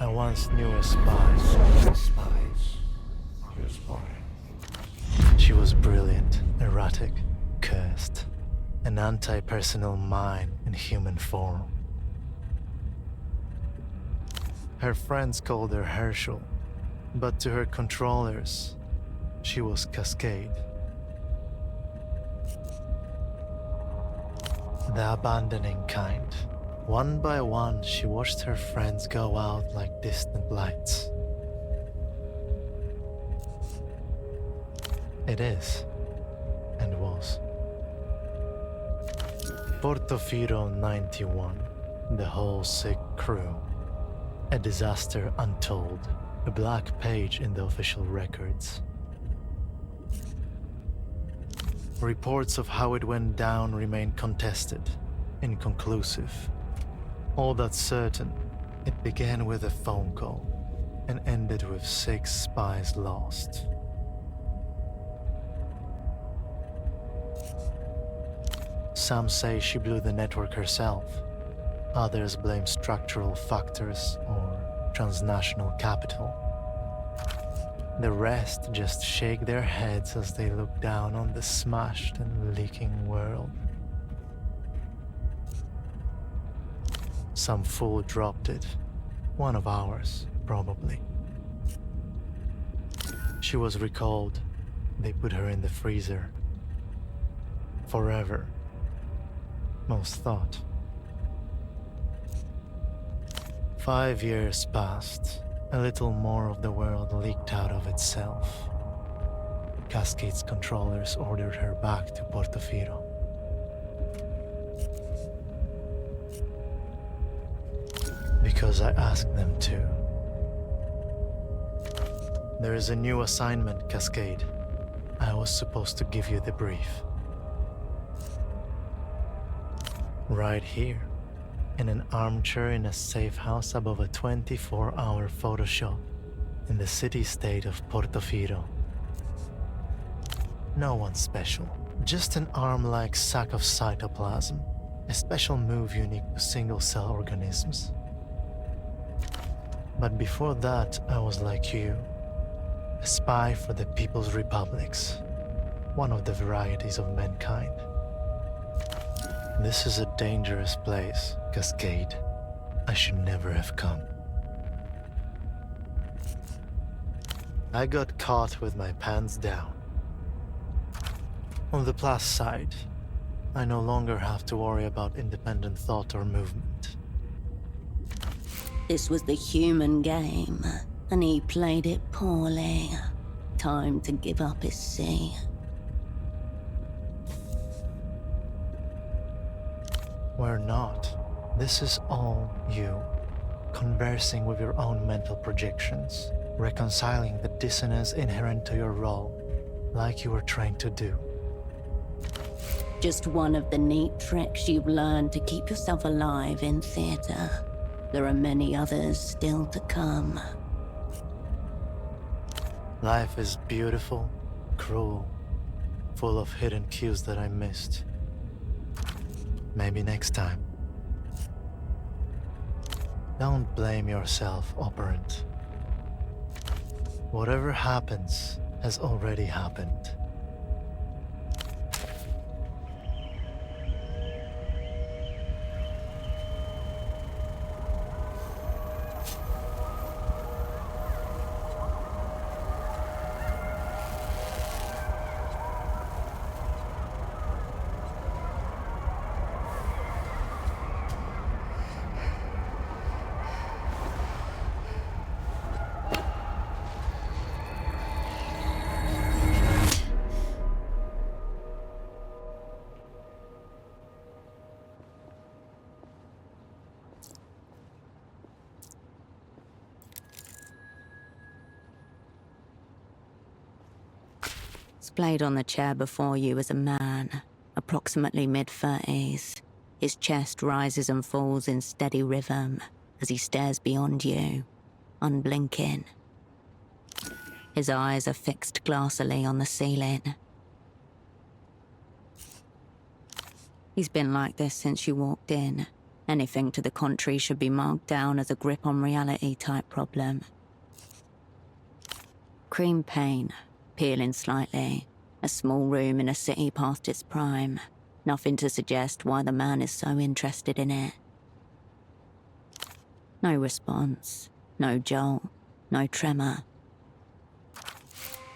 I once knew a spy. Spies. You're spying. She was brilliant, erratic, cursed, an anti-personal mine in human form. Her friends called her Herschel, but to her controllers, she was Cascade. The abandoning kind. One by one, she watched her friends go out like distant lights. It is, and was. Porto 91, the whole sick crew. A disaster untold, a black page in the official records. Reports of how it went down remain contested, inconclusive. All that's certain, it began with a phone call and ended with 6 spies lost. Some say she blew the network herself. Others blame structural factors or transnational capital. The rest just shake their heads as they look down on the smashed and leaking world. Some fool dropped it. One of ours, probably. She was recalled. They put her in the freezer. Forever. Most thought. 5 years passed. A little more of the world leaked out of itself. Cascade's controllers ordered her back to Porto. Because I asked them to. There is a new assignment, Cascade. I was supposed to give you the brief. Right here, in an armchair in a safe house above a 24-hour photo shop in the city-state of Porto. No one special, just an arm-like sack of cytoplasm, a special move unique to single-cell organisms. But before that, I was like you, a spy for the People's Republics, one of the varieties of mankind. This is a dangerous place, Cascade. I should never have come. I got caught with my pants down. On the plus side, I no longer have to worry about independent thought or movement. This was the human game, and he played it poorly. time to give up his seat. We're not. This is all you. Conversing with your own mental projections, reconciling the dissonance inherent to your role, like you were trained to do. Just one of the neat tricks you've learned to keep yourself alive in theatre. There are many others still to come. Life is beautiful, cruel, full of hidden cues that I missed. Maybe next time. Don't blame yourself, Operant. Whatever happens has already happened. Displayed on the chair before you is a man, approximately mid-30s. His chest rises and falls in steady rhythm as he stares beyond you, unblinking. His eyes are fixed glassily on the ceiling. He's been like this since you walked in. Anything to the contrary should be marked down as a grip on reality type problem. Cream paint, peeling slightly. A small room in a city past its prime. Nothing to suggest why the man is so interested in it. No response, no jolt, no tremor.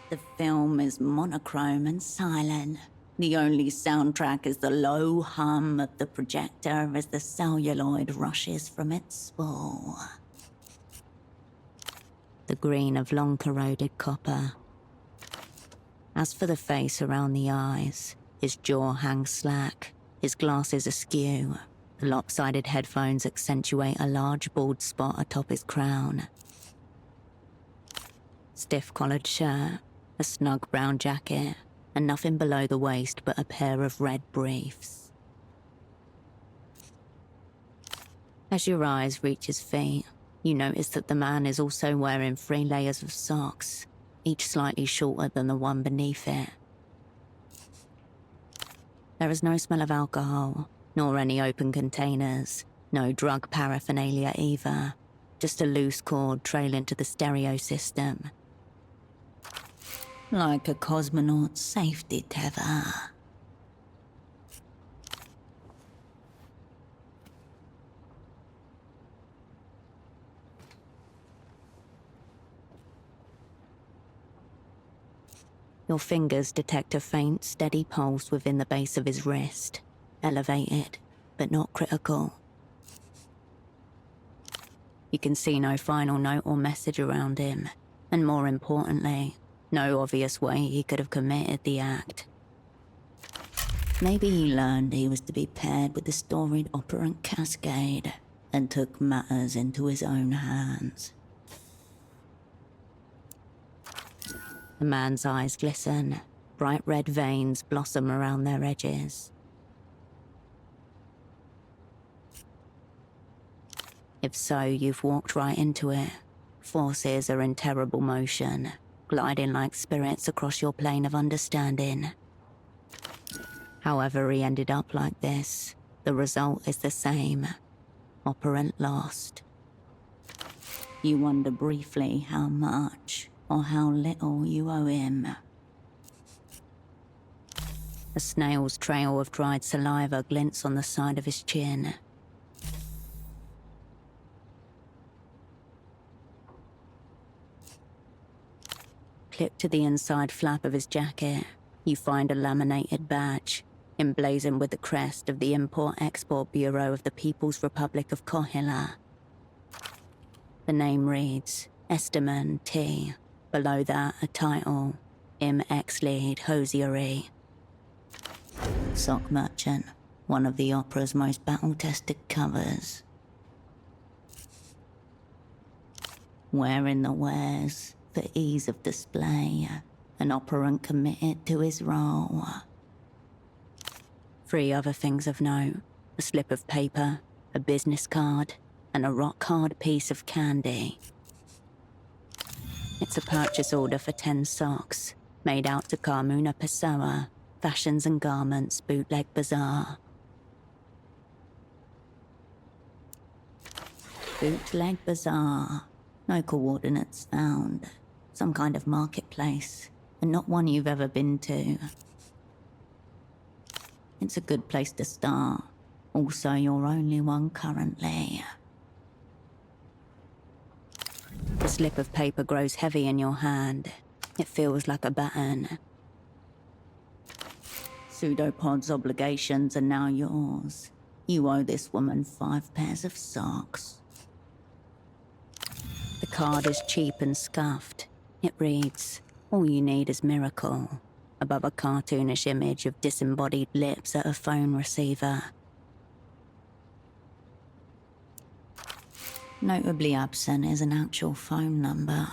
The film is monochrome and silent. The only soundtrack is the low hum of the projector as the celluloid rushes from its spool. The green of long corroded copper. As for the face around the eyes, his jaw hangs slack, his glasses askew. The lopsided headphones accentuate a large bald spot atop his crown. Stiff-collared shirt, a snug brown jacket, and nothing below the waist but a pair of red briefs. As your eyes reach his feet, you notice that the man is also wearing 3 layers of socks, each slightly shorter than the one beneath it. There is no smell of alcohol, nor any open containers, no drug paraphernalia either, just a loose cord trailing to the stereo system. Like a cosmonaut's safety tether. Your fingers detect a faint, steady pulse within the base of his wrist. Elevated, but not critical. You can see no final note or message around him, and more importantly, no obvious way he could have committed the act. Maybe he learned he was to be paired with the storied operant Cascade, and took matters into his own hands. The man's eyes glisten, bright red veins blossom around their edges. If so, you've walked right into it. Forces are in terrible motion, gliding like spirits across your plane of understanding. However he ended up like this, the result is the same. Operant lost. You wonder briefly how much or how little you owe him. A snail's trail of dried saliva glints on the side of his chin. Clipped to the inside flap of his jacket, you find a laminated badge, emblazoned with the crest of the Import-Export Bureau of the People's Republic of Kohila. The name reads, Esteman T., Below that, a title, M.X. Lead Hosiery. Sock Merchant, one of the opera's most battle-tested covers. Wearing the wares for ease of display, an operant committed to his role. 3 other things of note: a slip of paper, a business card, and a rock-hard piece of candy. It's a purchase order for 10 socks, made out to Carmuna Pessoa, Fashions and Garments, Bootleg Bazaar. Bootleg Bazaar. No coordinates found. Some kind of marketplace, and not one you've ever been to. It's a good place to start. Also, your only one currently. The slip of paper grows heavy in your hand. It feels like a baton. Pseudopod's obligations are now yours. You owe this woman 5 pairs of socks. The card is cheap and scuffed. It reads, "All you need is miracle," above a cartoonish image of disembodied lips at a phone receiver. Notably absent is an actual phone number.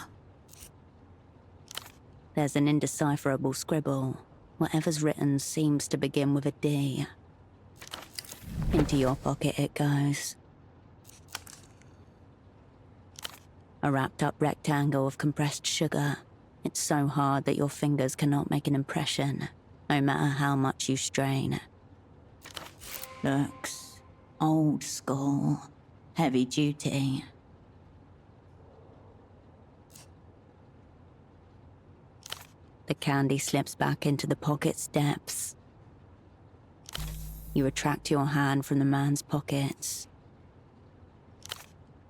There's an indecipherable scribble. Whatever's written seems to begin with a D. Into your pocket it goes. A wrapped-up rectangle of compressed sugar. It's so hard that your fingers cannot make an impression, no matter how much you strain. Looks old school, heavy duty. The candy slips back into the pocket's depths. You retract your hand from the man's pockets.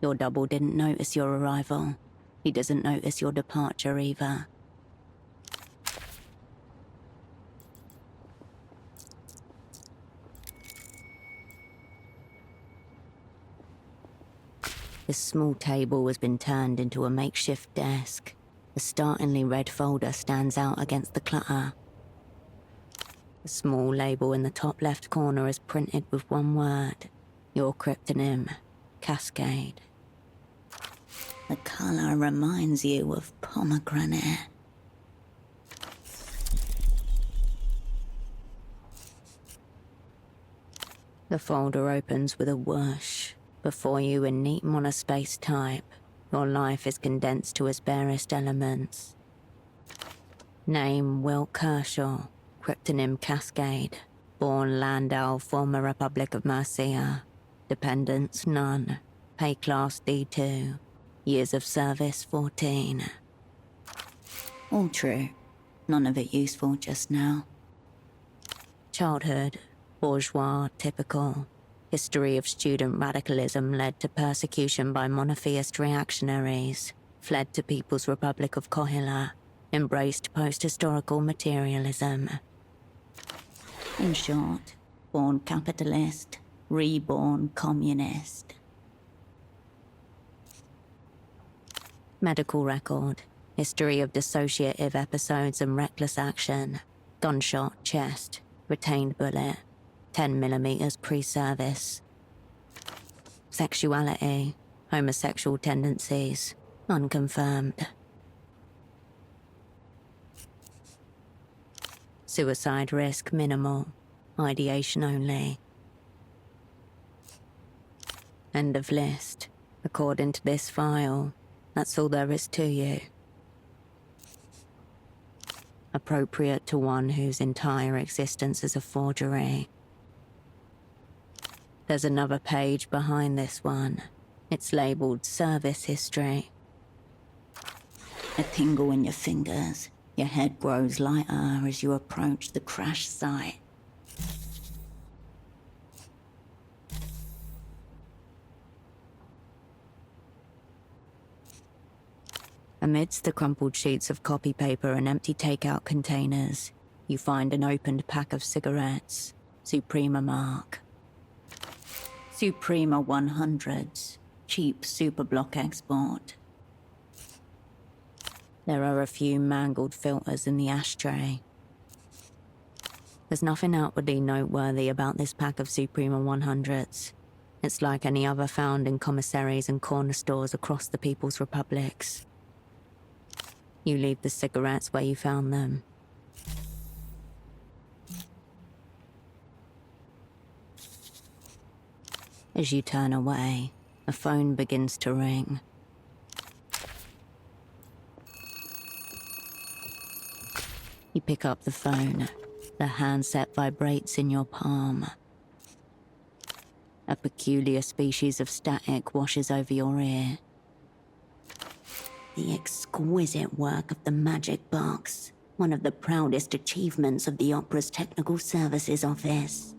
Your double didn't notice your arrival. He doesn't notice your departure either. This small table has been turned into a makeshift desk. A startlingly red folder stands out against the clutter. A small label in the top left corner is printed with one word. Your cryptonym, Cascade. The color reminds you of pomegranate. The folder opens with a whoosh. Before you in neat monospace type, your life is condensed to its barest elements. Name Will Kershaw, cryptonym Cascade, born Landau, former Republic of Mercia. Dependents none, pay class D2, years of service 14. All true, none of it useful just now. Childhood, bourgeois, typical. History of student radicalism led to persecution by monotheist reactionaries, fled to People's Republic of Kohila, embraced post-historical materialism. In short, born capitalist, reborn communist. Medical record, history of dissociative episodes and reckless action, gunshot, chest, retained bullet, 10mm pre-service. Sexuality, homosexual tendencies, unconfirmed. Suicide risk minimal, ideation only. End of list. According to this file, that's all there is to you. Appropriate to one whose entire existence is a forgery. There's another page behind this one. It's labeled Service History. A tingle in your fingers. Your head grows lighter as you approach the crash site. Amidst the crumpled sheets of copy paper and empty takeout containers, you find an opened pack of cigarettes. Suprema mark. Suprema 100s, cheap superblock export. There are a few mangled filters in the ashtray. There's nothing outwardly noteworthy about this pack of Suprema 100s. It's like any other found in commissaries and corner stores across the People's Republics. You leave the cigarettes where you found them. As you turn away, a phone begins to ring. You pick up the phone. The handset vibrates in your palm. A peculiar species of static washes over your ear. The exquisite work of the magic box, one of the proudest achievements of the Opera's Technical Services Office.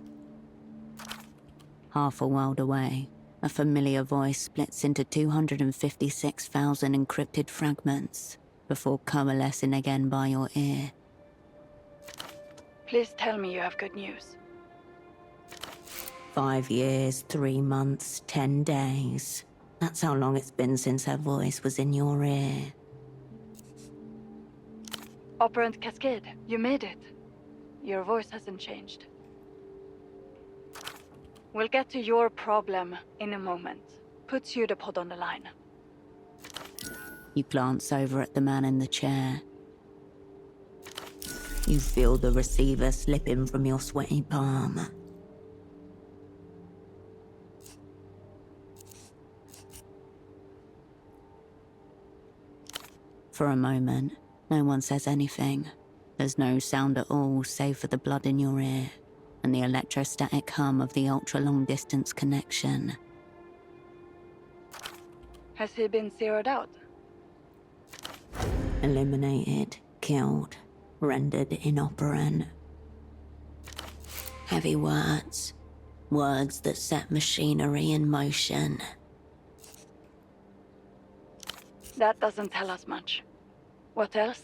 Half a world away, a familiar voice splits into 256,000 encrypted fragments before coalescing again by your ear. Please tell me you have good news. 5 years, 3 months, 10 days. That's how long it's been since her voice was in your ear. Operant Cascade, you made it. Your voice hasn't changed. We'll get to your problem in a moment. Put pseudopod on the line. You glance over at the man in the chair. You feel the receiver slipping from your sweaty palm. For a moment, no one says anything. There's no sound at all save for the blood in your ear and the electrostatic hum of the ultra-long-distance connection. Has he been zeroed out? Eliminated, killed, rendered inoperant. Heavy words. Words that set machinery in motion. That doesn't tell us much. What else?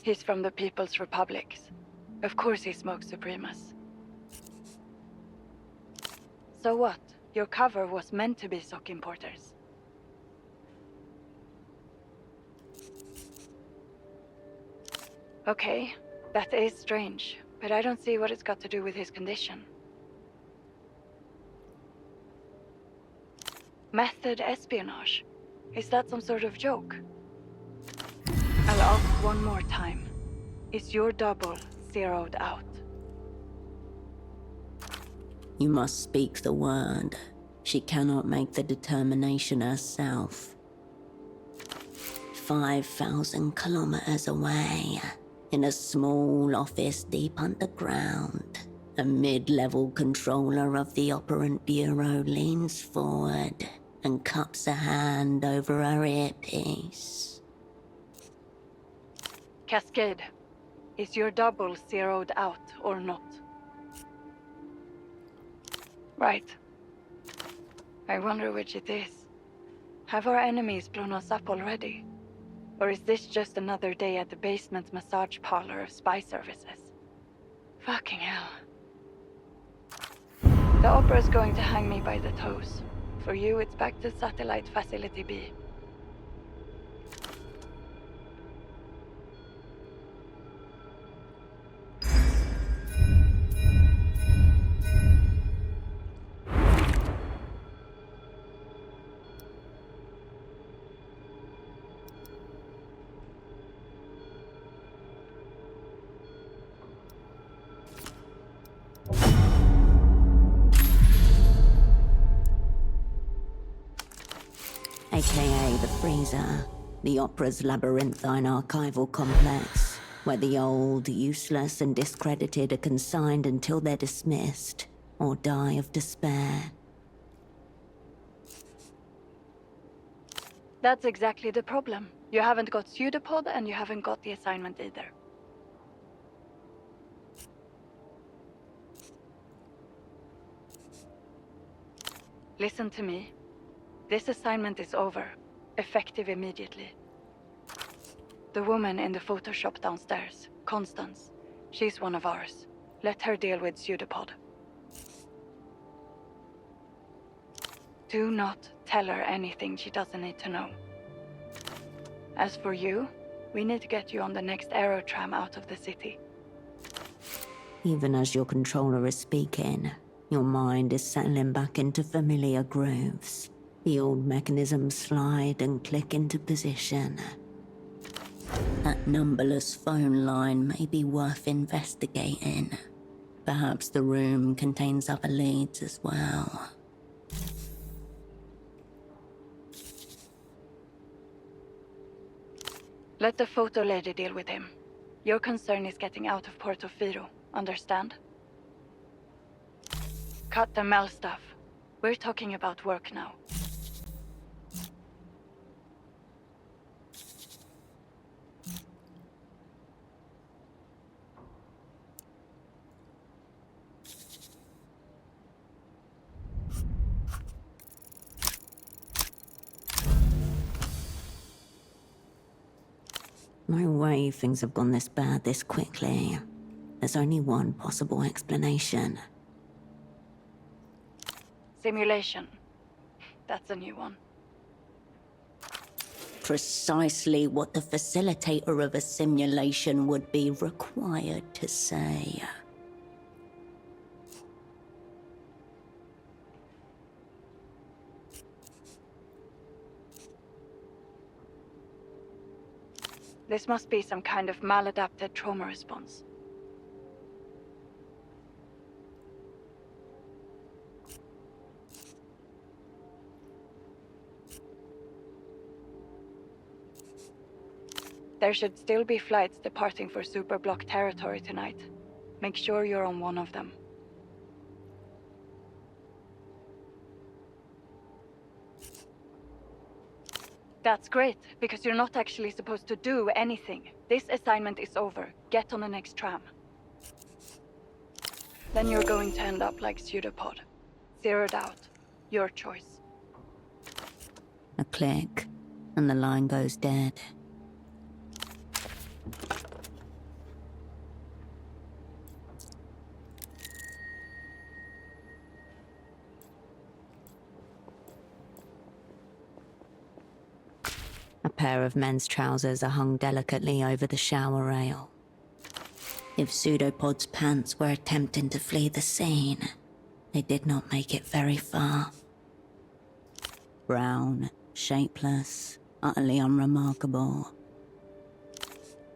He's from the People's Republics. Of course he smokes Supremas. So what? Your cover was meant to be stock importers. Okay, that is strange, but I don't see what it's got to do with his condition. Method espionage? Is that some sort of joke? I'll ask one more time. Is your double zeroed out? You must speak the word. She cannot make the determination herself. 5,000 kilometers away, in a small office deep underground, a mid-level controller of the Operant Bureau leans forward and cups a hand over her earpiece. Cascade, is your double zeroed out or not? Right. I wonder which it is. Have our enemies blown us up already? Or is this just another day at the basement massage parlor of spy services? Fucking hell. The Opera's going to hang me by the toes. For you, it's back to Satellite Facility B. AKA the Freezer, the Opera's labyrinthine archival complex, where the old, useless and discredited are consigned until they're dismissed or die of despair. That's exactly the problem. You haven't got pseudopod and you haven't got the assignment either. Listen to me. This assignment is over, effective immediately. The woman in the photo shop downstairs, Constance, she's one of ours. Let her deal with pseudopod. Do not tell her anything she doesn't need to know. As for you, we need to get you on the next aero tram out of the city. Even as your controller is speaking, your mind is settling back into familiar grooves. The old mechanisms slide and click into position. That numberless phone line may be worth investigating. Perhaps the room contains other leads as well. Let the photo lady deal with him. Your concern is getting out of Porto, understand? Cut the Mel stuff. We're talking about work now. No way things have gone this bad this quickly. There's only one possible explanation. Simulation. That's a new one. Precisely what the facilitator of a simulation would be required to say. This must be some kind of maladapted trauma response. There should still be flights departing for Superblock territory tonight. Make sure you're on one of them. That's great, because you're not actually supposed to do anything. This assignment is over. Get on the next tram. Then you're going to end up like Pseudopod. Zeroed out. Your choice. A click, and the line goes dead. A pair of men's trousers are hung delicately over the shower rail. If Pseudopod's pants were attempting to flee the scene, they did not make it very far. Brown, shapeless, utterly unremarkable.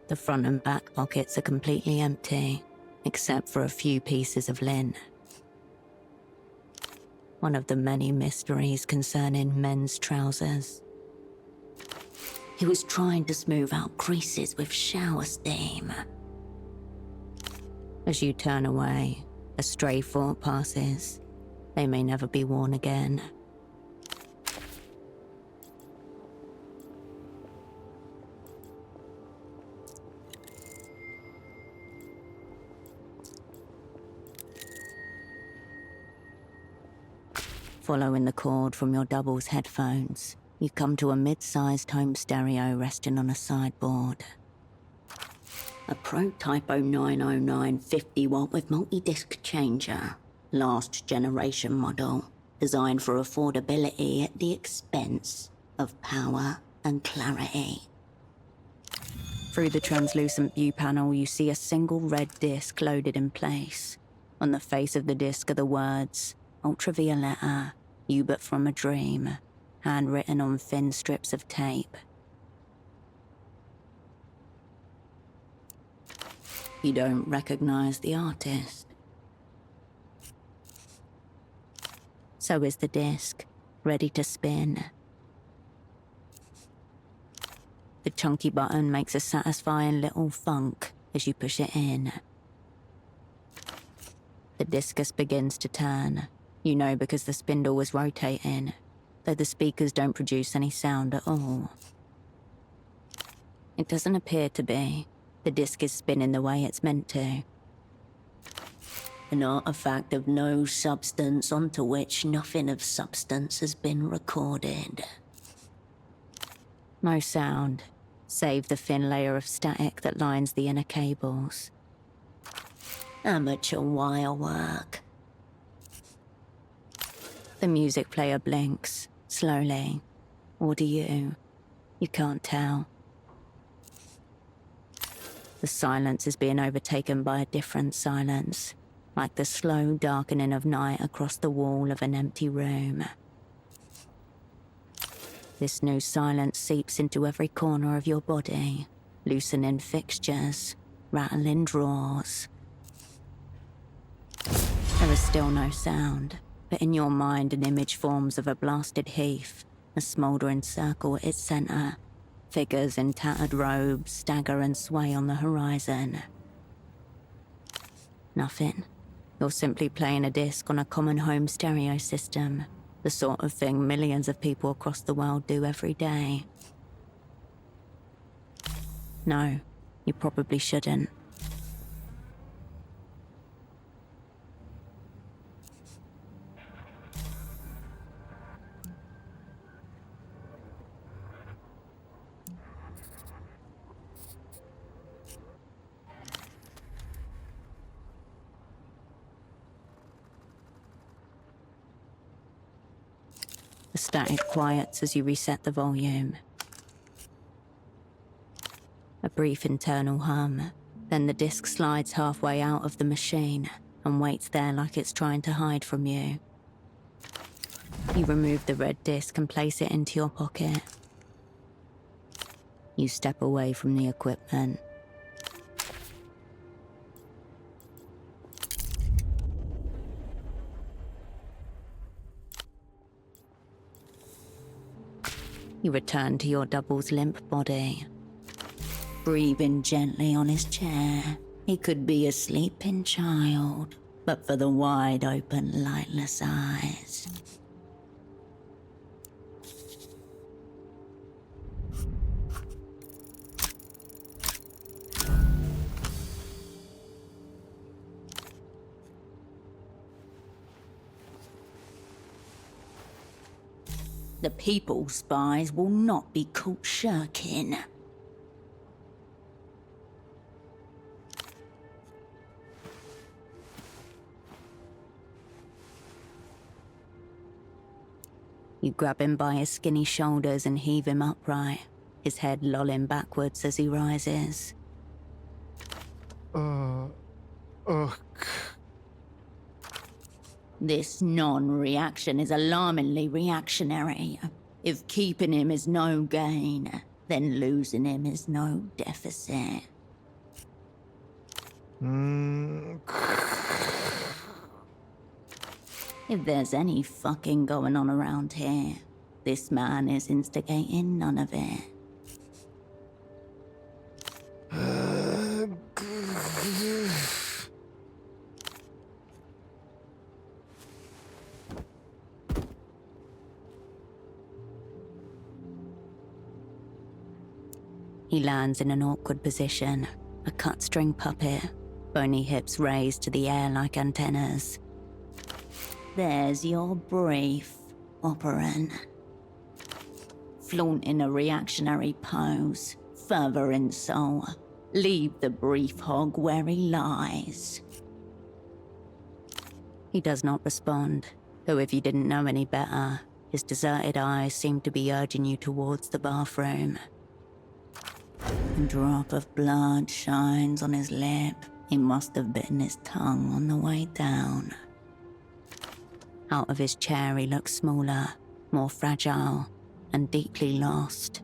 The front and back pockets are completely empty, except for a few pieces of linen. One of the many mysteries concerning men's trousers. He was trying to smooth out creases with shower steam. As you turn away, a stray thought passes. They may never be worn again. Following the cord from your doubles headphones, you come to a mid-sized home stereo resting on a sideboard. A Protype 0909 50-watt with multi-disc changer. Last generation model, designed for affordability at the expense of power and clarity. Through the translucent view panel, you see a single red disc loaded in place. On the face of the disc are the words, Ultravioletta, You But From a Dream, handwritten on thin strips of tape. You don't recognize the artist. So is the disc, ready to spin. The chunky button makes a satisfying little thunk as you push it in. The discus begins to turn. You know because the spindle was rotating, though the speakers don't produce any sound at all. It doesn't appear to be. The disc is spinning the way it's meant to. An artifact of no substance onto which nothing of substance has been recorded. No sound, save the thin layer of static that lines the inner cables. Amateur wire work. The music player blinks, slowly. Or do you? You can't tell. The silence is being overtaken by a different silence, like the slow darkening of night across the wall of an empty room. This new silence seeps into every corner of your body, loosening fixtures, rattling drawers. There is still no sound, but in your mind an image forms of a blasted heath, a smouldering circle at its centre. Figures in tattered robes stagger and sway on the horizon. Nothing. You're simply playing a disc on a common home stereo system, the sort of thing millions of people across the world do every day. No, you probably shouldn't. The static quiets as you reset the volume. A brief internal hum, then the disc slides halfway out of the machine and waits there like it's trying to hide from you. You remove the red disc and place it into your pocket. You step away from the equipment. You return to your double's limp body. Breathing gently on his chair. He could be a sleeping child, but for the wide open, lightless eyes. The people, Spies, will not be caught shirking. You grab him by his skinny shoulders and heave him upright, his head lolling backwards as he rises. This non-reaction is alarmingly reactionary. If keeping him is no gain, then losing him is no deficit. If there's any fucking going on around here, this man is instigating none of it. He lands in an awkward position, a cut-string puppet, bony hips raised to the air like antennas. There's your brief, operant. Flaunting a reactionary pose, further insult. Leave the brief hog where he lies. He does not respond, though if you didn't know any better, his deserted eyes seem to be urging you towards the bathroom. A drop of blood shines on his lip. He must have bitten his tongue on the way down. Out of his chair he looks smaller, more fragile, and deeply lost.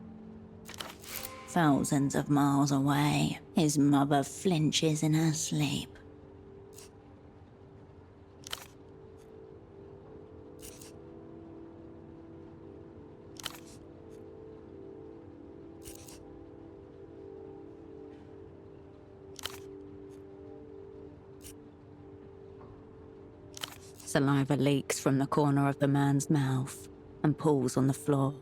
Thousands of miles away, his mother flinches in her sleep. Saliva leaks from the corner of the man's mouth and pools on the floor.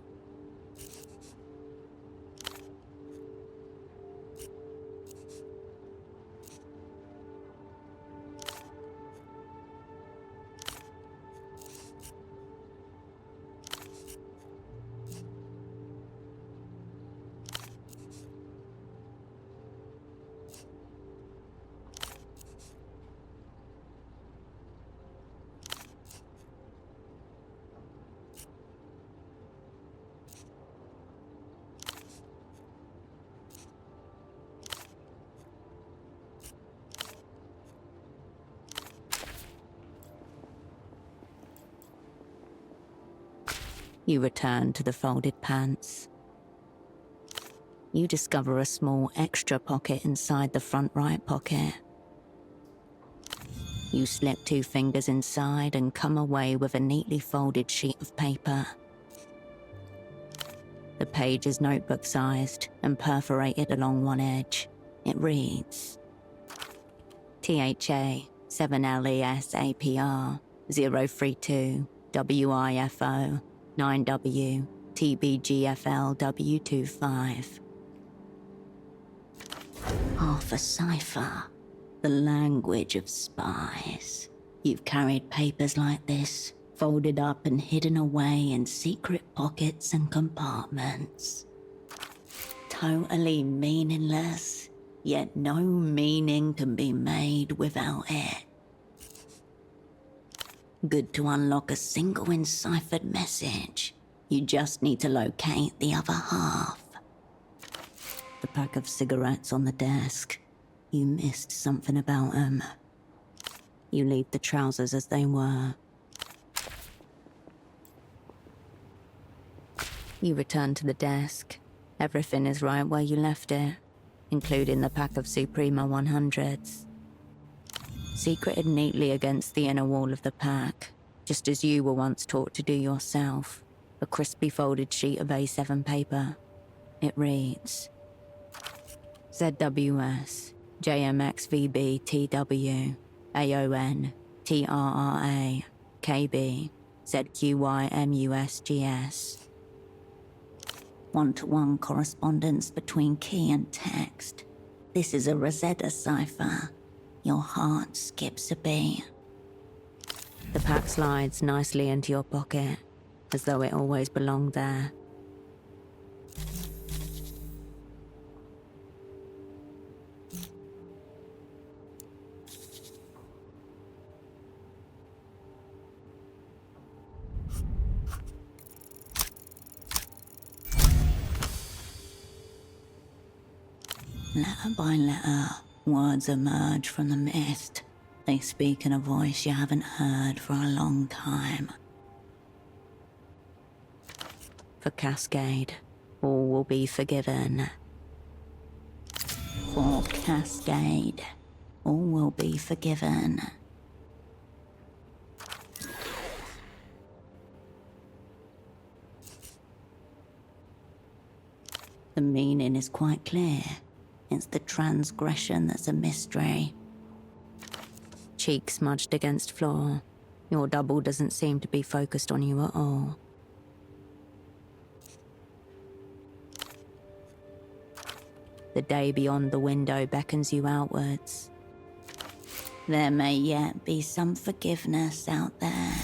You return to the folded pants. You discover a small extra pocket inside the front right pocket. You slip 2 fingers inside and come away with a neatly folded sheet of paper. The page is notebook-sized and perforated along one edge. It reads, THA 7LES APR 032 WIFO 9W TBGFL W25. Half a cipher. The language of spies. You've carried papers like this, folded up and hidden away in secret pockets and compartments. Totally meaningless, yet no meaning can be made without it. Good to unlock a single enciphered message. You just need to locate the other half. The pack of cigarettes on the desk. You missed something about them. You leave the trousers as they were. You return to the desk. Everything is right where you left it, including the pack of Suprema 100s. Secreted neatly against the inner wall of the pack, just as you were once taught to do yourself. A crisply folded sheet of A7 paper. It reads, ZWS JMXVB TW AON TRRA KB ZQYMUSGS. One-to-one correspondence between key and text. This is a Rosetta cipher. Your heart skips a beat. The pack slides nicely into your pocket, as though it always belonged there. Letter by letter, words emerge from the mist. They speak in a voice you haven't heard for a long time. For Cascade, all will be forgiven. For Cascade, all will be forgiven. The meaning is quite clear. It's the transgression that's a mystery. Cheek smudged against floor. Your double doesn't seem to be focused on you at all. The day beyond the window beckons you outwards. There may yet be some forgiveness out there.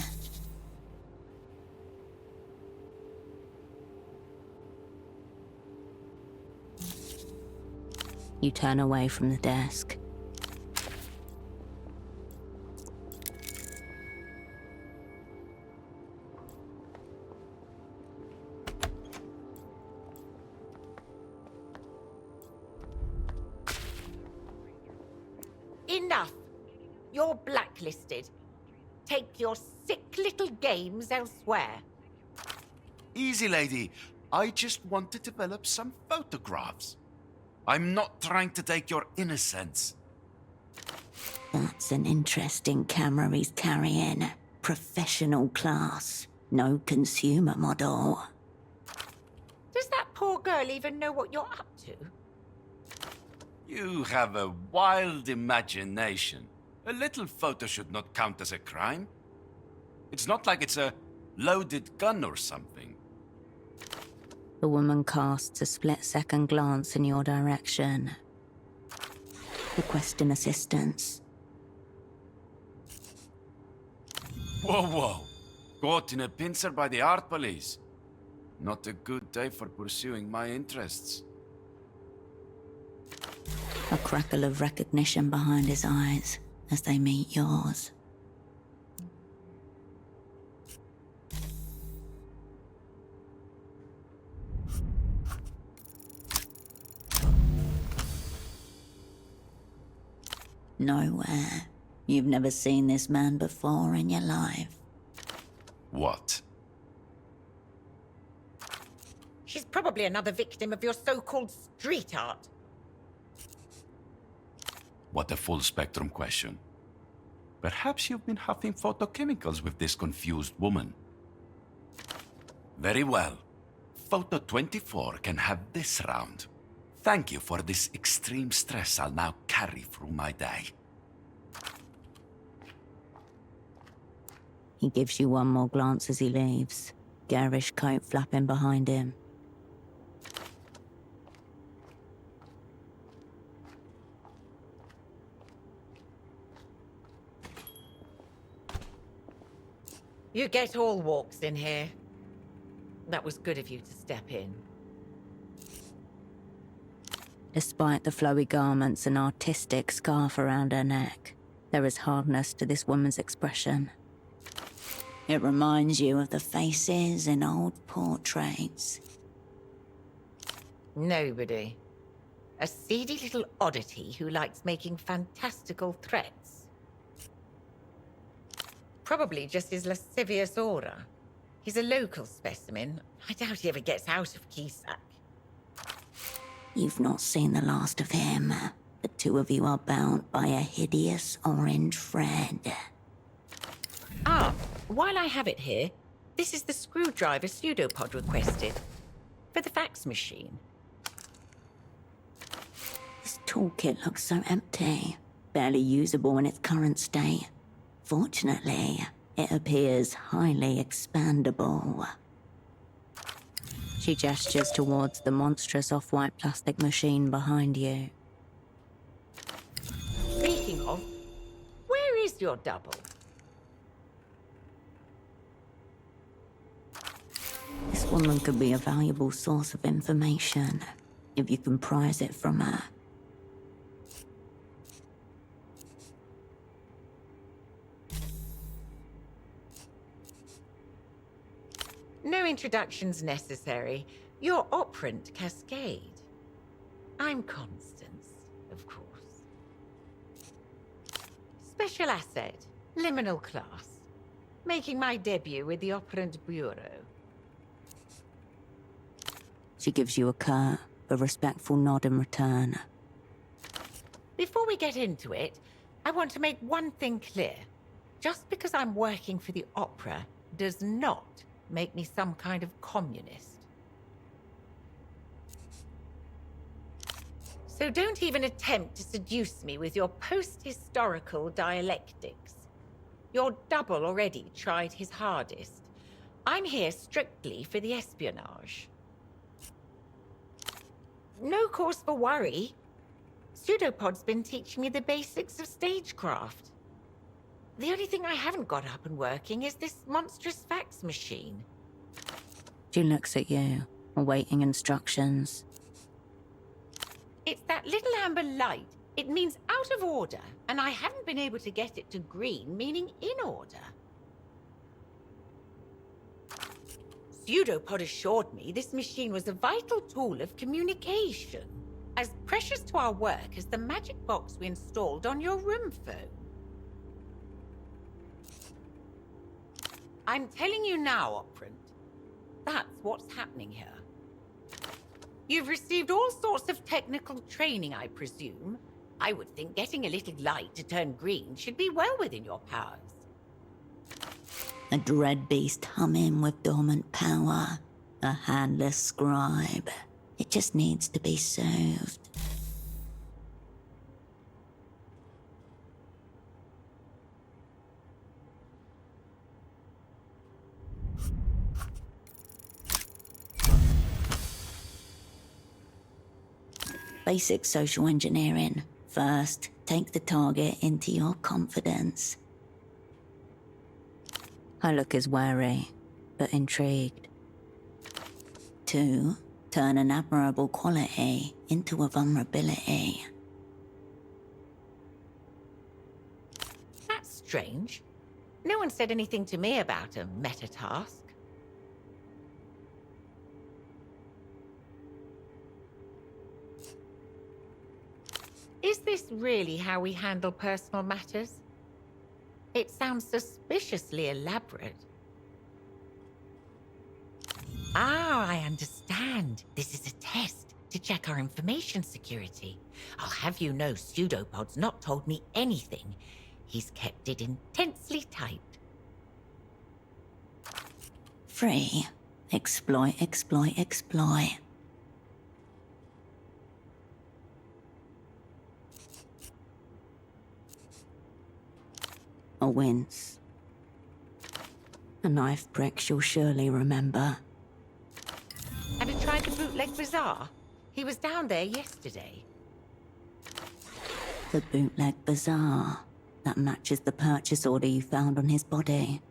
You turn away from the desk. Enough! You're blacklisted. Take your sick little games elsewhere. Easy, lady. I just want to develop some photographs. I'm not trying to take your innocence. That's an interesting camera he's carrying. Professional class. No consumer model. Does that poor girl even know what you're up to? You have a wild imagination. A little photo should not count as a crime. It's not like it's a loaded gun or something. The woman casts a split-second glance in your direction. Requesting assistance. Whoa, whoa. Caught in a pincer by the art police. Not a good day for pursuing my interests. A crackle of recognition behind his eyes as they meet yours. Nowhere. You've never seen this man before in your life. What? She's probably another victim of your so-called street art. What a full-spectrum question. Perhaps you've been huffing photochemicals with this confused woman. Very well. Photo 24 can have this round. Thank you for this extreme stress I'll now carry through my day. He gives you one more glance as he leaves, garish coat flapping behind him. You get all walks in here. That was good of you to step in. Despite the flowy garments and artistic scarf around her neck, there is hardness to this woman's expression. It reminds you of the faces in old portraits. Nobody. A seedy little oddity who likes making fantastical threats. Probably just his lascivious aura. He's a local specimen. I doubt he ever gets out of Kisak. You've not seen the last of him. The two of you are bound by a hideous orange thread. Ah, while I have it here, this is the screwdriver pseudopod requested. For the fax machine. This toolkit looks so empty, barely usable in its current state. Fortunately, it appears highly expandable. She gestures towards the monstrous off-white plastic machine behind you. Speaking of, where is your double? This woman could be a valuable source of information if you can prise it from her. No introductions necessary. You're operant Cascade. I'm Constance, of course. Special asset, liminal class. Making my debut with the Operant Bureau. She gives you a curt but respectful nod in return. Before we get into it, I want to make one thing clear. Just because I'm working for the opera does not make me some kind of communist. So don't even attempt to seduce me with your post-historical dialectics. Your double already tried his hardest. I'm here strictly for the espionage. No cause for worry. Pseudopod's been teaching me the basics of stagecraft. The only thing I haven't got up and working is this monstrous fax machine. She looks at you, awaiting instructions. It's that little amber light. It means out of order, and I haven't been able to get it to green, meaning in order. Pseudopod assured me this machine was a vital tool of communication, as precious to our work as the magic box we installed on your room phone. I'm telling you now, Operant. That's what's happening here. You've received all sorts of technical training, I presume. I would think getting a little light to turn green should be well within your powers. A dread beast humming with dormant power. A handless scribe. It just needs to be soothed. Basic social engineering. First, take the target into your confidence. Her look is wary, but intrigued. 2, turn an admirable quality into a vulnerability. That's strange. No one said anything to me about a meta task. Is this really how we handle personal matters? It sounds suspiciously elaborate. Ah, I understand. understand. This is a test to check our information security. I'll have you know Pseudopod's not told me anything. He's kept it intensely tight. Free. Exploit, exploit, exploit. A wince. A knife prick she'll surely remember. Have you tried the bootleg bazaar? He was down there yesterday. The bootleg bazaar. That matches the purchase order you found on his body.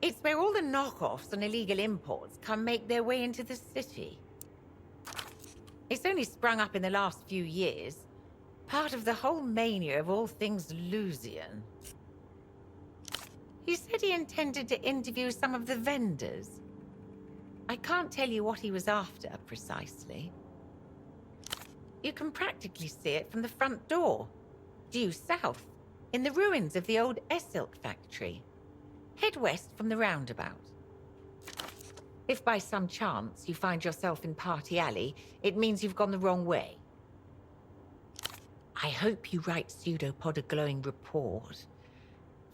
It's where all the knockoffs and illegal imports come make their way into the city. It's only sprung up in the last few years. Part of the whole mania of all things Lusian. He said he intended to interview some of the vendors. I can't tell you what he was after, precisely. You can practically see it from the front door, due south, in the ruins of the old Essilk factory. Head west from the roundabout. If by some chance you find yourself in Party Alley, it means you've gone the wrong way. I hope you write Pseudopod a glowing report.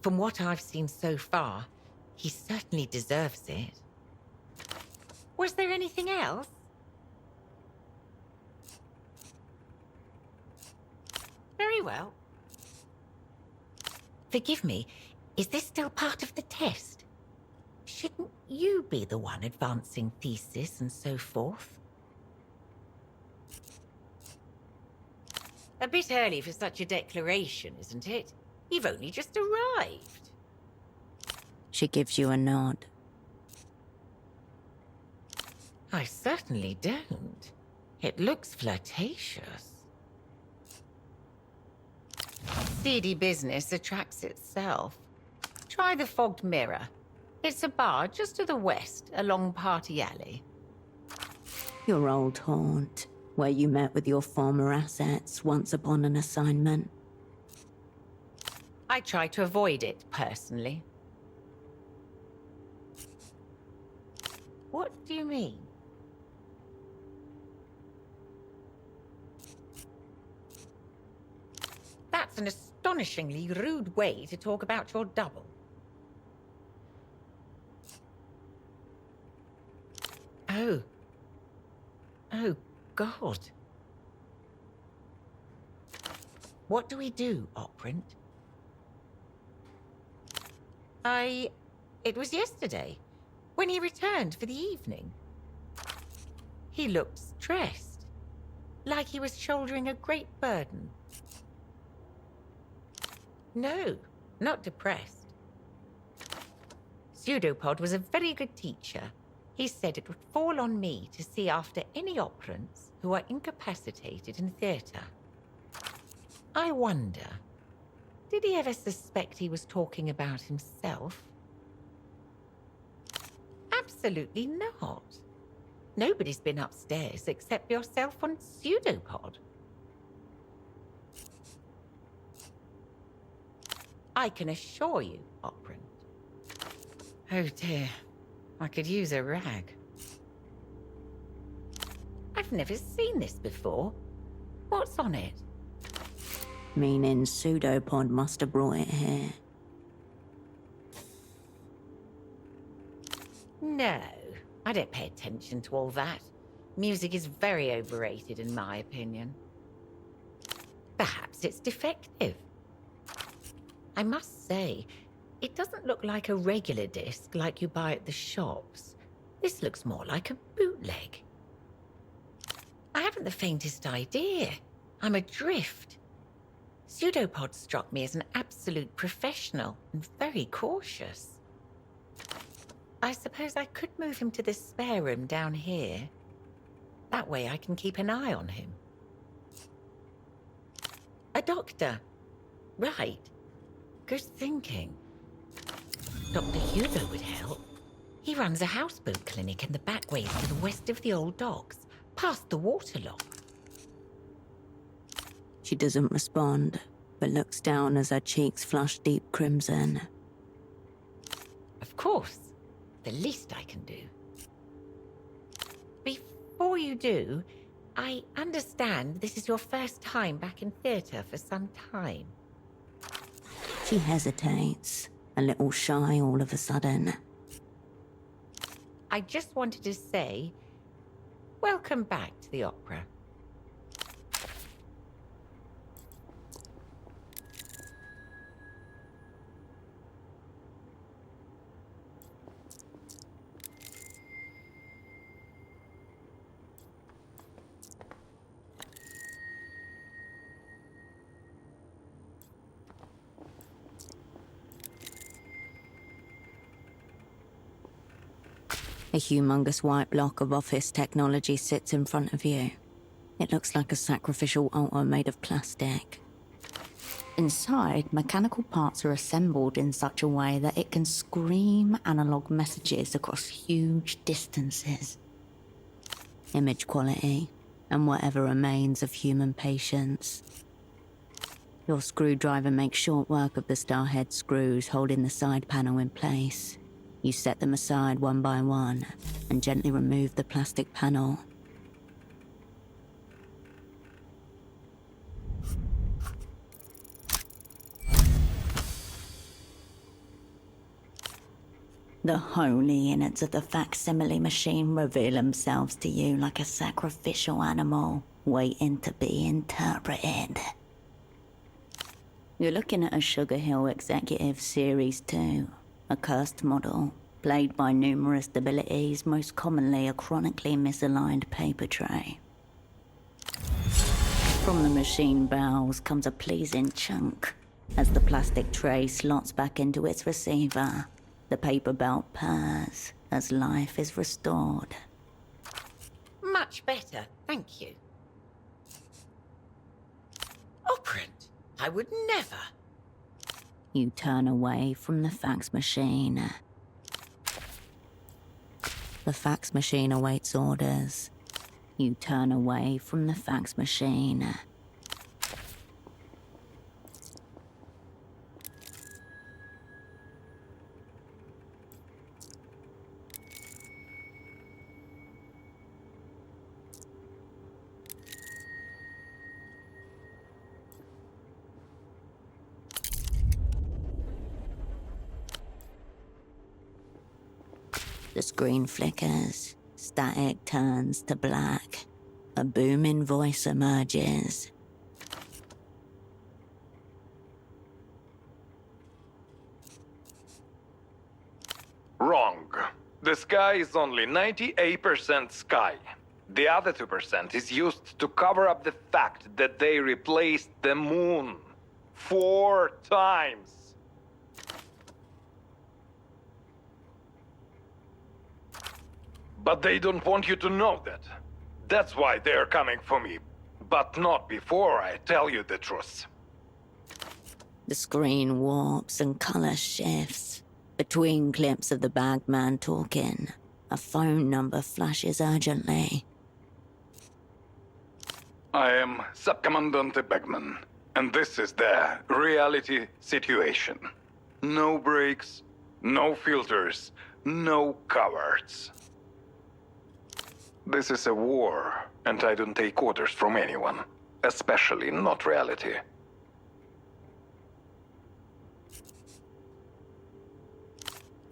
From what I've seen so far, he certainly deserves it. Was there anything else? Very well. Forgive me, is this still part of the test? Shouldn't you be the one advancing thesis and so forth? A bit early for such a declaration, isn't it? You've only just arrived. She gives you a nod. I certainly don't. It looks flirtatious. Seedy business attracts itself. Try the Fogged Mirror. It's a bar just to the west, along Party Alley. Your old haunt, where you met with your former assets once upon an assignment. I try to avoid it, personally. What do you mean? That's an astonishingly rude way to talk about your double. Oh. Oh, God. What do we do, Operant? It was yesterday, when he returned for the evening. He looked stressed, like he was shouldering a great burden. No, not depressed. Pseudopod was a very good teacher. He said it would fall on me to see after any operants who are incapacitated in theatre. I wonder, did he ever suspect he was talking about himself? Absolutely not. Nobody's been upstairs except yourself on Pseudopod. I can assure you, Operant. Oh dear, I could use a rag. I've never seen this before. What's on it? Meaning Pseudopod must have brought it here. No, I don't pay attention to all that. Music is very overrated in my opinion. Perhaps it's defective. I must say, it doesn't look like a regular disc like you buy at the shops. This looks more like a bootleg. I haven't the faintest idea. I'm adrift. Pseudopod struck me as an absolute professional and very cautious. I suppose I could move him to this spare room down here. That way I can keep an eye on him. A doctor. Right. Good thinking. Dr. Hugo would help. He runs a houseboat clinic in the back ways to the west of the old docks, past the waterlock. She doesn't respond, but looks down as her cheeks flush deep crimson. Of course. The least I can do. you do, I understand this is your first time back in theatre for some time. She hesitates, a little shy all of a sudden. I just wanted to say, welcome back to the opera. A humongous white block of office technology sits in front of you. It looks like a sacrificial altar made of plastic. Inside, mechanical parts are assembled in such a way that it can scream analog messages across huge distances. Image quality, and whatever remains of human patience. Your screwdriver makes short work of the starhead screws holding the side panel in place. You set them aside one by one and gently remove the plastic panel. The holy innards of the facsimile machine reveal themselves to you like a sacrificial animal waiting to be interpreted. You're looking at a Sugar Hill Executive Series 2. A cursed model, plagued by numerous debilities, most commonly a chronically misaligned paper tray. From the machine bowels comes a pleasing chunk. As the plastic tray slots back into its receiver, the paper belt purrs as life is restored. Much better, thank you. Operant, I would never. You turn away from the fax machine. The fax machine awaits orders. You turn away from the fax machine. The screen flickers, static turns to black. A booming voice emerges. Wrong. The sky is only 98% sky. The other 2% is used to cover up the fact that they replaced the moon 4 times. But they don't want you to know that. That's why they're coming for me. But not before I tell you the truth. The screen warps and color shifts. Between clips of the bagman talking, a phone number flashes urgently. I am Subcommandante Bagman, and this is the reality situation. No breaks, no filters, no cowards. This is a war, and I don't take orders from anyone, especially not reality.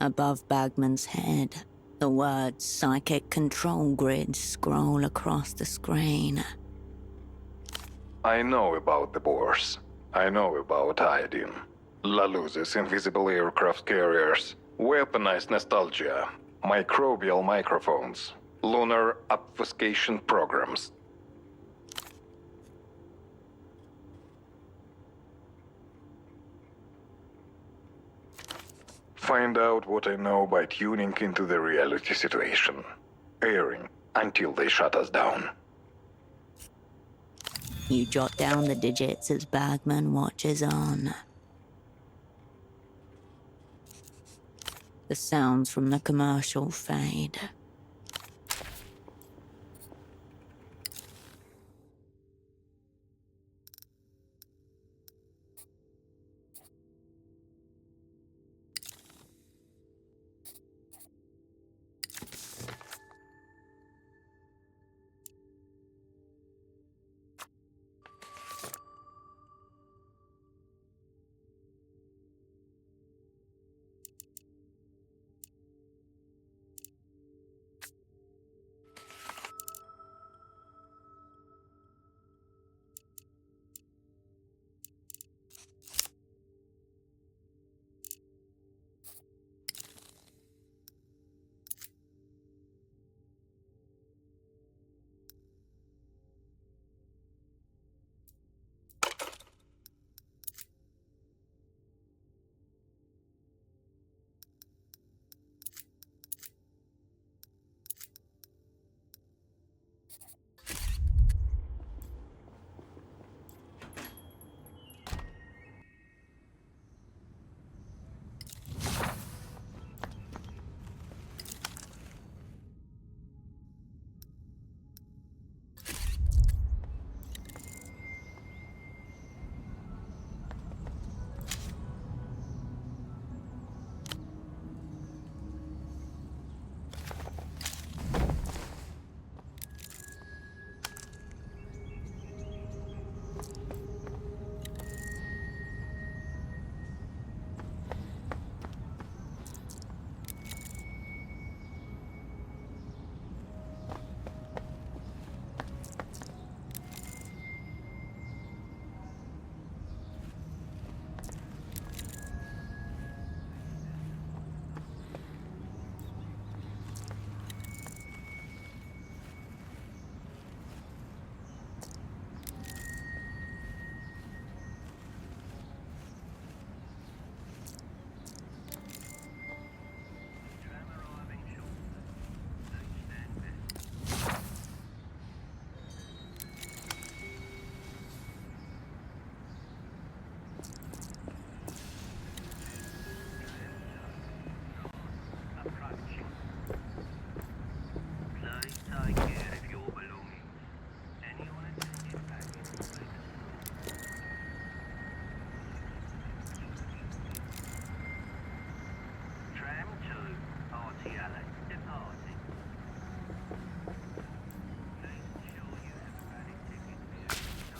Above Bagman's head, the words psychic control grid scroll across the screen. I know about the Boers. I know about iodine. Laluze's invisible aircraft carriers, weaponized nostalgia, microbial microphones, lunar obfuscation programs. Find out what I know by tuning into the reality situation. Airing until they shut us down. You jot down the digits as Bagman watches on. The sounds from the commercial fade.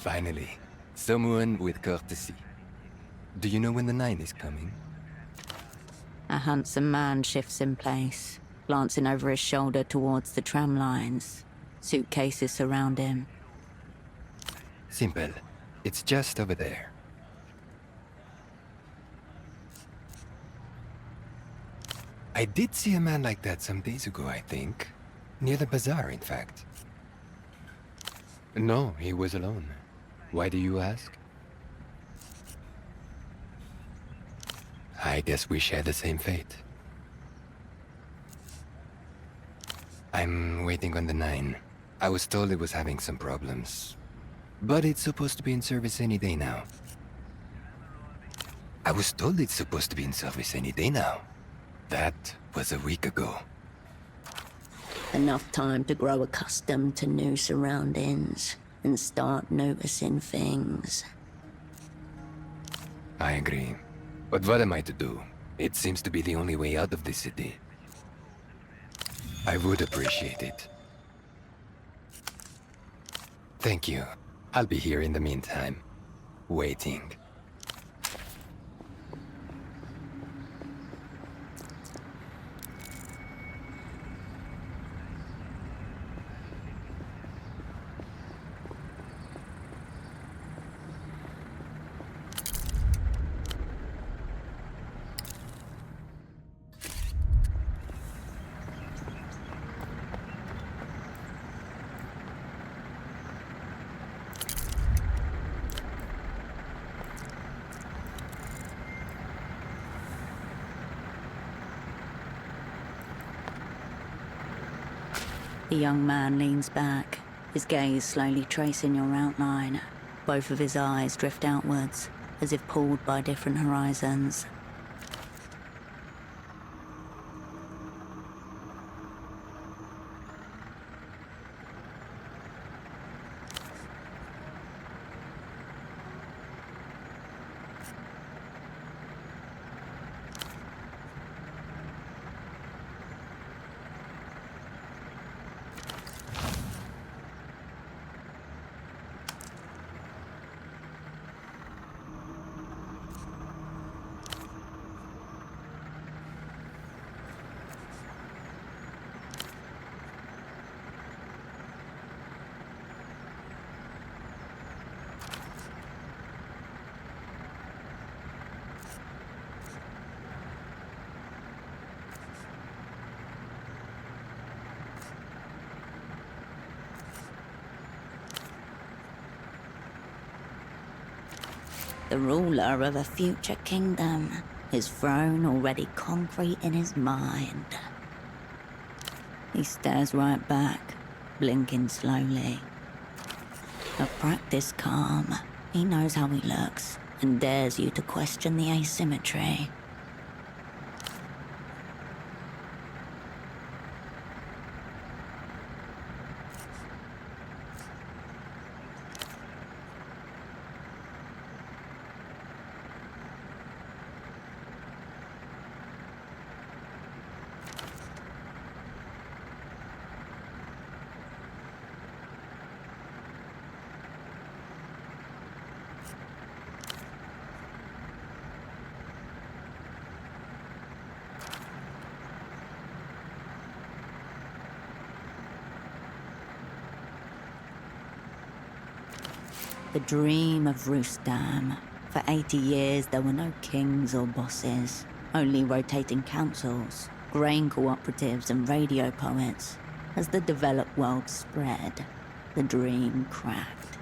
Finally, someone with courtesy. Do you know when the 9 is coming? A handsome man shifts in place, glancing over his shoulder towards the tram lines. Suitcases surround him. Simple. It's just over there. I did see a man like that some days ago, I think. Near the bazaar, in fact. No, he was alone. Why do you ask? I guess we share the same fate. I'm waiting on the 9. I was told it was having some problems. But it's supposed to be in service any day now. I was told it's supposed to be in service any day now. That was a week ago. Enough time to grow accustomed to new surroundings and start noticing things. I agree. But what am I to do? It seems to be the only way out of this city. I would appreciate it. Thank you. I'll be here in the meantime. Waiting. The young man leans back, his gaze slowly tracing your outline. Both of his eyes drift outwards, as if pulled by different horizons. The ruler of a future kingdom, his throne already concrete in his mind. He stares right back, blinking slowly. A practiced calm, he knows how he looks and dares you to question the asymmetry. The dream of Rustam. For 80 years, there were no kings or bosses, only rotating councils, grain cooperatives and radio poets. As the developed world spread, the dream cracked.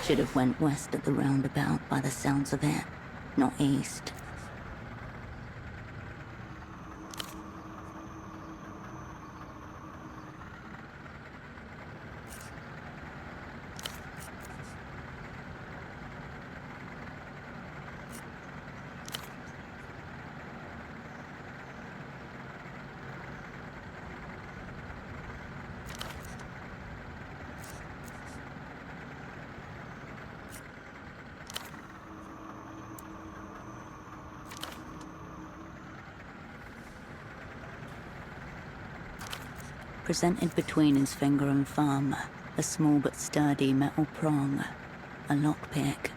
Should have went west at the roundabout by the sounds of it, not east. Presented between his finger and thumb, a small but sturdy metal prong, a lockpick.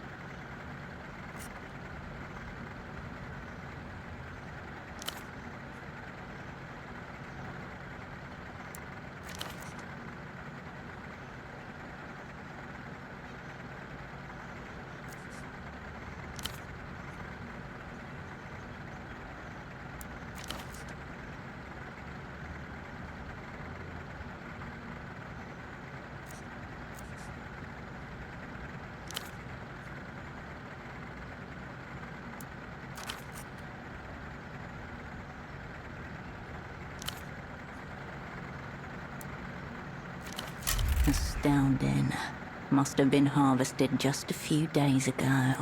Astounding. Must have been harvested just a few days ago.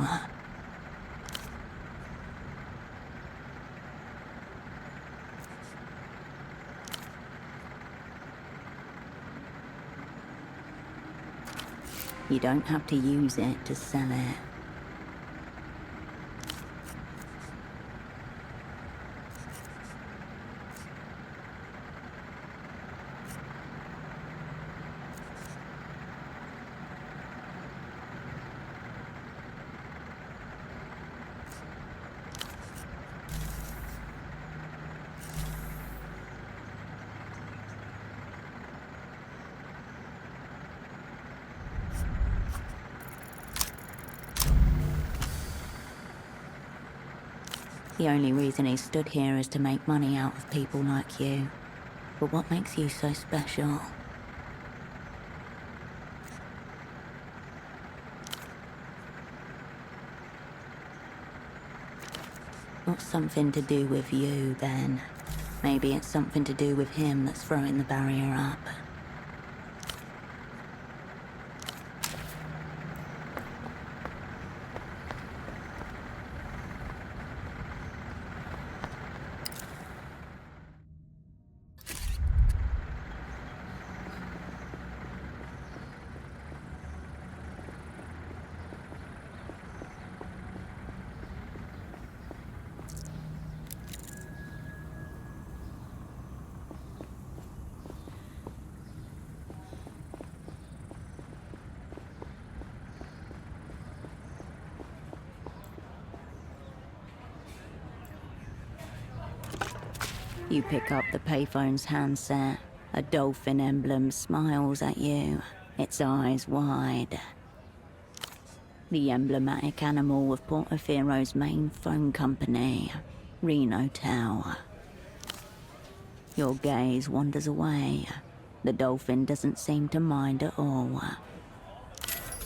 You don't have to use it to sell it. The only reason he stood here is to make money out of people like you. But what makes you so special? Not something to do with you, then. Maybe it's something to do with him that's throwing the barrier up. You pick up the payphone's handset. A dolphin emblem smiles at you, its eyes wide. The emblematic animal of Portofero's main phone company, Reno Tower. Your gaze wanders away. The dolphin doesn't seem to mind at all.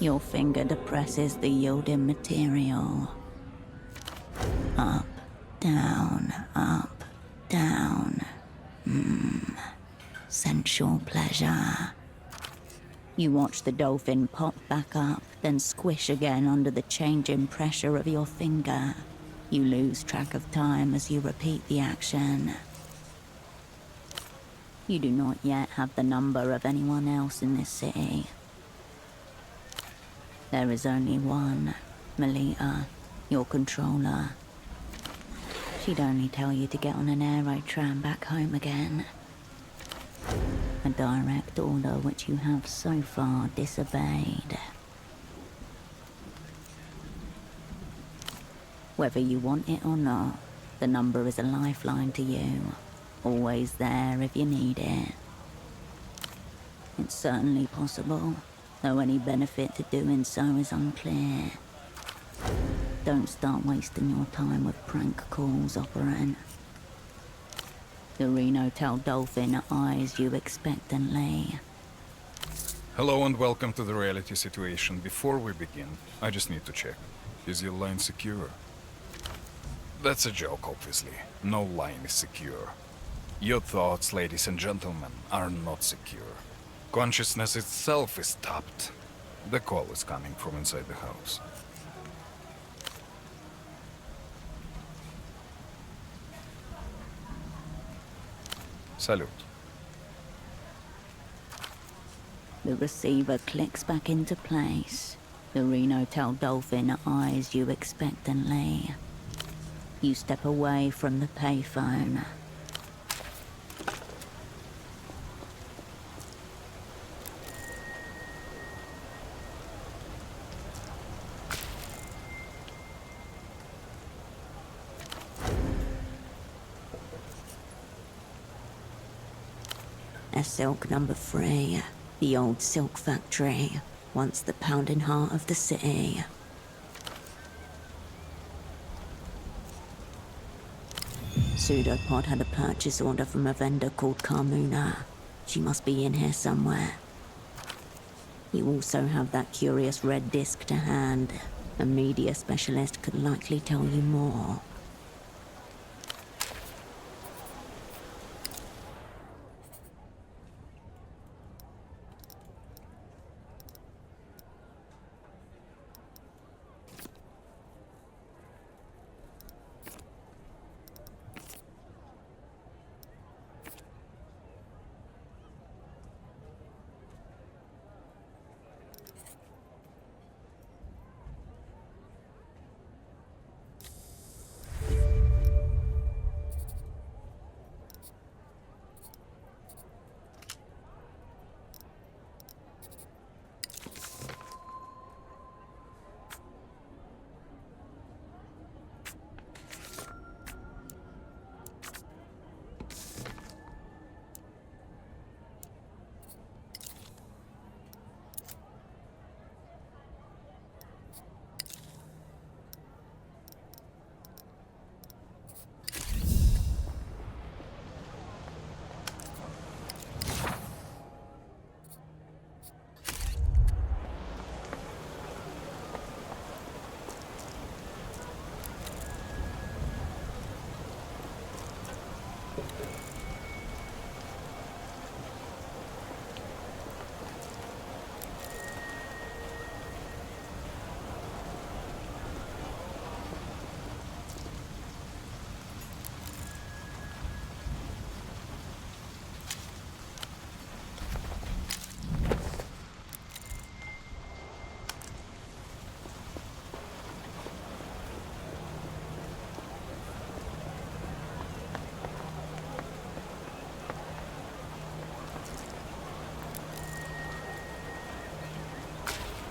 Your finger depresses the yielding material. Up, down, up. Down. Sensual pleasure. You watch the dolphin pop back up, then squish again under the changing pressure of your finger. You lose track of time as you repeat the action. You do not yet have the number of anyone else in this city. There is only one, Melita, your controller. She'd only tell you to get on an aero tram back home again. A direct order which you have so far disobeyed. Whether you want it or not, the number is a lifeline to you. Always there if you need it. It's certainly possible, though any benefit to doing so is unclear. Don't start wasting your time with prank calls, Operant. The Reno Tail Dolphin eyes you expectantly. Hello and welcome to the reality situation. Before we begin, I just need to check. Is your line secure? That's a joke, obviously. No line is secure. Your thoughts, ladies and gentlemen, are not secure. Consciousness itself is tapped. The call is coming from inside the house. Salute. The receiver clicks back into place. The Reno-tailed dolphin eyes you expectantly. You step away from the payphone. A silk number 3, the old silk factory, once the pounding heart of the city. Pseudopod had a purchase order from a vendor called Carmuna. She must be in here somewhere. You also have that curious red disc to hand. A media specialist could likely tell you more.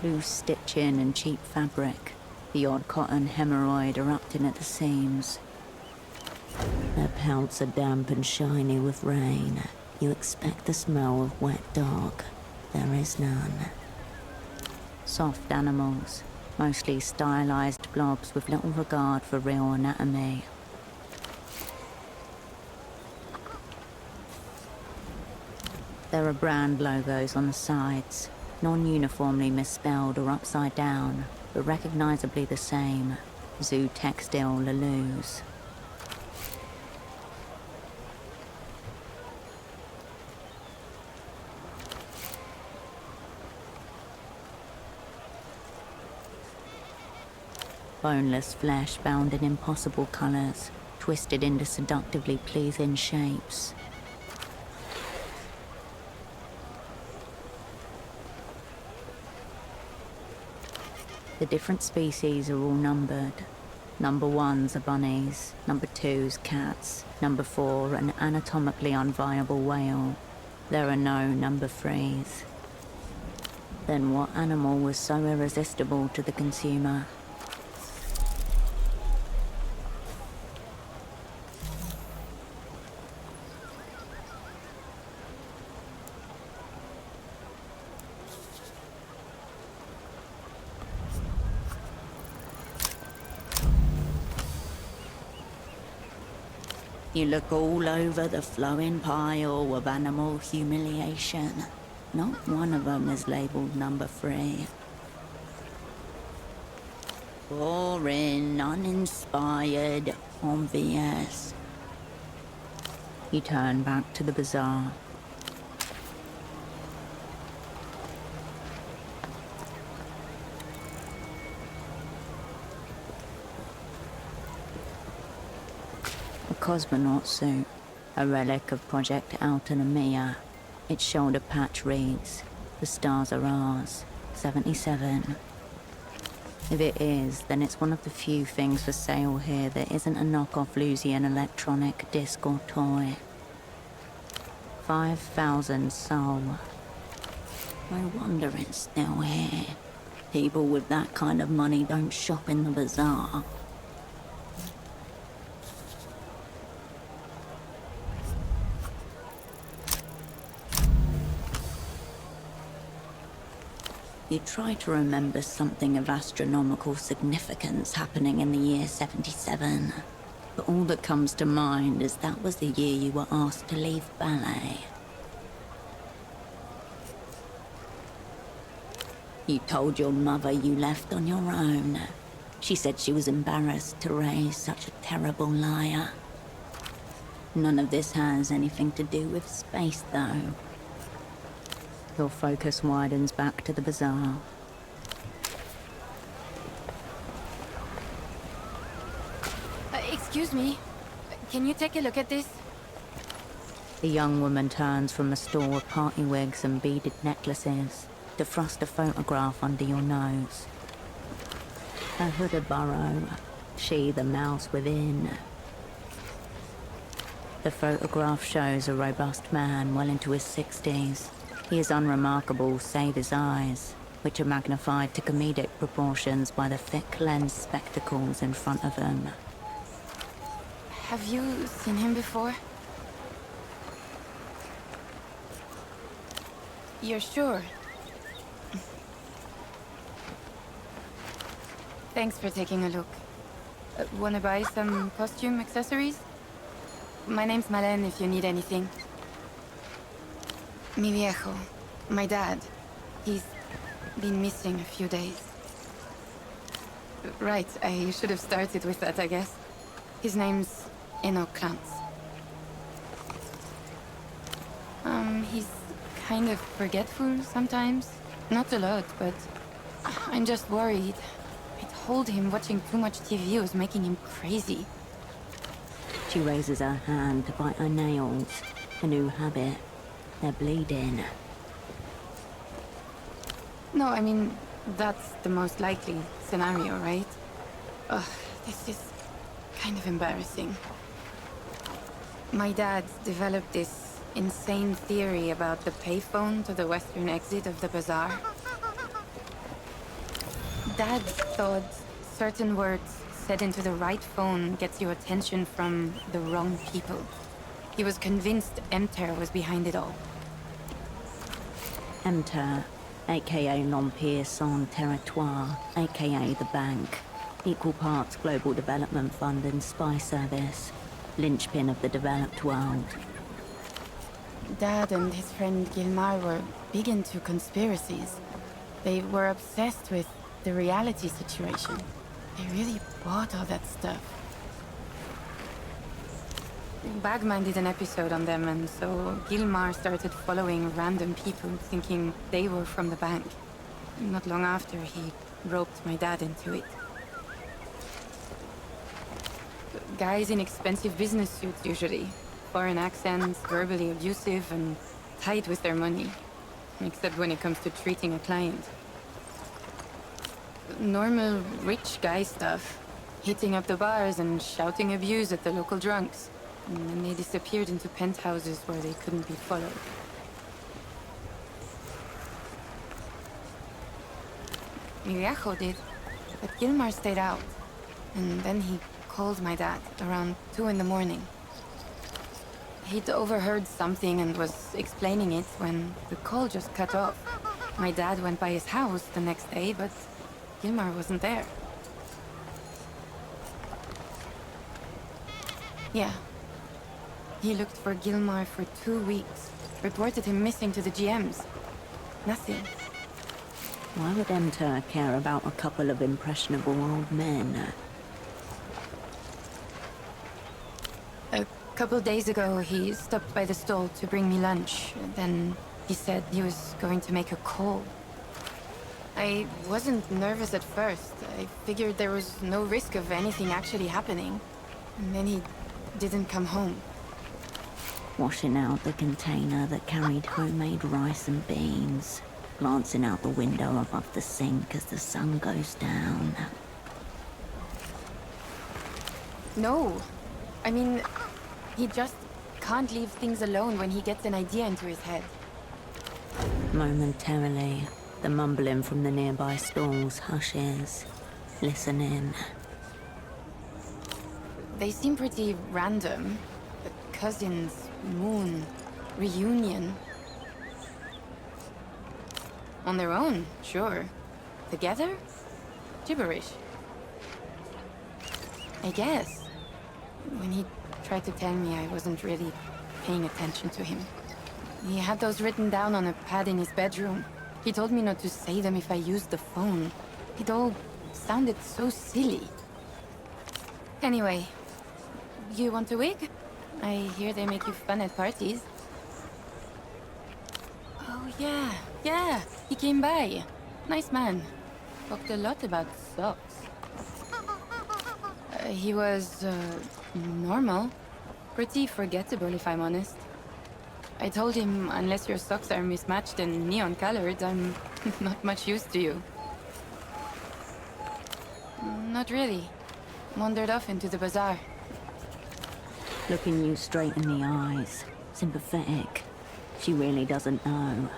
Loose stitching and cheap fabric. The odd cotton hemorrhoid erupting at the seams. Their pelts are damp and shiny with rain. You expect the smell of wet dog. There is none. Soft animals, mostly stylized blobs with little regard for real anatomy. There are brand logos on the sides, non-uniformly misspelled or upside down, but recognizably the same. Zoo Textile Lalouse. Boneless flesh bound in impossible colors, twisted into seductively pleasing shapes. The different species are all numbered. Number 1s are bunnies, number 2s cats, number 4 an anatomically unviable whale. There are no number 3s. Then what animal was so irresistible to the consumer? You look all over the flowing pile of animal humiliation. Not one of them is labeled number 3. Boring, uninspired, obvious. He turned back to the bazaar. A cosmonaut suit, a relic of Project Autonomia. Its shoulder patch reads, "The stars are ours, 77. If it is, then it's one of the few things for sale here that isn't a knockoff Lusian electronic disc or toy. 5,000 sol. No wonder it's still here. People with that kind of money don't shop in the bazaar. You try to remember something of astronomical significance happening in the year 77, but all that comes to mind is that was the year you were asked to leave ballet. You told your mother you left on your own. She said she was embarrassed to raise such a terrible liar. None of this has anything to do with space, though. Your focus widens back to the bazaar. Excuse me. Can you take a look at this? The young woman turns from a store of party wigs and beaded necklaces to thrust a photograph under your nose. A hooded burrow, she the mouse within. The photograph shows a robust man well into his 60s. He is unremarkable save his eyes, which are magnified to comedic proportions by the thick lens spectacles in front of him. Have you seen him before? You're sure? Thanks for taking a look. Wanna buy some costume accessories? My name's Malène if you need anything. Mi viejo, my dad. He's been missing a few days. Right, I should have started with that, I guess. His name's Krantz. He's kind of forgetful sometimes. Not a lot, but I'm just worried. I told him watching too much TV was making him crazy. She raises her hand to bite her nails. A new habit. They're bleeding. No, I mean, that's the most likely scenario, right? Ugh, this is kind of embarrassing. My dad developed this insane theory about the payphone to the western exit of the bazaar. Dad thought certain words said into the right phone gets your attention from the wrong people. He was convinced Emter was behind it all. Emter, aka l'Empire Sans Territoire, aka the Bank. Equal parts Global Development Fund and spy service. Linchpin of the developed world. Dad and his friend Gilmar were big into conspiracies. They were obsessed with the reality situation. They really bought all that stuff. Bagman did an episode on them, and so Gilmar started following random people, thinking they were from the bank. Not long after, he roped my dad into it. Guys in expensive business suits, usually. Foreign accents, verbally abusive, and tight with their money. Except when it comes to treating a client. Normal rich guy stuff. Hitting up the bars and shouting abuse at the local drunks. And then they disappeared into penthouses where they couldn't be followed. Mi viejo did, but Gilmar stayed out. And then he called my dad around 2 in the morning. He'd overheard something and was explaining it when the call just cut off. My dad went by his house the next day, but Gilmar wasn't there. Yeah. He looked for Gilmar for 2 weeks. Reported him missing to the GMs. Nothing. Why would Enter care about a couple of impressionable old men? A couple days ago, he stopped by the stall to bring me lunch. Then he said he was going to make a call. I wasn't nervous at first. I figured there was no risk of anything actually happening. And then he didn't come home. Washing out the container that carried homemade rice and beans. Glancing out the window above the sink as the sun goes down. No. I mean, he just can't leave things alone when he gets an idea into his head. Momentarily, the mumbling from the nearby stalls hushes, listening. They seem pretty random. Cousins, moon, reunion. On their own, sure. Together? Gibberish. I guess. When he tried to tell me, I wasn't really paying attention to him. He had those written down on a pad in his bedroom. He told me not to say them if I used the phone. It all sounded so silly. Anyway, you want a wig? I hear they make you fun at parties. Oh yeah, he came by. Nice man. Talked a lot about socks. He was, normal. Pretty forgettable, if I'm honest. I told him, unless your socks are mismatched and neon-colored, I'm not much use to you. Not really. Wandered off into the bazaar. Looking you straight in the eyes. Sympathetic. She really doesn't know.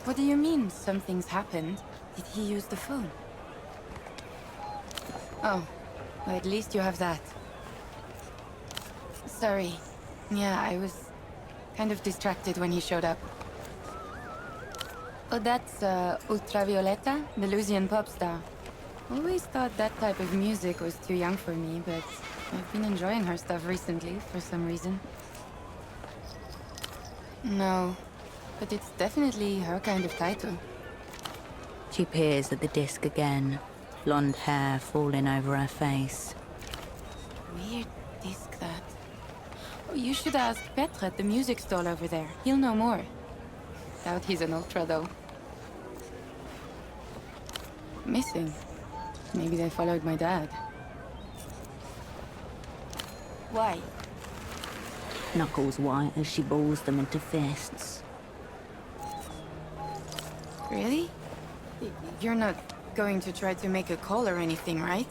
What do you mean, something's happened? Did he use the phone? Oh, well, at least you have that. Sorry. Yeah, I was kind of distracted when he showed up. Oh, that's, Ultravioleta, the Lusian pop star. Always thought that type of music was too young for me, but I've been enjoying her stuff recently, for some reason. No, but it's definitely her kind of title. She peers at the disc again, blonde hair falling over her face. Weird disc, that. Oh, you should ask Petre at the music stall over there. He'll know more. Doubt he's an ultra, though. Missing. Maybe they followed my dad. Why? Knuckles white as she balls them into fists. Really? You're not going to try to make a call or anything, right?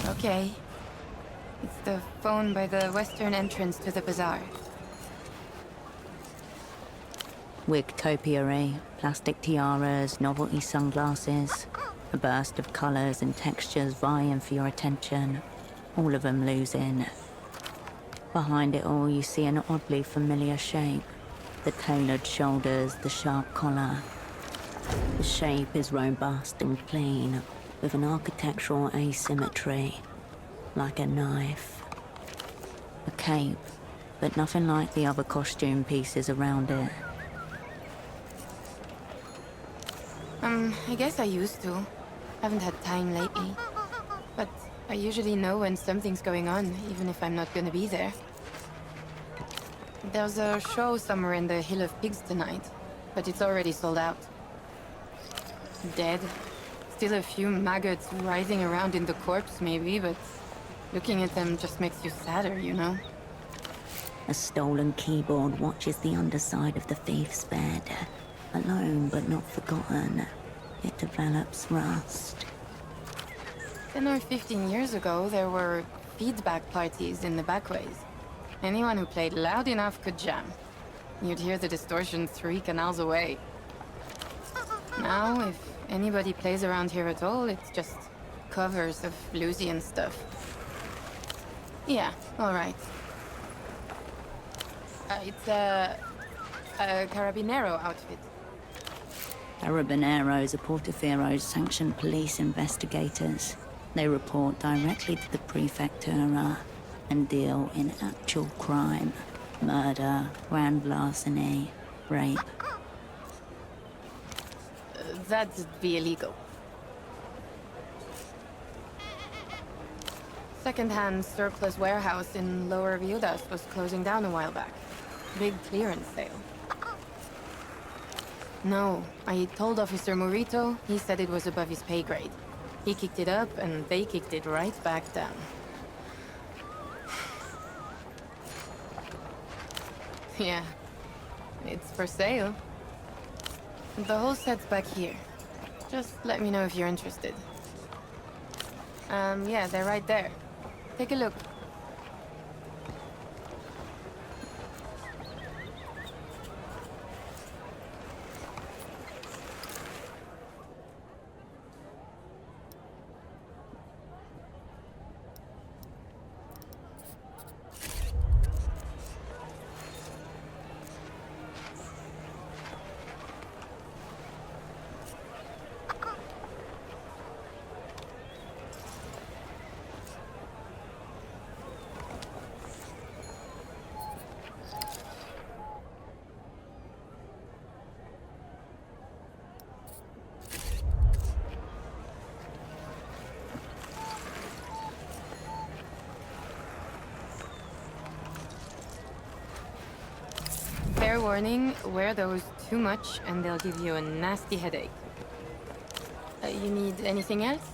Okay. It's the phone by the western entrance to the bazaar. Wig topiary, plastic tiaras, novelty sunglasses. A burst of colours and textures vying for your attention. All of them losing. Behind it all, you see an oddly familiar shape. The tailored shoulders, the sharp collar. The shape is robust and clean, with an architectural asymmetry, like a knife. A cape, but nothing like the other costume pieces around it. I guess I used to. Haven't had time lately. But I usually know when something's going on, even if I'm not gonna be there. There's a show somewhere in the Hill of Pigs tonight, but it's already sold out. Dead. Still a few maggots writhing around in the corpse, maybe, but looking at them just makes you sadder, you know? A stolen keyboard watches the underside of the thief's bed. Alone but not forgotten. It develops rust. 10 or 15 years ago, there were feedback parties in the backways. Anyone who played loud enough could jam. You'd hear the distortion 3 canals away. Now, if anybody plays around here at all, it's just covers of Lusian stuff. Yeah, alright. It's a Carabinero outfit. Carabineros are Portofiero's sanctioned police investigators. They report directly to the Prefectura and deal in actual crime. Murder, grand larceny, rape. That'd be illegal. Second-hand surplus warehouse in Lower Viudas was closing down a while back. Big clearance sale. No, I told Officer Morito. He said it was above his pay grade. He kicked it up, and they kicked it right back down. Yeah, it's for sale. The whole set's back here. Just let me know if you're interested. Yeah, they're right there. Take a look. Fair warning, wear those too much and they'll give you a nasty headache. You need anything else?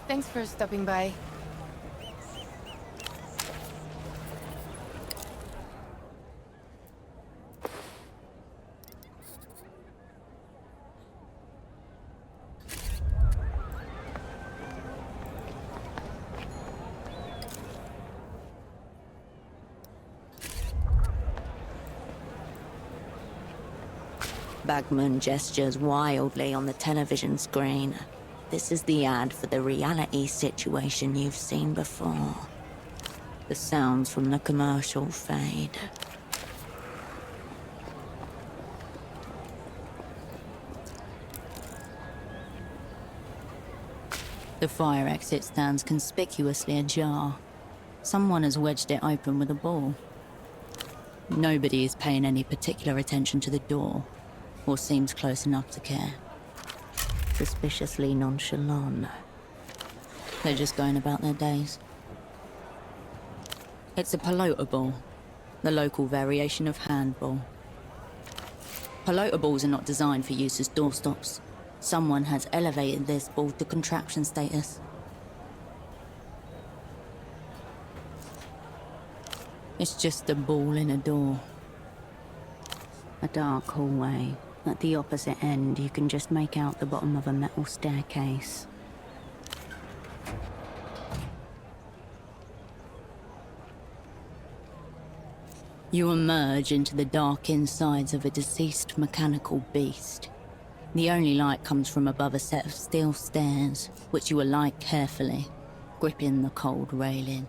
Thanks for stopping by. Bagman gestures wildly on the television screen. This is the ad for the reality situation you've seen before. The sounds from the commercial fade. The fire exit stands conspicuously ajar. Someone has wedged it open with a ball. Nobody is paying any particular attention to the door, or seems close enough to care. Suspiciously nonchalant. They're just going about their days. It's a pelota ball, the local variation of handball. Pelota balls are not designed for use as doorstops. Someone has elevated this ball to contraption status. It's just a ball in a door. A dark hallway. At the opposite end, you can just make out the bottom of a metal staircase. You emerge into the dark insides of a deceased mechanical beast. The only light comes from above a set of steel stairs, which you alight carefully, gripping the cold railing.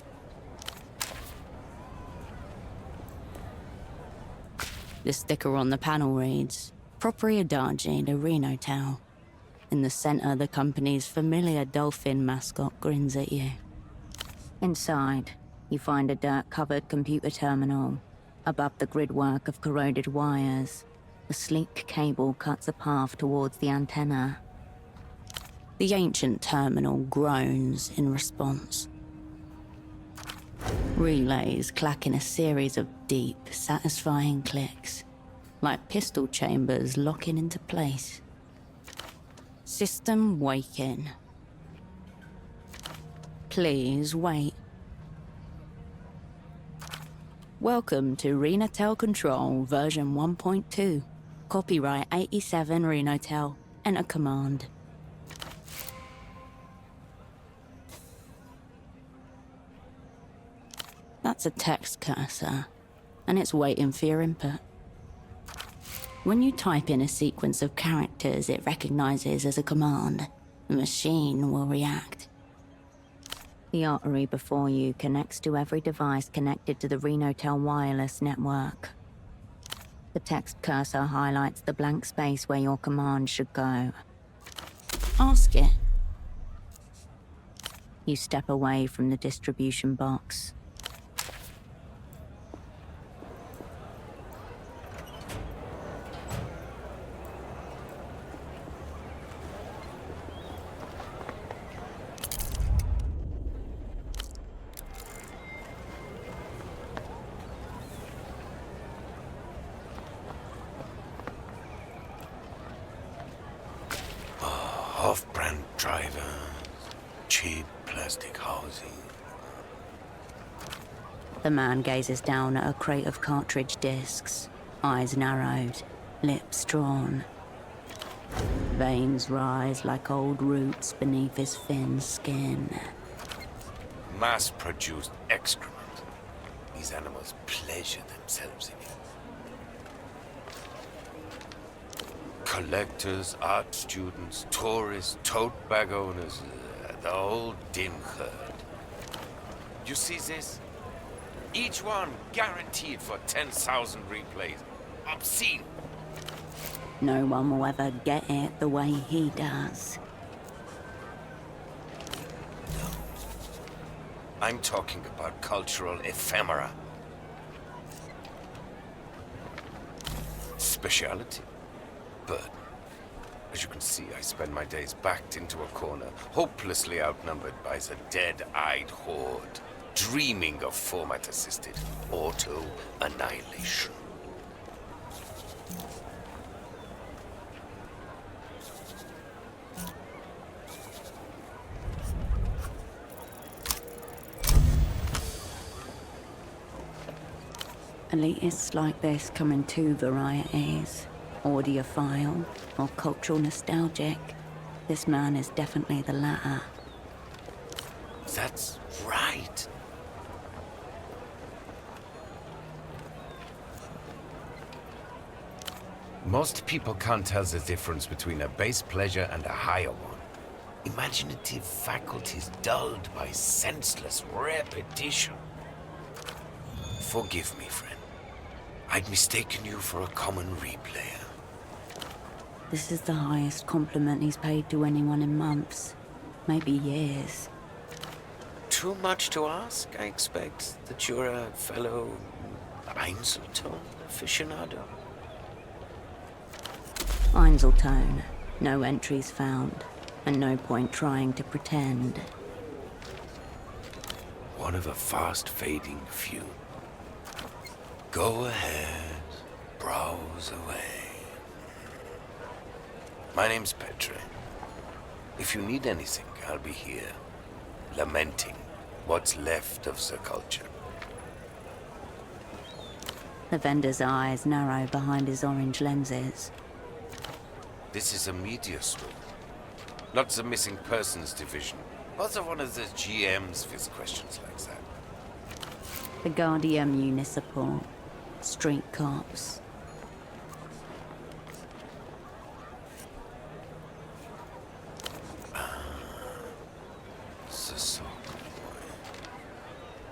The sticker on the panel reads, Propriedade de Renotel. In the center, the company's familiar dolphin mascot grins at you. Inside, you find a dirt-covered computer terminal. Above the gridwork of corroded wires, a sleek cable cuts a path towards the antenna. The ancient terminal groans in response. Relays clack in a series of deep, satisfying clicks, like pistol chambers locking into place. System waking. Please wait. Welcome to Renotel Control version 1.2. Copyright 87 Renotel. Enter command. That's a text cursor, and it's waiting for your input. When you type in a sequence of characters it recognizes as a command, the machine will react. The artery before you connects to every device connected to the Renotel wireless network. The text cursor highlights the blank space where your command should go. Ask it. You step away from the distribution box. Off-brand drivers, cheap plastic housing. The man gazes down at a crate of cartridge discs, eyes narrowed, lips drawn. Veins rise like old roots beneath his thin skin. Mass-produced excrement. These animals pleasure themselves in it. Collectors, art students, tourists, tote bag owners, the whole dim herd. You see this? Each one guaranteed for 10,000 replays. Obscene. No one will ever get it the way he does. I'm talking about cultural ephemera. Speciality. But, as you can see, I spend my days backed into a corner, hopelessly outnumbered by the dead-eyed horde, dreaming of format-assisted auto-annihilation. Elitists like this come in two varieties. Audiophile or cultural nostalgic. This man is definitely the latter. That's right. Most people can't tell the difference between a base pleasure and a higher one. Imaginative faculties dulled by senseless repetition. Forgive me, friend. I'd mistaken you for a common replayer. This is the highest compliment he's paid to anyone in months, maybe years. Too much to ask, I expect, that you're a fellow Einzeltone aficionado. Einzeltone, no entries found, and no point trying to pretend. One of a fast-fading few. Go ahead, browse away. My name's Petre. If you need anything, I'll be here, lamenting what's left of the culture. The vendor's eyes narrow behind his orange lenses. This is a media store, not the missing persons division. Bother one of the GMs with questions like that. The Guardia Municipal, street cops. The soccer boy.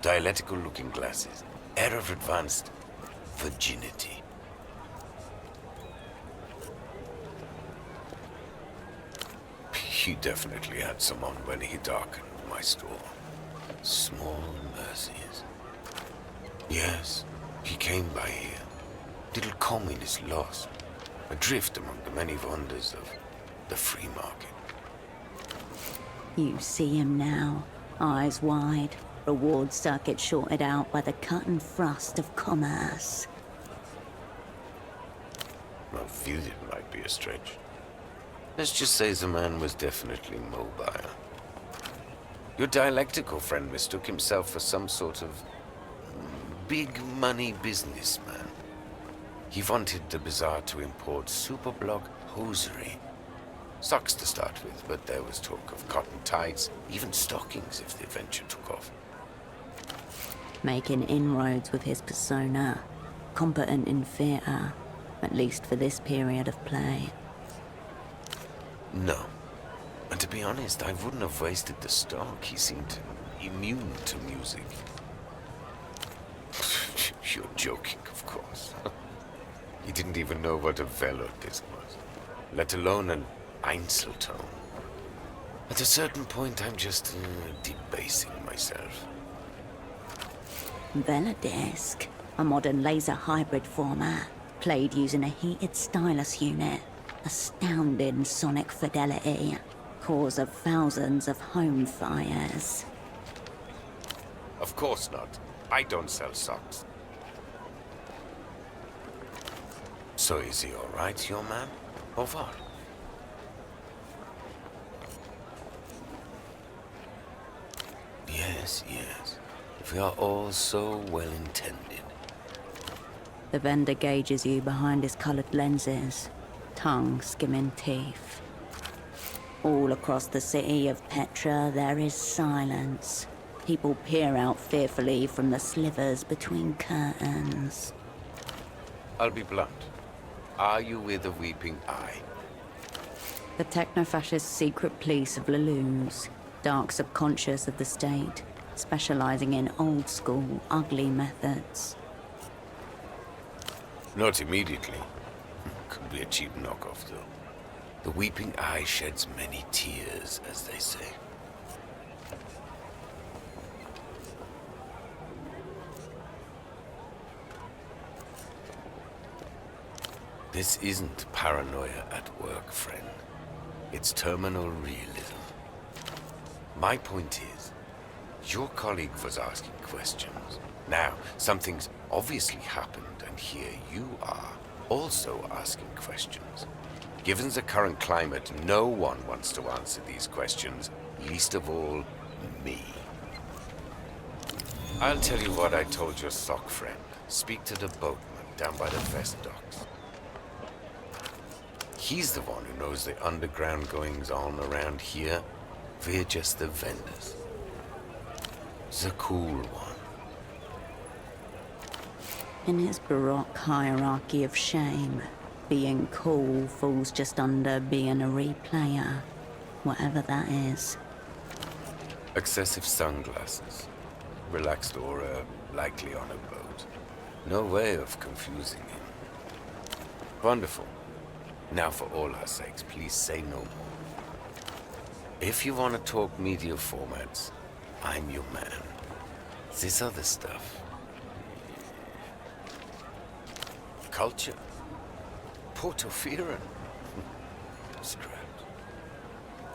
Dialectical-looking glasses, air of advanced virginity. He definitely had some on when he darkened my store. Small mercies. Yes, he came by here. Little communist lost. Adrift among the many wonders of the free market. You see him now, eyes wide, reward circuit shorted out by the cut and thrust of commerce. Well, viewed it might be a stretch. Let's just say the man was definitely mobile. Your dialectical friend mistook himself for some sort of big money businessman. He wanted the bazaar to import superblock hosiery. Socks to start with, but there was talk of cotton tights, even stockings if the venture took off. Making inroads with his persona, competent in theatre, at least for this period of play. No. And to be honest, I wouldn't have wasted the stock. He seemed immune to music. You're joking, of course. He didn't even know what a velo disc was, let alone an Einzeltone. At a certain point, I'm just debasing myself. Velodisc, a modern laser hybrid format, played using a heated stylus unit. Astounding sonic fidelity, cause of thousands of home fires. Of course not. I don't sell socks. So is he all right, your man? Or what? Yes, yes. We are all so well intended. The vendor gauges you behind his colored lenses, tongue skimming teeth. All across the city of Petra, there is silence. People peer out fearfully from the slivers between curtains. I'll be blunt. Are you with the Weeping Eye? The techno-fascist secret police of Lelouch, dark subconscious of the state, specializing in old-school, ugly methods. Not immediately. Could be a cheap knockoff, though. The Weeping Eye sheds many tears, as they say. This isn't paranoia at work, friend. It's terminal realism. My point is, your colleague was asking questions. Now, something's obviously happened, and here you are, also asking questions. Given the current climate, no one wants to answer these questions, least of all, me. I'll tell you what I told your sock friend. Speak to the boatman down by the vest docks. He's the one who knows the underground goings-on around here. We're just the vendors. The cool one. In his baroque hierarchy of shame, being cool falls just under being a replayer, whatever that is. Excessive sunglasses. Relaxed aura, likely on a boat. No way of confusing him. Wonderful. Now for all our sakes, please say no more. If you want to talk media formats, I'm your man. This other stuff. Culture. Porto. Scrapped.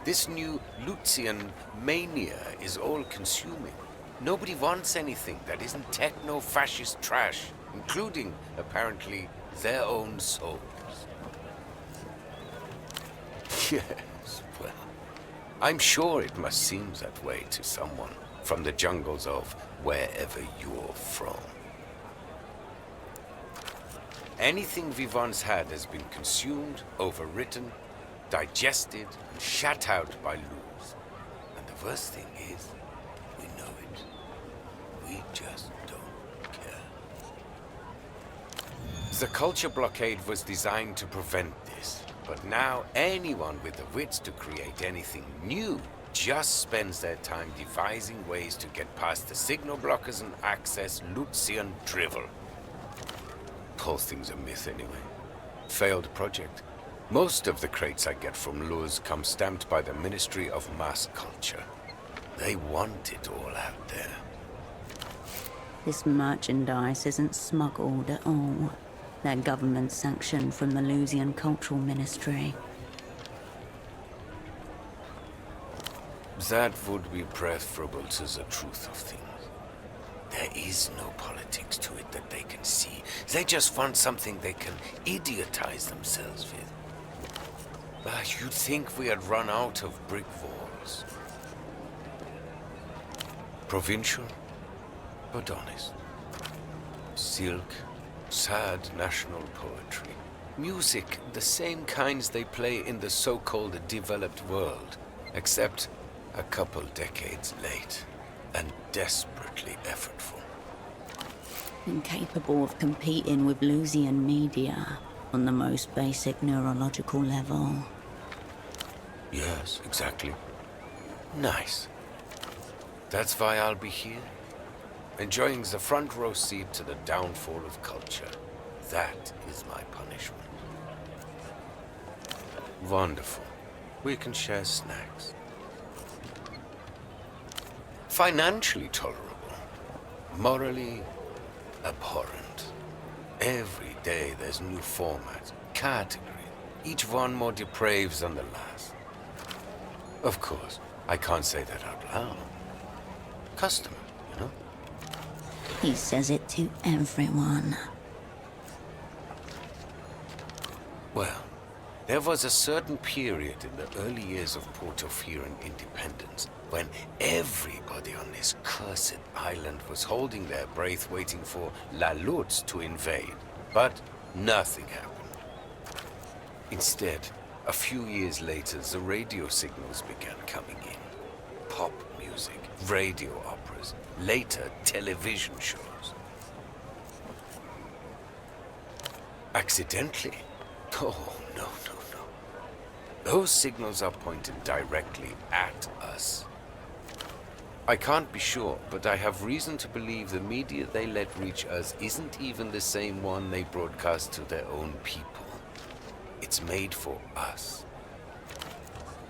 This new Lucian mania is all-consuming. Nobody wants anything that isn't techno-fascist trash, including, apparently, their own souls. Yes, well, I'm sure it must seem that way to someone from the jungles of wherever you're from. Anything we once had has been consumed, overwritten, digested, and shat out by Luz. And the worst thing is, we know it. We just don't care. The culture blockade was designed to prevent this. But now anyone with the wits to create anything new just spends their time devising ways to get past the signal blockers and access Lucian drivel. Whole thing's a myth anyway. Failed project. Most of the crates I get from Luz come stamped by the Ministry of Mass Culture. They want it all out there. This merchandise isn't smuggled at all. They're government sanctioned from the Lusian Cultural Ministry. That would be preferable to the truth of things. There is no politics to it that they can see. They just want something they can idiotize themselves with. You'd think we had run out of brick walls. Provincial, but honest. Silk. Sad national poetry. Music, the same kinds they play in the so-called developed world, except a couple decades late and desperately effortful. Incapable of competing with Lusian media on the most basic neurological level. Yes, exactly. Nice. That's why I'll be here. Enjoying the front row seat to the downfall of culture. That is my punishment. Wonderful. We can share snacks. Financially tolerable. Morally abhorrent. Every day there's new format, category, each one more depraved than the last. Of course, I can't say that out loud. Customer, you know? He says it to everyone. Well, there was a certain period in the early years of Porto independence when everybody on this cursed island was holding their breath waiting for La Lutz to invade. But nothing happened. Instead, a few years later, the radio signals began coming in. Pop music, radio operas, later television shows. Accidentally? Oh, no. Those signals are pointed directly at us. I can't be sure, but I have reason to believe the media they let reach us isn't even the same one they broadcast to their own people. It's made for us.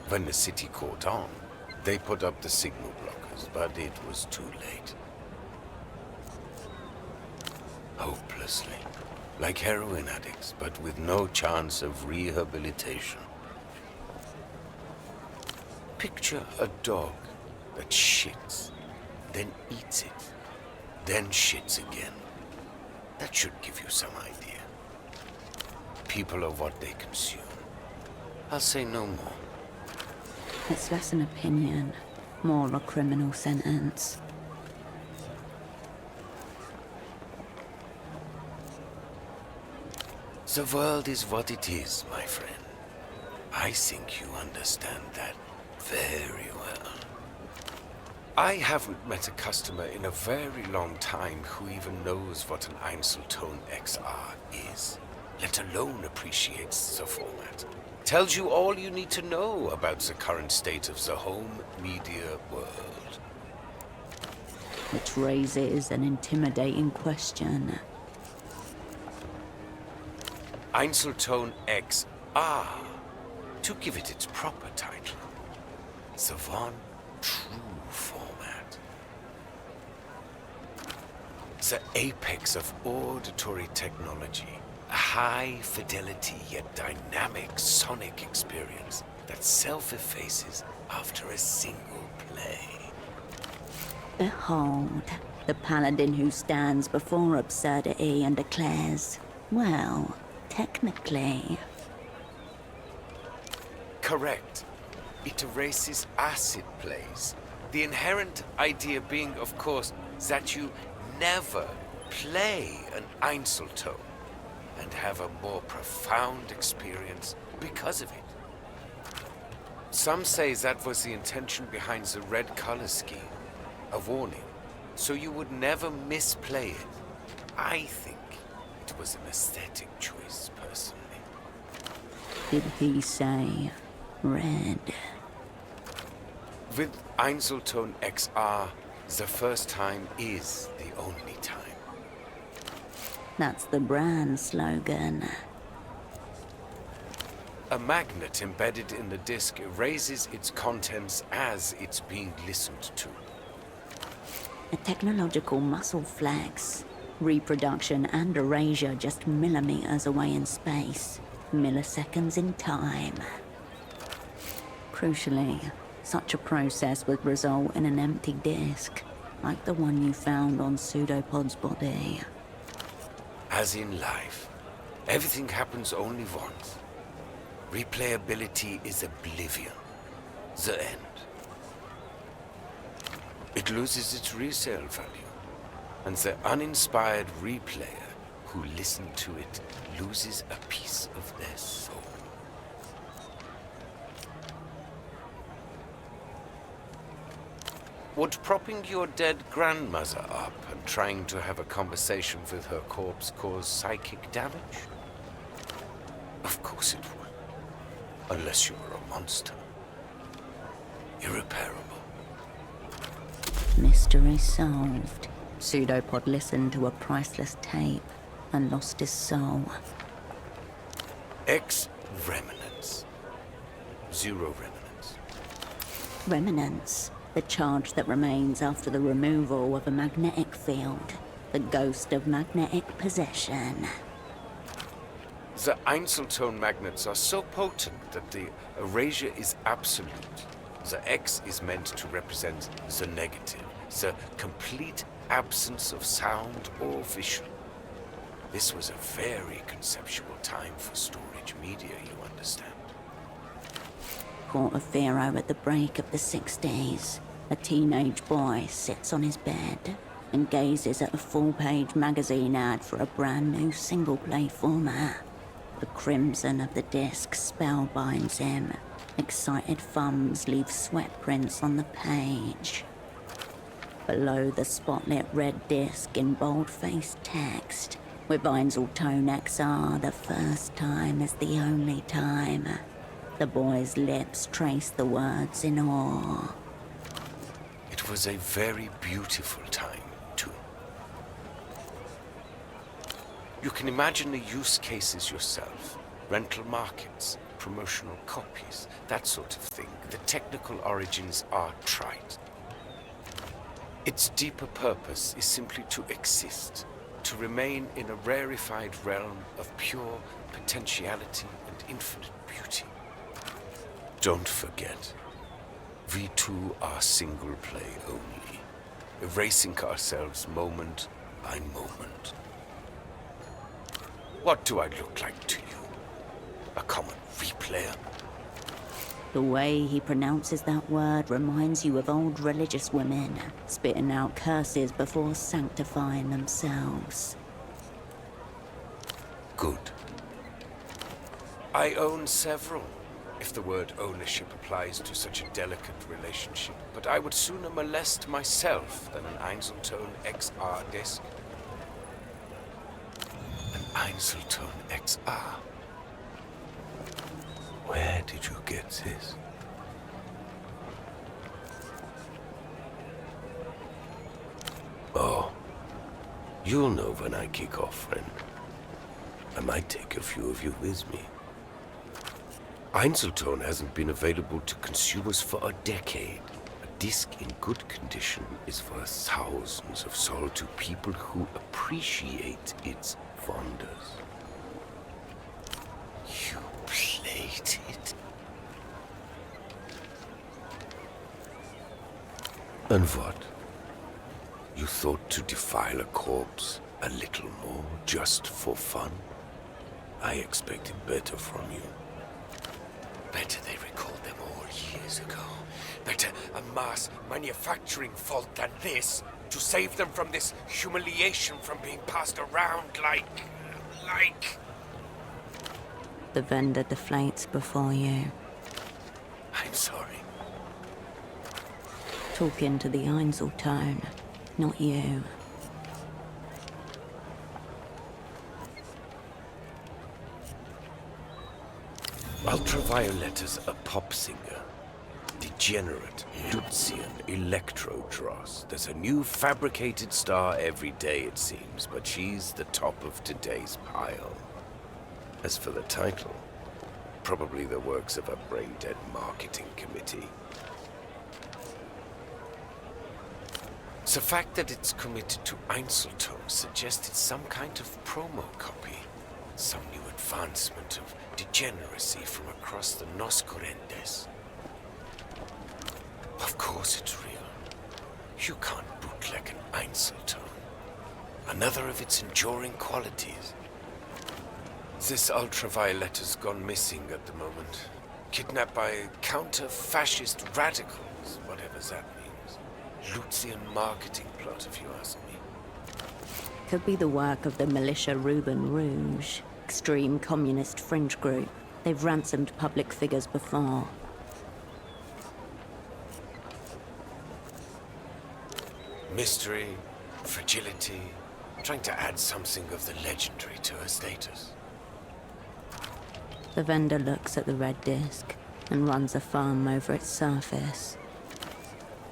When the city caught on, they put up the signal blockers, but it was too late. Hopelessly. Like heroin addicts, but with no chance of rehabilitation. Picture a dog that shits, then eats it, then shits again. That should give you some idea. People are what they consume. I'll say no more. It's less an opinion, more a criminal sentence. The world is what it is, my friend. I think you understand that very well. I haven't met a customer in a very long time who even knows what an Einzelton XR is, let alone appreciates the format. Tells you all you need to know about the current state of the home media world. Which raises an intimidating question. Einzelton XR, to give it its proper title. The one true format. The apex of auditory technology. A high-fidelity yet dynamic sonic experience that self-effaces after a single play. Behold, the paladin who stands before absurdity and declares, well, technically. Correct. It erases acid plays. The inherent idea being, of course, that you never play an Einzelton and have a more profound experience because of it. Some say that was the intention behind the red color scheme. A warning, so you would never misplay it. I think it was an aesthetic choice, personally. Did he say red? With Einzelton XR, the first time is the only time. That's the brand slogan. A magnet embedded in the disc erases its contents as it's being listened to. A technological muscle flex. Reproduction and erasure just millimeters away in space. Milliseconds in time. Crucially, such a process would result in an empty disk, like the one you found on Pseudopod's body. As in life, everything happens only once. Replayability is oblivion, the end. It loses its resale value, and the uninspired replayer who listened to it loses a piece of their soul. Would propping your dead grandmother up and trying to have a conversation with her corpse cause psychic damage? Of course it would. Unless you were a monster. Irreparable. Mystery solved. Pseudopod listened to a priceless tape and lost his soul. Remnants. Zero remnants. Remnants. The charge that remains after the removal of a magnetic field. The ghost of magnetic possession. The Einzelton magnets are so potent that the erasure is absolute. The X is meant to represent the negative, the complete absence of sound or vision. This was a very conceptual time for storage media, you understand. Portofino at the break of the 60s. A teenage boy sits on his bed and gazes at a full-page magazine ad for a brand new single-play format. The crimson of the disc spellbinds him. Excited thumbs leave sweatprints on the page. Below the spotlit red disc in bold-faced text, with Einzeltone XR, the first time is the only time. The boy's lips trace the words in awe. It was a very beautiful time, too. You can imagine the use cases yourself. Rental markets, promotional copies, that sort of thing. The technical origins are trite. Its deeper purpose is simply to exist, to remain in a rarefied realm of pure potentiality and infinite beauty. Don't forget, we too are single play only, erasing ourselves moment by moment. What do I look like to you? A common replayer? The way he pronounces that word reminds you of old religious women, spitting out curses before sanctifying themselves. Good. I own several, if the word ownership applies to such a delicate relationship, but I would sooner molest myself than an Einzeltone XR disc. An Einzeltone XR? Where did you get this? Oh, you'll know when I kick off, friend. I might take a few of you with me. Einzeltone hasn't been available to consumers for a decade. A disc in good condition is worth thousands of sol to people who appreciate its wonders. You played it? And what? You thought to defile a corpse a little more just for fun? I expected better from you. Better they recalled them all years ago. Better a mass manufacturing fault than this, to save them from this humiliation from being passed around like... The vendor deflates before you. I'm sorry. Talking to the Einzeltone, not you. Ultraviolet is a pop singer. Degenerate, Lucian electro-dross. There's a new fabricated star every day, it seems, but she's the top of today's pile. As for the title, probably the works of a brain-dead marketing committee. The fact that it's committed to Einzeltone suggests it's some kind of promo copy. Some new advancement of degeneracy from across the Nos Corrientes. Of course it's real. You can't bootleg an Einzeltone. Another of its enduring qualities. This ultraviolet has gone missing at the moment. Kidnapped by counter-fascist radicals, whatever that means. Lucian marketing plot, if you ask me. Could be the work of the militia Ruben Rouge, extreme communist fringe group. They've ransomed public figures before. Mystery, fragility, trying to add something of the legendary to her status. The vendor looks at the red disc and runs a thumb over its surface.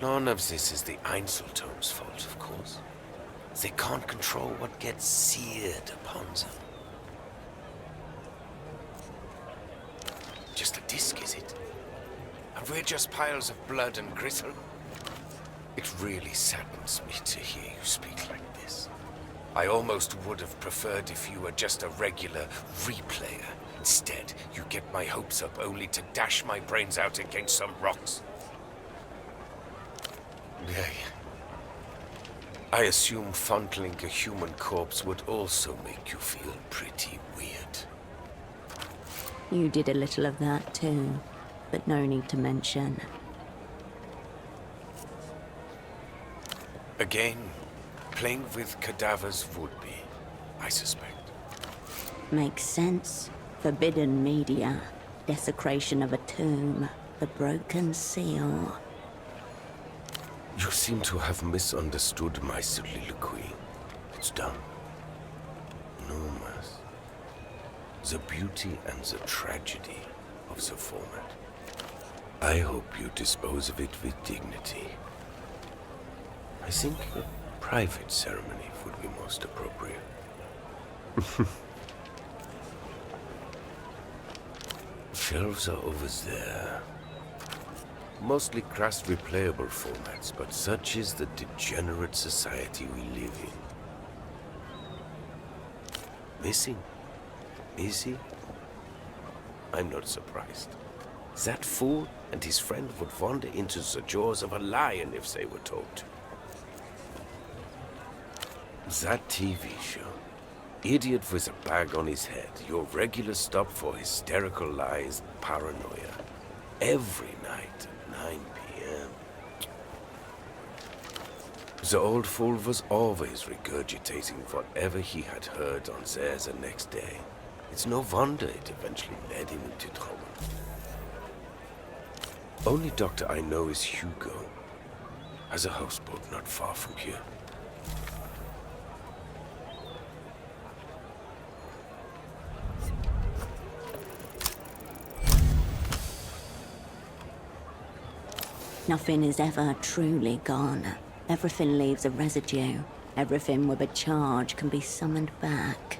None of this is the Einzeltone's fault, of course. They can't control what gets seared upon them. Just a disc, is it? And we're just piles of blood and gristle? It really saddens me to hear you speak like this. I almost would have preferred if you were just a regular replayer. Instead, you get my hopes up only to dash my brains out against some rocks. Yeah. I assume fondling a human corpse would also make you feel pretty weird. You did a little of that too, but no need to mention. Again, playing with cadavers would be, I suspect. Makes sense. Forbidden media, desecration of a tomb, the broken seal. You seem to have misunderstood my soliloquy. It's done. No más. The beauty and the tragedy of the format. I hope you dispose of it with dignity. I think a private ceremony would be most appropriate. Shelves are over there. Mostly crust replayable formats, but such is the degenerate society we live in. Missing? Is he? I'm not surprised. That fool and his friend would wander into the jaws of a lion if they were told to. That TV show. Idiot with a bag on his head. Your regular stop for hysterical lies, paranoia. Every night at 9 p.m. The old fool was always regurgitating whatever he had heard on there the next day. It's no wonder it eventually led him into trouble. Only doctor I know is Hugo. Has a houseboat not far from here. Nothing is ever truly gone. Everything leaves a residue. Everything with a charge can be summoned back.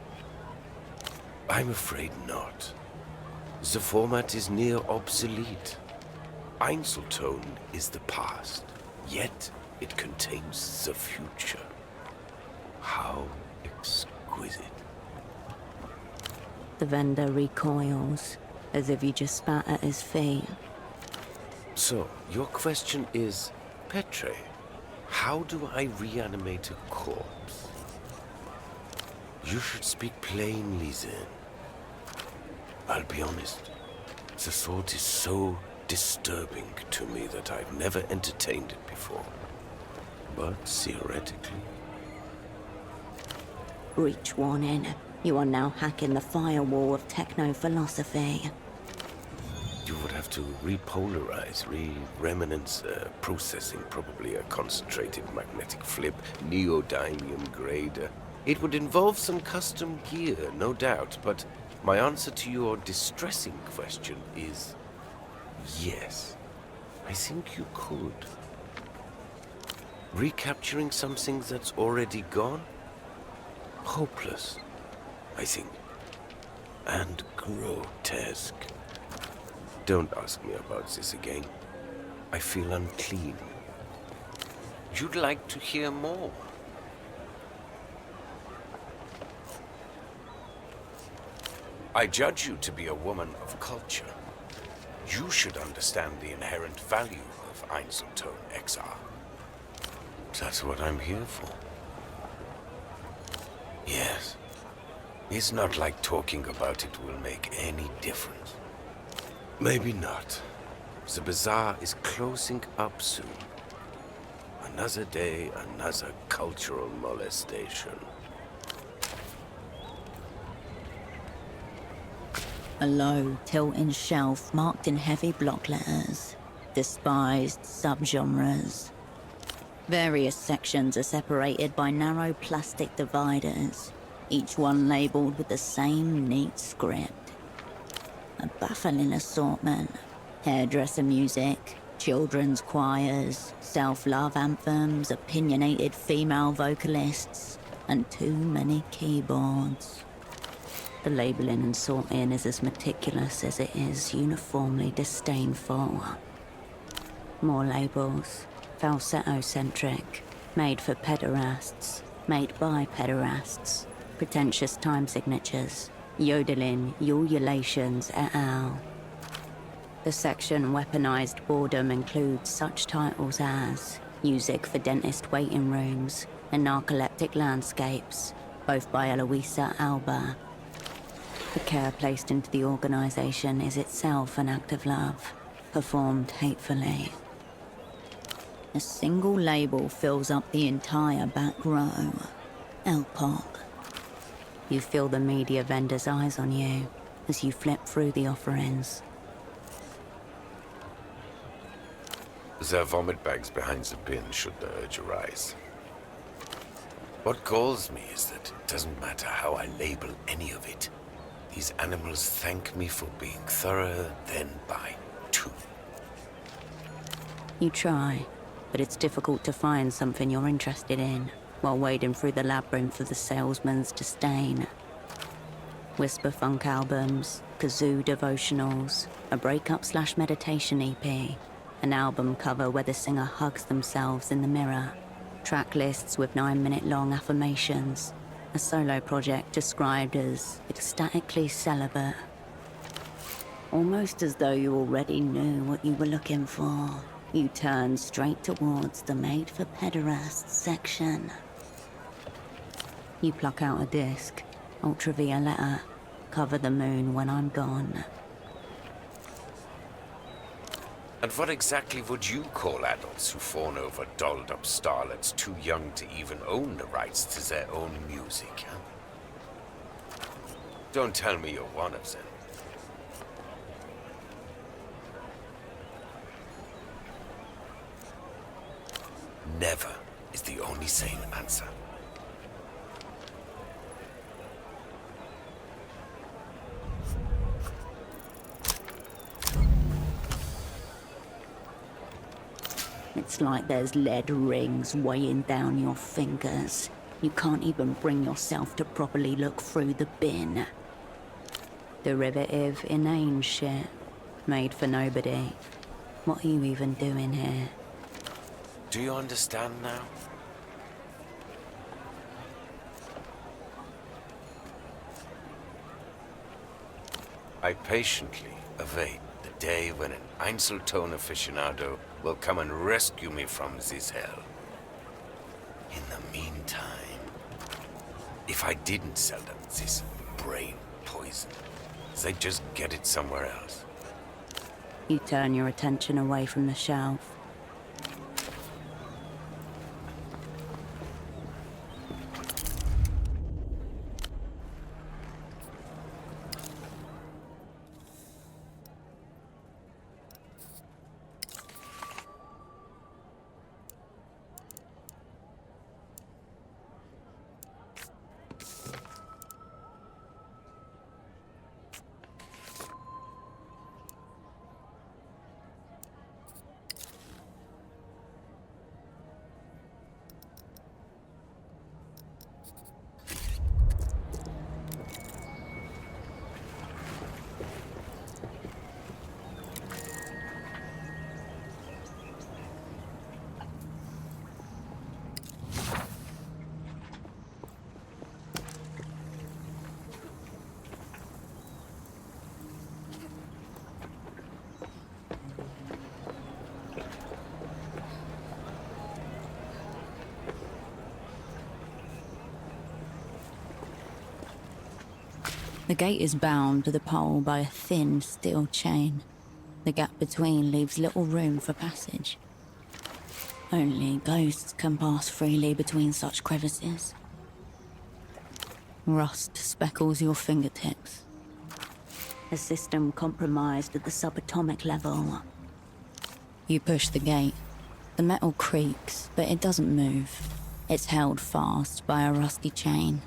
I'm afraid not. The format is near obsolete. Einzeltone is the past, yet it contains the future. How exquisite. The vendor recoils, as if you just spat at his feet. So, your question is, Petre, how do I reanimate a corpse? You should speak plainly then. I'll be honest, the thought is so disturbing to me that I've never entertained it before. But theoretically... Breach warning. You are now hacking the firewall of techno-philosophy. You would have to repolarize, re-remnants processing, probably a concentrated magnetic flip, neodymium grader. It would involve some custom gear, no doubt, but my answer to your distressing question is yes. I think you could. Recapturing something that's already gone? Hopeless, I think. And grotesque. Don't ask me about this again. I feel unclean. You'd like to hear more? I judge you to be a woman of culture. You should understand the inherent value of Einzeltone XR. That's what I'm here for. Yes. It's not like talking about it will make any difference. Maybe not. The bazaar is closing up soon. Another day, another cultural molestation. A low, tilting shelf marked in heavy block letters. Despised subgenres. Various sections are separated by narrow plastic dividers, each one labeled with the same neat script. A baffling assortment. Hairdresser music, children's choirs, self-love anthems, opinionated female vocalists, and too many keyboards. The labeling and sorting is as meticulous as it is uniformly disdainful. More labels, falsetto-centric, made for pederasts, made by pederasts, pretentious time signatures, yodeling, ululations et al. The section Weaponized Boredom includes such titles as Music for Dentist Waiting Rooms and Narcoleptic Landscapes, both by Eloisa Alba. The care placed into the organization is itself an act of love, performed hatefully. A single label fills up the entire back row. LPOC. You feel the media vendor's eyes on you as you flip through the offerings. There are vomit bags behind the bin should the urge arise. What galls me is that it doesn't matter how I label any of it. These animals thank me for being thorough, then buy two. You try, but it's difficult to find something you're interested in while wading through the labyrinth of the salesman's disdain. Whisper funk albums, kazoo devotionals, a breakup/meditation EP, an album cover where the singer hugs themselves in the mirror, track lists with 9-minute-long affirmations, a solo project described as ecstatically celibate. Almost as though you already knew what you were looking for, you turn straight towards the Made for Pederasts section. You pluck out a disc, ultravioletta, cover the moon when I'm gone. And what exactly would you call adults who fawn over dolled-up starlets too young to even own the rights to their own music, huh? Don't tell me you're one of them. Never is the only sane answer. It's like there's lead rings weighing down your fingers. You can't even bring yourself to properly look through the bin. Derivative, inane shit. Made for nobody. What are you even doing here? Do you understand now? I patiently await the day when an Einzelton aficionado will come and rescue me from this hell. In the meantime, if I didn't sell them this brain poison, they'd just get it somewhere else. You turn your attention away from the shelf. The gate is bound to the pole by a thin steel chain. The gap between leaves little room for passage. Only ghosts can pass freely between such crevices. Rust speckles your fingertips. A system compromised at the subatomic level. You push the gate. The metal creaks, but it doesn't move. It's held fast by a rusty chain.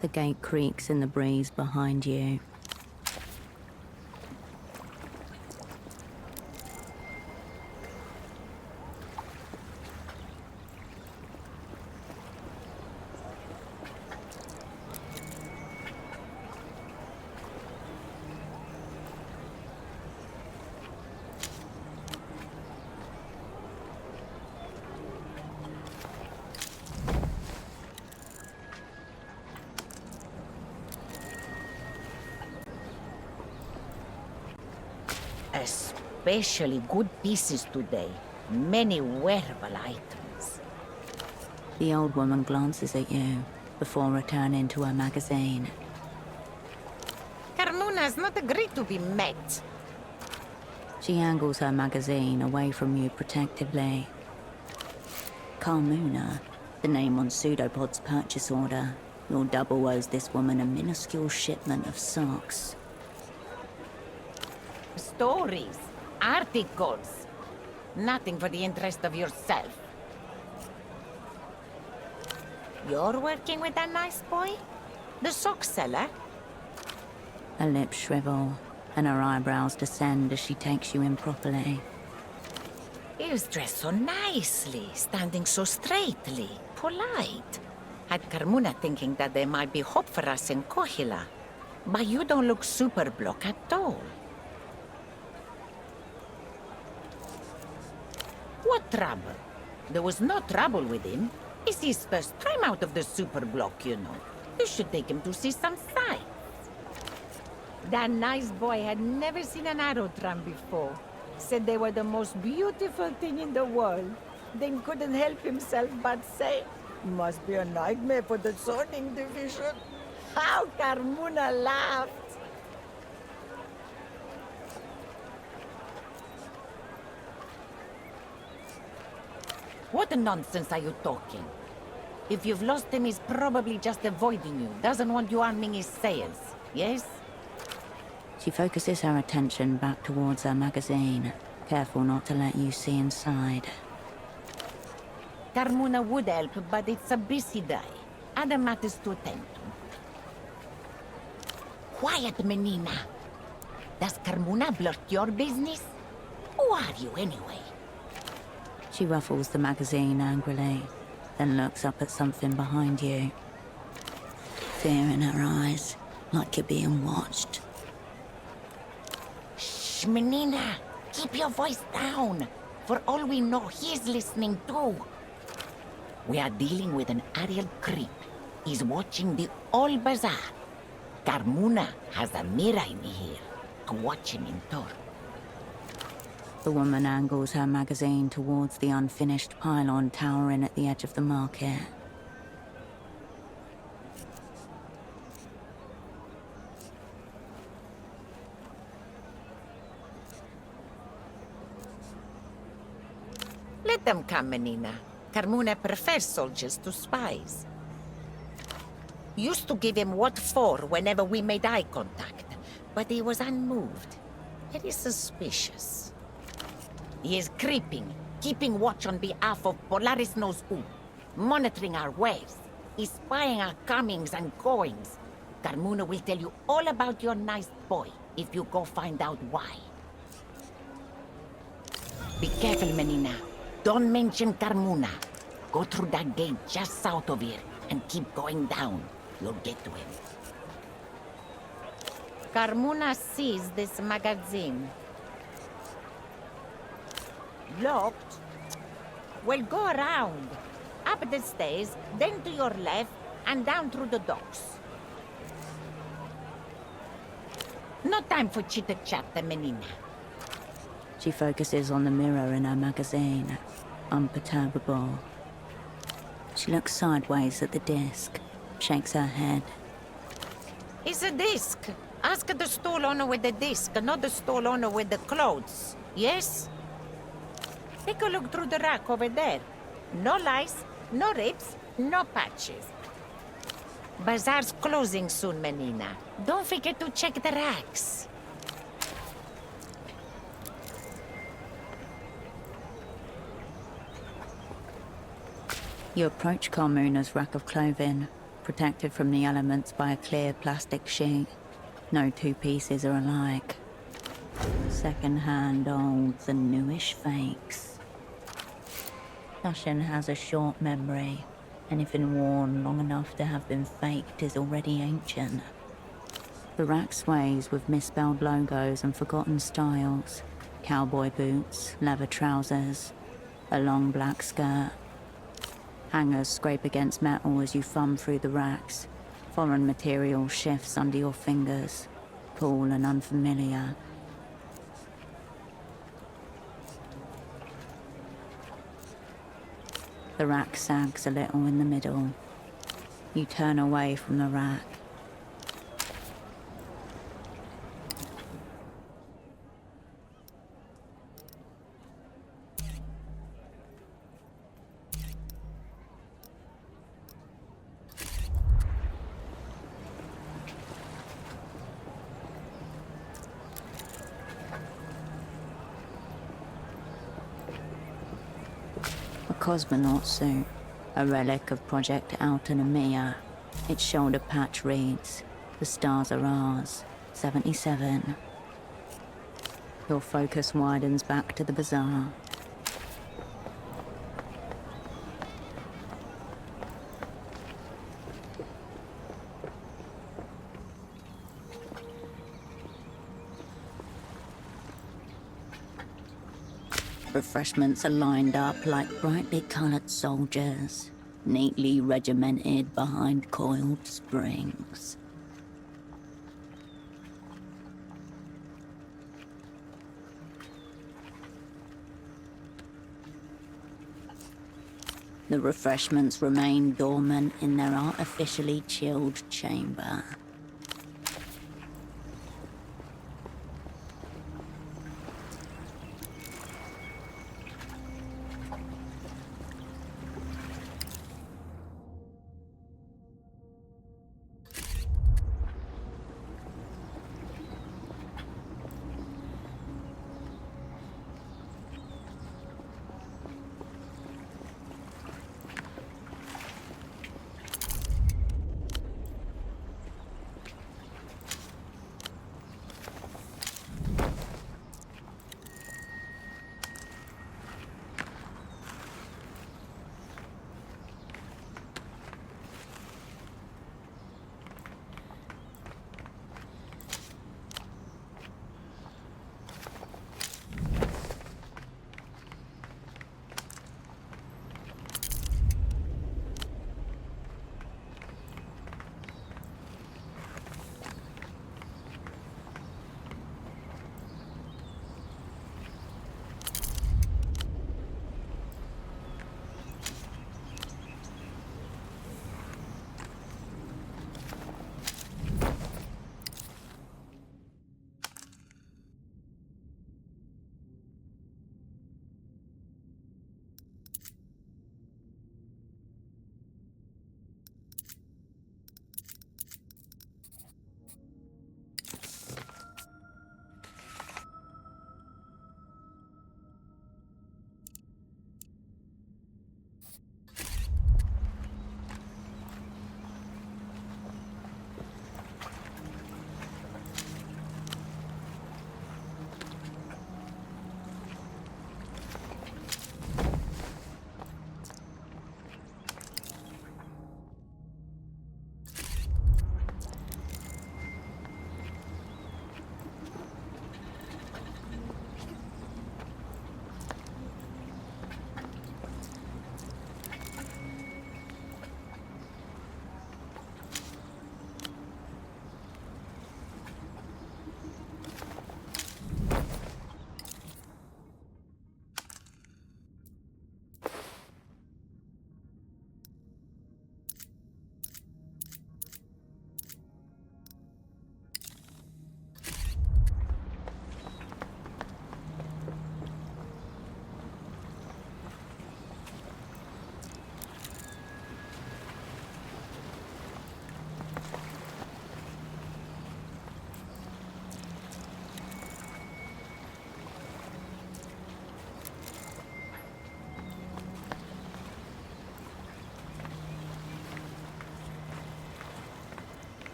The gate creaks in the breeze behind you. Especially good pieces today. Many wearable items. The old woman glances at you before returning to her magazine. has not agreed to be met. She angles her magazine away from you protectively. Carmuna, the name on Pseudopod's purchase order. Your double owes this woman a minuscule shipment of socks. Stories, articles. Nothing for the interest of yourself. You're working with that nice boy? The sock seller? Her lips shrivel, and her eyebrows descend as she takes you in properly. He was dressed so nicely, standing so straightly, polite. Had Carmuna thinking that there might be hope for us in Kohila. But you don't look super block at all. What trouble? There was no trouble with him. It's his first time out of the super block, you know. You should take him to see some sights. That nice boy had never seen an arrow tram before. Said they were the most beautiful thing in the world. Then couldn't help himself but say, must be a nightmare for the zoning division. How Carmuna laughed! What nonsense are you talking? If you've lost him, he's probably just avoiding you. Doesn't want you arming his sails, yes? She focuses her attention back towards her magazine, careful not to let you see inside. Carmuna would help, but it's a busy day. Other matters to attend to. Quiet, Menina. Does Carmuna blurt your business? Who are you, anyway? She ruffles the magazine angrily, then looks up at something behind you. Fear in her eyes, like you're being watched. Shh, Menina. Keep your voice down. For all we know, he's listening too. We are dealing with an aerial creep. He's watching the whole bazaar. Carmuna has a mirror in here to watch him in turn. The woman angles her magazine towards the unfinished pylon towering at the edge of the market. Let them come, Menina. Carmuna prefers soldiers to spies. Used to give him what for whenever we made eye contact, but he was unmoved. Very suspicious. He is creeping, keeping watch on behalf of Polaris knows who, monitoring our ways. He's spying our comings and goings. Carmuna will tell you all about your nice boy if you go find out why. Be careful, Menina. Don't mention Carmuna. Go through that gate just south of here and keep going down. You'll get to him. Carmuna sees this magazine. Locked? Well, go around. Up the stairs, then to your left, and down through the docks. No time for chitter-chat, Menina. She focuses on the mirror in her magazine, unperturbable. She looks sideways at the disc, shakes her head. It's a disc. Ask the stall owner with the disc, not the stall owner with the clothes. Yes? Take a look through the rack over there. No lice, no rips, no patches. Bazaar's closing soon, Menina. Don't forget to check the racks. You approach Carmuna's rack of clothing, protected from the elements by a clear plastic sheet. No two pieces are alike. Second-hand olds and newish fakes. Tushin has a short memory. Anything worn long enough to have been faked is already ancient. The rack sways with misspelled logos and forgotten styles. Cowboy boots, leather trousers, a long black skirt. Hangers scrape against metal as you thumb through the racks. Foreign material shifts under your fingers, cool and unfamiliar. The rack sags a little in the middle. You turn away from the rack. cosmonaut suit, a relic of Project Autonomia. Its shoulder patch reads, "The stars are ours, 77. Your focus widens back to the bazaar. Refreshments are lined up like brightly colored soldiers, neatly regimented behind coiled springs. The refreshments remain dormant in their artificially chilled chamber.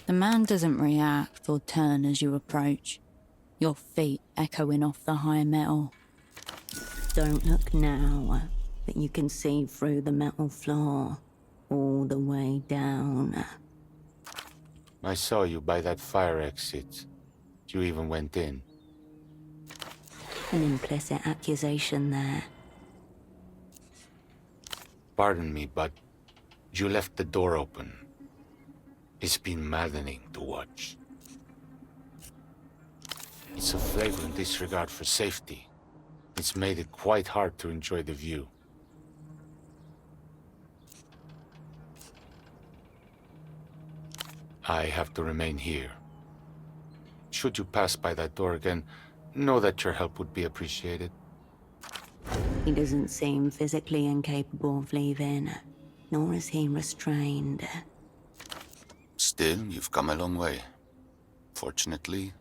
The man doesn't react or turn as you approach, your feet echoing off the high metal. Don't look now, but you can see through the metal floor, all the way down. I saw you by that fire exit. You even went in. An implicit accusation there. Pardon me, but you left the door open. It's been maddening to watch. It's a flagrant disregard for safety. It's made it quite hard to enjoy the view. I have to remain here. Should you pass by that door again, know that your help would be appreciated. He doesn't seem physically incapable of leaving, nor is he restrained. Still, you've come a long way. Fortunately,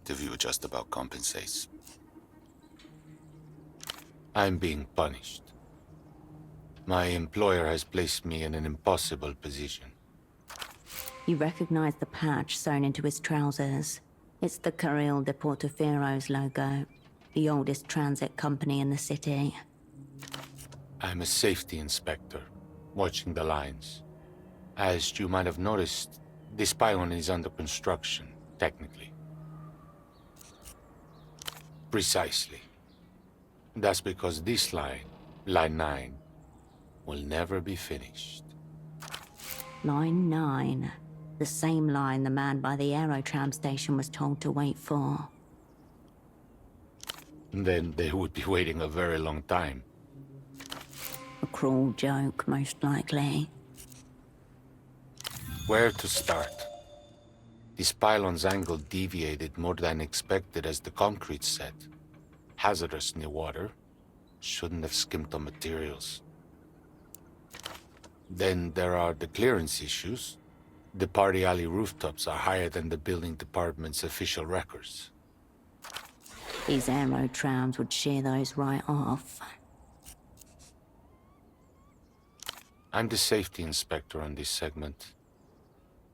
the view just about compensates. I'm being punished. My employer has placed me in an impossible position. You recognize the patch sewn into his trousers. It's the Carril de Portofero's logo, the oldest transit company in the city. I'm a safety inspector, watching the lines. As you might have noticed, this pylon is under construction, technically. Precisely. That's because this line, Line 9, will never be finished. Line 9. The same line the man by the aerotram station was told to wait for. Then they would be waiting a very long time. A cruel joke, most likely. Where to start? This pylon's angle deviated more than expected as the concrete set. Hazardous near water. Shouldn't have skimped on materials. Then there are the clearance issues. The party alley rooftops are higher than the building department's official records. These aerotrams would shear those right off. I'm the safety inspector on this segment.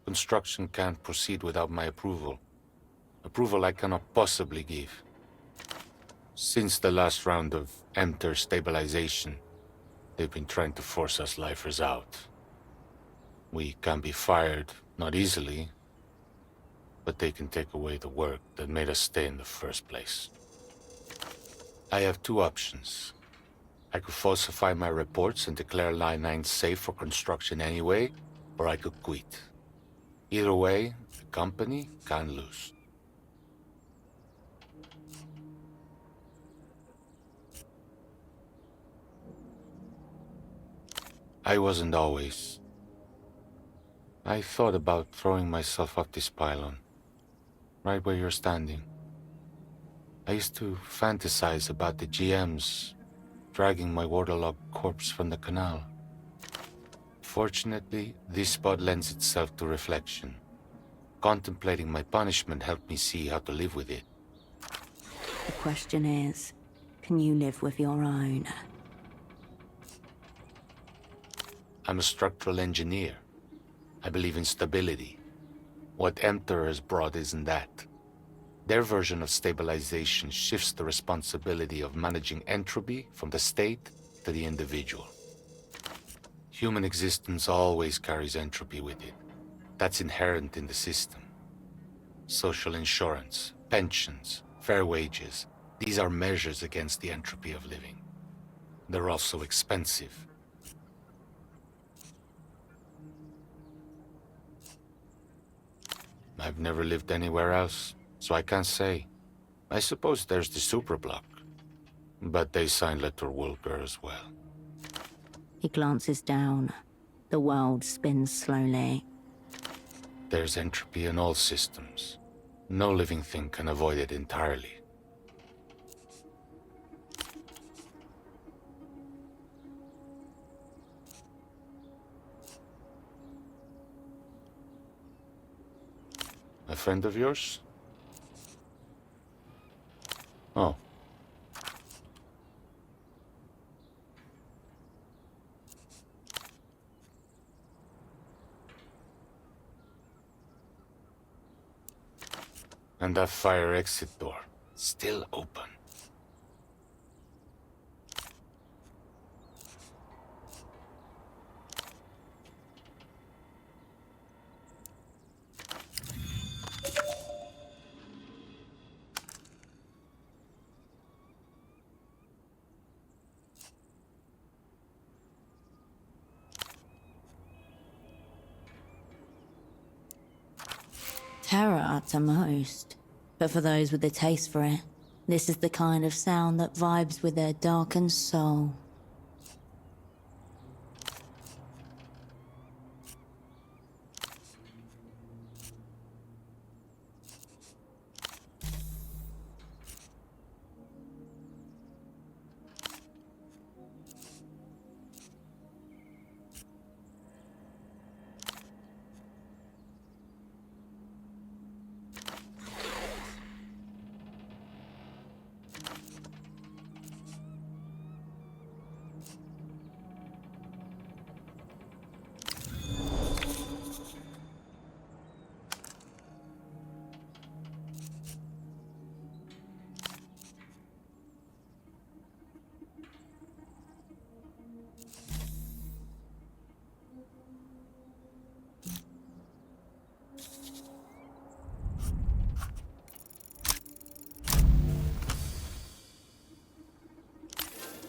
Construction can't proceed without my approval. Approval I cannot possibly give. Since the last round of enter stabilization, they've been trying to force us lifers out. We can be fired, not easily, but they can take away the work that made us stay in the first place. I have two options. I could falsify my reports and declare Line 9 safe for construction anyway, or I could quit. Either way, the company can lose. I wasn't always. I thought about throwing myself off this pylon, right where you're standing. I used to fantasize about the GMs dragging my waterlogged corpse from the canal. Fortunately, this spot lends itself to reflection. Contemplating my punishment helped me see how to live with it. The question is, can you live with your own? I'm a structural engineer. I believe in stability. What Emperor has brought isn't that. Their version of stabilization shifts the responsibility of managing entropy from the state to the individual. Human existence always carries entropy with it. That's inherent in the system. Social insurance, pensions, fair wages, these are measures against the entropy of living. They're also expensive. I've never lived anywhere else, so I can't say. I suppose there's the superblock, but they sign letter Wolker as well. He glances down. The world spins slowly. There's entropy in all systems. No living thing can avoid it entirely. A friend of yours? Oh. And that fire exit door, still open. terror to most. But for those with a taste for it, this is the kind of sound that vibes with their darkened soul.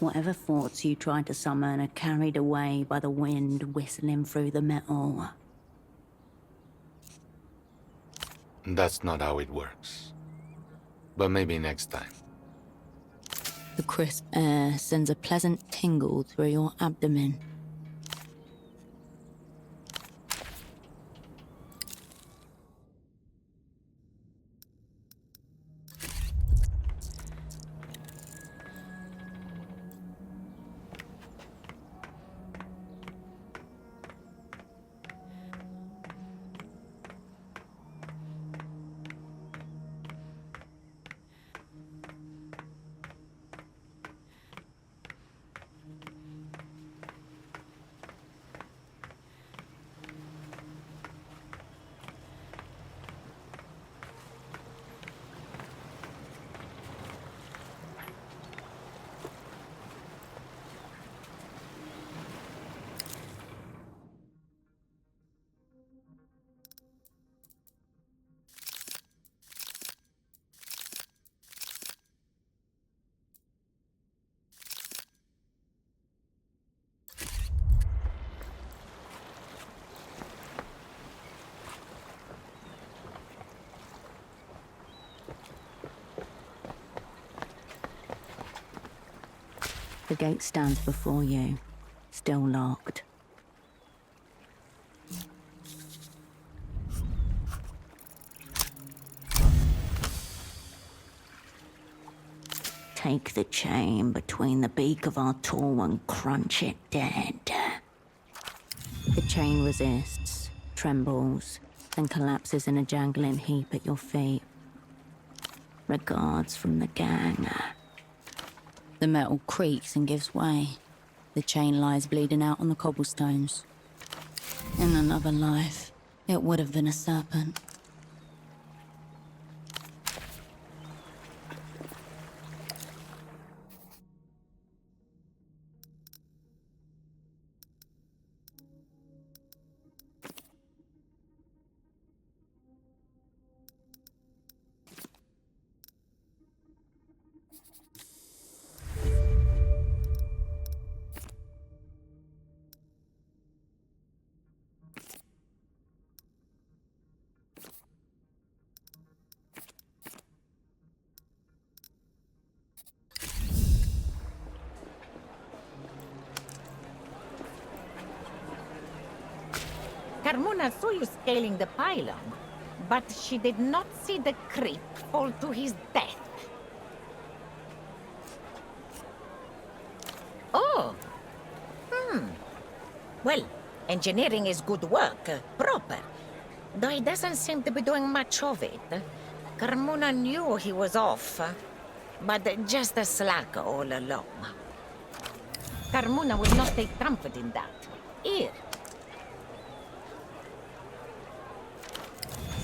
Whatever thoughts you tried to summon are carried away by the wind whistling through the metal. That's not how it works. But maybe next time. The crisp air sends a pleasant tingle through your abdomen. The gate stands before you, still locked. Take the chain between the beak of our tool and crunch it dead. The chain resists, trembles, and collapses in a jangling heap at your feet. Regards from the gang. The metal creaks and gives way. The chain lies bleeding out on the cobblestones. In another life, it would have been a serpent. Carmuna saw you scaling the pylon, but she did not see the creep fall to his death. Oh. Well, engineering is good work, proper. Though he doesn't seem to be doing much of it. Carmuna knew he was off, but just a slacker all along. Carmuna will not take comfort in that. Here.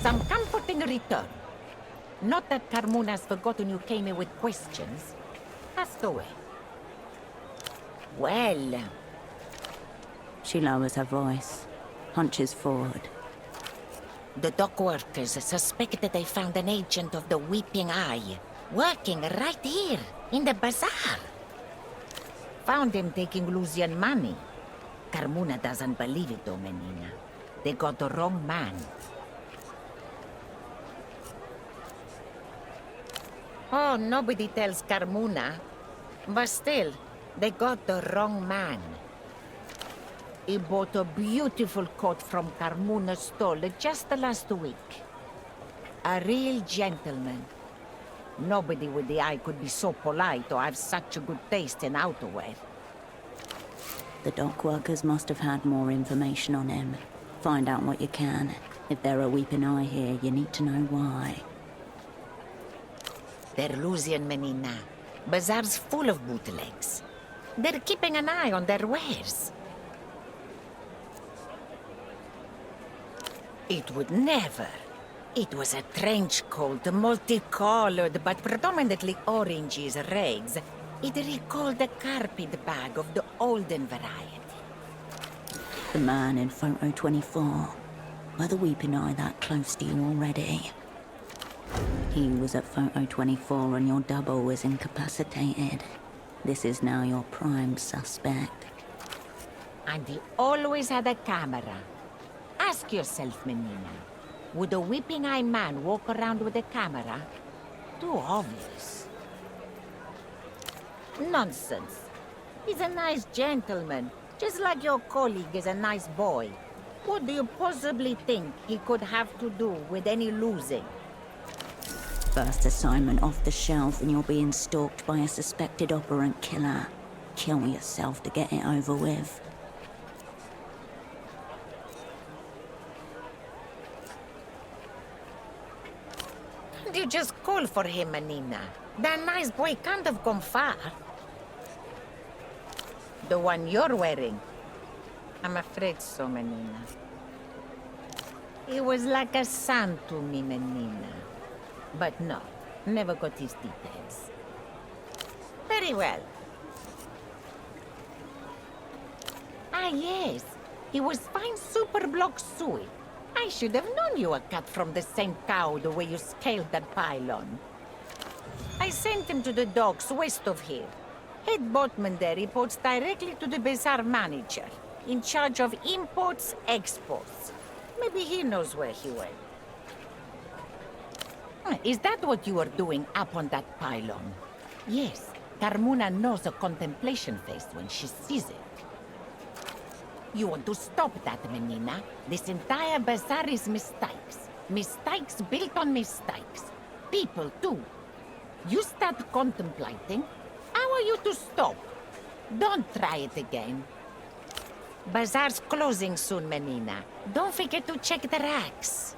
Some comfort in return. Not that Carmuna's forgotten you came here with questions. Ask away. Well... She lowers her voice, hunches forward. The dock workers suspected they found an agent of the Weeping Eye, working right here, in the bazaar. Found him taking Lucian money. Carmuna doesn't believe it, though, Menina. They got the wrong man. Oh, nobody tells Carmuna. But still, they got the wrong man. He bought a beautiful coat from Carmuna's stall just last week. A real gentleman. Nobody with the eye could be so polite or have such a good taste in outerwear. The dock workers must have had more information on him. Find out what you can. If there are weeping eye here, you need to know why. They're losing Menina. Bazaar's full of bootlegs. They're keeping an eye on their wares. It would never. It was a trench coat, multicolored, but predominantly oranges rags. It recalled the carpet bag of the olden variety. The man in photo 24. Were the weeping eye that close to you already? He was at photo 24 and your double was incapacitated. This is now your prime suspect. And he always had a camera. Ask yourself, Menina. Would a weeping eye man walk around with a camera? Too obvious. Nonsense. He's a nice gentleman, just like your colleague is a nice boy. What do you possibly think he could have to do with any losing? First assignment off the shelf and you're being stalked by a suspected operant killer. Kill yourself to get it over with. You just call for him, Menina. That nice boy can't have gone far. The one you're wearing. I'm afraid so, Menina. He was like a son to me, Menina. But no, never got his details. Very well. Ah, yes. He was fine super block suey. I should have known you were cut from the same cow the way you scaled that pylon. I sent him to the docks west of here. Head boatman there reports directly to the bazaar manager, in charge of imports, exports. Maybe he knows where he went. Is that what you are doing up on that pylon? Yes, Carmuna knows a contemplation face when she sees it. You want to stop that, Menina? This entire bazaar is mistakes. Mistakes built on mistakes. People, too. You start contemplating. How are you to stop? Don't try it again. Bazaar's closing soon, Menina. Don't forget to check the racks.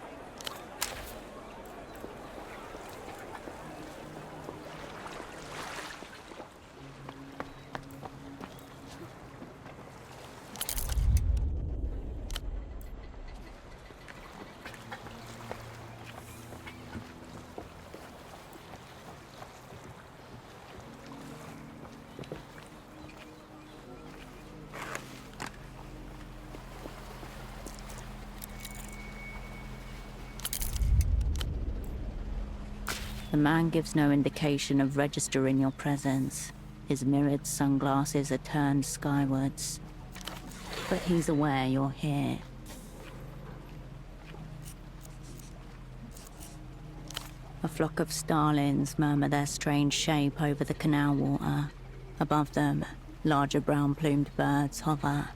The man gives no indication of registering your presence. His mirrored sunglasses are turned skywards. But he's aware you're here. A flock of starlings murmur their strange shape over the canal water. Above them, larger brown-plumed birds hover.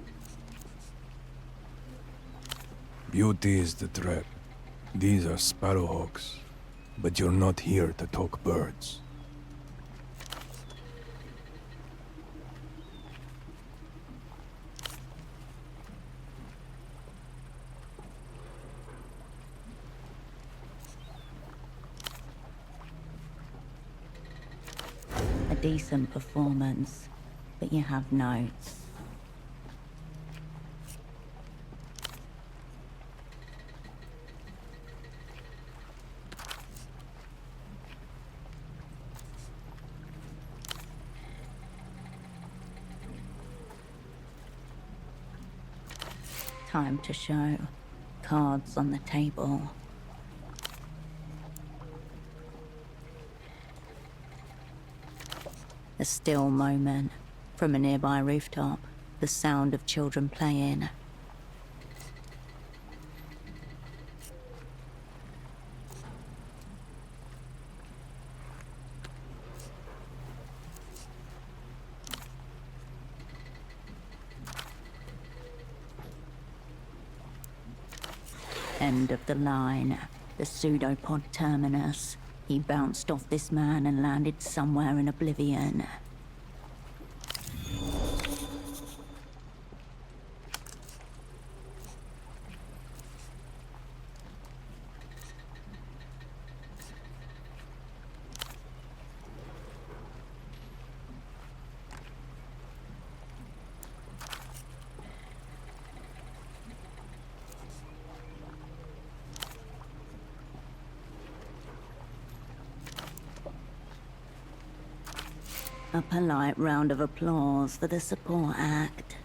Beauty is the trap. These are sparrowhawks. But you're not here to talk birds. A decent performance, but you have notes. Time to show. Cards on the table. A still moment. From a nearby rooftop, the sound of children playing. End of the line. The pseudopod terminus. He bounced off this man and landed somewhere in oblivion. A polite round of applause for the support act.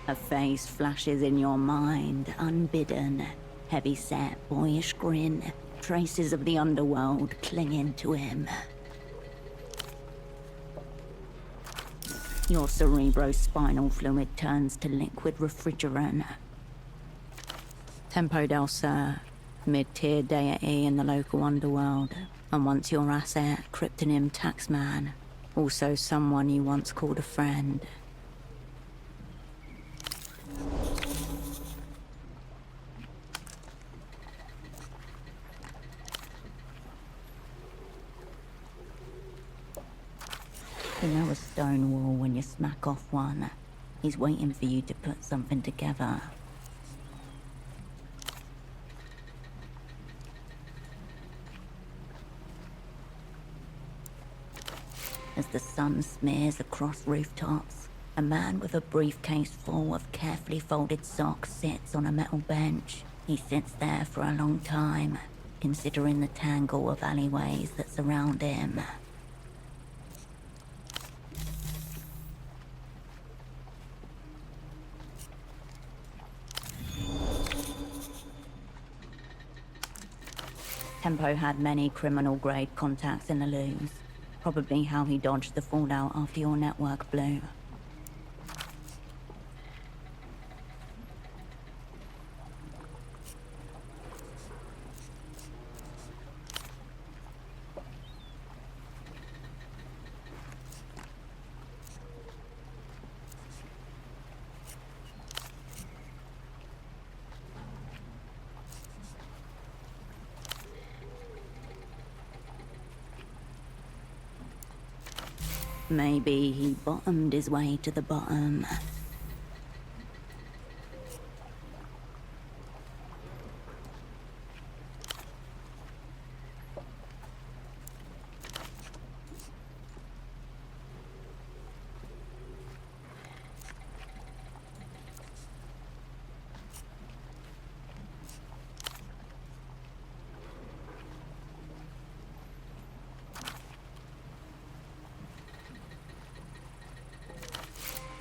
A face flashes in your mind, unbidden. Heavy-set, boyish grin. Traces of the underworld clinging to him. Your cerebrospinal fluid turns to liquid refrigerant. Tempo del Sur, mid-tier deity in the local underworld. And once your asset, cryptonym Taxman. Also someone you once called a friend. You know a stone wall when you smack off one. He's waiting for you to put something together. As the sun smears across rooftops, a man with a briefcase full of carefully folded socks sits on a metal bench. He sits there for a long time, considering the tangle of alleyways that surround him. Tempo had many criminal-grade contacts in the loose. Probably how he dodged the fallout after your network blew. Maybe he bottomed his way to the bottom.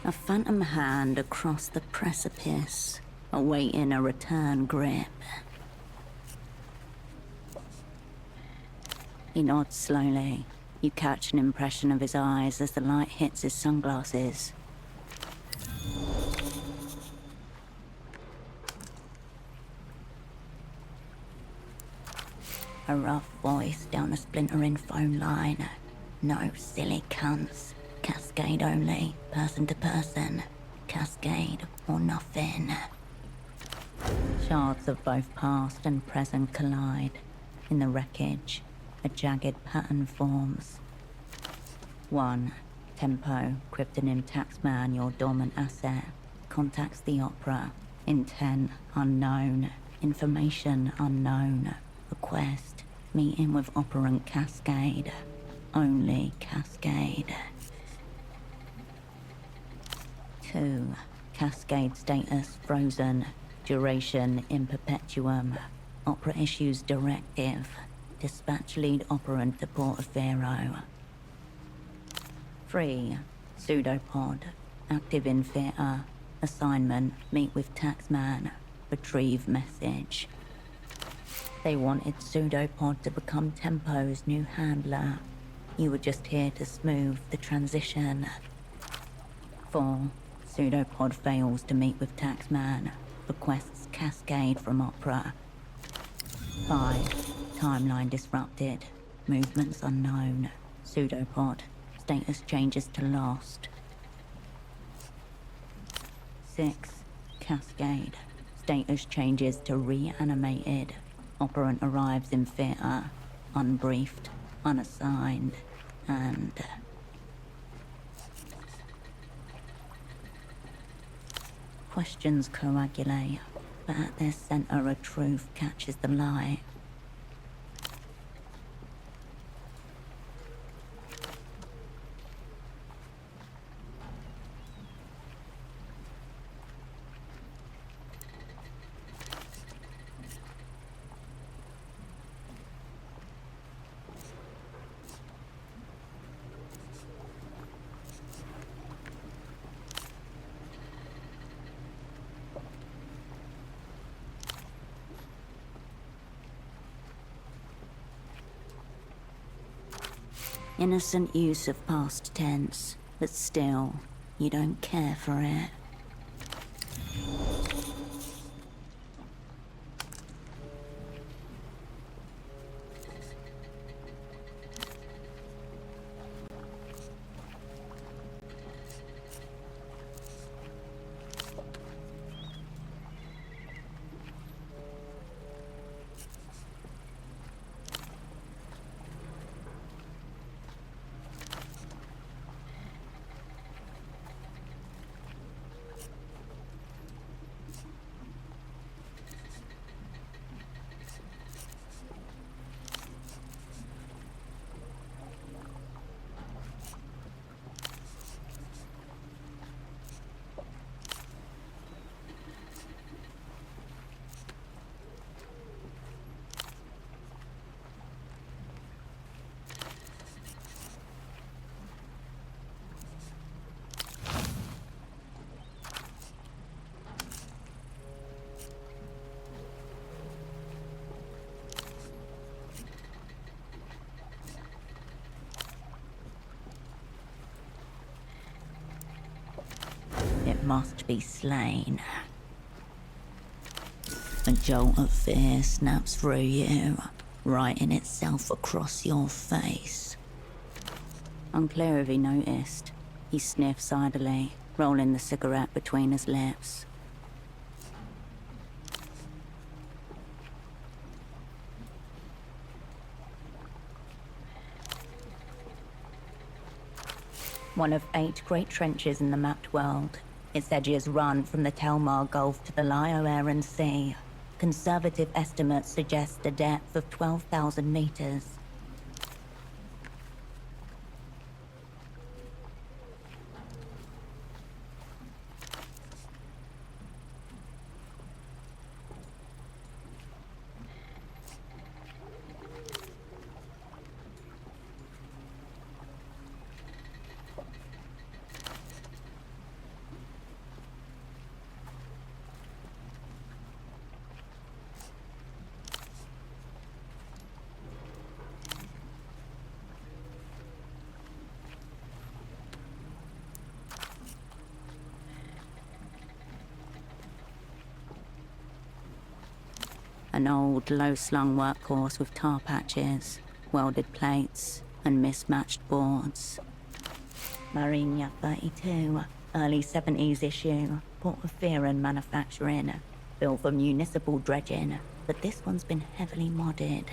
A phantom hand across the precipice, awaiting a return grip. He nods slowly. You catch an impression of his eyes as the light hits his sunglasses. A rough voice down a splintering phone line. No silly cunts. Cascade only, person to person. Cascade or nothing. Shards of both past and present collide. In the wreckage, a jagged pattern forms. 1. Tempo, cryptonym Taxman, your dormant asset. Contacts the opera. Intent unknown. Information unknown. Request, meeting with operant Cascade. Only Cascade. 2. Cascade status frozen. Duration in perpetuum. Opera issues directive. Dispatch lead operant to Porto. 3. Pseudopod. Active in theatre. Assignment, meet with Taxman. Retrieve message. They wanted Pseudopod to become Tempo's new handler. You were just here to smooth the transition. 4. Pseudopod fails to meet with Taxman. Requests Cascade from Opera. 5. Timeline disrupted. Movements unknown. Pseudopod. Status changes to lost. 6. Cascade. Status changes to reanimated. Operant arrives in theatre. Unbriefed. Unassigned. And... questions coagulate, but at their center a truth catches the light. Innocent use of past tense, but still, you don't care for it. It must be slain. A jolt of fear snaps through you, writing itself across your face. Unclear if he noticed. He sniffs idly, rolling the cigarette between his lips. One of 8 great trenches in the mapped world. Its edges run from the Telmar Gulf to the Lio-Aran Sea. Conservative estimates suggest a depth of 12,000 meters. An old, low-slung workhorse with tar patches, welded plates, and mismatched boards. Marinia 32, early 70s issue, Porto manufacturing, built for municipal dredging, but this one's been heavily modded.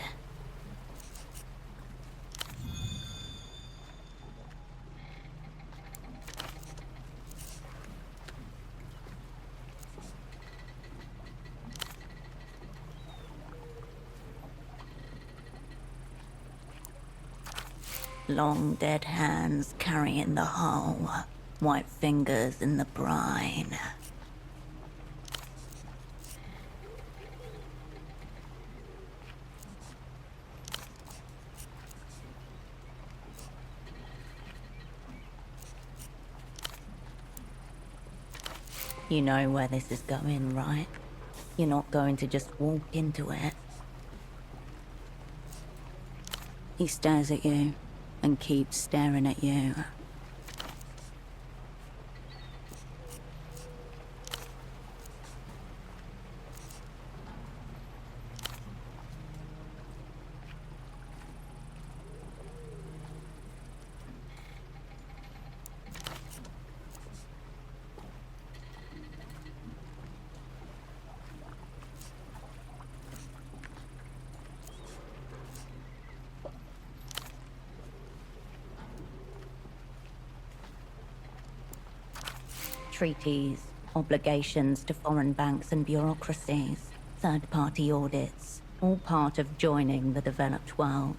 Long dead hands carrying the hull, white fingers in the brine. You know where this is going, right? You're not going to just walk into it. He stares at you. And keeps staring at you. Treaties, obligations to foreign banks and bureaucracies, third-party audits, all part of joining the developed world.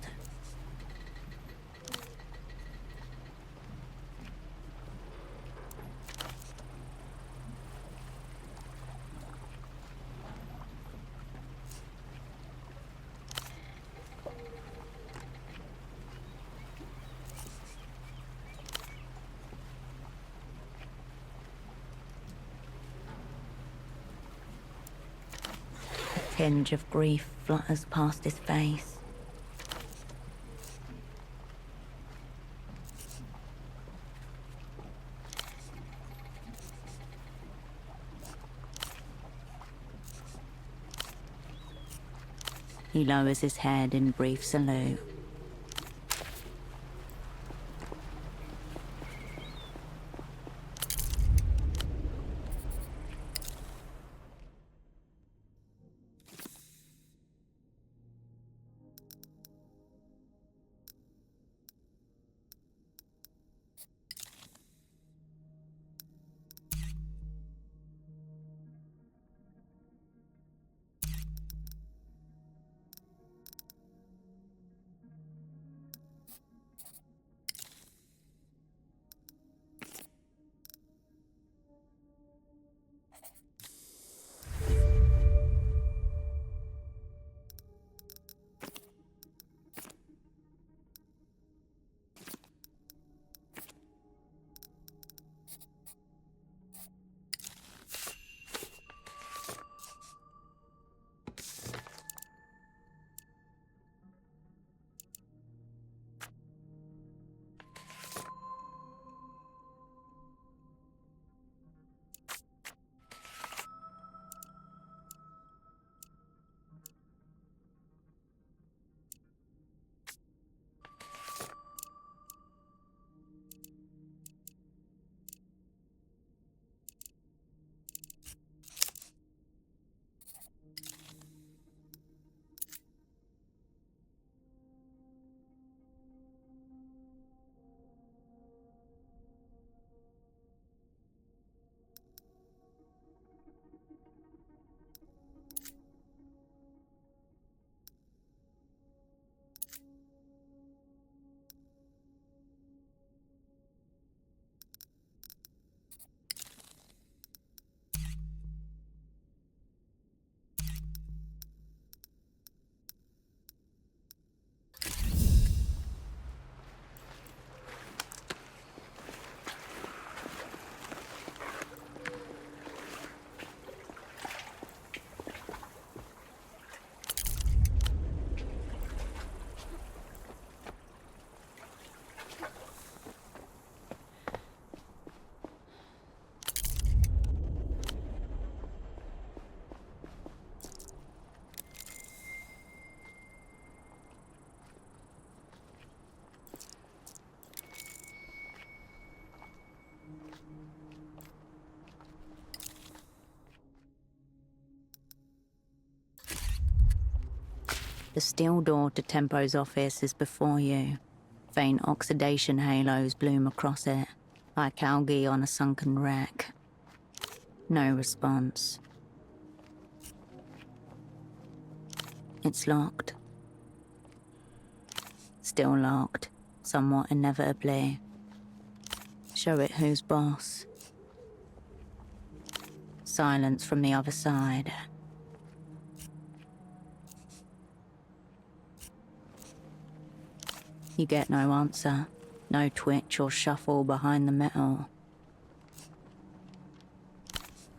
A tinge of grief flutters past his face. He lowers his head in brief salute. The steel door to Tempo's office is before you. Faint oxidation halos bloom across it, like algae on a sunken wreck. No response. It's locked. Still locked, somewhat inevitably. Show it who's boss. Silence from the other side. You get no answer, no twitch or shuffle behind the metal.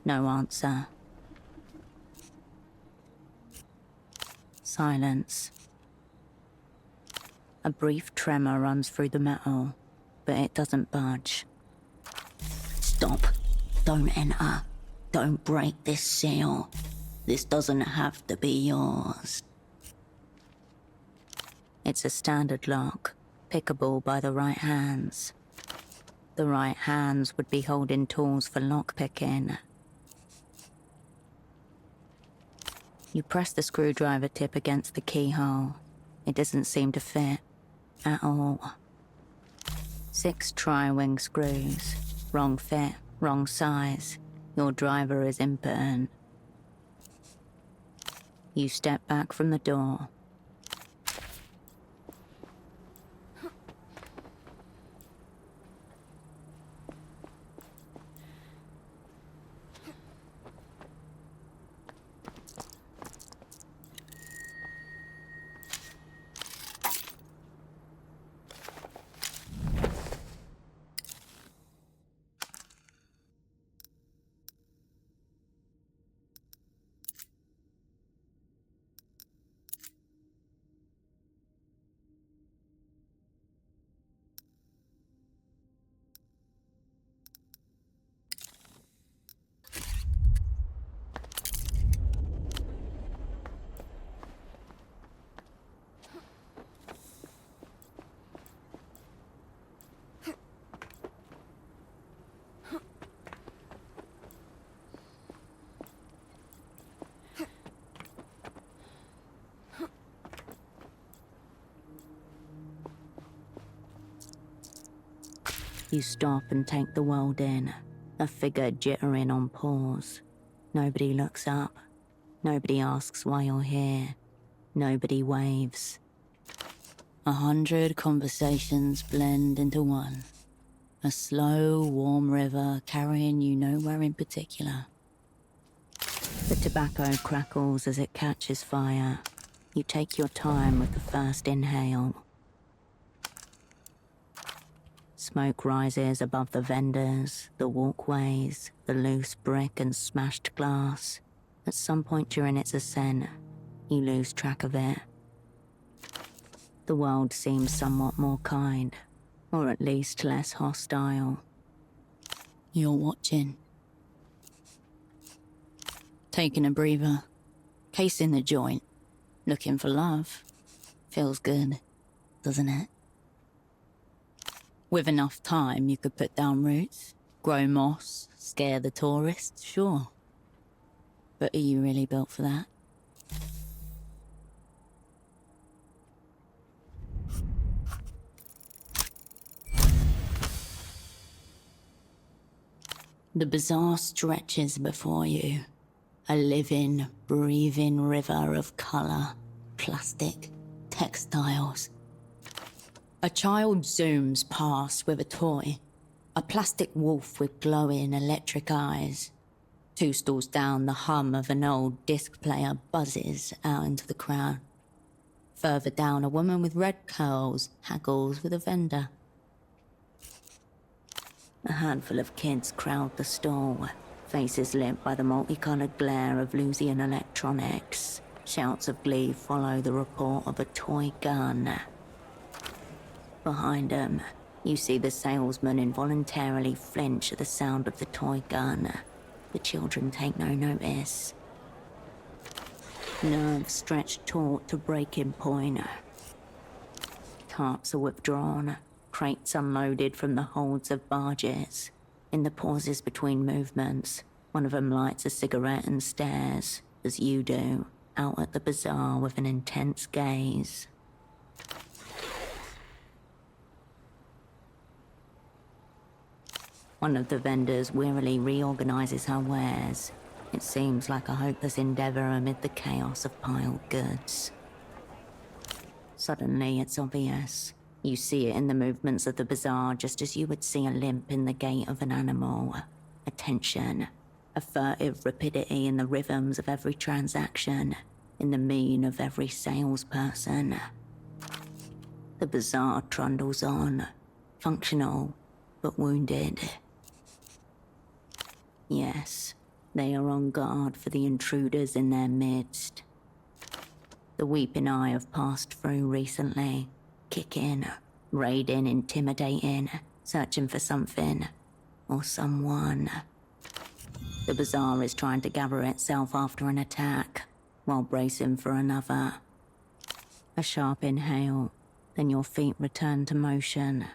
No answer. Silence. A brief tremor runs through the metal, but it doesn't budge. Stop. Don't enter. Don't break this seal. This doesn't have to be yours. It's a standard lock, pickable by the right hands. The right hands would be holding tools for lockpicking. You press the screwdriver tip against the keyhole. It doesn't seem to fit at all. 6 tri-wing screws, wrong fit, Wrong size. Your driver is impotent. You step back from the door. You stop and take the world in, a figure jittering on paws. Nobody looks up. Nobody asks why you're here. Nobody waves. 100 conversations blend into one. A slow, warm river carrying you nowhere in particular. The tobacco crackles as it catches fire. You take your time with the first inhale. Smoke rises above the vendors, the walkways, the loose brick and smashed glass. At some point during its ascent, you lose track of it. The world seems somewhat more kind, or at least less hostile. You're watching. Taking a breather, casing the joint, looking for love. Feels good, doesn't it? With enough time, you could put down roots, grow moss, scare the tourists, sure. But are you really built for that? The bazaar stretches before you. A living, breathing river of colour, plastic, textiles. A child zooms past with a toy. A plastic wolf with glowing electric eyes. 2 stalls down, the hum of an old disc player buzzes out into the crowd. Further down, a woman with red curls haggles with a vendor. A handful of kids crowd the stall, faces lit by the multicolored glare of Lusian electronics. Shouts of glee follow the report of a toy gun. Behind them, you see the salesman involuntarily flinch at the sound of the toy gun. The children take no notice. Nerves stretched taut to breaking point. Tarps are withdrawn, crates unloaded from the holds of barges. In the pauses between movements, one of them lights a cigarette and stares, as you do, out at the bazaar with an intense gaze. One of the vendors wearily reorganizes her wares. It seems like a hopeless endeavor amid the chaos of piled goods. Suddenly, it's obvious. You see it in the movements of the bazaar just as you would see a limp in the gait of an animal. A tension, a furtive rapidity in the rhythms of every transaction, in the mien of every salesperson. The bazaar trundles on, functional, but wounded. Yes, they are on guard for the intruders in their midst. The weeping eye have passed through recently, kicking, raiding, intimidating, searching for something, or someone. The bazaar is trying to gather itself after an attack, while bracing for another. A sharp inhale, then your feet return to motion.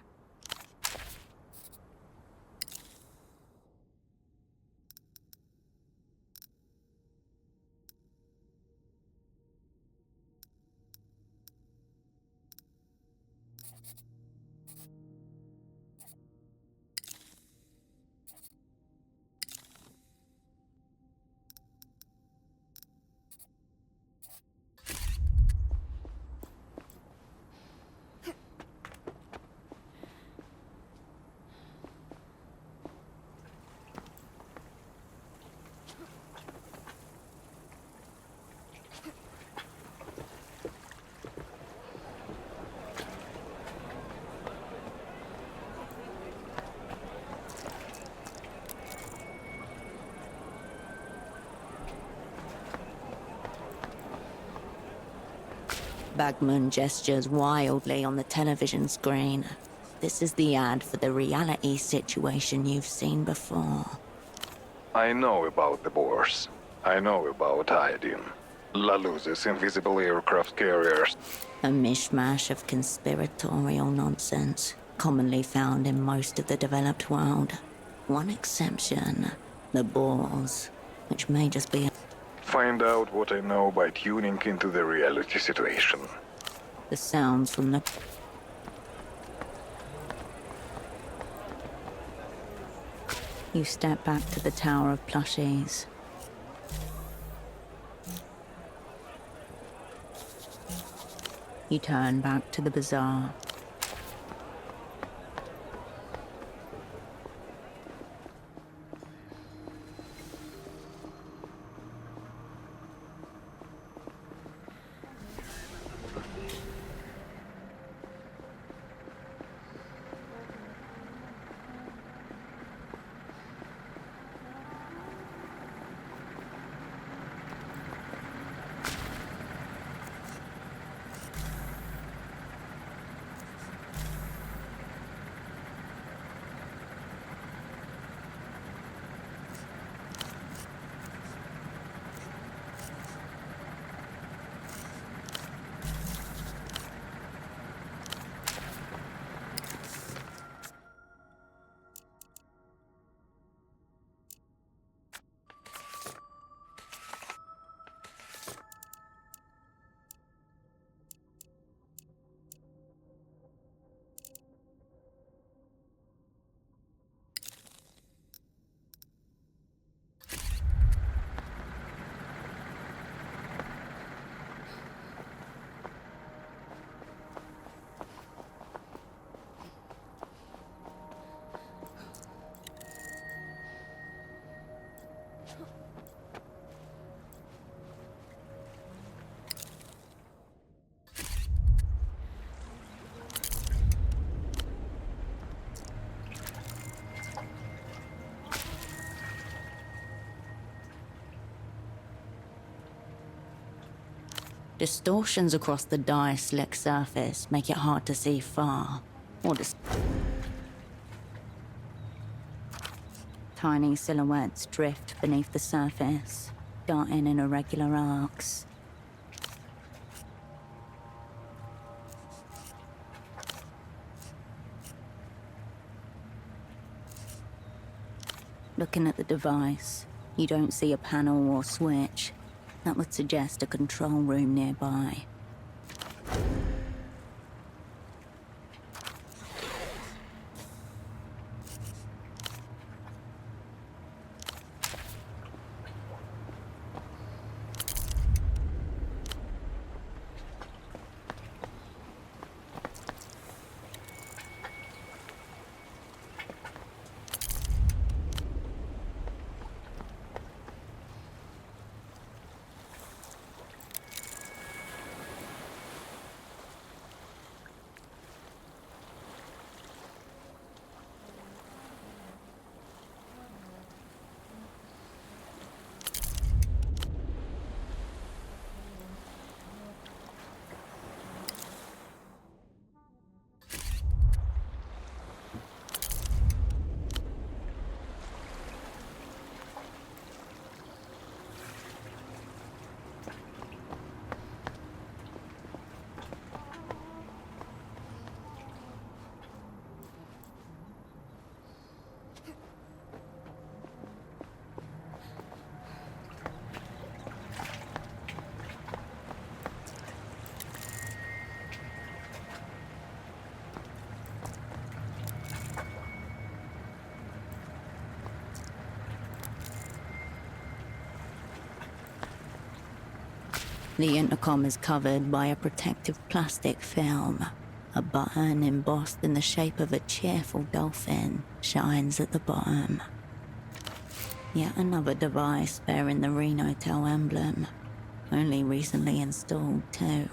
Bagman gestures wildly on the television screen. This is the ad for the reality situation you've seen before. I know about the Boers. I know about iodine. La Luz's invisible aircraft carriers. A mishmash of conspiratorial nonsense, commonly found in most of the developed world. One exception, the Boers, which may just be... Find out what I know by tuning into the reality situation. The sounds from the... You step back to the Tower of Plushies. You turn back to the bazaar. Distortions across the dye's slick surface make it hard to see far, or tiny silhouettes drift beneath the surface, darting in irregular arcs. Looking at the device, you don't see a panel or switch. That would suggest a control room nearby. The intercom is covered by a protective plastic film. A button embossed in the shape of a cheerful dolphin shines at the bottom. Yet another device bearing the Renotel emblem, only recently installed too.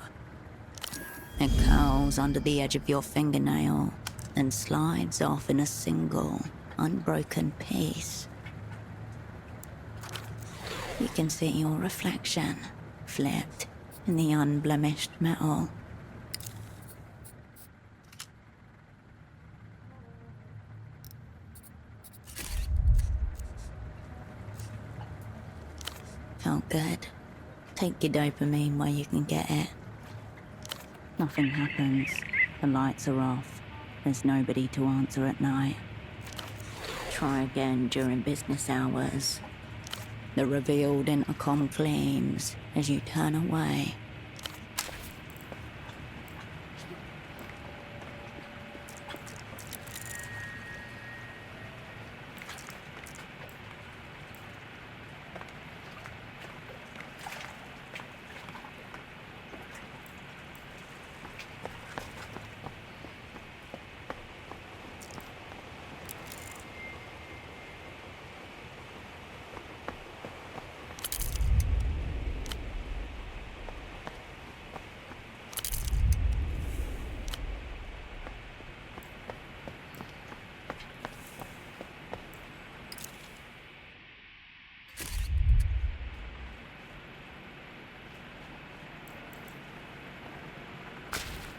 It curls under the edge of your fingernail and slides off in a single, unbroken piece. You can see your reflection, flipped in the unblemished metal. felt good. Take your dopamine where you can get it. Nothing happens. The lights are off. There's nobody to answer at night. Try again during business hours. The revealed intercom gleams as you turn away.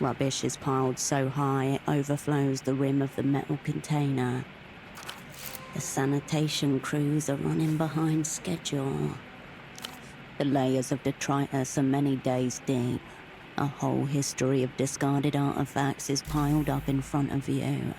Rubbish is piled so high it overflows the rim of the metal container. The sanitation crews are running behind schedule. The layers of detritus are many days deep. A whole history of discarded artifacts is piled up in front of you.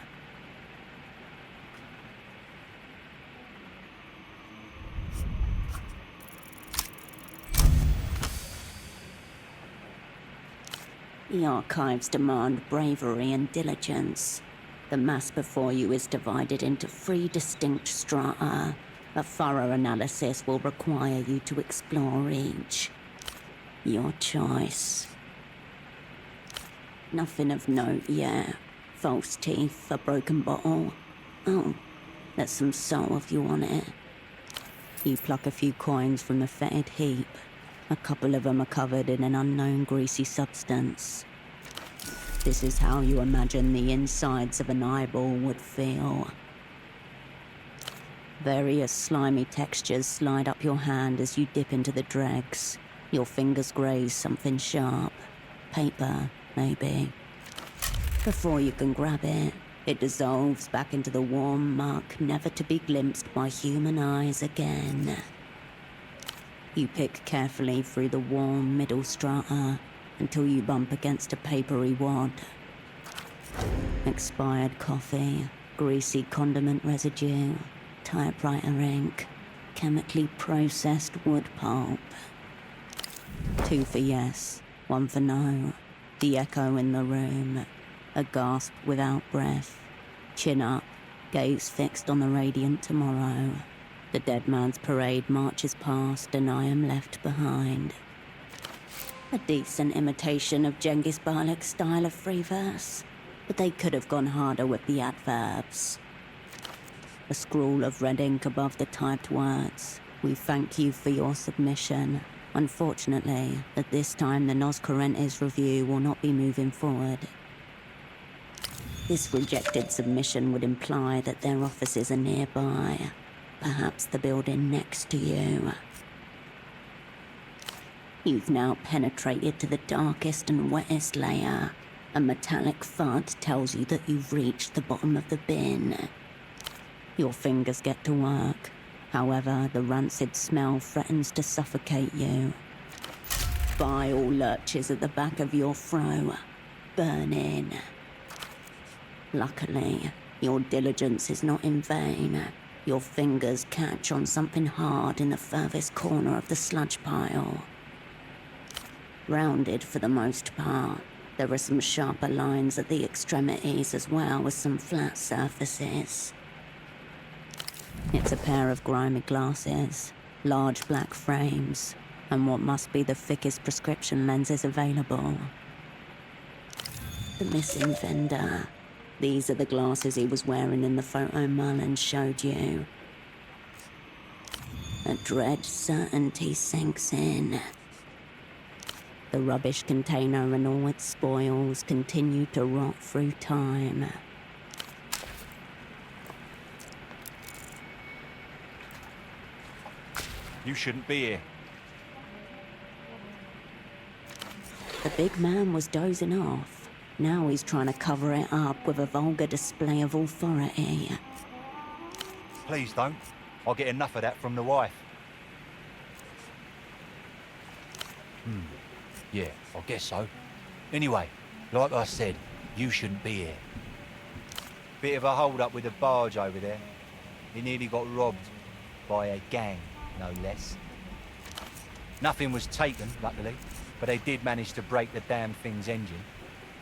The archives demand bravery and diligence. The mass before you is divided into 3 distinct strata. A thorough analysis will require you to explore each. Your choice. Nothing of note yet. False teeth, a broken bottle. Oh, there's some salve on it. You pluck a few coins from the fetid heap. A couple of them are covered in an unknown greasy substance. This is how you imagine the insides of an eyeball would feel. Various slimy textures slide up your hand as you dip into the dregs. Your fingers graze something sharp. Paper, maybe. Before you can grab it, it dissolves back into the warm muck, never to be glimpsed by human eyes again. You pick carefully through the warm middle strata until you bump against a papery wad. Expired coffee, greasy condiment residue, typewriter ink, chemically processed wood pulp. 2 for yes, 1 for no. The echo in the room. A gasp without breath. Chin up, gaze fixed on the radiant tomorrow. The dead man's parade marches past and I am left behind. A decent imitation of Genghis Balek's style of free verse, but they could have gone harder with the adverbs. A scrawl of red ink above the typed words. We thank you for your submission. Unfortunately, at this time the Nos Correntes review will not be moving forward. This rejected submission would imply that their offices are nearby. Perhaps the building next to you. You've now penetrated to the darkest and wettest layer. A metallic thud tells you that you've reached the bottom of the bin. Your fingers get to work. However, the rancid smell threatens to suffocate you. Bile lurches at the back of your throat, burning. Luckily, your diligence is not in vain. Your fingers catch on something hard in the furthest corner of the sludge pile. Rounded for the most part, there are some sharper lines at the extremities as well as some flat surfaces. It's a pair of grimy glasses, large black frames, and what must be the thickest prescription lenses available. The missing vendor. These are the glasses he was wearing in the photo Merlin showed you. A dread certainty sinks in. The rubbish container and all its spoils continue to rot through time. You shouldn't be here. The big man was dozing off. Now he's trying to cover it up with a vulgar display of authority. Please don't. I'll get enough of that from the wife. Yeah, I guess so. Anyway, like I said, you shouldn't be here. Bit of a hold-up with the barge over there. He nearly got robbed by a gang, no less. Nothing was taken, luckily, but they did manage to break the damn thing's engine.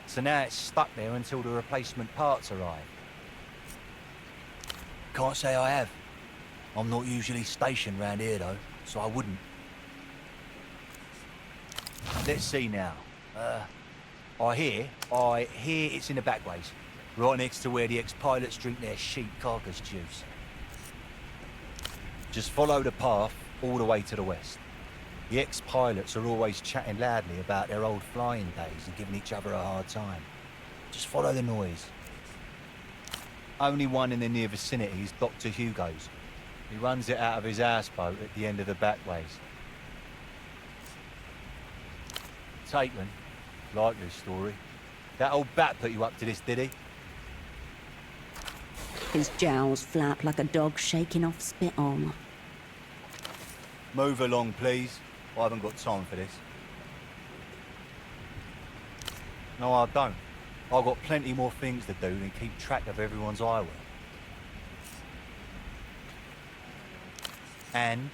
So now it's stuck there until the replacement parts arrive. Can't say I have. I'm not usually stationed round here, though, so I wouldn't. Let's see now. I hear it's in the back ways, right next to where the ex-pilots drink their sheep carcass juice. Just follow the path all the way to the west. The ex-pilots are always chatting loudly about their old flying days and giving each other a hard time. Just follow the noise. Only one in the near vicinity is Dr. Hugo's. He runs it out of his houseboat at the end of the back ways. Taken. Likely story. That old bat put you up to this, did he? His jowls flap like a dog shaking off spittle. Move along, please. I haven't got time for this. No, I don't. I've got plenty more things to do than keep track of everyone's eyewear. And...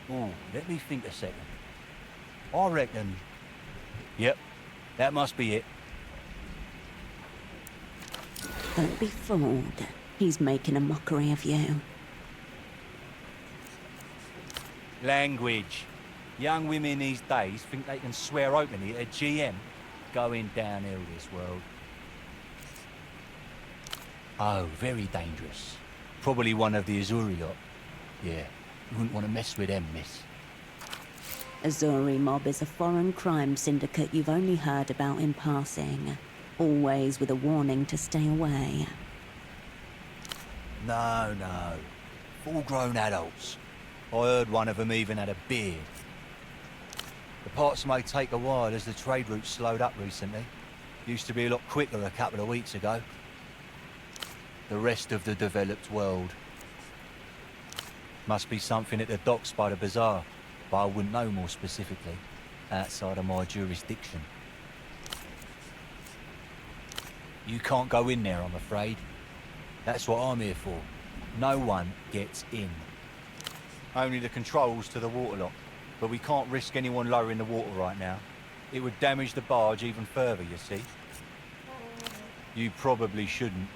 ooh, let me think a second. I reckon... Yep, that must be it. Don't be fooled. He's making a mockery of you. Language. Young women these days think they can swear openly at a GM. Going downhill this world. Oh, very dangerous. Probably one of the Azuri lot. Yeah, you wouldn't want to mess with them, miss. Azuri mob is a foreign crime syndicate you've only heard about in passing. Always with a warning to stay away. No. Full-grown adults. I heard one of them even had a beard. The parts may take a while as the trade route slowed up recently. Used to be a lot quicker a couple of weeks ago. The rest of the developed world. Must be something at the docks by the bazaar, but I wouldn't know more specifically, outside of my jurisdiction. You can't go in there, I'm afraid. That's what I'm here for. No one gets in. Only the controls to the waterlock, but we can't risk anyone lowering the water right now. It would damage the barge even further, you see. You probably shouldn't.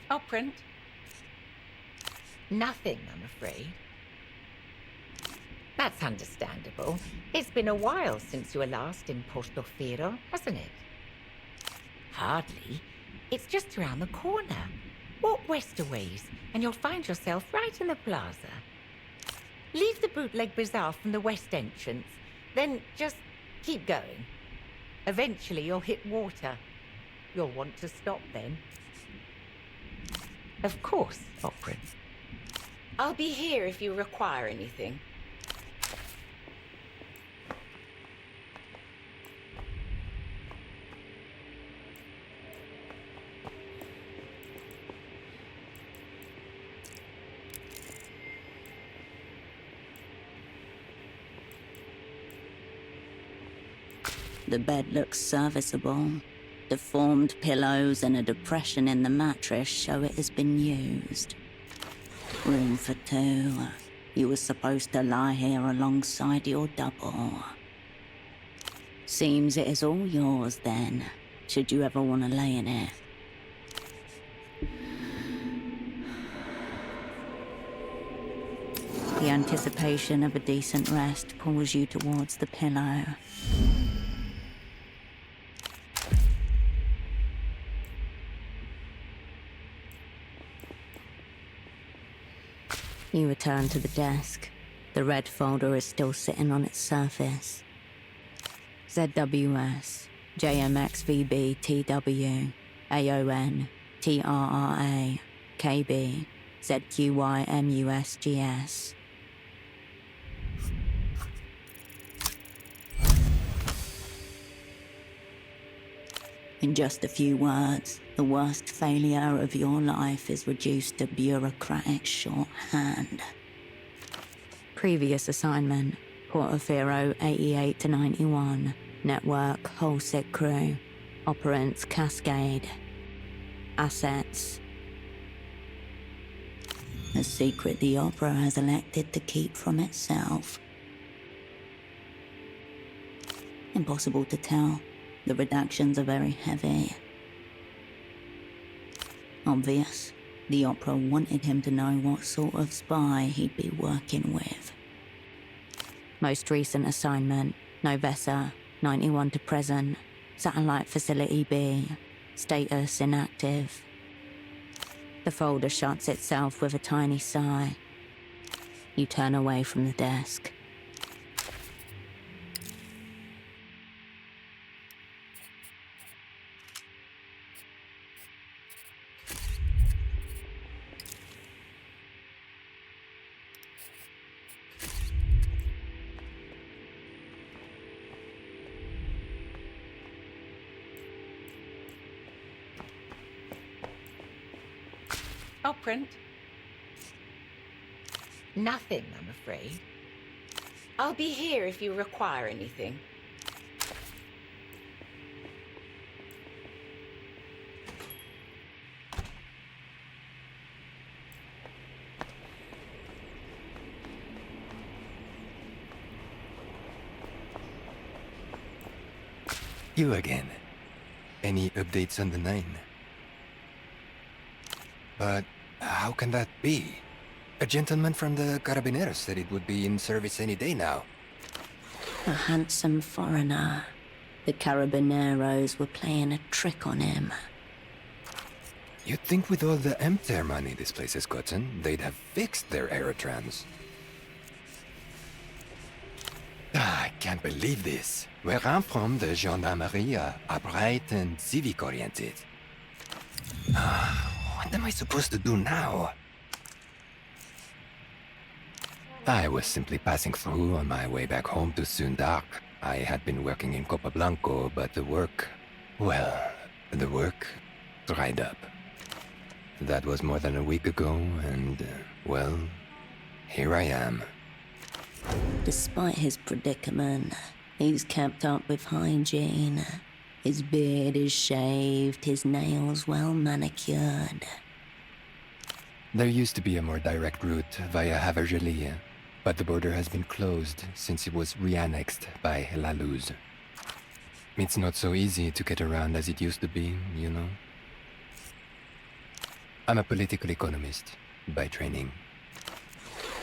I'll print. Nothing, I'm afraid. That's understandable. It's been a while since you were last in Porto, hasn't it? Hardly. It's just around the corner. Walk west a ways, and you'll find yourself right in the plaza. Leave the bootleg bazaar from the west entrance, then just keep going. Eventually you'll hit water. You'll want to stop then. Of course, Operant. I'll be here if you require anything. The bed looks serviceable. Deformed pillows and a depression in the mattress show it has been used. Room for two. You were supposed to lie here alongside your double. Seems it is all yours then, should you ever want to lay in it. The anticipation of a decent rest pulls you towards the pillow. You return to the desk. The red folder is still sitting on its surface. ZWS, JMXVB TW, AON, TRRA, KB, ZQY MUSGS. In just a few words, the worst failure of your life is reduced to bureaucratic shorthand. Previous assignment, Porto 88 to 91, Network, Whole Sick Crew, Operants, Cascade. Assets. A secret the Opera has elected to keep from itself. Impossible to tell. The redactions are very heavy. Obvious. The Opera wanted him to know what sort of spy he'd be working with. Most recent assignment, Novessa, 91 to present, Satellite Facility B, status inactive. The folder shuts itself with a tiny sigh. You turn away from the desk. Operant? Nothing, I'm afraid. I'll be here if you require anything. You again. Any updates on the 9? But how can that be? A gentleman from the Carabineros said it would be in service any day now. A handsome foreigner. The Carabineros were playing a trick on him. You'd think with all the MTER money this place has gotten, they'd have fixed their aerotrams. I can't believe this. Where I'm from, the gendarmerie are upright and civic-oriented. What am I supposed to do now? I was simply passing through on my way back home to Sundark. I had been working in Copablanco, but the work dried up. That was more than a week ago, and, well, here I am. Despite his predicament, he's kept up with hygiene. His beard is shaved, his nails well manicured. There used to be a more direct route via Havergelie, but the border has been closed since it was re-annexed by La Luz. It's not so easy to get around as it used to be, you know. I'm a political economist by training.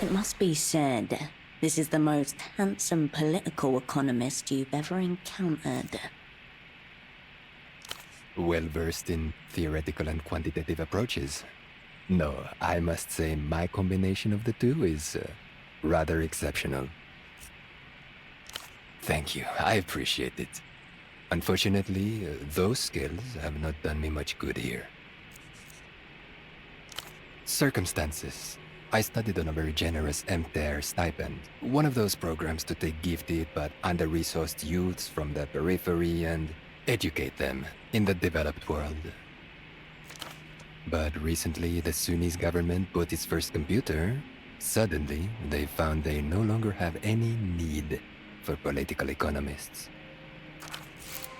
It must be said, this is the most handsome political economist you've ever encountered. Well versed in theoretical and quantitative approaches. No, I must say my combination of the two is rather exceptional. Thank you, I appreciate it. Unfortunately, those skills have not done me much good here. Circumstances. I studied on a very generous MTER stipend, one of those programs to take gifted but under-resourced youths from the periphery and educate them in the developed world. But recently, the Sunnis government bought its first computer. Suddenly, they found they no longer have any need for political economists.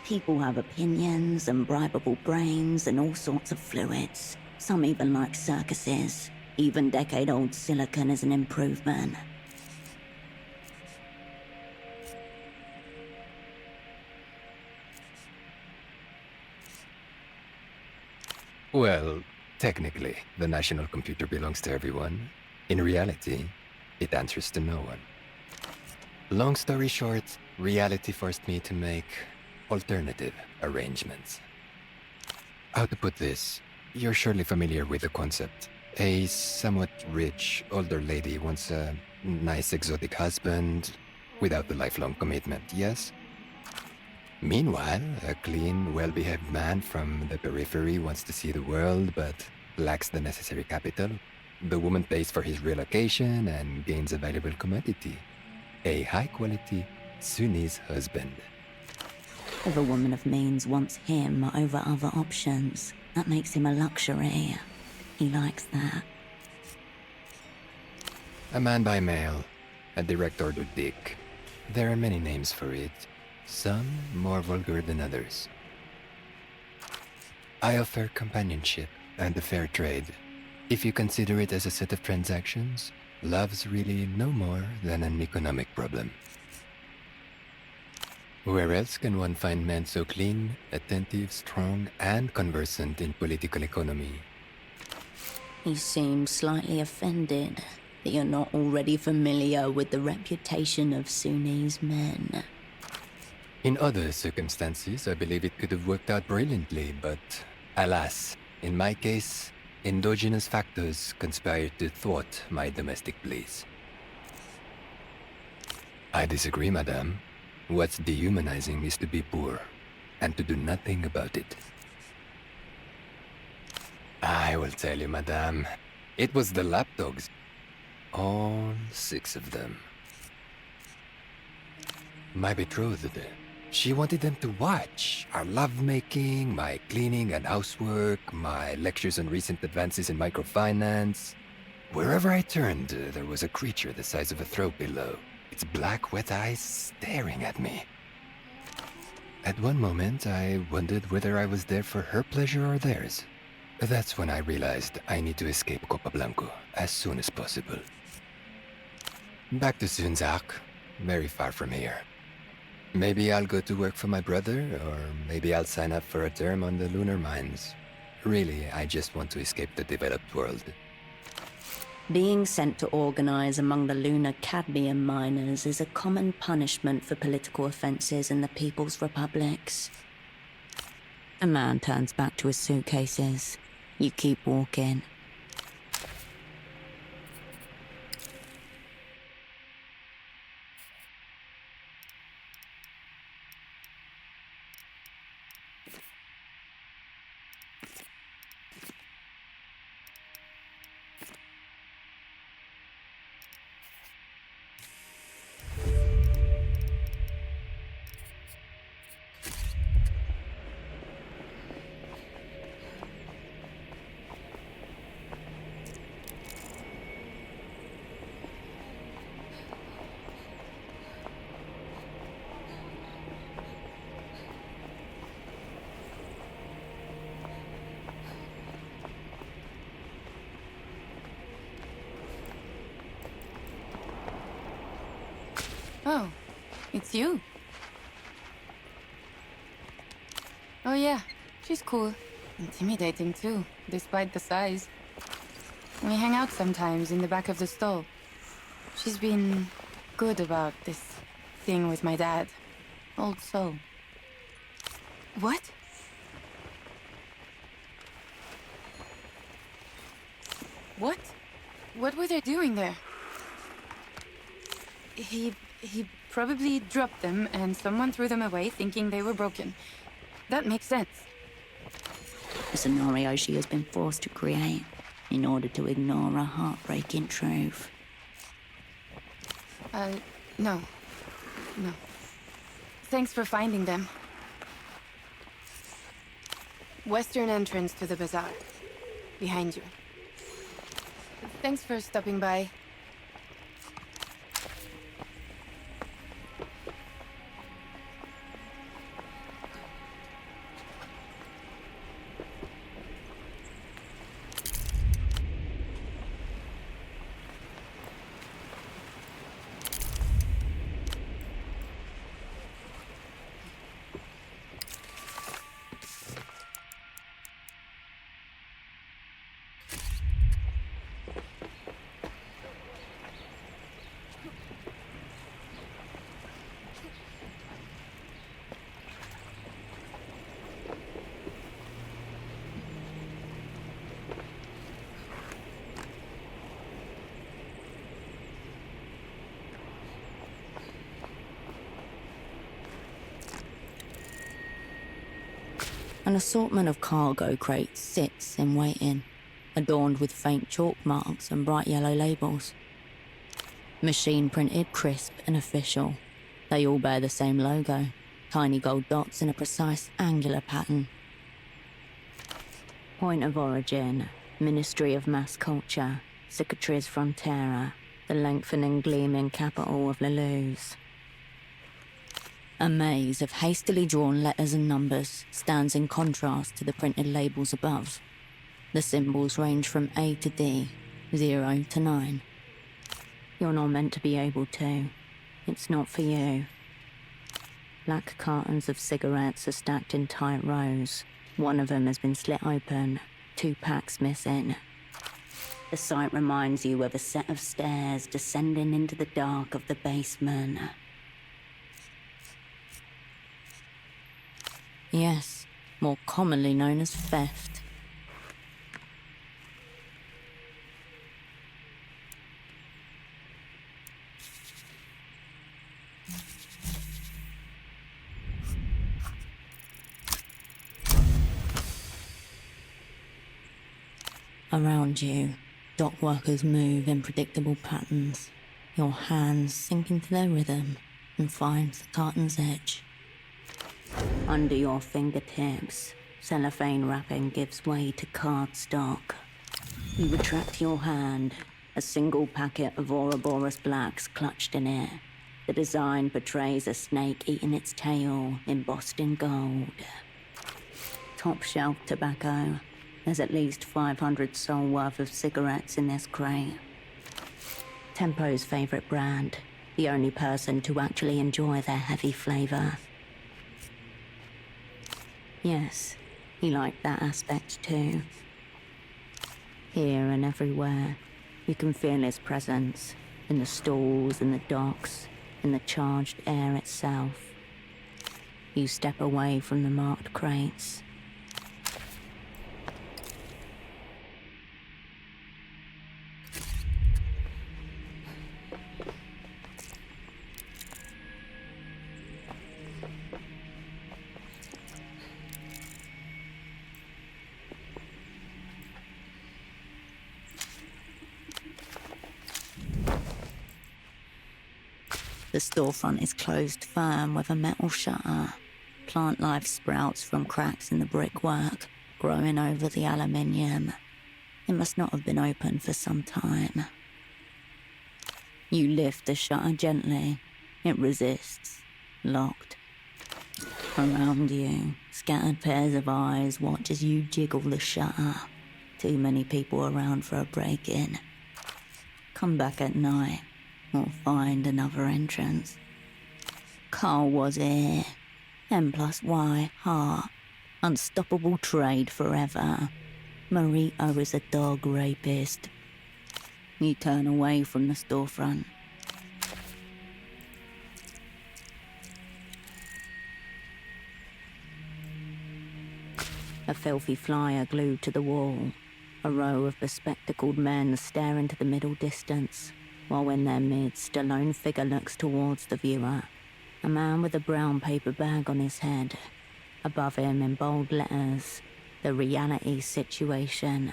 People have opinions and bribable brains and all sorts of fluids. Some even like circuses. Even decade-old silicon is an improvement. Well, technically, the national computer belongs to everyone. In reality, it answers to no one. Long story short, reality forced me to make alternative arrangements. How to put this? You're surely familiar with the concept. A somewhat rich, older lady wants a nice exotic husband without the lifelong commitment, yes? Meanwhile, a clean, well-behaved man from the periphery wants to see the world but lacks the necessary capital. The woman pays for his relocation and gains a valuable commodity. A high-quality Sunnis husband. If a woman of means wants him over other options, that makes him a luxury. He likes that. A man by mail, a direct order dick. There are many names for it, some more vulgar than others. I offer companionship and a fair trade. If you consider it as a set of transactions, love's really no more than an economic problem. Where else can one find men so clean, attentive, strong, and conversant in political economy? He seems slightly offended that you're not already familiar with the reputation of Sunnis men. In other circumstances, I believe it could have worked out brilliantly, but alas, in my case, endogenous factors conspired to thwart my domestic bliss. I disagree, madame. What's dehumanizing is to be poor, and to do nothing about it. I will tell you, madame. It was the lapdogs. All 6 of them. My betrothed. She wanted them to watch our lovemaking, my cleaning and housework, my lectures on recent advances in microfinance. Wherever I turned, there was a creature the size of a throw pillow, its black, wet eyes staring at me. At one moment, I wondered whether I was there for her pleasure or theirs. That's when I realized I need to escape Copa Blanco as soon as possible. Back to Zunzak, very far from here. Maybe I'll go to work for my brother, or maybe I'll sign up for a term on the lunar mines. Really, I just want to escape the developed world. Being sent to organize among the lunar cadmium miners is a common punishment for political offenses in the People's Republics. A man turns back to his suitcases. You keep walking. Oh, it's you. Oh yeah, she's cool. Intimidating too, despite the size. We hang out sometimes in the back of the stall. She's been good about this thing with my dad. Old soul. What? What? What were they doing there? He probably dropped them and someone threw them away thinking they were broken. That makes sense. A scenario she has been forced to create in order to ignore a heartbreaking truth. No. No. Thanks for finding them. Western entrance to the bazaar. Behind you. Thanks for stopping by. An assortment of cargo crates sits in waiting, adorned with faint chalk marks and bright yellow labels. Machine printed, crisp and official. They all bear the same logo, tiny gold dots in a precise angular pattern. Point of origin, Ministry of Mass Culture, Cicatriz Frontera, the lengthening gleaming capital of Leluz. A maze of hastily drawn letters and numbers stands in contrast to the printed labels above. The symbols range from A to D, 0 to 9. You're not meant to be able to. It's not for you. Black cartons of cigarettes are stacked in tight rows. One of them has been slit open, 2 packs missing. The sight reminds you of a set of stairs descending into the dark of the basement. Yes, more commonly known as theft. Around you, dock workers move in predictable patterns. Your hands sink into their rhythm and find the carton's edge. Under your fingertips, cellophane wrapping gives way to cardstock. You retract your hand, a single packet of Ouroboros Blacks clutched in it. The design portrays a snake eating its tail, embossed in gold. Top shelf tobacco. There's at least 500 sol worth of cigarettes in this crate. Tempo's favourite brand, the only person to actually enjoy their heavy flavour. Yes, he liked that aspect too. Here and everywhere, you can feel his presence, in the stalls, in the docks, in the charged air itself. You step away from the marked crates. The storefront is closed firm with a metal shutter. Plant life sprouts from cracks in the brickwork, growing over the aluminium. It must not have been open for some time. You lift the shutter gently. It resists, locked. Around you, scattered pairs of eyes watch as you jiggle the shutter. Too many people around for a break-in. Come back at night. Or find another entrance. Carl was here. M plus Y, heart. Unstoppable trade forever. Marito is a dog rapist. You turn away from the storefront. A filthy flyer glued to the wall. A row of bespectacled men stare into the middle distance, while in their midst a lone figure looks towards the viewer. A man with a brown paper bag on his head. Above him in bold letters, the reality situation.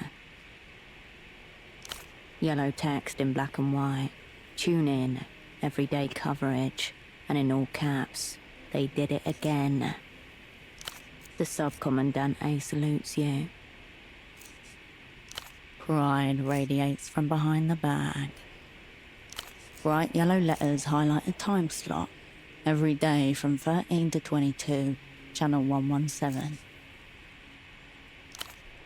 Yellow text in black and white. Tune in, everyday coverage, and in all caps, they did it again. The Subcommandante salutes you. Pride radiates from behind the bag. Bright yellow letters highlight a time slot. Every day from 13 to 22, channel 117.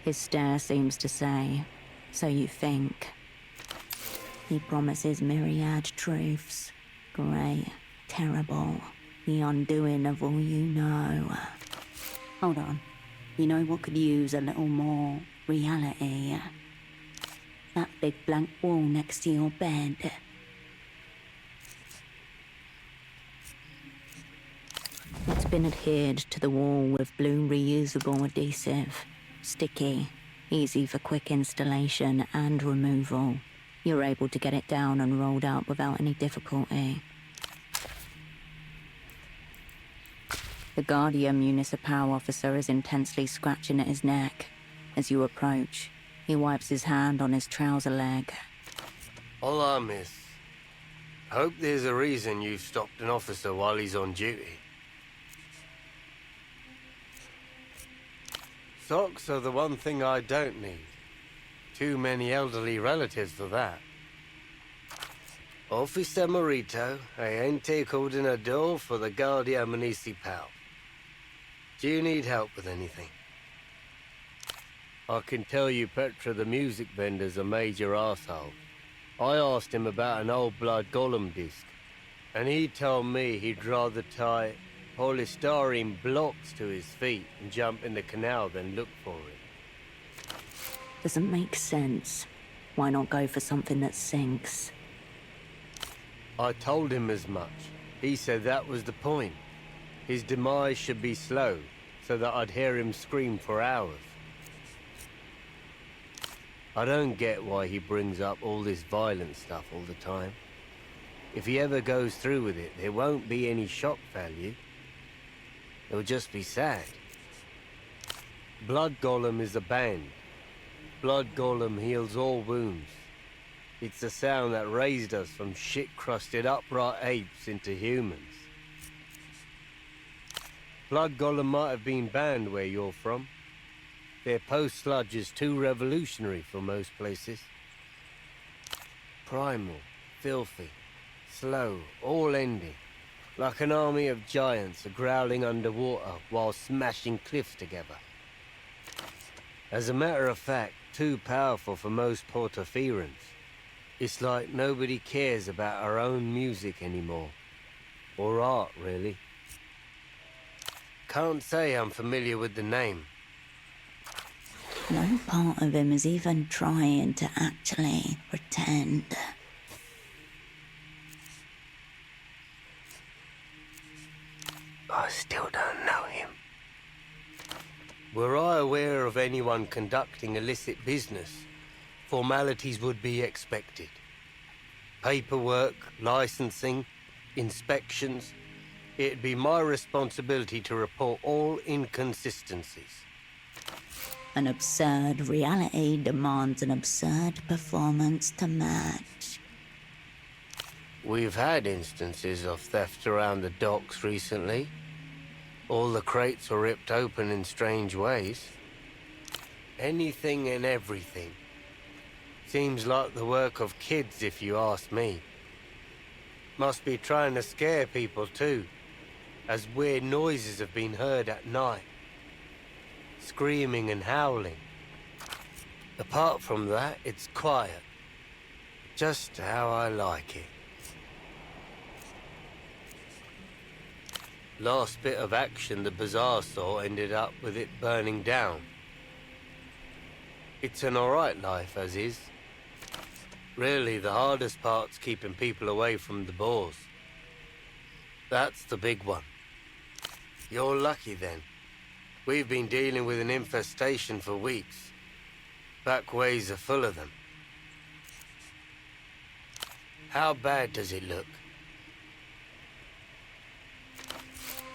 His stare seems to say, so you think. He promises myriad truths. Great, terrible, the undoing of all you know. Hold on. You know what could use a little more reality? That big blank wall next to your bed. It's been adhered to the wall with blue reusable adhesive. Sticky, easy for quick installation and removal. You're able to get it down and rolled up without any difficulty. The Guardian Municipal officer is intensely scratching at his neck. As you approach, he wipes his hand on his trouser leg. Hola, miss. Hope there's a reason you've stopped an officer while he's on duty. Socks are the one thing I don't need. Too many elderly relatives for that. Officer Morito, agente coordinador for the Guardia Municipal. Do you need help with anything? I can tell you Petra the music vendor's a major arsehole. I asked him about an old Blood Golem disc, and he told me he'd rather tie polystyrene blocks to his feet and jump in the canal than look for it. Doesn't make sense. Why not go for something that sinks? I told him as much. He said that was the point. His demise should be slow, so that I'd hear him scream for hours. I don't get why he brings up all this violent stuff all the time. If he ever goes through with it, there won't be any shock value. It'll just be sad. Blood Golem is a band. Blood Golem heals all wounds. It's the sound that raised us from shit-crusted upright apes into humans. Blood Golem might have been banned where you're from. Their post-sludge is too revolutionary for most places. Primal, filthy, slow, all ending. Like an army of giants growling underwater while smashing cliffs together. As a matter of fact, too powerful for most Portoferans. It's like nobody cares about our own music anymore. Or art, really. Can't say I'm familiar with the name. No part of him is even trying to actually pretend. I still don't know him. Were I aware of anyone conducting illicit business, formalities would be expected. Paperwork, licensing, inspections. It'd be my responsibility to report all inconsistencies. An absurd reality demands an absurd performance to match. We've had instances of theft around the docks recently. All the crates were ripped open in strange ways. Anything and everything. Seems like the work of kids, if you ask me. Must be trying to scare people too, as weird noises have been heard at night. Screaming and howling. Apart from that, it's quiet. Just how I like it. Last bit of action the bazaar saw ended up with it burning down. It's an alright life as is. Really, the hardest part's keeping people away from the boars. That's the big one. You're lucky then. We've been dealing with an infestation for weeks. Back ways are full of them. How bad does it look?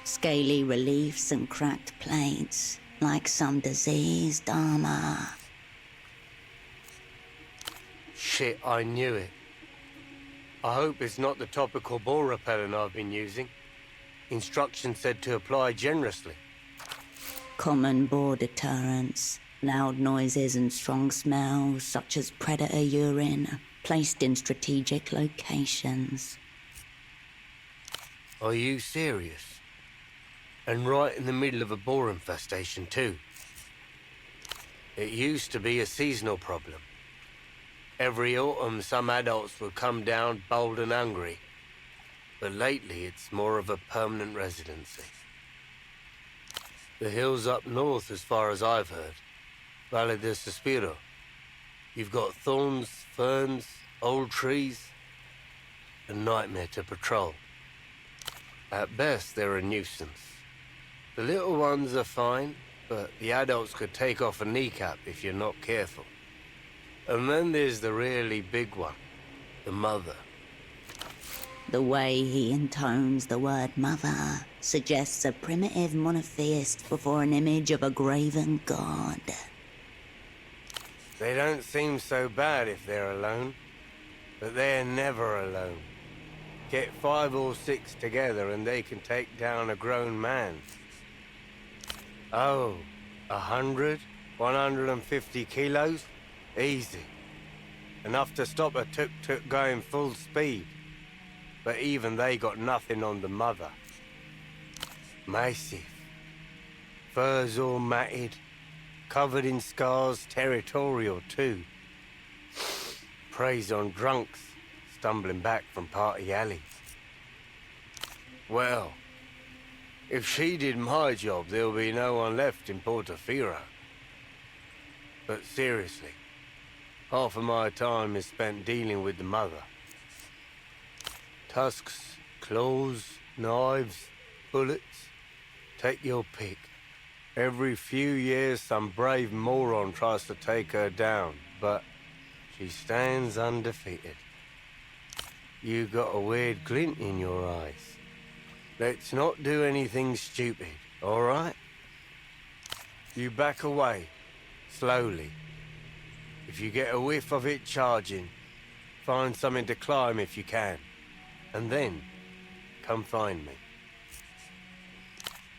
Scaly reliefs and cracked plates, like some diseased armor. Shit, I knew it. I hope it's not the topical ball repellent I've been using. Instructions said to apply generously. Common bore deterrents, loud noises and strong smells such as predator urine, placed in strategic locations. Are you serious? And right in the middle of a boar infestation too. It used to be a seasonal problem. Every autumn some adults would come down bold and hungry. But lately it's more of a permanent residency. The hills up north as far as I've heard. Valle de Suspiro. You've got thorns, ferns, old trees. A nightmare to patrol. At best they're a nuisance. The little ones are fine, but the adults could take off a kneecap if you're not careful. And then there's the really big one, the mother. The way he intones the word mother suggests a primitive monotheist before an image of a graven god. They don't seem so bad if they're alone, but they're never alone. Get 5 or 6 together and they can take down a grown man. Oh, 100, 150 kilos? Easy. Enough to stop a tuk-tuk going full speed. But even they got nothing on the mother. Massive. Furs all matted, covered in scars, territorial too. Preys on drunks, stumbling back from party alleys. Well, if she did my job, there'll be no one left in Porto. But seriously, half of my time is spent dealing with the mother. Tusks, claws, knives, bullets. Take your pick. Every few years, some brave moron tries to take her down, but she stands undefeated. You got a weird glint in your eyes. Let's not do anything stupid, all right? You back away, slowly. If you get a whiff of it charging, find something to climb if you can. And then, come find me.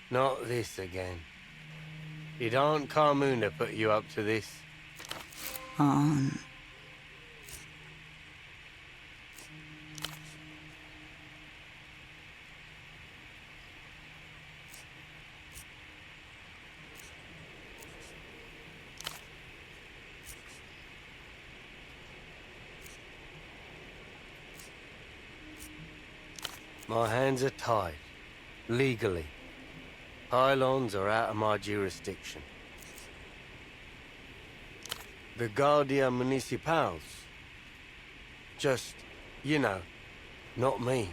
Not this again. Did Aunt Carmuna put you up to this? My hands are tied, legally. Pylons are out of my jurisdiction. The Guardia Municipals. Just, you know, not me.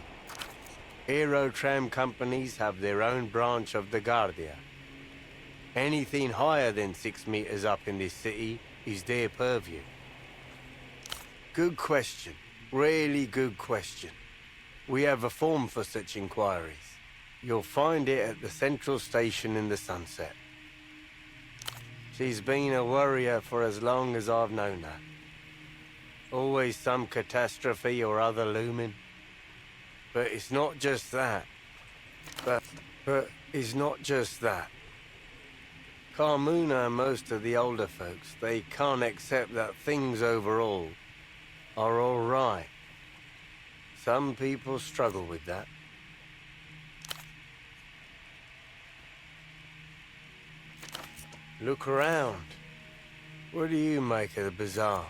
Aero tram companies have their own branch of the Guardia. Anything higher than 6 meters up in this city is their purview. Good question. Really good question. We have a form for such inquiries. You'll find it at the central station in the sunset. She's been a worrier for as long as I've known her. Always some catastrophe or other looming. But it's not just that. But it's not just that. Carmuna and most of the older folks, they can't accept that things overall are all right. Some people struggle with that. Look around. What do you make of the bazaar?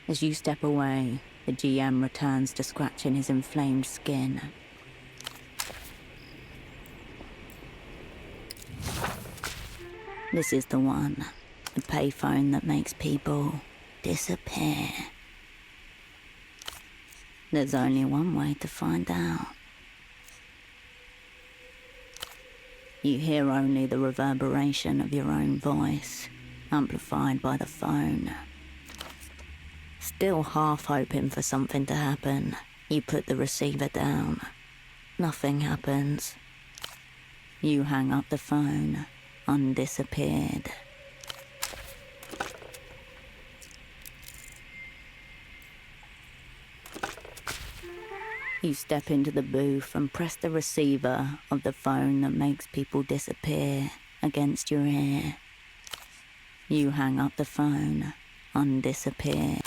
As you step away, the GM returns to scratching his inflamed skin. This is the one. The payphone that makes people disappear. There's only one way to find out. You hear only the reverberation of your own voice, amplified by the phone. Still half hoping for something to happen, you put the receiver down. Nothing happens. You hang up the phone, undisappeared. You step into the booth and press the receiver of the phone that makes people disappear against your ear. You hang up the phone, undisappeared.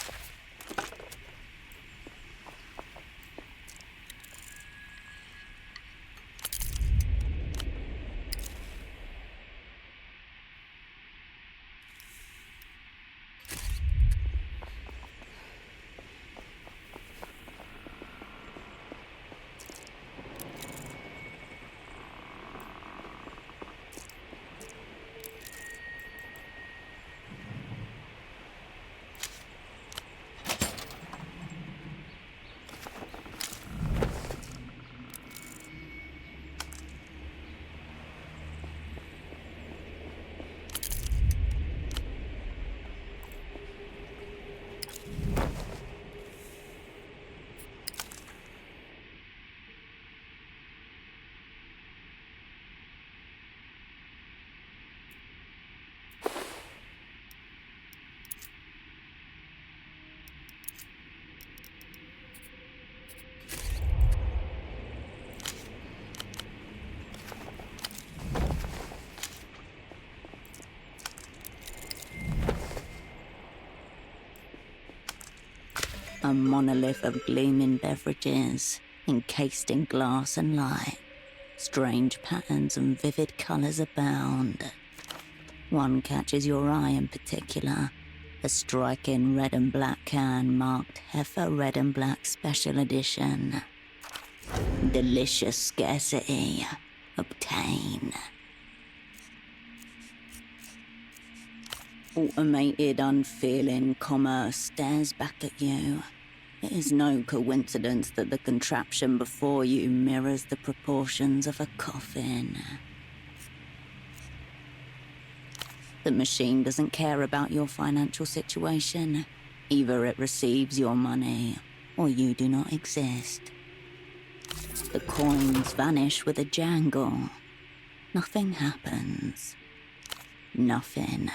A monolith of gleaming beverages, encased in glass and light. Strange patterns and vivid colours abound. One catches your eye in particular, a striking red and black can marked Heifer Red and Black Special Edition. Delicious scarcity. Obtain. Automated, unfeeling commerce stares back at you. It is no coincidence that the contraption before you mirrors the proportions of a coffin. The machine doesn't care about your financial situation. Either it receives your money, or you do not exist. The coins vanish with a jangle. Nothing happens. Nothing.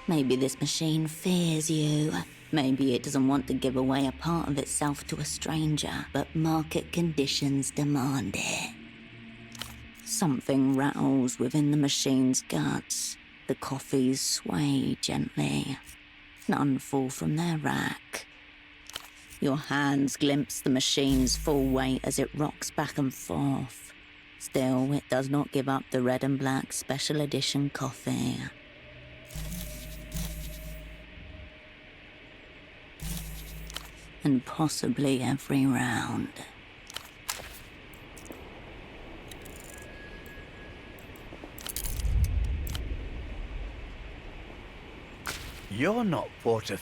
Maybe this machine fears you. Maybe it doesn't want to give away a part of itself to a stranger, but market conditions demand it. Something rattles within the machine's guts. The coffees sway gently. None fall from their rack. Your hands glimpse the machine's full weight as it rocks back and forth. Still, it does not give up the red and black special edition coffee. And possibly every round. You're not Porto.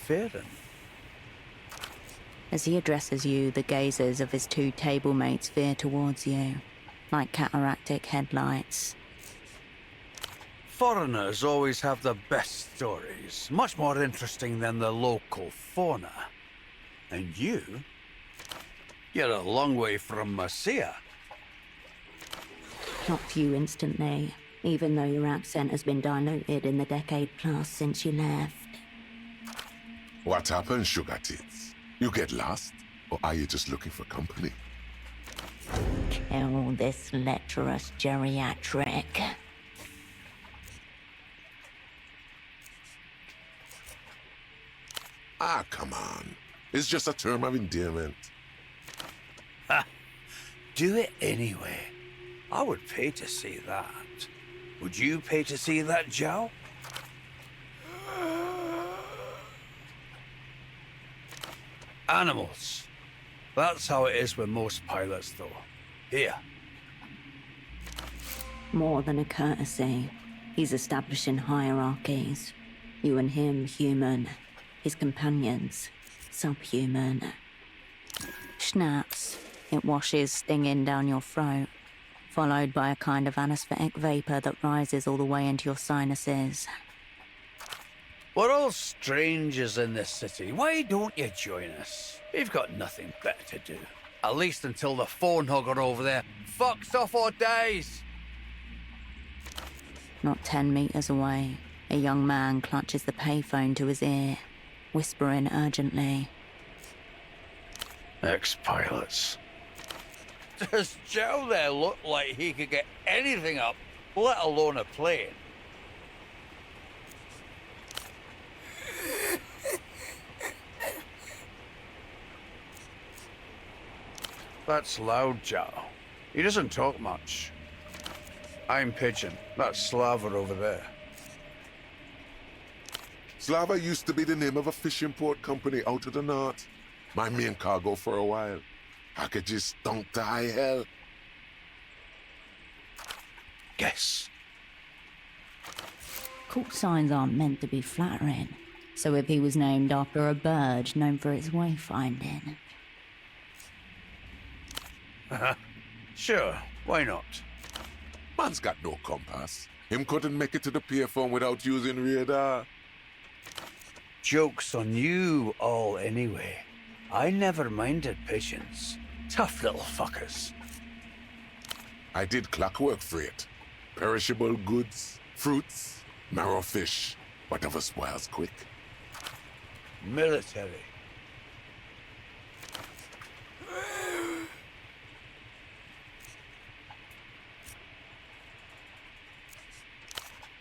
As he addresses you, the gazes of his two table mates veer towards you, like cataractic headlights. Foreigners always have the best stories, much more interesting than the local fauna. And you're a long way from Messiah. Clocked you instantly, even though your accent has been diluted in the decade plus since you left. What happened, sugar tits? You get lost? Or are you just looking for company? Kill this lecherous geriatric. Ah, come on. It's just a term of endearment. Ha! Do it anyway. I would pay to see that. Would you pay to see that, Joe? Animals. That's how it is with most pilots, though. Here. More than a courtesy, he's establishing hierarchies. You and him, human. His companions, subhuman. Schnaps. It washes stinging down your throat, followed by a kind of anesthetic vapor that rises all the way into your sinuses. We're all strangers in this city. Why don't you join us? We've got nothing better to do. At least until the phone hugger over there fucks off or dies. Not 10 meters away, a young man clutches the payphone to his ear, whispering urgently. Ex-pilots. Does Joe there look like he could get anything up, let alone a plane? That's loud, Joe. He doesn't talk much. I'm Pigeon. That's Slava over there. Slava used to be the name of a fishing port company out of the north. My main cargo for a while. Packages stunk to high hell. Guess. Call signs aren't meant to be flattering, so if he was named after a bird known for its wayfinding. Sure, why not? Man's got no compass. Him couldn't make it to the payphone without using radar. Joke's on you all anyway. I never minded pigeons. Tough little fuckers. I did clockwork freight. Perishable goods, fruits, marrow fish, whatever spoils quick. Military.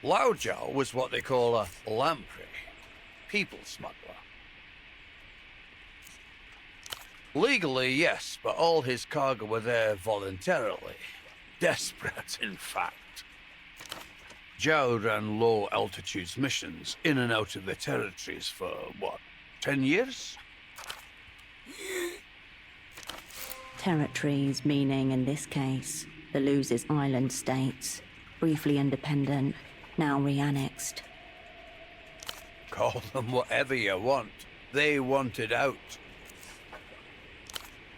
Loudjow was what they call a lamprey, people smuggler. Legally, yes, but all his cargo were there voluntarily. Desperate, in fact. Zhao ran low-altitude missions in and out of the territories for, what, 10 years? Territories meaning, in this case, the Losers Island states, briefly independent, now re-annexed. Call them whatever you want. They wanted out.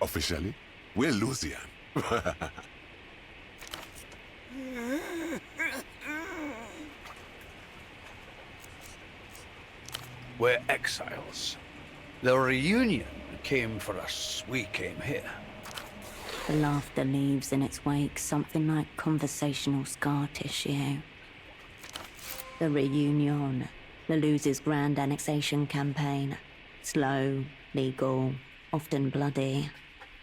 Officially, we're Lusian. We're exiles. The reunion came for us. We came here. The laughter leaves in its wake something like conversational scar tissue. The reunion, the Losers' grand annexation campaign. Slow, legal, often bloody.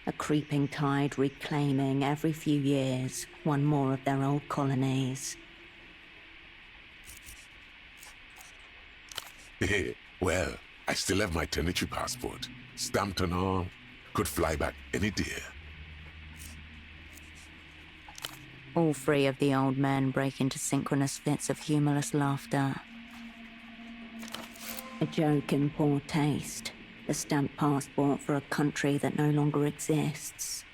A creeping tide reclaiming every few years one more of their old colonies. Well, I still have my tenantry passport. Stamped on arm. Could fly back any day. All three of the old men break into synchronous fits of humorless laughter. A joke in poor taste. A stamped passport for a country that no longer exists.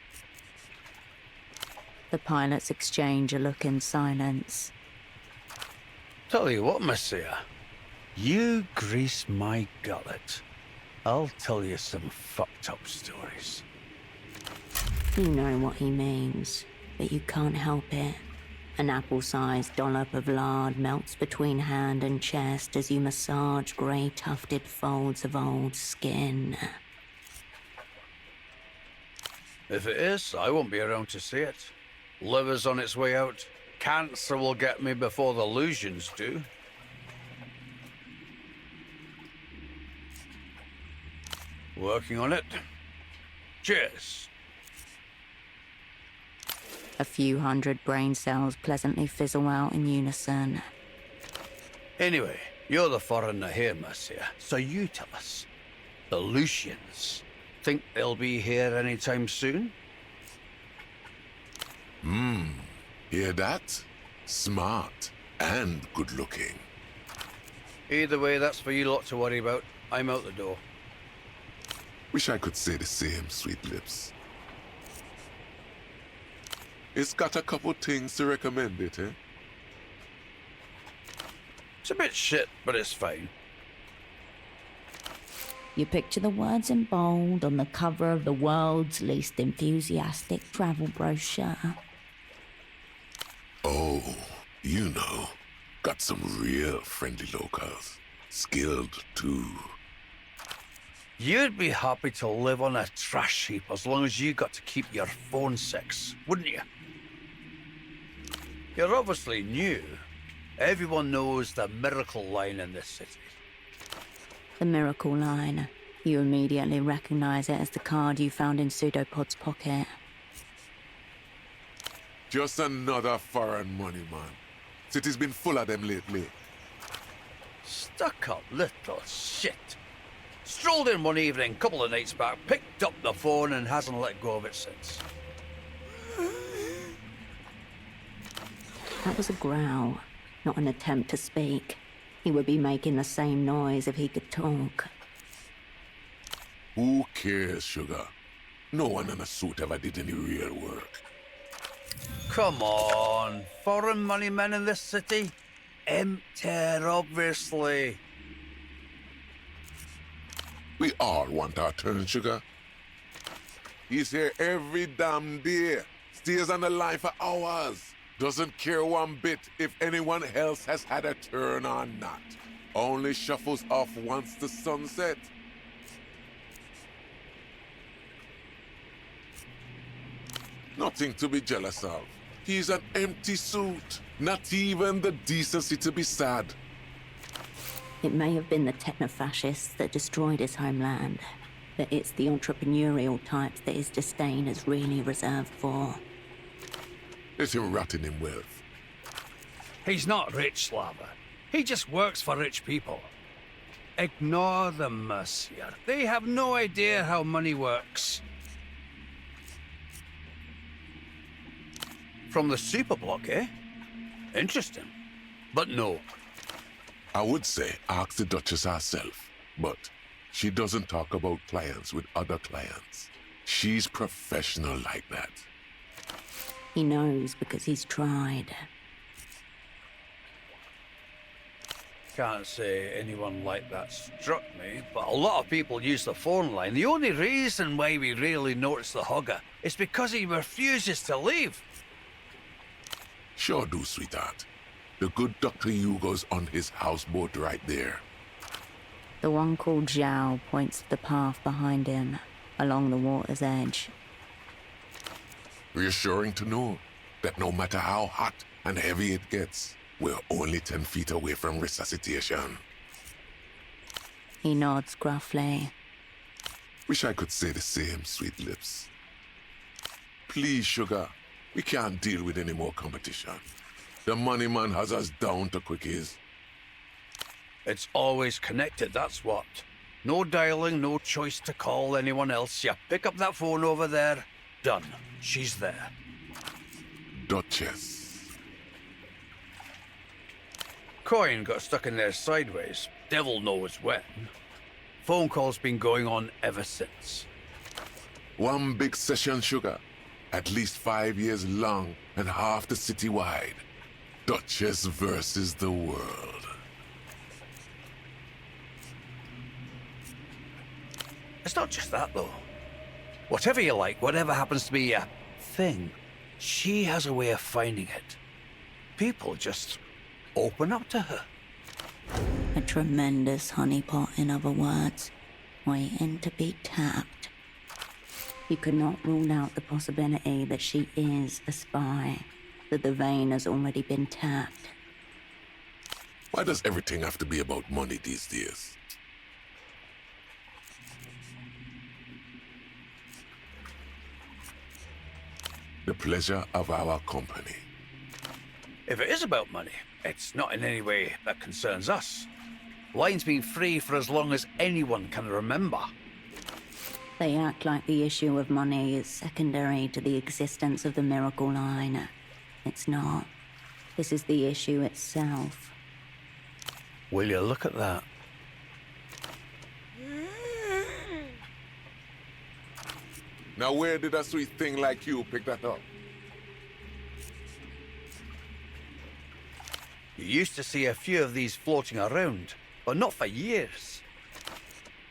The pilots exchange a look in silence. Tell you what, Messiah. You grease my gullet. I'll tell you some fucked up stories. You know what he means, but you can't help it. An apple-sized dollop of lard melts between hand and chest as you massage grey tufted folds of old skin. If it is, I won't be around to see it. Liver's on its way out. Cancer will get me before the illusions do. Working on it. Cheers. A few hundred brain cells pleasantly fizzle out in unison. Anyway, you're the foreigner here, Messiah, so you tell us. The Lucians. Think they'll be here anytime soon? Hear that? Smart and good looking. Either way, that's for you lot to worry about. I'm out the door. Wish I could say the same, sweet lips. It's got a couple things to recommend it, eh? It's a bit shit, but it's fine. You picture the words in bold on the cover of the world's least enthusiastic travel brochure. Oh, you know, got some real friendly locals. Skilled, too. You'd be happy to live on a trash heap as long as you got to keep your phone sex, wouldn't you? You're obviously new. Everyone knows the miracle line in this city. The miracle line. You immediately recognize it as the card you found in Pseudopod's pocket. Just another foreign money, man. City's been full of them lately. Stuck-up little shit. Strolled in one evening, couple of nights back, picked up the phone and hasn't let go of it since. That was a growl, not an attempt to speak. He would be making the same noise if he could talk. Who cares, sugar? No one in a suit ever did any real work. Come on, foreign money men in this city? Empty, obviously. We all want our turn, sugar. He's here every damn day. Stays on the line for hours. Doesn't care one bit if anyone else has had a turn or not. Only shuffles off once the sun sets. Nothing to be jealous of. He's an empty suit. Not even the decency to be sad. It may have been the techno-fascists that destroyed his homeland, but it's the entrepreneurial types that his disdain is really reserved for. Let him rot in him wealth. He's not rich, Slava. He just works for rich people. Ignore them, Mercier. They have no idea how money works. From the superblock, eh? Interesting. But no. I would say ask the Duchess herself, but she doesn't talk about clients with other clients. She's professional like that. He knows because he's tried. Can't say anyone like that struck me, but a lot of people use the phone line. The only reason why we rarely notice the hugger is because he refuses to leave. Sure do, sweetheart. The good Dr. Hugo's on his houseboat right there. The one called Zhao points to the path behind him, along the water's edge. Reassuring to know that no matter how hot and heavy it gets, we're only 10 feet away from resuscitation. He nods gruffly. Wish I could say the same, sweet lips. Please, sugar. We can't deal with any more competition. The money man has us down to quickies. It's always connected, that's what. No dialing, no choice to call anyone else. You pick up that phone over there, done. She's there. Duchess. Coin got stuck in there sideways. Devil knows when. Phone call's been going on ever since. One big session, sugar. At least 5 years long and half the city wide. Duchess versus the world. It's not just that, though. Whatever you like, whatever happens to be a thing, she has a way of finding it. People just open up to her. A tremendous honeypot, in other words, waiting to be tapped. You could not rule out the possibility that she is a spy, that the vein has already been tapped. Why does everything have to be about money these days? The pleasure of our company. If it is about money, it's not in any way that concerns us. Line's been free for as long as anyone can remember. They act like the issue of money is secondary to the existence of the miracle line. It's not. This is the issue itself. Will you look at that? Now where did a sweet thing like you pick that up? You used to see a few of these floating around, but not for years.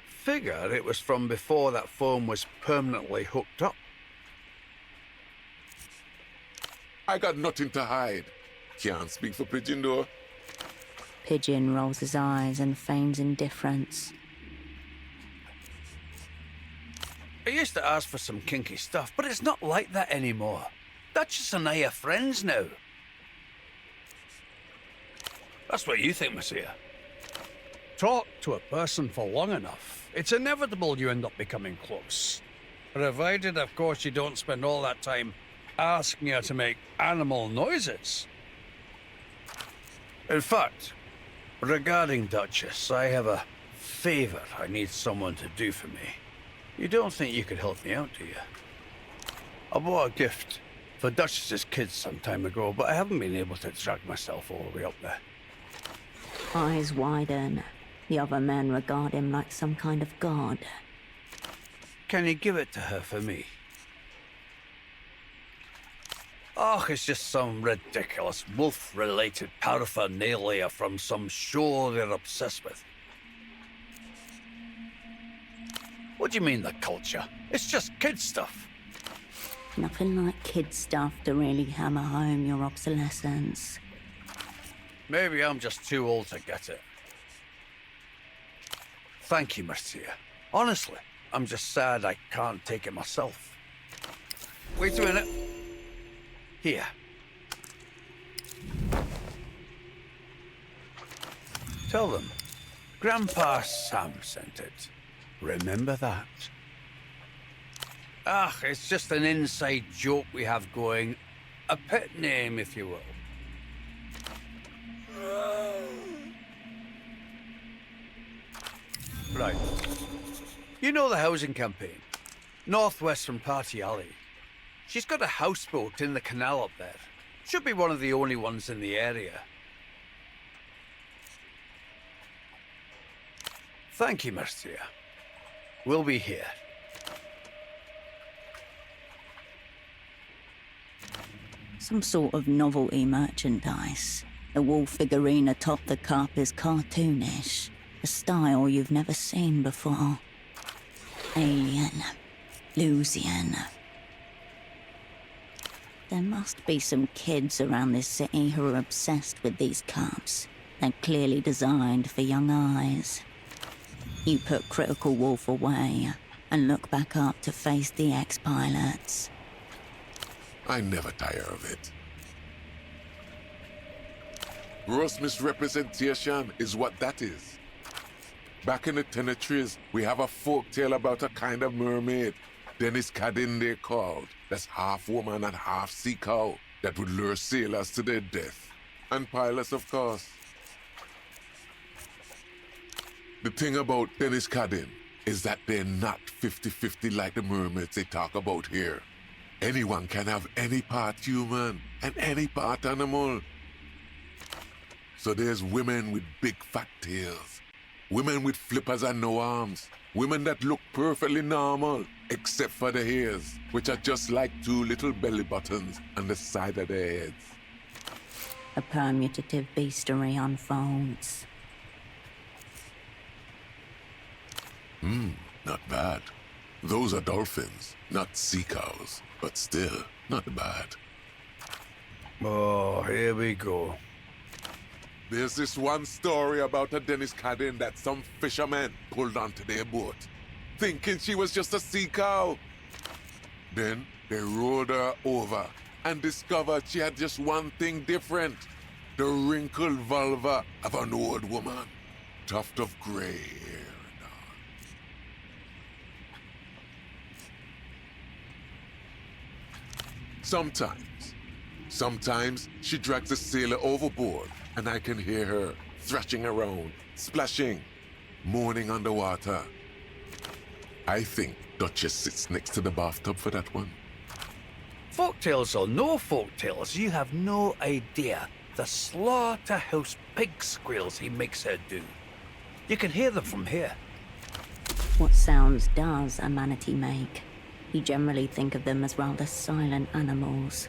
Figure it was from before that foam was permanently hooked up. I got nothing to hide. Can't speak for Pigeon though. Pigeon rolls his eyes and feigns indifference. I used to ask for some kinky stuff, but it's not like that anymore. Duchess and I are friends now. That's what you think, Monsieur. Talk to a person for long enough, it's inevitable you end up becoming close. Provided, of course, you don't spend all that time asking her to make animal noises. In fact, regarding Duchess, I have a favour I need someone to do for me. You don't think you could help me out, do you? I bought a gift for Duchess's kids some time ago, but I haven't been able to drag myself all the way up there. Eyes widen. The other men regard him like some kind of god. Can you give it to her for me? Oh, it's just some ridiculous wolf-related paraphernalia from some show they're obsessed with. What do you mean, the culture? It's just kid stuff. Nothing like kid stuff to really hammer home your obsolescence. Maybe I'm just too old to get it. Thank you, Monsieur. Honestly, I'm just sad I can't take it myself. Wait a minute. Here. Tell them, Grandpa Sam sent it. Remember that. Ah, it's just an inside joke we have going. A pet name, if you will. Right. You know the housing campaign? Northwest from Party Alley. She's got a houseboat in the canal up there. Should be one of the only ones in the area. Thank you, Mercia. We'll be here. Some sort of novelty merchandise. The wall figurine atop the cup is cartoonish. A style you've never seen before. Alien. Lusian. There must be some kids around this city who are obsessed with these cups. They're clearly designed for young eyes. You put Critical Wolf away and look back up to face the ex-pilots. I never tire of it. Gross misrepresentation is what that is. Back in the Tenetries, we have a folk tale about a kind of mermaid, Dennis Cadin they called, that's half woman and half sea cow, that would lure sailors to their death. And pilots, of course. The thing about Dennis Cadin is that they're not 50-50 like the mermaids they talk about here. Anyone can have any part human and any part animal. So there's women with big fat tails, women with flippers and no arms, women that look perfectly normal, except for the hairs, which are just like two little belly buttons on the side of their heads. A permutative beastery unfolds. Not bad. Those are dolphins, not sea cows, but still, not bad. Oh, here we go. There's this one story about a Dennis Cadin that some fishermen pulled onto their boat, thinking she was just a sea cow. Then they rowed her over and discovered she had just one thing different. The wrinkled vulva of an old woman, tuft of gray hair. Sometimes she drags the sailor overboard and I can hear her thrashing around, splashing, moaning underwater. I think Duchess sits next to the bathtub for that one. Folktales or no folktales, you have no idea the slaughterhouse pig squeals he makes her do. You can hear them from here. What sounds does a manatee make? You generally think of them as rather silent animals.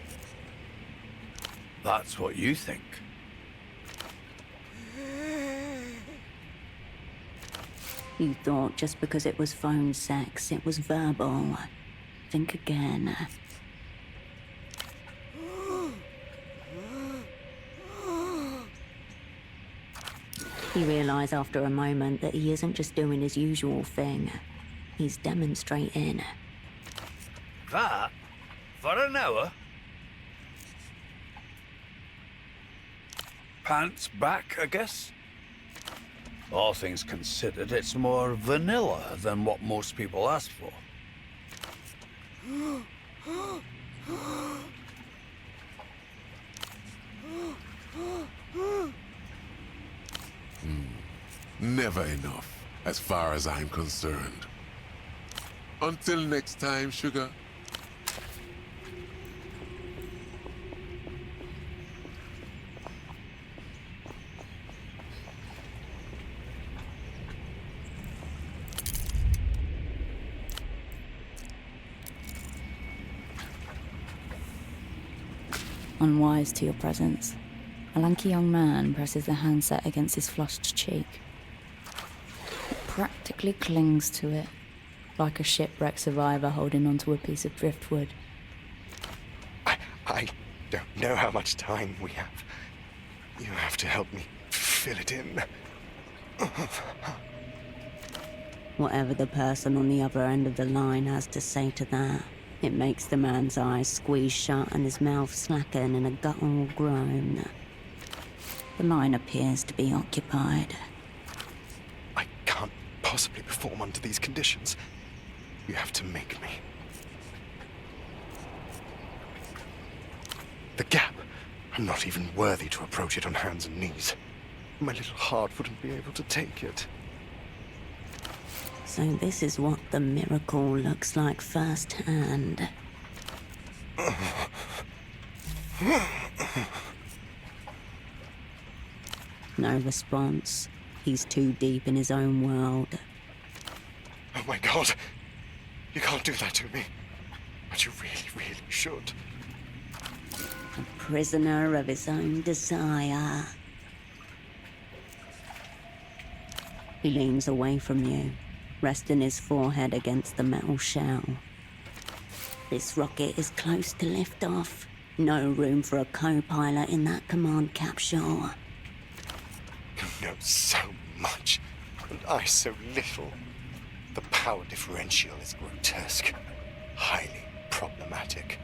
That's what you think. You thought just because it was phone sex, it was verbal. Think again. You realise after a moment that he isn't just doing his usual thing. He's demonstrating. That? For an hour? Pants back, I guess? All things considered, it's more vanilla than what most people ask for. Never enough, as far as I'm concerned. Until next time, sugar. Unwise to your presence, a lanky young man presses the handset against his flushed cheek. It practically clings to it, like a shipwrecked survivor holding onto a piece of driftwood. I don't know how much time we have. You have to help me fill it in. Whatever the person on the other end of the line has to say to that, it makes the man's eyes squeeze shut and his mouth slacken in a guttural groan. The line appears to be occupied. I can't possibly perform under these conditions. You have to make me. The gap. I'm not even worthy to approach it on hands and knees. My little heart wouldn't be able to take it. So this is what the miracle looks like firsthand. No response. He's too deep in his own world. Oh my God! You can't do that to me. But you really, really should. A prisoner of his own desire. He leans away from you, resting his forehead against the metal shell. This rocket is close to liftoff. No room for a co-pilot in that command capsule. You know so much, and I so little. The power differential is grotesque, highly problematic.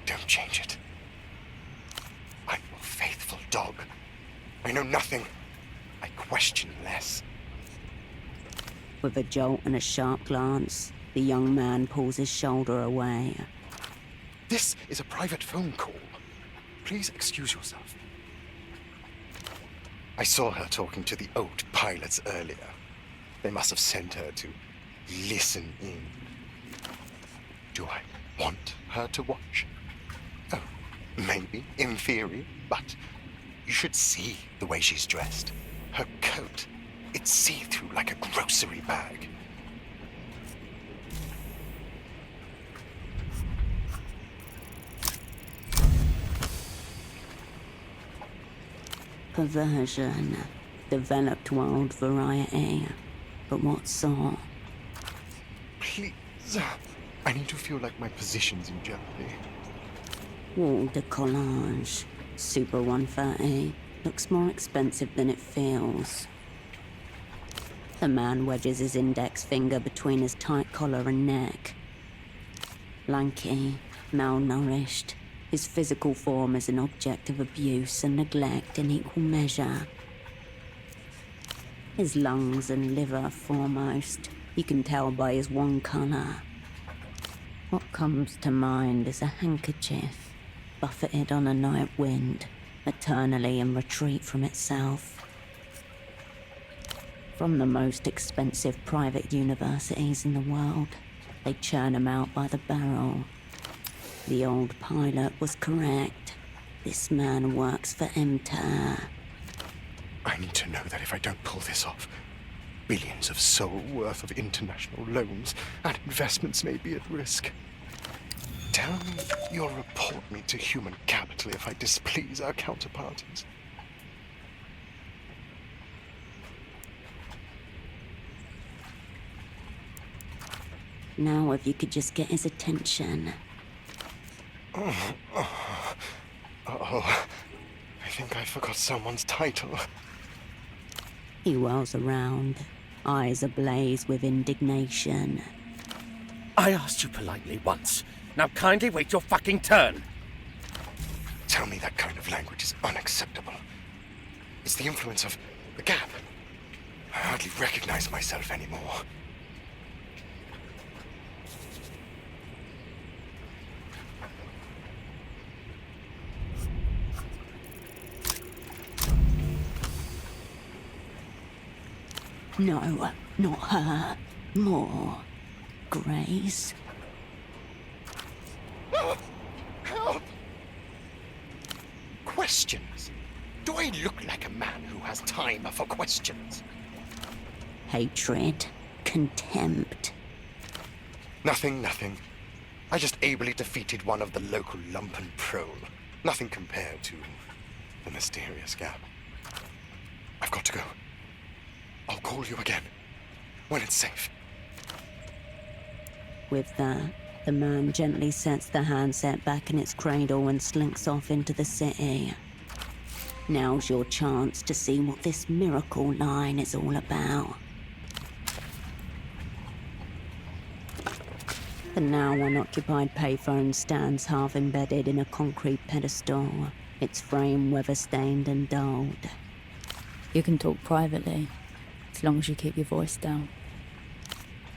Don't change it. I'm your faithful dog. I know nothing. I question less. With a jolt and a sharp glance, the young man pulls his shoulder away. This is a private phone call. Please excuse yourself. I saw her talking to the old pilots earlier. They must have sent her to listen in. Do I want her to watch? Oh, maybe, in theory, but you should see the way she's dressed. Her coat, it's see-through like a grocery bag. Perversion, developed world variety, but what sort? Please, I need to feel like my position's in jeopardy. Wall de collage, Super 130, looks more expensive than it feels. The man wedges his index finger between his tight collar and neck. Lanky, malnourished, his physical form is an object of abuse and neglect in equal measure. His lungs and liver foremost, you can tell by his one colour. What comes to mind is a handkerchief, buffeted on a night wind, eternally in retreat from itself. From the most expensive private universities in the world, they churn them out by the barrel. The old pilot was correct. This man works for MTAR. I need to know that if I don't pull this off, billions of soul worth of international loans, and investments may be at risk. Tell me you'll report me to human capital if I displease our counterparties. Now if you could just get his attention. Uh-oh. I think I forgot someone's title. He whirls around, eyes ablaze with indignation. I asked you politely once. Now kindly wait your fucking turn. Tell me that kind of language is unacceptable. It's the influence of the gap. I hardly recognize myself anymore. No, not her. More. Grace. Help! Questions? Do I look like a man who has time for questions? Hatred. Contempt. Nothing. I just ably defeated one of the local lumpen prole. Nothing compared to the mysterious gap. I've got to go. I'll call you again, when it's safe. With that, the man gently sets the handset back in its cradle and slinks off into the city. Now's your chance to see what this miracle line is all about. The now unoccupied payphone stands half embedded in a concrete pedestal, its frame weather-stained and dulled. You can talk privately, as long as you keep your voice down.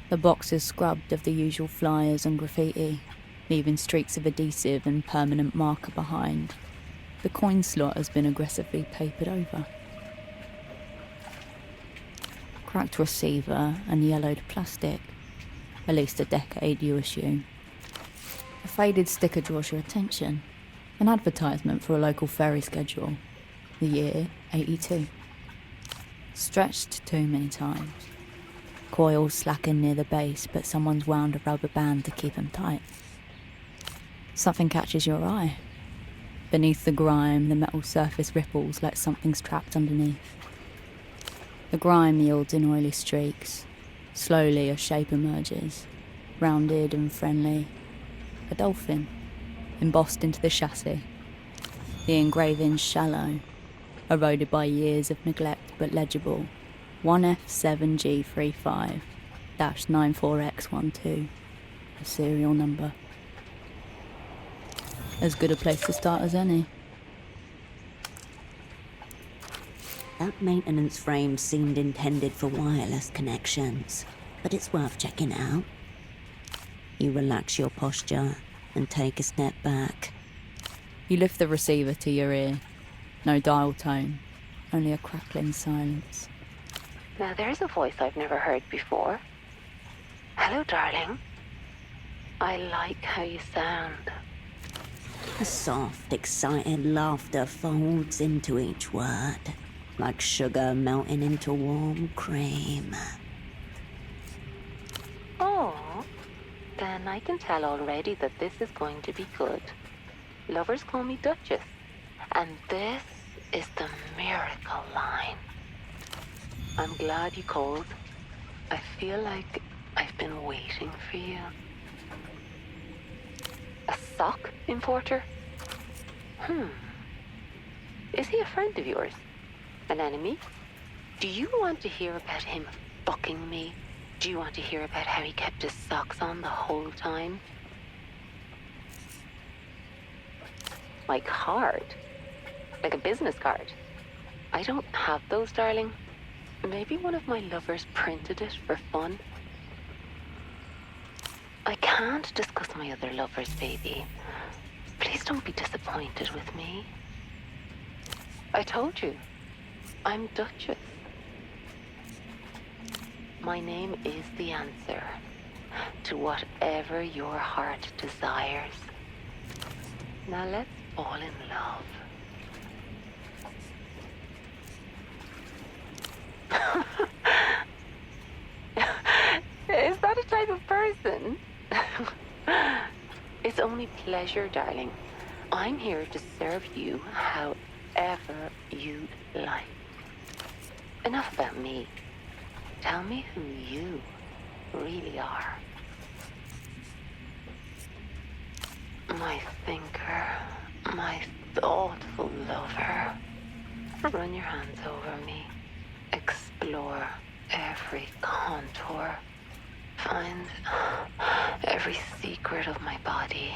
The box is scrubbed of the usual flyers and graffiti, leaving streaks of adhesive and permanent marker behind. The coin slot has been aggressively papered over. Cracked receiver and yellowed plastic. At least a decade, you assume. A faded sticker draws your attention. An advertisement for a local ferry schedule. The year, 82. Stretched too many times. Coils slacken near the base, but someone's wound a rubber band to keep them tight. Something catches your eye. Beneath the grime, the metal surface ripples like something's trapped underneath. The grime yields in oily streaks. Slowly a shape emerges, rounded and friendly. A dolphin, embossed into the chassis. The engraving's shallow, eroded by years of neglect but legible. 1F7G35-94X12. A serial number. As good a place to start as any. That maintenance frame seemed intended for wireless connections, but it's worth checking out. You relax your posture and take a step back. You lift the receiver to your ear. No dial tone, only a crackling silence. Now there's a voice I've never heard before. Hello, darling. I like how you sound. A soft, excited laughter folds into each word, like sugar melting into warm cream. Oh, then I can tell already that this is going to be good. Lovers call me Duchess, and this is the miracle line. I'm glad you called. I feel like I've been waiting for you. A sock importer? Is he a friend of yours? An enemy? Do you want to hear about him fucking me? Do you want to hear about how he kept his socks on the whole time? My card? Like a business card? I don't have those, darling. Maybe one of my lovers printed it for fun. I can't discuss my other lovers, baby. Please don't be disappointed with me. I told you, I'm Duchess. My name is the answer to whatever your heart desires. Now let's fall in love. only pleasure, darling. I'm here to serve you however you'd like. Enough about me. Tell me who you really are. My thinker, my thoughtful lover. Run your hands over me. Explore every contour. Find every secret of my body.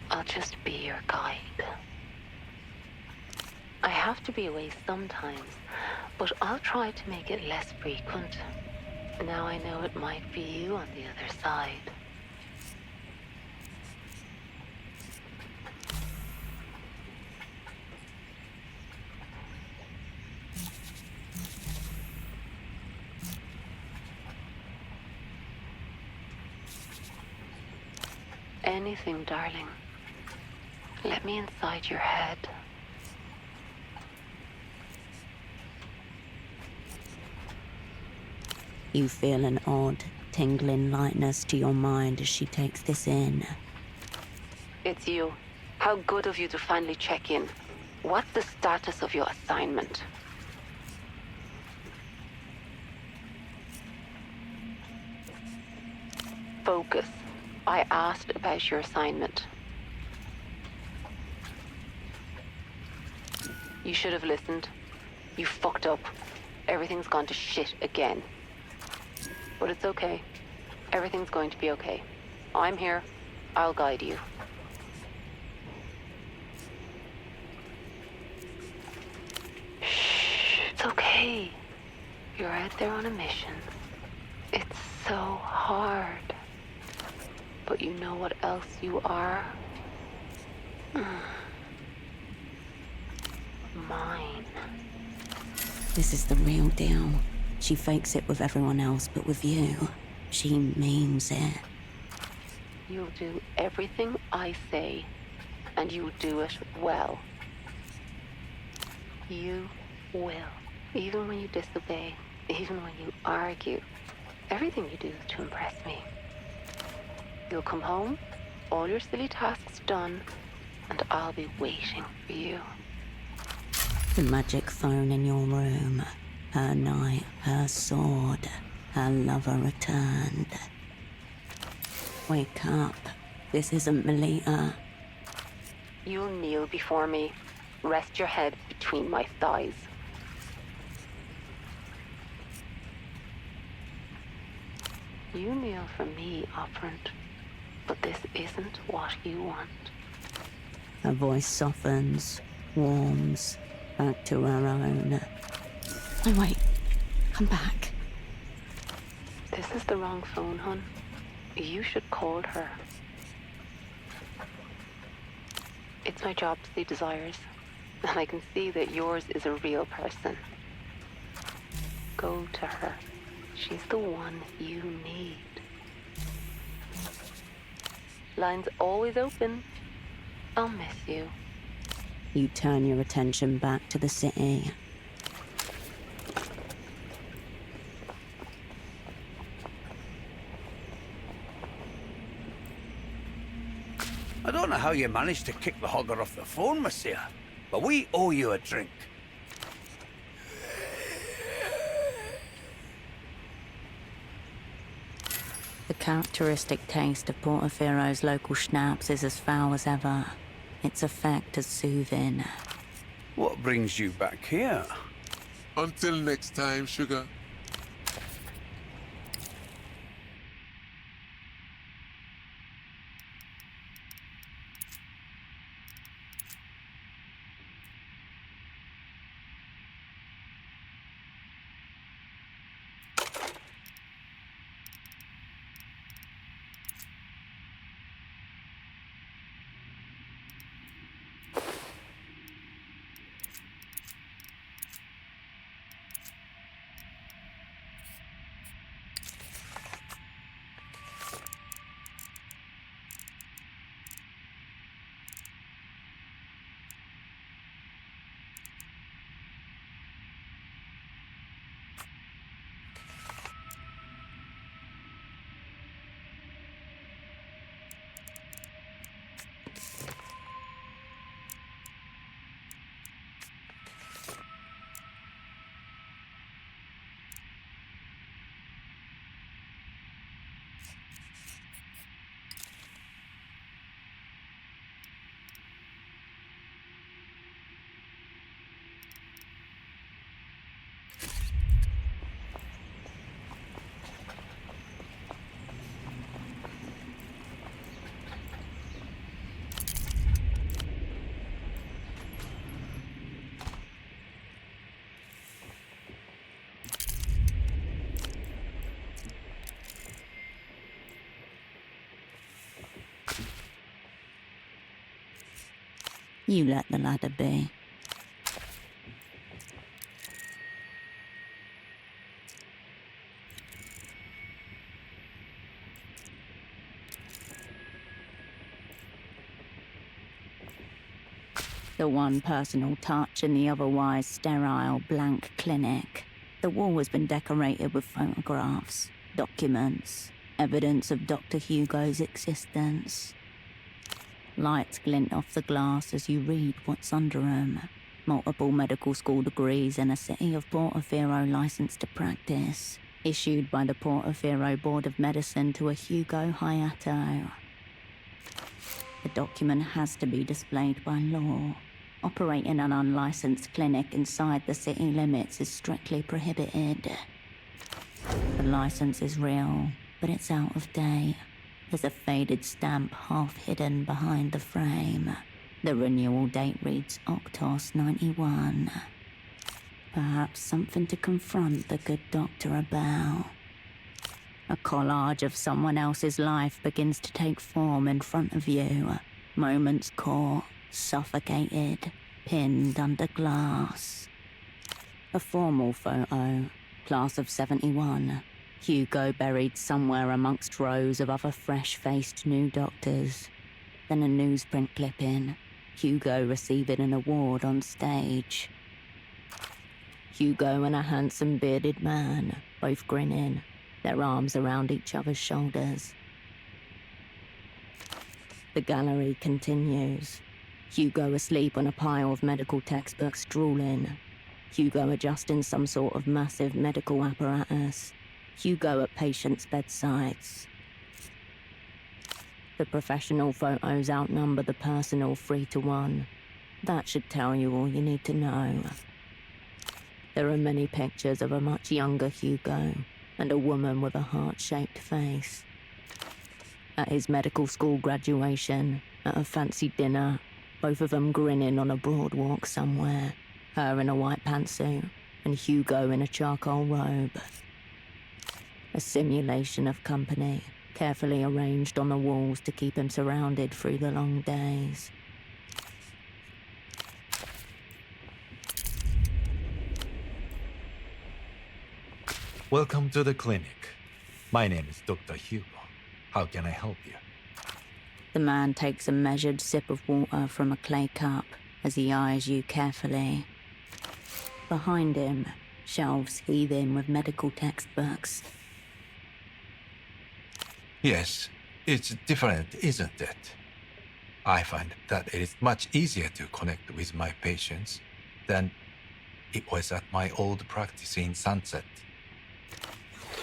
I'll just be your guide. I have to be away sometimes, but I'll try to make it less frequent. Now I know it might be you on the other side. Anything, darling. Let me inside your head. You feel an odd, tingling lightness to your mind as she takes this in. It's you. How good of you to finally check in. What's the status of your assignment? Focus. I asked about your assignment. You should have listened. You fucked up. Everything's gone to shit again. But it's okay. Everything's going to be okay. I'm here. I'll guide you. Shh. It's okay. You're out there on a mission. It's so hard. But you know what else you are? Mine. This is the real deal. She fakes it with everyone else, but with you, she means it. You'll do everything I say, and you'll do it well. You will. Even when you disobey, even when you argue. Everything you do is to impress me. You'll come home, all your silly tasks done, and I'll be waiting for you. The magic phone in your room. Her knight, her sword. Her lover returned. Wake up. This isn't Melita. You'll kneel before me. Rest your head between my thighs. You kneel for me, Operant. But this isn't what you want. Her voice softens, warms, back to her own. Oh, wait. Come back. This is the wrong phone, hon. You should call her. It's my job to see desires, and I can see that yours is a real person. Go to her. She's the one you need. Line's always open. I'll miss you. You turn your attention back to the city. I don't know how you managed to kick the hogger off the phone, monsieur, but we owe you a drink. The characteristic taste of Portofero's local schnapps is as foul as ever. Its effect as soothing. What brings you back here? Until next time, sugar. You let the ladder be. The one personal touch in the otherwise sterile, blank clinic. The wall has been decorated with photographs, documents, evidence of Dr. Hugo's existence. Lights glint off the glass as you read what's under them. Multiple medical school degrees and a City of Portofino license to practice, issued by the Portofino Board of Medicine to a Hugo Hayato. The document has to be displayed by law. Operating an unlicensed clinic inside the city limits is strictly prohibited. The license is real, but it's out of date. There's a faded stamp half hidden behind the frame. The renewal date reads Octos 91. Perhaps something to confront the good doctor about. A collage of someone else's life begins to take form in front of you. Moments caught, suffocated, pinned under glass. A formal photo, class of 71. Hugo buried somewhere amongst rows of other fresh-faced new doctors. Then a newsprint clipping. Hugo receiving an award on stage. Hugo and a handsome bearded man, both grinning, their arms around each other's shoulders. The gallery continues. Hugo asleep on a pile of medical textbooks, drooling. Hugo adjusting some sort of massive medical apparatus. Hugo at patients' bedsides. The professional photos outnumber the personal 3-to-1. That should tell you all you need to know. There are many pictures of a much younger Hugo and a woman with a heart-shaped face. At his medical school graduation, at a fancy dinner, both of them grinning on a broad walk somewhere, her in a white pantsuit and Hugo in a charcoal robe. A simulation of company, carefully arranged on the walls to keep him surrounded through the long days. Welcome to the clinic. My name is Dr. Hugo. How can I help you? The man takes a measured sip of water from a clay cup as he eyes you carefully. Behind him, shelves heaving with medical textbooks. Yes, it's different, isn't it? I find that it is much easier to connect with my patients than it was at my old practice in Sunset.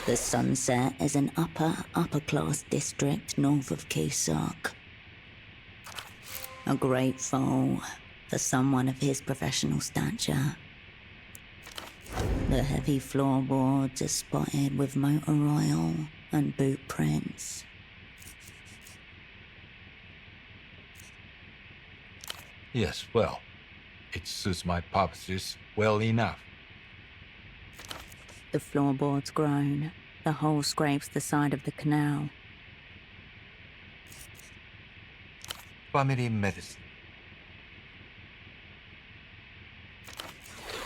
The Sunset is an upper-class district north of Cusack. A great foal for someone of his professional stature. The heavy floorboards are spotted with motor oil and boot prints. Yes, well, it suits my purposes well enough. The floorboards groan. The hole scrapes the side of the canal. Family medicine.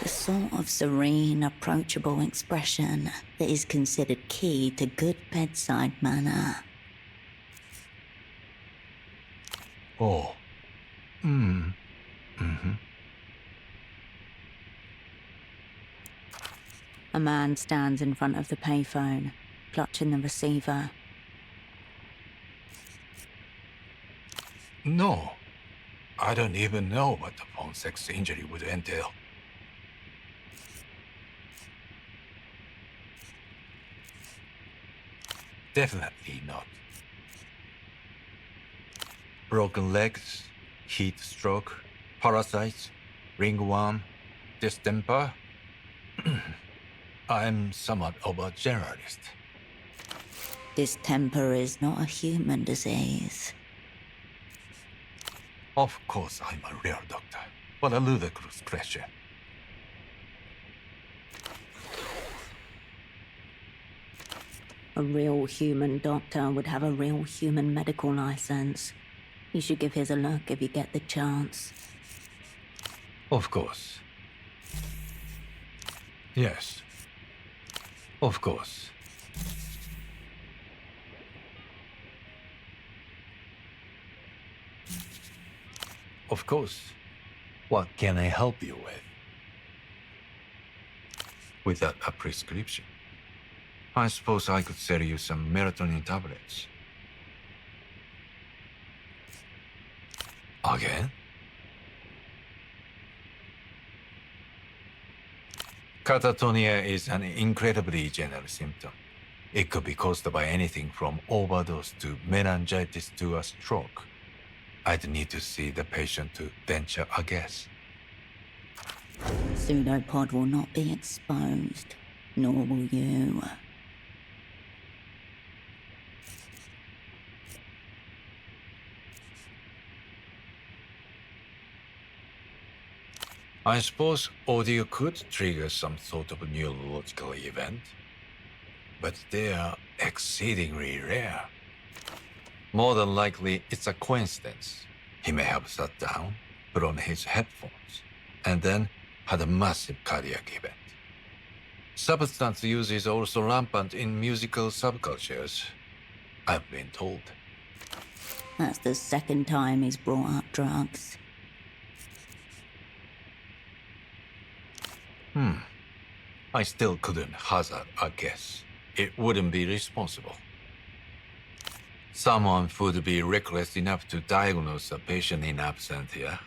The sort of serene, approachable expression that is considered key to good bedside manner. Oh. A man stands in front of the payphone, clutching the receiver. No. I don't even know what the phone sex injury would entail. Definitely not. Broken legs, heat stroke, parasites, ringworm, distemper. I'm somewhat of a generalist. Distemper is not a human disease. Of course I'm a real doctor. What a ludicrous question. A real human doctor would have a real human medical license. You should give his a look if you get the chance. Of course. Yes. Of course. Of course. What can I help you with? Without a prescription. I suppose I could sell you some melatonin tablets. Again? Catatonia is an incredibly general symptom. It could be caused by anything from overdose to meningitis to a stroke. I'd need to see the patient to venture a guess. Pseudopod will not be exposed, nor will you. I suppose audio could trigger some sort of neurological event, but they are exceedingly rare. More than likely, it's a coincidence. He may have sat down, put on his headphones, and then had a massive cardiac event. Substance use is also rampant in musical subcultures, I've been told. That's the second time he's brought up drugs. I still couldn't hazard a guess. It wouldn't be responsible. Someone would be reckless enough to diagnose a patient in absentia.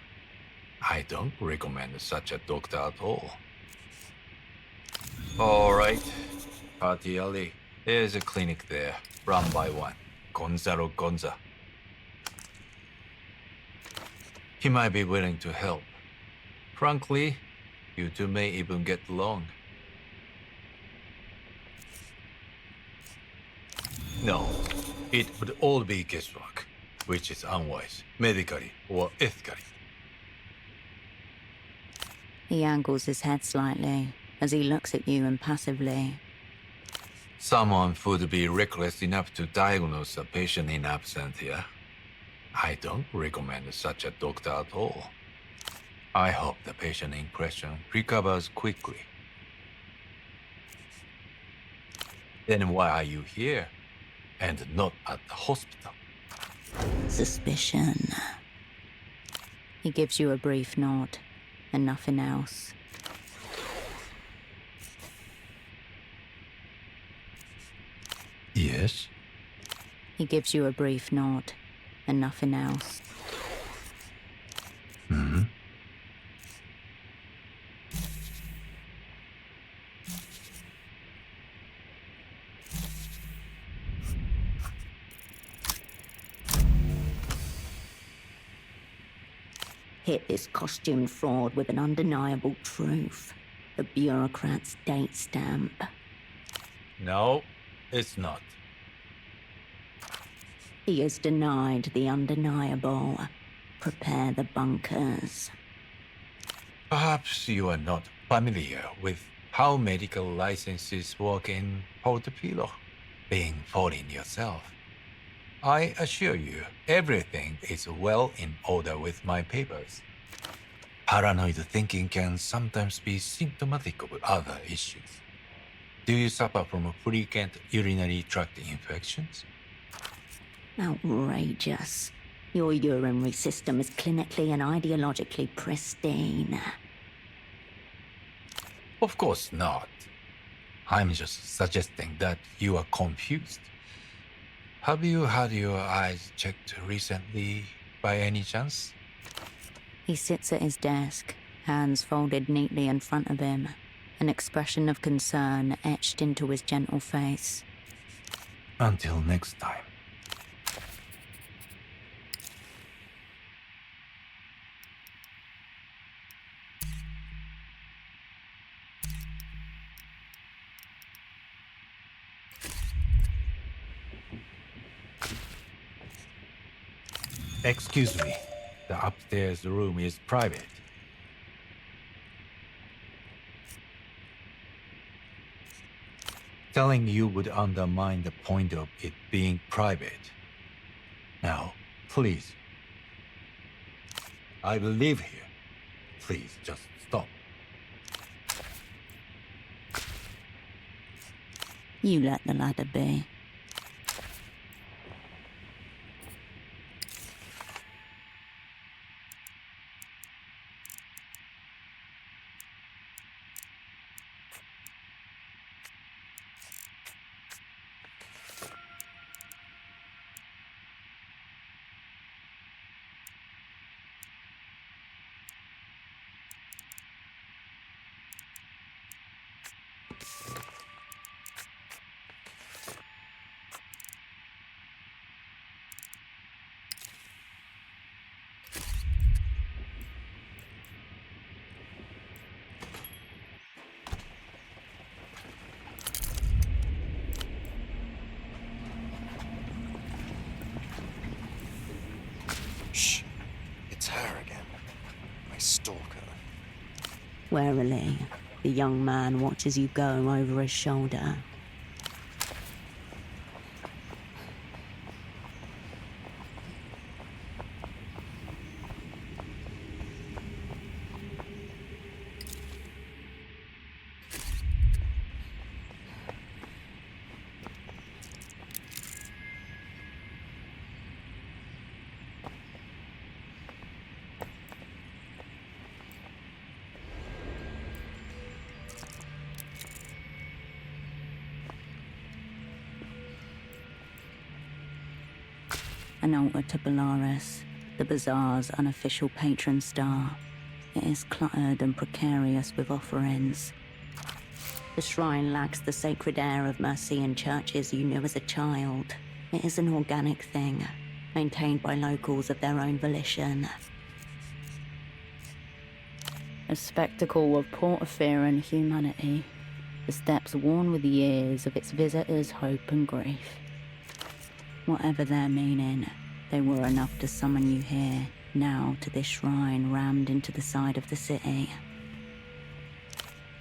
I don't recommend such a doctor at all. All right, Party Alley. There's a clinic there, run by one, Gonzalo Gonza. He might be willing to help. Frankly, you two may even get along. No, it would all be guesswork, which is unwise, medically or ethically. He angles his head slightly as he looks at you impassively. Someone would be reckless enough to diagnose a patient in absentia. I don't recommend such a doctor at all. I hope the patient in question recovers quickly. Then why are you here, and not at the hospital? Suspicion. He gives you a brief nod, and nothing else. Yes? He gives you a brief nod, and nothing else. Hit this costume fraud with an undeniable truth. The bureaucrat's date stamp. No, it's not. He has denied the undeniable. Prepare the bunkers. Perhaps you are not familiar with how medical licenses work in Porto, being foreign yourself. I assure you, everything is well in order with my papers. Paranoid thinking can sometimes be symptomatic of other issues. Do you suffer from frequent urinary tract infections? Outrageous. Your urinary system is clinically and ideologically pristine. Of course not. I'm just suggesting that you are confused. Have you had your eyes checked recently, by any chance? He sits at his desk, hands folded neatly in front of him, an expression of concern etched into his gentle face. Until next time. Excuse me, the upstairs room is private. Telling you would undermine the point of it being private. Now, please. I will leave here. Please, just stop. You let the ladder be. Shh. It's her again. My stalker. Warily, the young man watches you go over his shoulder. An altar to Belarus, the bazaar's unofficial patron star. It is cluttered and precarious with offerings. The shrine lacks the sacred air of Mercian churches you knew as a child. It is an organic thing, maintained by locals of their own volition. A spectacle of Porto humanity, the steps worn with the years of its visitors' hope and grief. Whatever their meaning, they were enough to summon you here, now to this shrine rammed into the side of the city.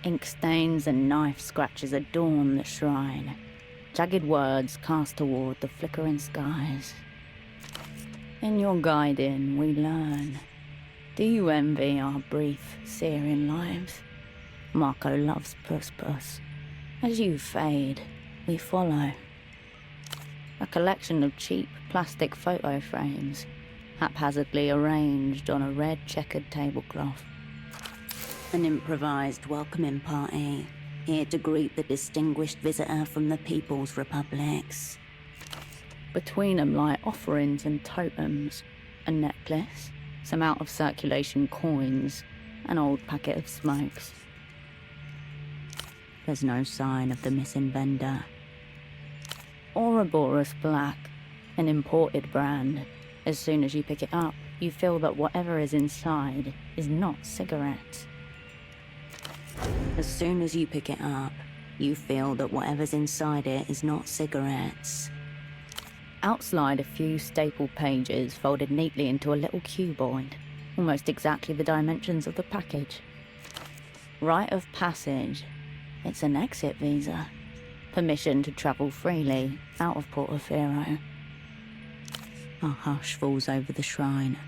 Ink stains and knife scratches adorn the shrine, jagged words cast toward the flickering skies. In your guiding, we learn. Do you envy our brief, searing lives? Marco loves Puss. As you fade, we follow. A collection of cheap plastic photo frames, haphazardly arranged on a red checkered tablecloth. An improvised welcoming party, here to greet the distinguished visitor from the People's Republics. Between them lie offerings and totems, a necklace, some out-of-circulation coins, an old packet of smokes. There's no sign of the missing vendor. Ouroboros Black, an imported brand. As soon as you pick it up, you feel that whatever is inside is not cigarettes. As soon as you pick it up, you feel that whatever's inside it is not cigarettes. Outslide a few staple pages folded neatly into a little cuboid, almost exactly the dimensions of the package. Rite of passage. It's an exit visa. Permission to travel freely out of Porto. A hush falls over the shrine.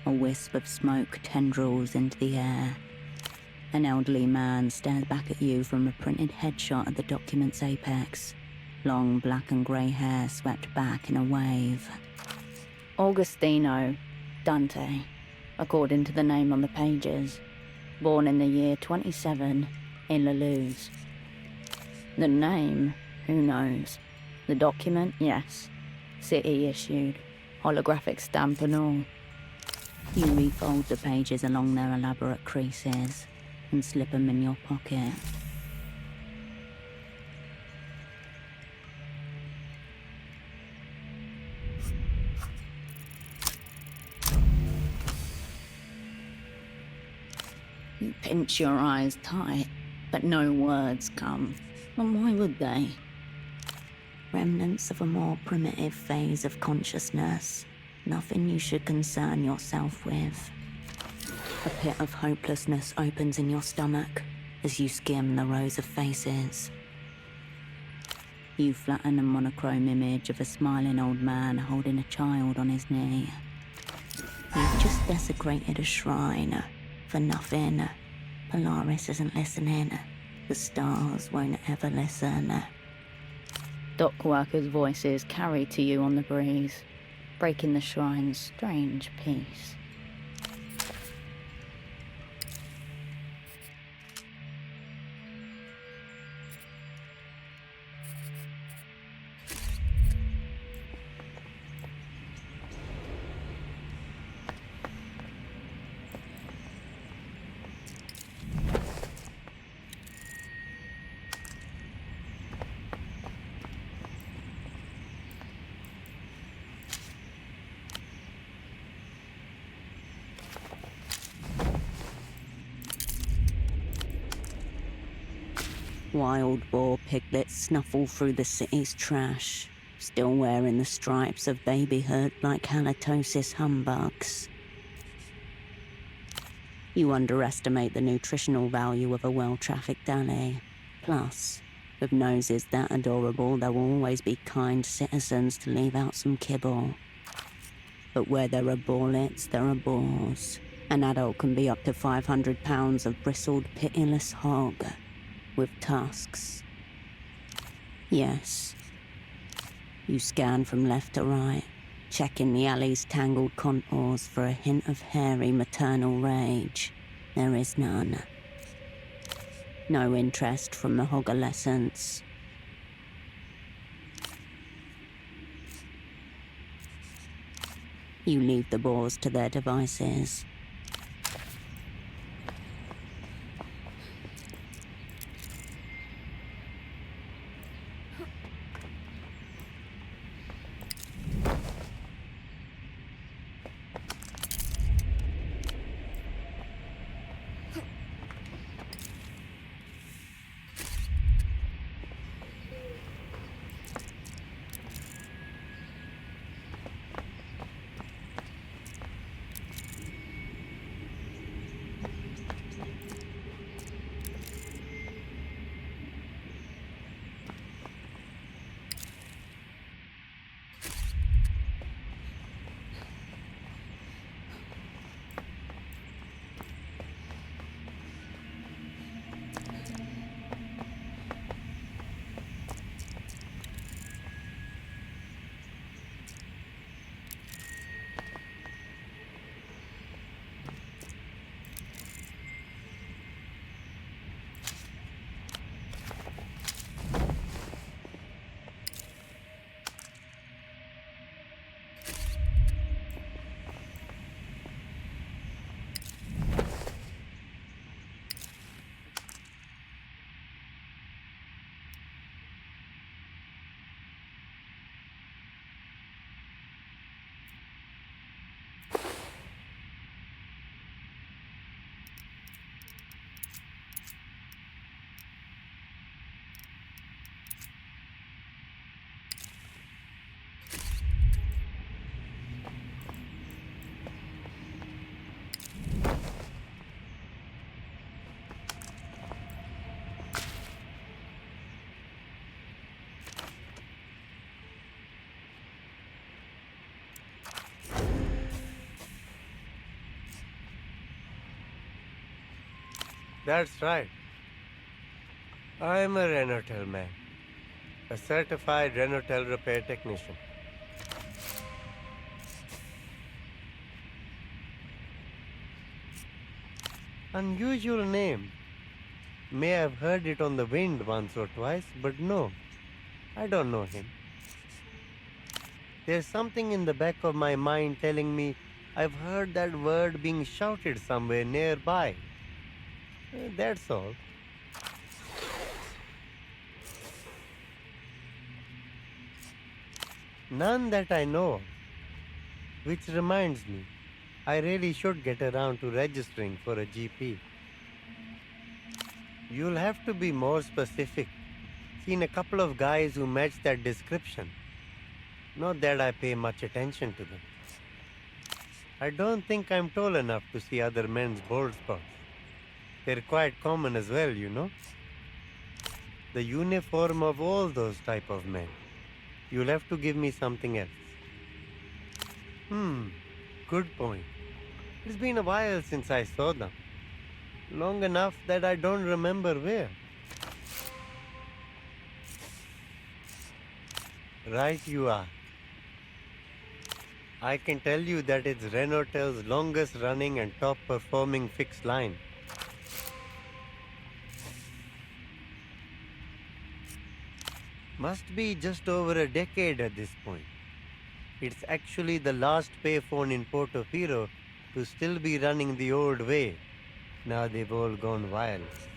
A wisp of smoke tendrils into the air. An elderly man stares back at you from a printed headshot at the document's apex. Long black and grey hair swept back in a wave. Augustino Dante, according to the name on the pages. Born in the year 27 in La Luz. The name, who knows? The document, yes. City issued. Holographic stamp and all. You refold the pages along their elaborate creases and slip them in your pocket. You pinch your eyes tight, but no words come. And why would they? Remnants of a more primitive phase of consciousness. Nothing you should concern yourself with. A pit of hopelessness opens in your stomach as you skim the rows of faces. You flatten a monochrome image of a smiling old man holding a child on his knee. You've just desecrated a shrine, For nothing. Polaris isn't listening. The stars won't ever listen. Dock workers' voices carry to you on the breeze, breaking the shrine's strange peace. Wild boar piglets snuffle through the city's trash, still wearing the stripes of babyhood like halitosis humbugs. You underestimate the nutritional value of a well-trafficked alley. Plus, with noses that adorable, there will always be kind citizens to leave out some kibble. But where there are boarlets, there are boars. An adult can be up to 500 pounds of bristled, pitiless hog. With tusks. Yes. You scan from left to right, checking the alley's tangled contours for a hint of hairy maternal rage. There is none. No interest from the hogolescents. You leave the boars to their devices. That's right. I'm a Renotel man. A certified Renotel repair technician. Unusual name. May have heard it on the wind once or twice, but no, I don't know him. There's something in the back of my mind telling me I've heard that word being shouted somewhere nearby. That's all. None that I know of. Which reminds me, I really should get around to registering for a GP. You'll have to be more specific. Seen a couple of guys who match that description. Not that I pay much attention to them. I don't think I'm tall enough to see other men's bald spots. They're quite common as well, you know. The uniform of all those type of men. You'll have to give me something else. Good point. It's been a while since I saw them. Long enough that I don't remember where. Right you are. I can tell you that it's Renotel's longest running and top performing fixed line. Must be just over a decade at this point. It's actually the last payphone in Porto to still be running the old way. Now they've all gone wireless.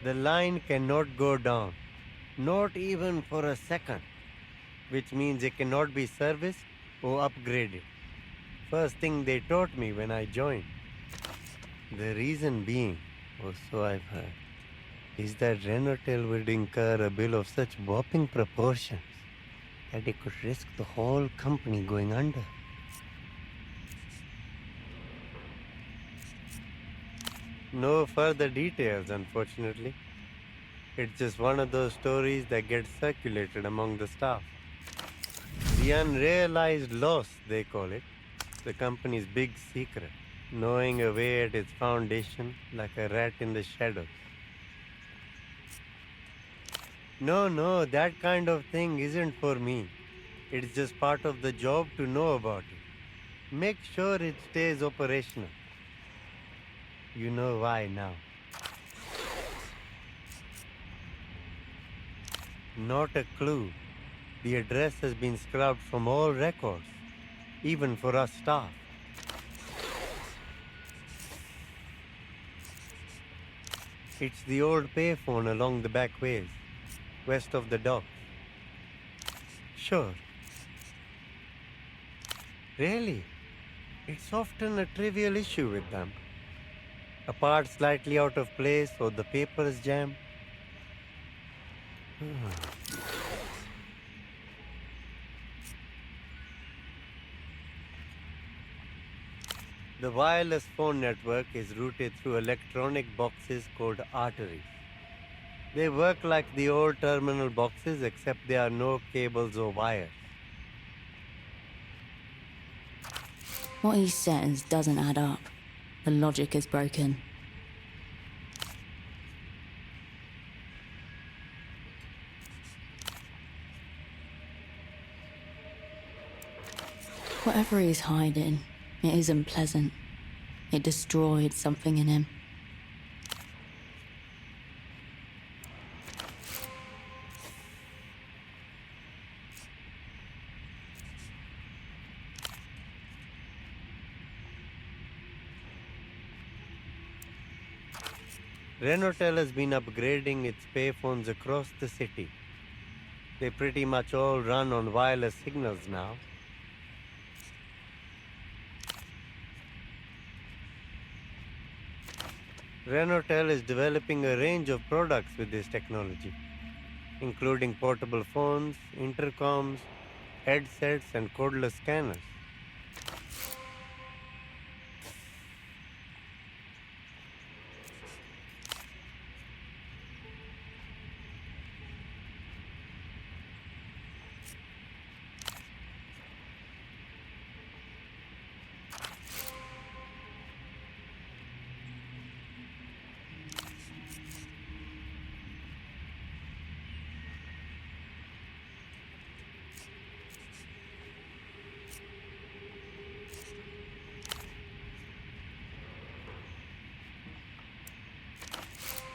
The line cannot go down, not even for a second, which means it cannot be serviced or upgraded. First thing they taught me when I joined. The reason being, or so I've heard, is that Renotel would incur a bill of such whopping proportions that it could risk the whole company going under. No further details, unfortunately. It's just one of those stories that gets circulated among the staff. The unrealized loss, they call it. The company's big secret. Gnawing away at its foundation like a rat in the shadows. No, that kind of thing isn't for me. It's just part of the job to know about it. Make sure it stays operational. You know why now. Not a clue. The address has been scrubbed from all records, even for us staff. It's the old payphone along the back ways, west of the dock. Sure. Really? It's often a trivial issue with them. A part slightly out of place or the paper is jammed. The wireless phone network is routed through electronic boxes called arteries. They work like the old terminal boxes, except there are no cables or wires. What he says doesn't add up. The logic is broken. Whatever he's hiding, it isn't pleasant. It destroyed something in him. Renotel has been upgrading its payphones across the city. They pretty much all run on wireless signals now. Renotel is developing a range of products with this technology, including portable phones, intercoms, headsets, and codeless scanners.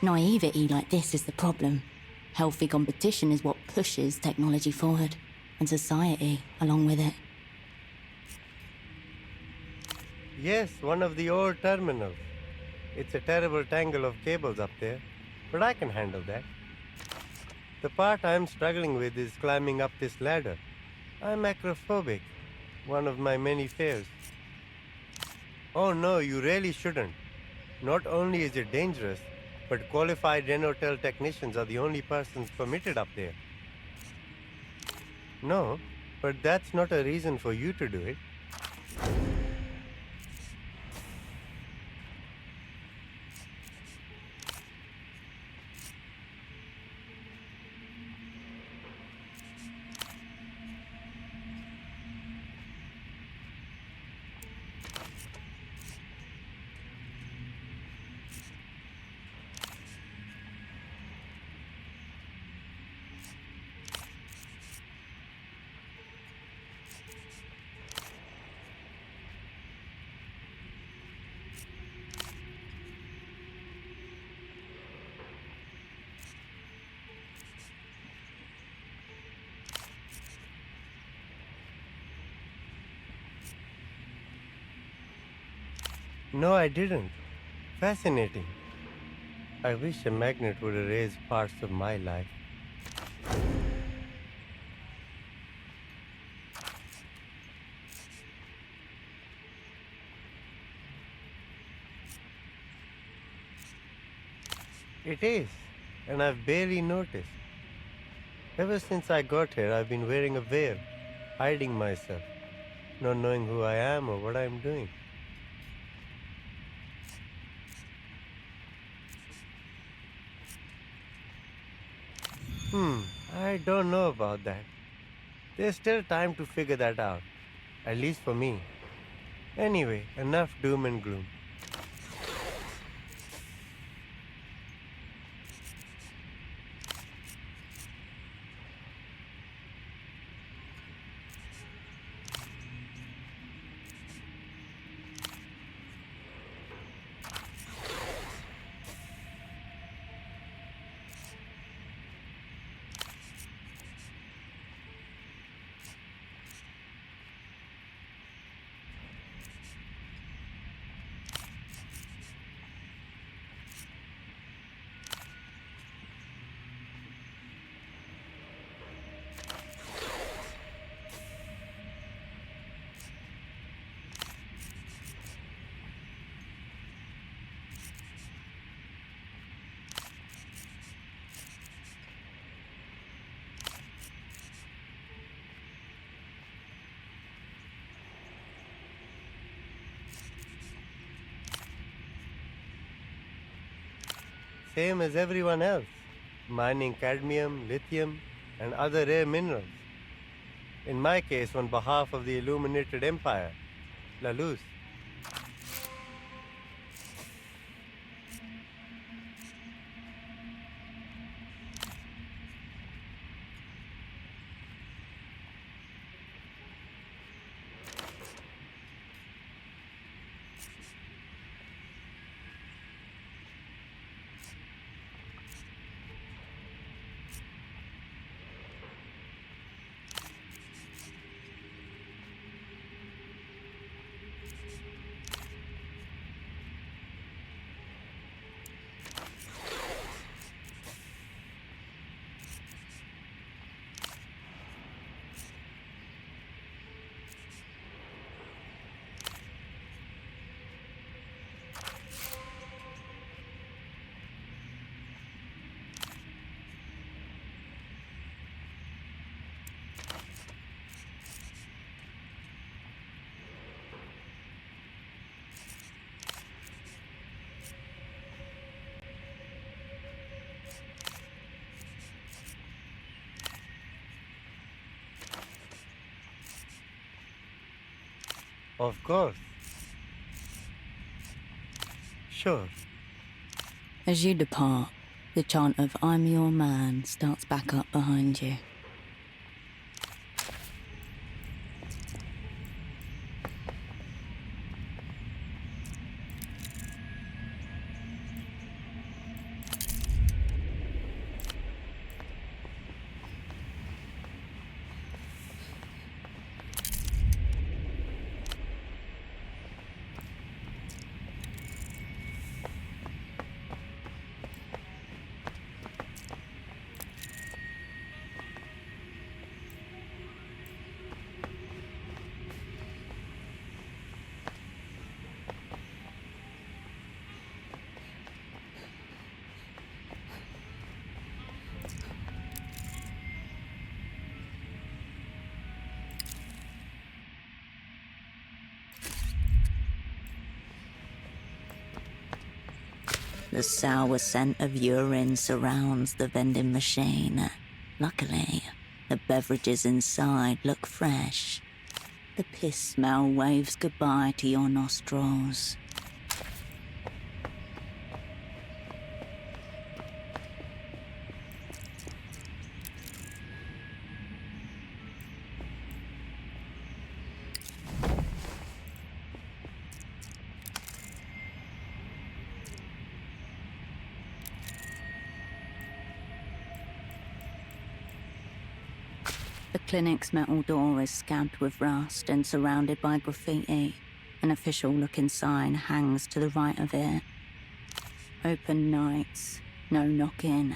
Naivety like this is the problem. Healthy competition is what pushes technology forward, and society along with it. Yes, one of the old terminals. It's a terrible tangle of cables up there, but I can handle that. The part I'm struggling with is climbing up this ladder. I'm acrophobic, one of my many fears. Oh no, you really shouldn't. Not only is it dangerous, but qualified Renotel technicians are the only persons permitted up there. No, but that's not a reason for you to do it. No, I didn't. Fascinating. I wish a magnet would erase parts of my life. It is, and I've barely noticed. Ever since I got here, I've been wearing a veil, hiding myself, not knowing who I am or what I'm doing. I don't know about that. There's still time to figure that out, at least for me. Anyway, enough doom and gloom. Same as everyone else, mining cadmium, lithium, and other rare minerals. In my case, on behalf of the Illuminated Empire, La Luz. Of course. Sure. As you depart, the chant of "I'm your man" starts back up behind you. The sour scent of urine surrounds the vending machine. Luckily, the beverages inside look fresh. The piss smell waves goodbye to your nostrils. The clinic's metal door is scabbed with rust and surrounded by graffiti. An official-looking sign hangs to the right of it. Open nights, no knocking.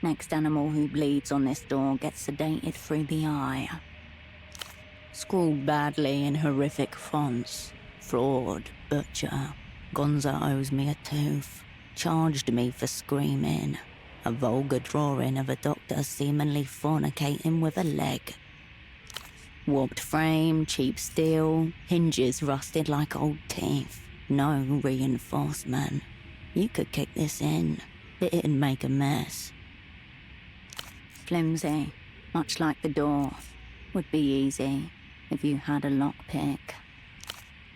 Next animal who bleeds on this door gets sedated through the eye. Scrawled badly in horrific fonts. Fraud, butcher. Gonza owes me a tooth. Charged me for screaming. A vulgar drawing of a doctor seemingly fornicating with a leg. Warped frame, cheap steel, hinges rusted like old teeth. No reinforcement. You could kick this in. It'd make a mess. Flimsy, much like the door. Would be easy if you had a lockpick.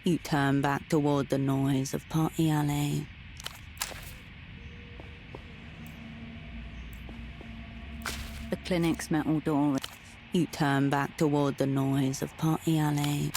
You turn back toward the noise of Party Alley. The clinic's metal door. You turn back toward the noise of Party Alley.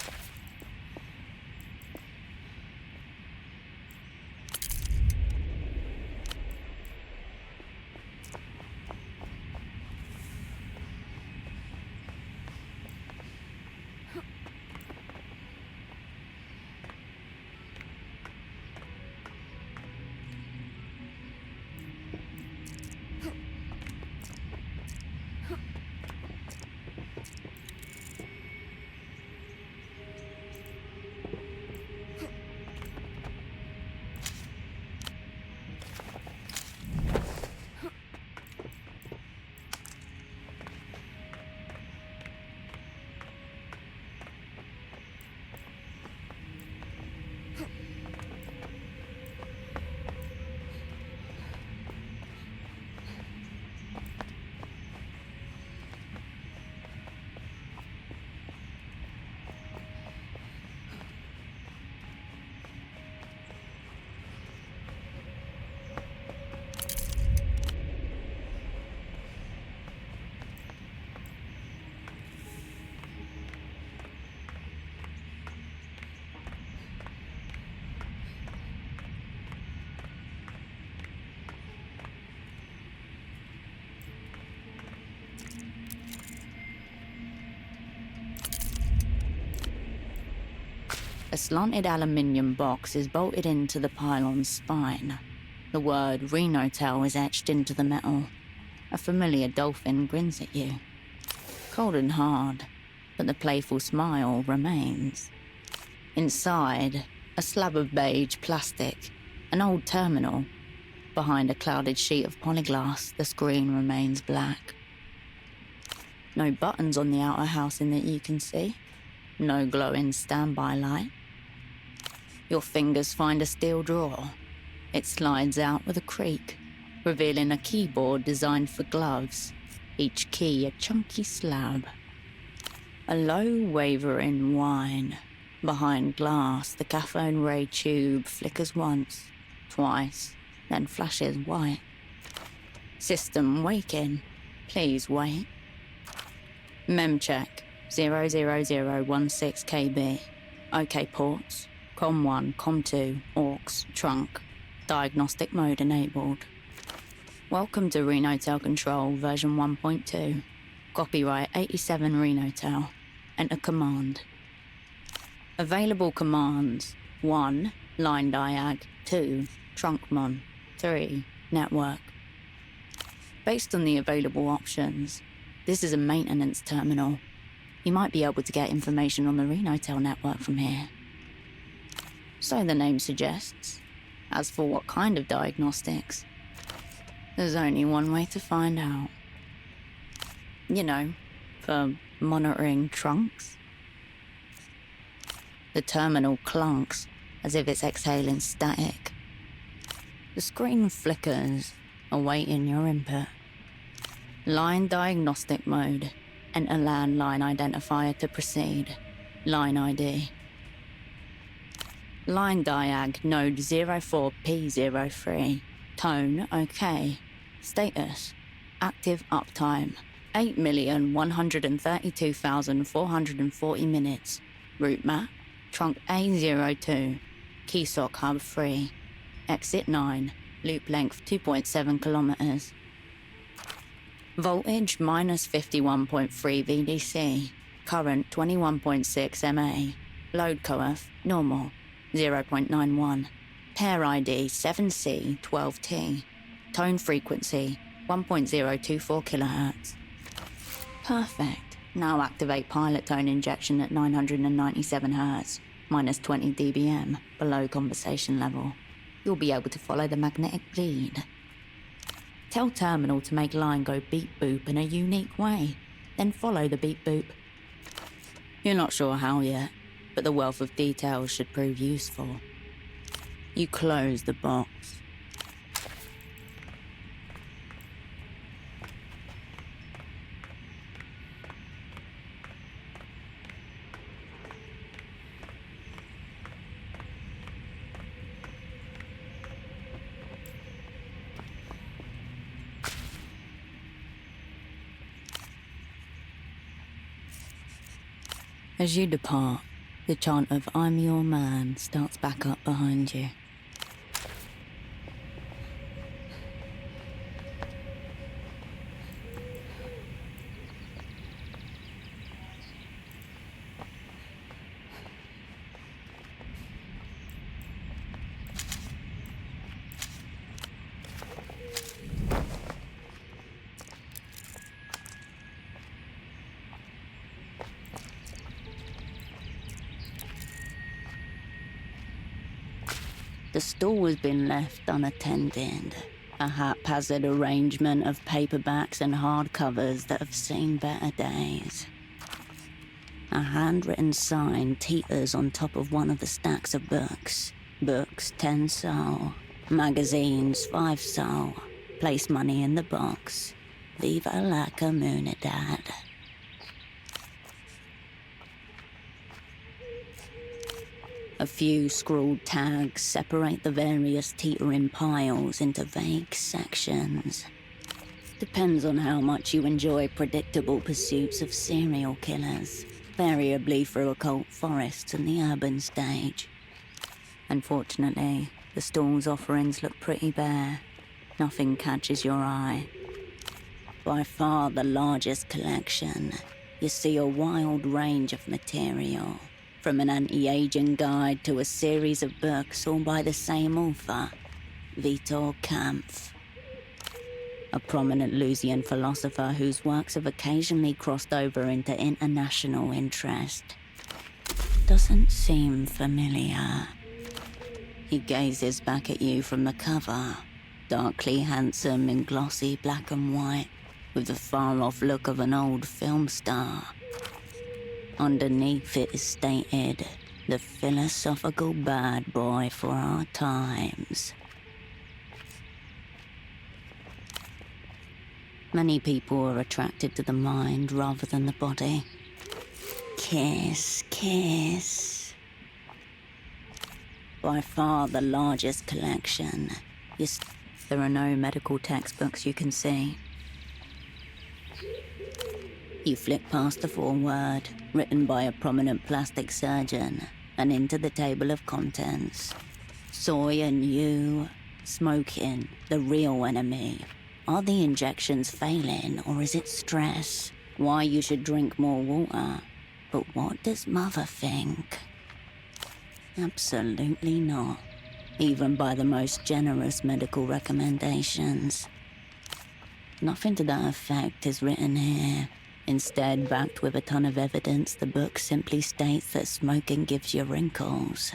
A slanted aluminium box is bolted into the pylon's spine. The word Renotel is etched into the metal. A familiar dolphin grins at you. Cold and hard, but the playful smile remains. Inside, a slab of beige plastic, an old terminal. Behind a clouded sheet of polyglass, the screen remains black. No buttons on the outer housing that you can see. No glowing standby light. Your fingers find a steel drawer. It slides out with a creak, revealing a keyboard designed for gloves, each key a chunky slab. A low wavering whine. Behind glass, the cathode ray tube flickers once, twice, then flashes white. System waking. Please wait. Mem check. 00016 KB. OK ports. Com1, Com2, AUX, trunk. Diagnostic mode enabled. Welcome to Renotel Control version 1.2. Copyright 87 Renotel. Enter command. Available commands. 1. Line diag. 2. Trunkmon. 3. Network. Based on the available options, this is a maintenance terminal. You might be able to get information on the Renotel network from here. So the name suggests. As for what kind of diagnostics, there's only one way to find out. You know, for monitoring trunks. The terminal clunks as if it's exhaling static. The screen flickers, awaiting your input. Line diagnostic mode. Enter landline identifier to proceed. Line ID. Line diag node 04P03. Tone OK. Status. Active uptime. 8,132,440 minutes. Route map. Trunk A02. Keysock hub 3. Exit 9. Loop length 2.7 kilometers. Voltage minus 51.3 VDC. Current 21.6 MA. Load coef normal. 0.91. Pair ID 7C12T. Tone frequency 1.024 kHz. Perfect. Now activate pilot tone injection at 997 Hz, minus 20 dBm, below conversation level. You'll be able to follow the magnetic lead. Tell terminal to make line go beep boop in a unique way, then follow the beep boop. You're not sure how yet, but the wealth of details should prove useful. You close the box. As you depart, the chant of "I'm your man" starts back up behind you. The stall has been left unattended, a haphazard arrangement of paperbacks and hardcovers that have seen better days. A handwritten sign teeters on top of one of the stacks of books. Books 10 sol, magazines 5 sol. Place money in the box. Viva la comunidad. A few scrawled tags separate the various teetering piles into vague sections. Depends on how much you enjoy predictable pursuits of serial killers, variably through occult forests and the urban stage. Unfortunately, the stall's offerings look pretty bare. Nothing catches your eye. By far the largest collection, you see a wild range of material. From an anti-aging guide to a series of books all by the same author, Vitor Kampf. A prominent Lusian philosopher whose works have occasionally crossed over into international interest. Doesn't seem familiar. He gazes back at you from the cover, darkly handsome in glossy black and white, with the far-off look of an old film star. Underneath it is stated, the philosophical bad boy for our times. Many people are attracted to the mind rather than the body. Kiss, kiss. By far the largest collection. Yes, there are no medical textbooks you can see. You flick past the foreword, written by a prominent plastic surgeon, and into the table of contents. Soy and you, smoking, the real enemy. Are the injections failing, or is it stress? Why you should drink more water. But what does Mother think? Absolutely not. Even by the most generous medical recommendations. Nothing to that effect is written here. Instead, backed with a ton of evidence, the book simply states that smoking gives you wrinkles.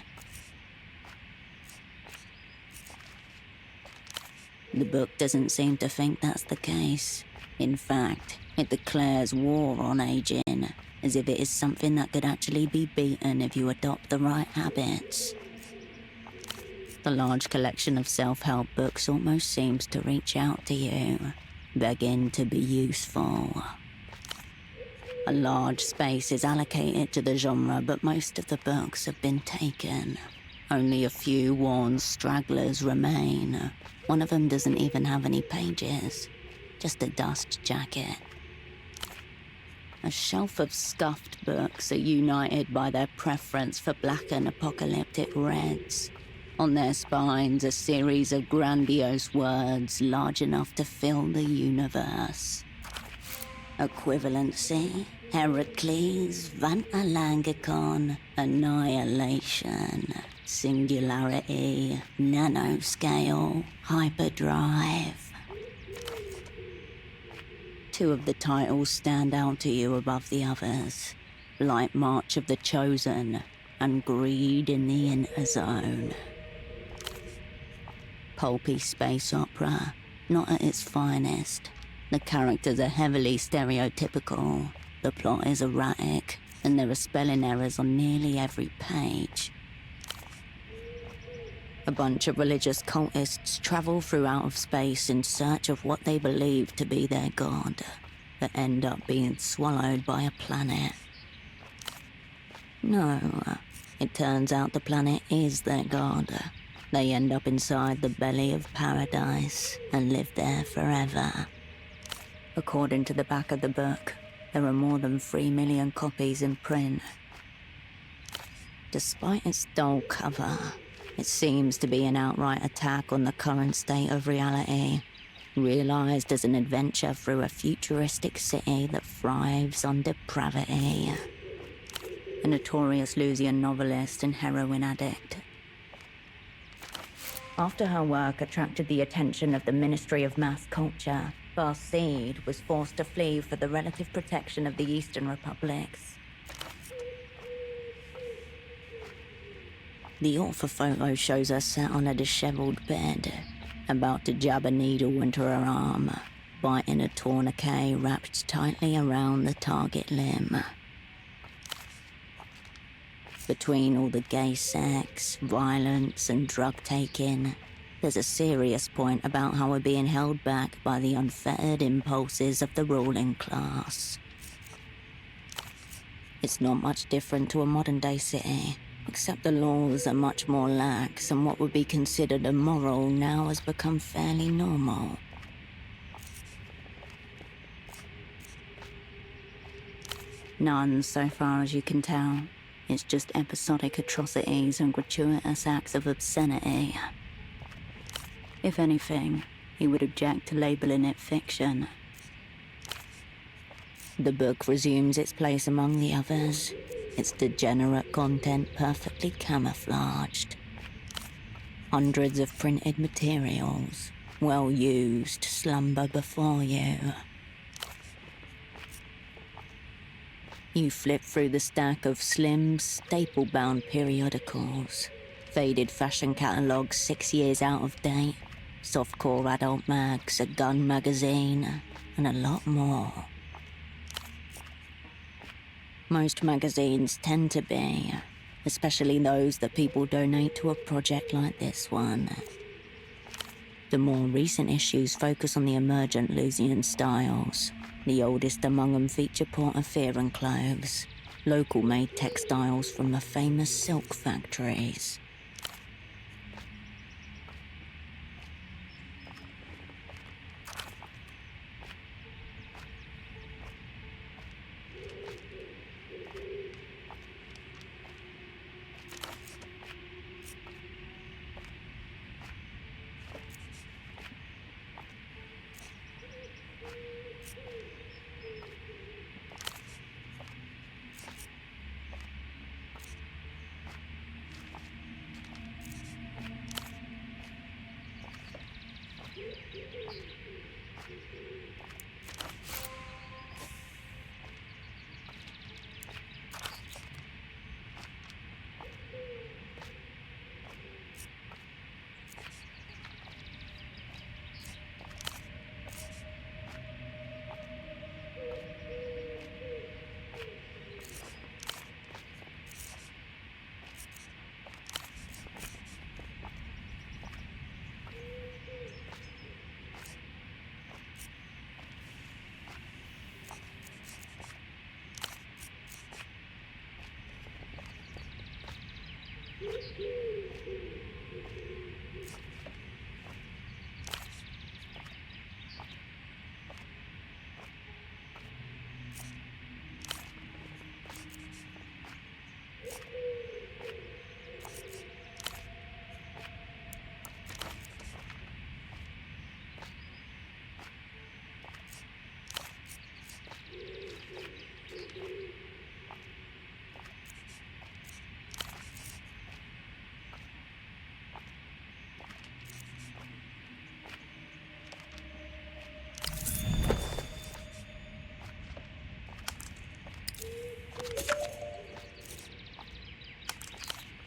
The book doesn't seem to think that's the case. In fact, it declares war on aging, as if it is something that could actually be beaten if you adopt the right habits. The large collection of self-help books almost seems to reach out to you, begging to be useful. A large space is allocated to the genre, but most of the books have been taken. Only a few worn stragglers remain. One of them doesn't even have any pages, just a dust jacket. A shelf of scuffed books are united by their preference for black and apocalyptic reds. On their spines, a series of grandiose words large enough to fill the universe. Equivalency, Heracles, Vantalangicon, Annihilation, singularity, nanoscale, hyperdrive. Two of the titles stand out to you above the others, like March of the Chosen and Greed in the Interzone. Pulpy space opera, not at its finest. The characters are heavily stereotypical, the plot is erratic, and there are spelling errors on nearly every page. A bunch of religious cultists travel through out of space in search of what they believe to be their god, but end up being swallowed by a planet. No, it turns out the planet is their god. They end up inside the belly of paradise and live there forever. According to the back of the book, there are more than 3 million copies in print. Despite its dull cover, it seems to be an outright attack on the current state of reality, realized as an adventure through a futuristic city that thrives on depravity. A notorious Lusian novelist and heroin addict. After her work attracted the attention of the Ministry of Mass Culture, Barseed was forced to flee for the relative protection of the Eastern Republics. The author photo shows her sat on a disheveled bed, about to jab a needle into her arm, biting a tourniquet wrapped tightly around the target limb. Between all the gay sex, violence, and drug-taking, there's a serious point about how we're being held back by the unfettered impulses of the ruling class. It's not much different to a modern-day city, except the laws are much more lax, and what would be considered immoral now has become fairly normal. None, so far as you can tell. It's just episodic atrocities and gratuitous acts of obscenity. If anything, he would object to labeling it fiction. The book resumes its place among the others, its degenerate content perfectly camouflaged. Hundreds of printed materials, well used, slumber before you. You flip through the stack of slim, staple-bound periodicals, faded fashion catalogues 6 years out of date, softcore adult mags, a gun magazine, and a lot more. Most magazines tend to be, especially those that people donate to a project like this one. The more recent issues focus on the emergent Lusian styles. The oldest among them feature Porto clothes, local-made textiles from the famous silk factories.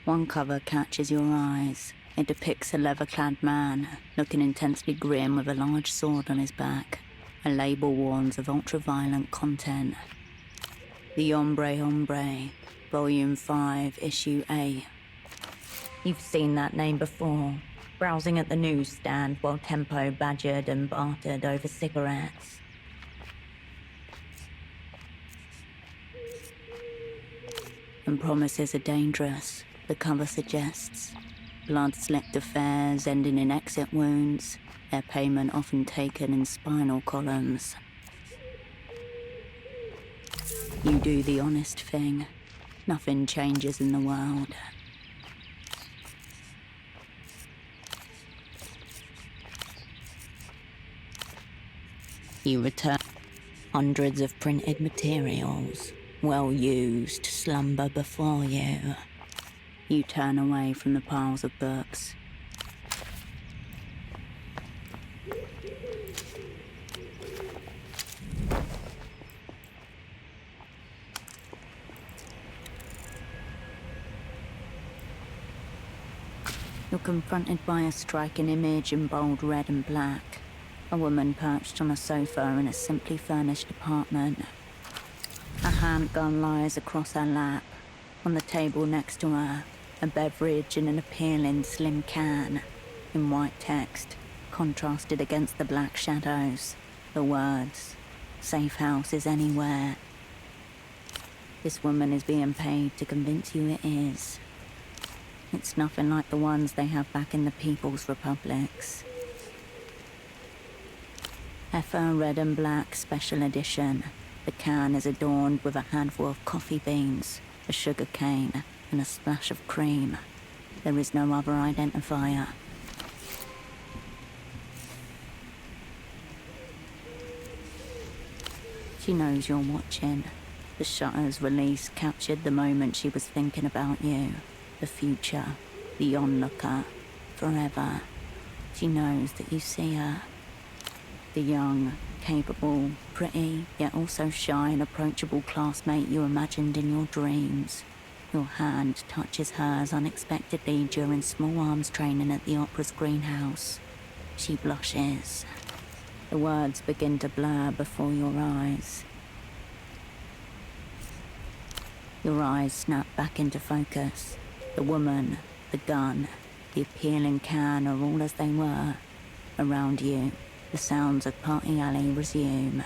One cover catches your eyes. It depicts a leather-clad man, looking intensely grim with a large sword on his back. A label warns of ultra-violent content. The Hombre, Volume 5, Issue A. You've seen that name before, browsing at the newsstand while Tempo badgered and bartered over cigarettes. And promises are dangerous, the cover suggests. Blood-slicked affairs ending in exit wounds, their payment often taken in spinal columns. You do the honest thing. Nothing changes in the world. You return hundreds of printed materials, well used, slumber before you. You turn away from the piles of books. You're confronted by a striking image in bold red and black. A woman perched on a sofa in a simply furnished apartment. A handgun lies across her lap. On the table next to her, a beverage in an appealing slim can. In white text, contrasted against the black shadows, the words, "Safe house is anywhere." This woman is being paid to convince you it is. It's nothing like the ones they have back in the People's Republics. Heifer Red and Black Special Edition. The can is adorned with a handful of coffee beans, a sugar cane, and a splash of cream. There is no other identifier. She knows you're watching. The shutters release captured the moment she was thinking about you. The future, the onlooker, forever. She knows that you see her. The young, capable, pretty, yet also shy and approachable classmate you imagined in your dreams. Your hand touches hers unexpectedly during small arms training at the opera's greenhouse. She blushes. The words begin to blur before your eyes. Your eyes snap back into focus. The woman, the gun, the appealing can are all as they were. Around you, the sounds of Party Alley resume.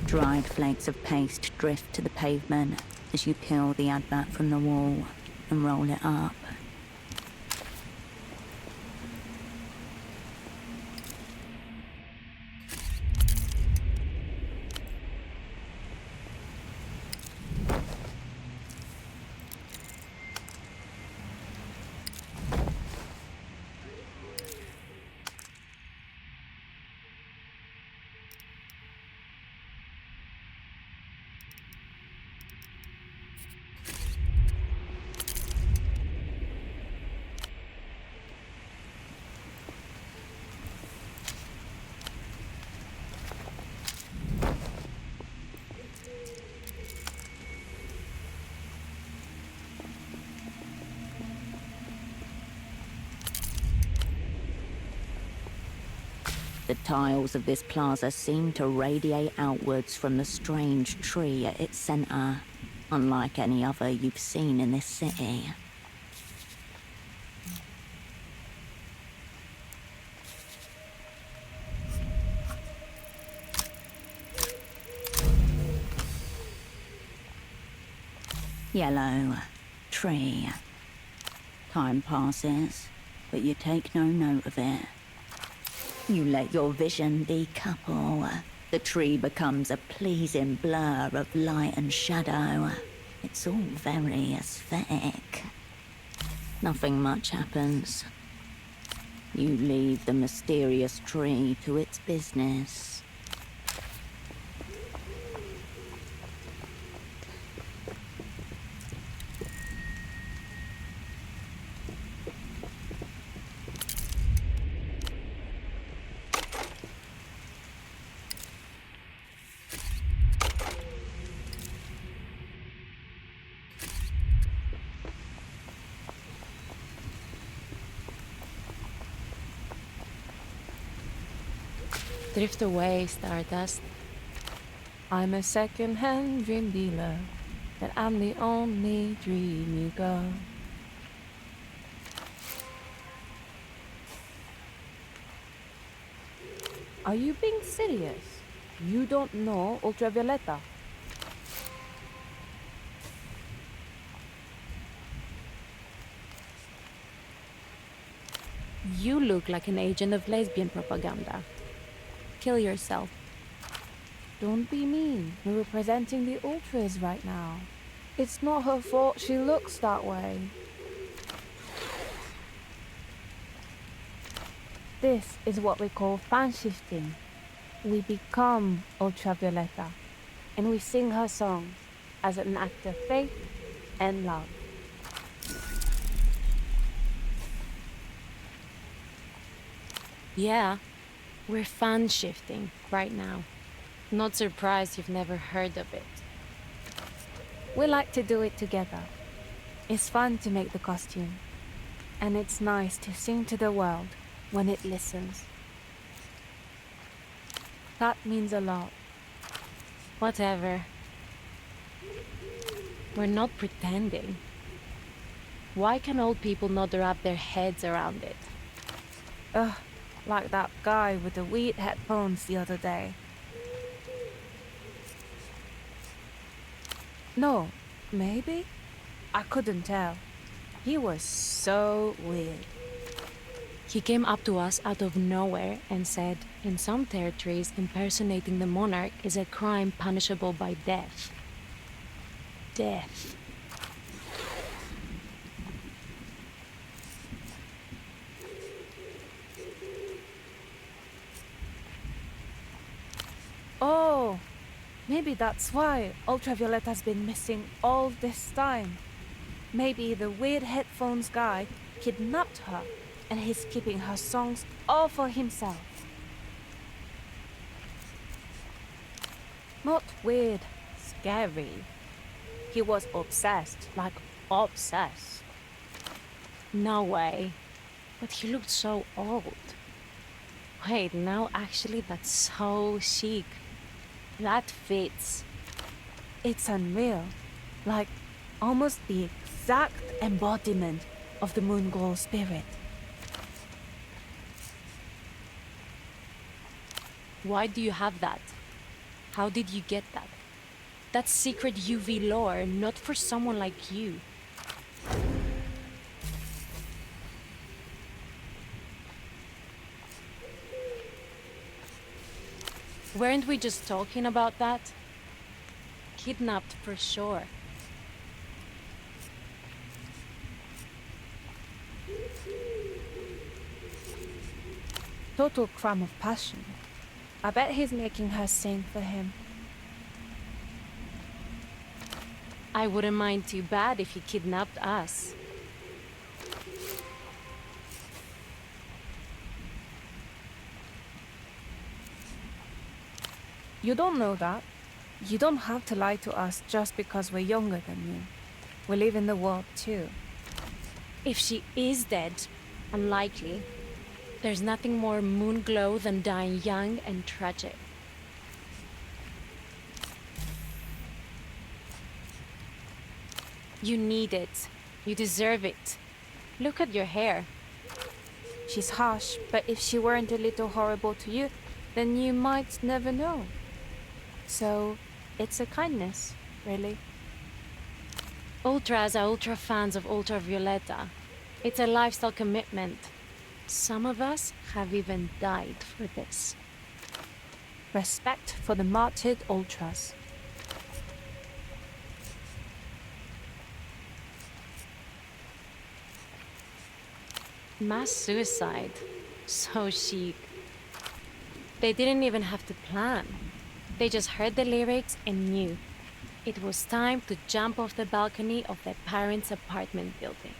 Dried flakes of paste drift to the pavement as you peel the advert from the wall and roll it up. The tiles of this plaza seem to radiate outwards from the strange tree at its center, unlike any other you've seen in this city. Yellow tree. Time passes, but you take no note of it. You let your vision decouple. The tree becomes a pleasing blur of light and shadow. It's all very aesthetic. Nothing much happens. You leave the mysterious tree to its business. Drift away, Stardust. I'm a second-hand dream dealer, but I'm the only dream you got. Are you being serious? You don't know Ultravioleta? You look like an agent of lesbian propaganda. Kill yourself. Don't be mean. We're representing the Ultras right now. It's not her fault she looks that way. This is what we call fan shifting. We become Ultravioleta, and we sing her songs as an act of faith and love. Yeah, we're fan shifting right now. Not surprised you've never heard of it. We like to do it together. It's fun to make the costume, and it's nice to sing to the world when it listens. That means a lot. Whatever. We're not pretending. Why can old people not wrap their heads around it? Ugh, like that guy with the weird headphones the other day. No, maybe? I couldn't tell. He was so weird. He came up to us out of nowhere and said, in some territories, impersonating the monarch is a crime punishable by death. Death. Oh, maybe that's why Ultraviolet has been missing all this time. Maybe the weird headphones guy kidnapped her and he's keeping her songs all for himself. Not weird, scary. He was obsessed, like obsessed. No way. But he looked so old. Wait, no, actually that's so chic. That fits. It's unreal. Like almost the exact embodiment of the moon girl spirit. Why do you have that? How did you get that? That's secret UV lore, not for someone like you. Weren't we just talking about that? Kidnapped for sure. Total crime of passion. I bet he's making her sing for him. I wouldn't mind too bad if he kidnapped us. You don't know that. You don't have to lie to us just because we're younger than you. We live in the world too. If she is dead, unlikely, there's nothing more moon glow than dying young and tragic. You need it. You deserve it. Look at your hair. She's harsh, but if she weren't a little horrible to you, then you might never know. So, it's a kindness, really. Ultras are ultra fans of Ultravioleta. It's a lifestyle commitment. Some of us have even died for this. Respect for the martyred Ultras. Mass suicide. So chic. They didn't even have to plan. They just heard the lyrics and knew. It was time to jump off the balcony of their parents' apartment building.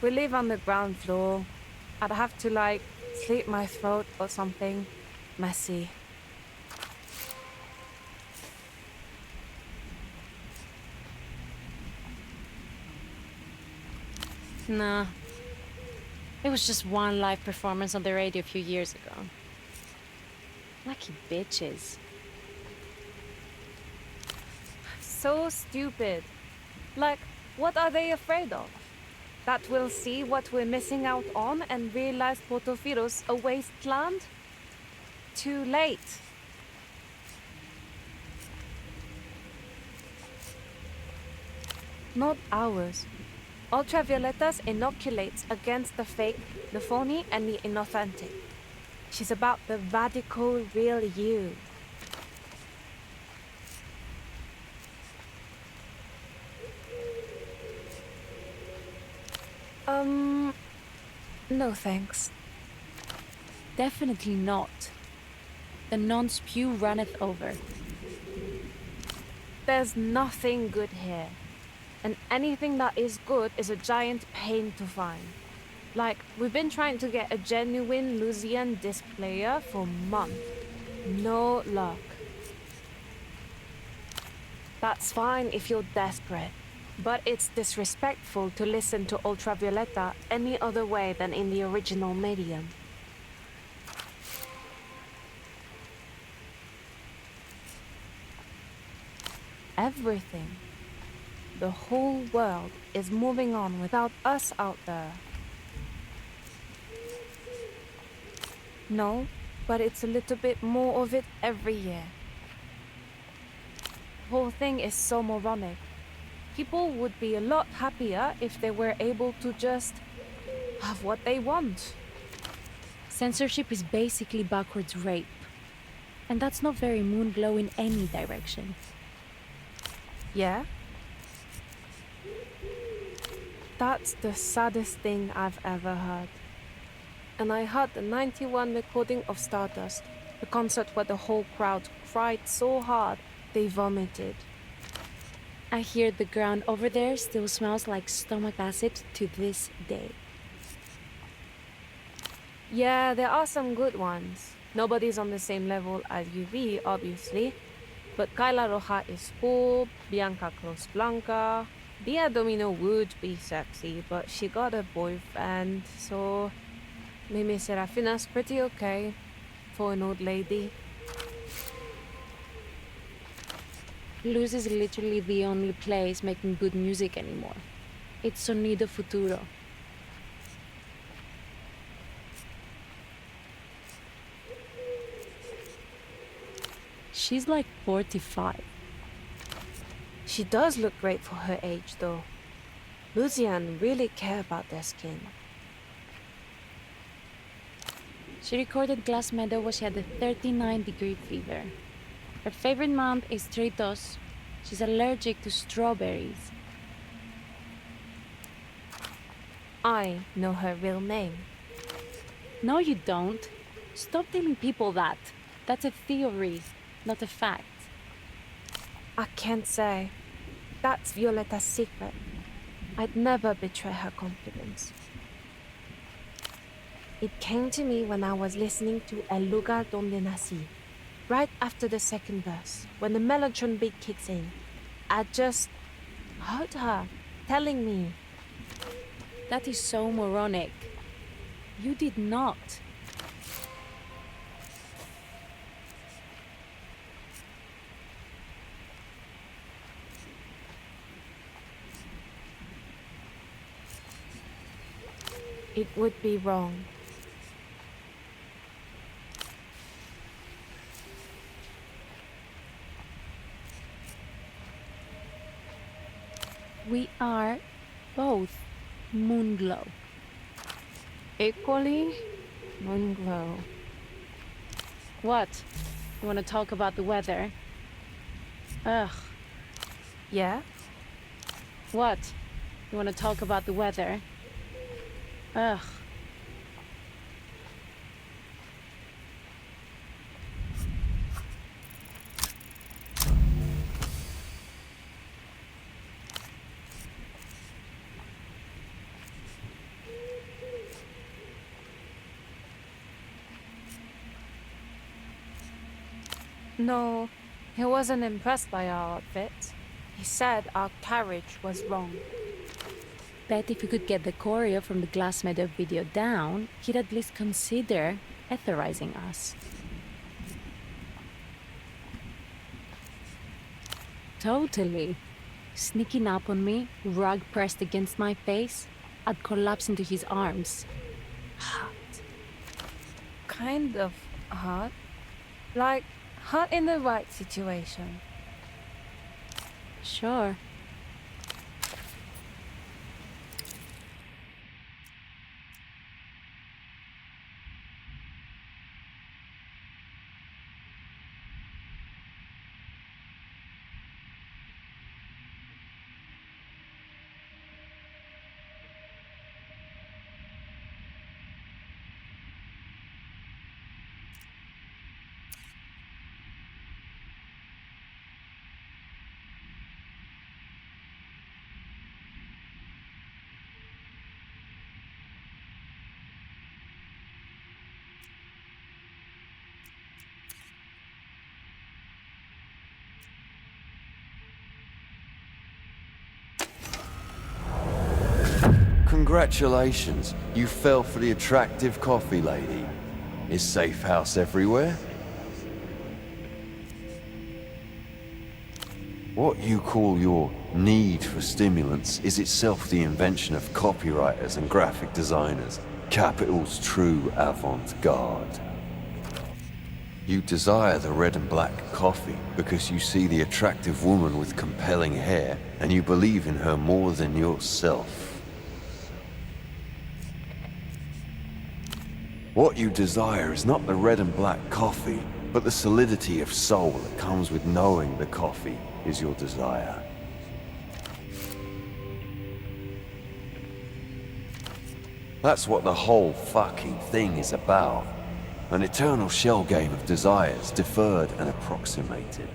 We live on the ground floor. I'd have to, like, slit my throat or something. Messy. Nah. It was just one live performance on the radio a few years ago. Lucky bitches. So stupid. Like, what are they afraid of? That we'll see what we're missing out on and realize Portofiro's a wasteland? Too late. Not ours. Ultravioletas inoculates against the fake, the phony, and the inauthentic. She's about the radical real you. No thanks. Definitely not. The non-spew runneth over. There's nothing good here. And anything that is good is a giant pain to find. Like, we've been trying to get a genuine Lusian disc player for months. No luck. That's fine if you're desperate, but it's disrespectful to listen to Ultravioleta any other way than in the original medium. Everything. The whole world is moving on without us out there. No, but it's a little bit more of it every year. The whole thing is so moronic. People would be a lot happier if they were able to just have what they want. Censorship is basically backwards rape. And that's not very Moonglow in any direction. Yeah? That's the saddest thing I've ever heard. And I heard the 91 recording of Stardust, the concert where the whole crowd cried so hard they vomited. I hear the ground over there still smells like stomach acid to this day. Yeah, there are some good ones. Nobody's on the same level as UV, obviously. But Kyla Roja is cool, Bianca Cruz Blanca. Dia Domino would be sexy, but she got a boyfriend, so Mimi Serafina's pretty okay for an old lady. Luz is literally the only place making good music anymore. It's Sonido Futuro. She's like 45. She does look great for her age, though. Lusian really care about their skin. She recorded Glass Meadow when she had a 39-degree fever. Her favorite month is Tritos. She's allergic to strawberries. I know her real name. No, you don't. Stop telling people that. That's a theory, not a fact. I can't say. That's Violeta's secret. I'd never betray her confidence. It came to me when I was listening to El Lugar Donde Nací, right after the second verse, when the Mellotron beat kicks in. I just heard her telling me. That is so moronic. You did not. It would be wrong. We are both Moonglow. Equally Moonglow. What? You want to talk about the weather? Ugh. Yeah? What? You want to talk about the weather? Ugh. No, he wasn't impressed by our outfits. He said our carriage was wrong. Bet if we could get the choreo from the Glass Meadow video down, he'd at least consider authorizing us. Totally. Sneaking up on me, rug pressed against my face, I'd collapse into his arms. Hot. Kind of hot. Like, hot in the right situation. Sure. Congratulations, you fell for the attractive coffee lady. Is safe house everywhere? What you call your need for stimulants is itself the invention of copywriters and graphic designers, capital's true avant-garde. You desire the red and black coffee because you see the attractive woman with compelling hair and you believe in her more than yourself. What you desire is not the red and black coffee, but the solidity of soul that comes with knowing the coffee is your desire. That's what the whole fucking thing is about. An eternal shell game of desires, deferred and approximated.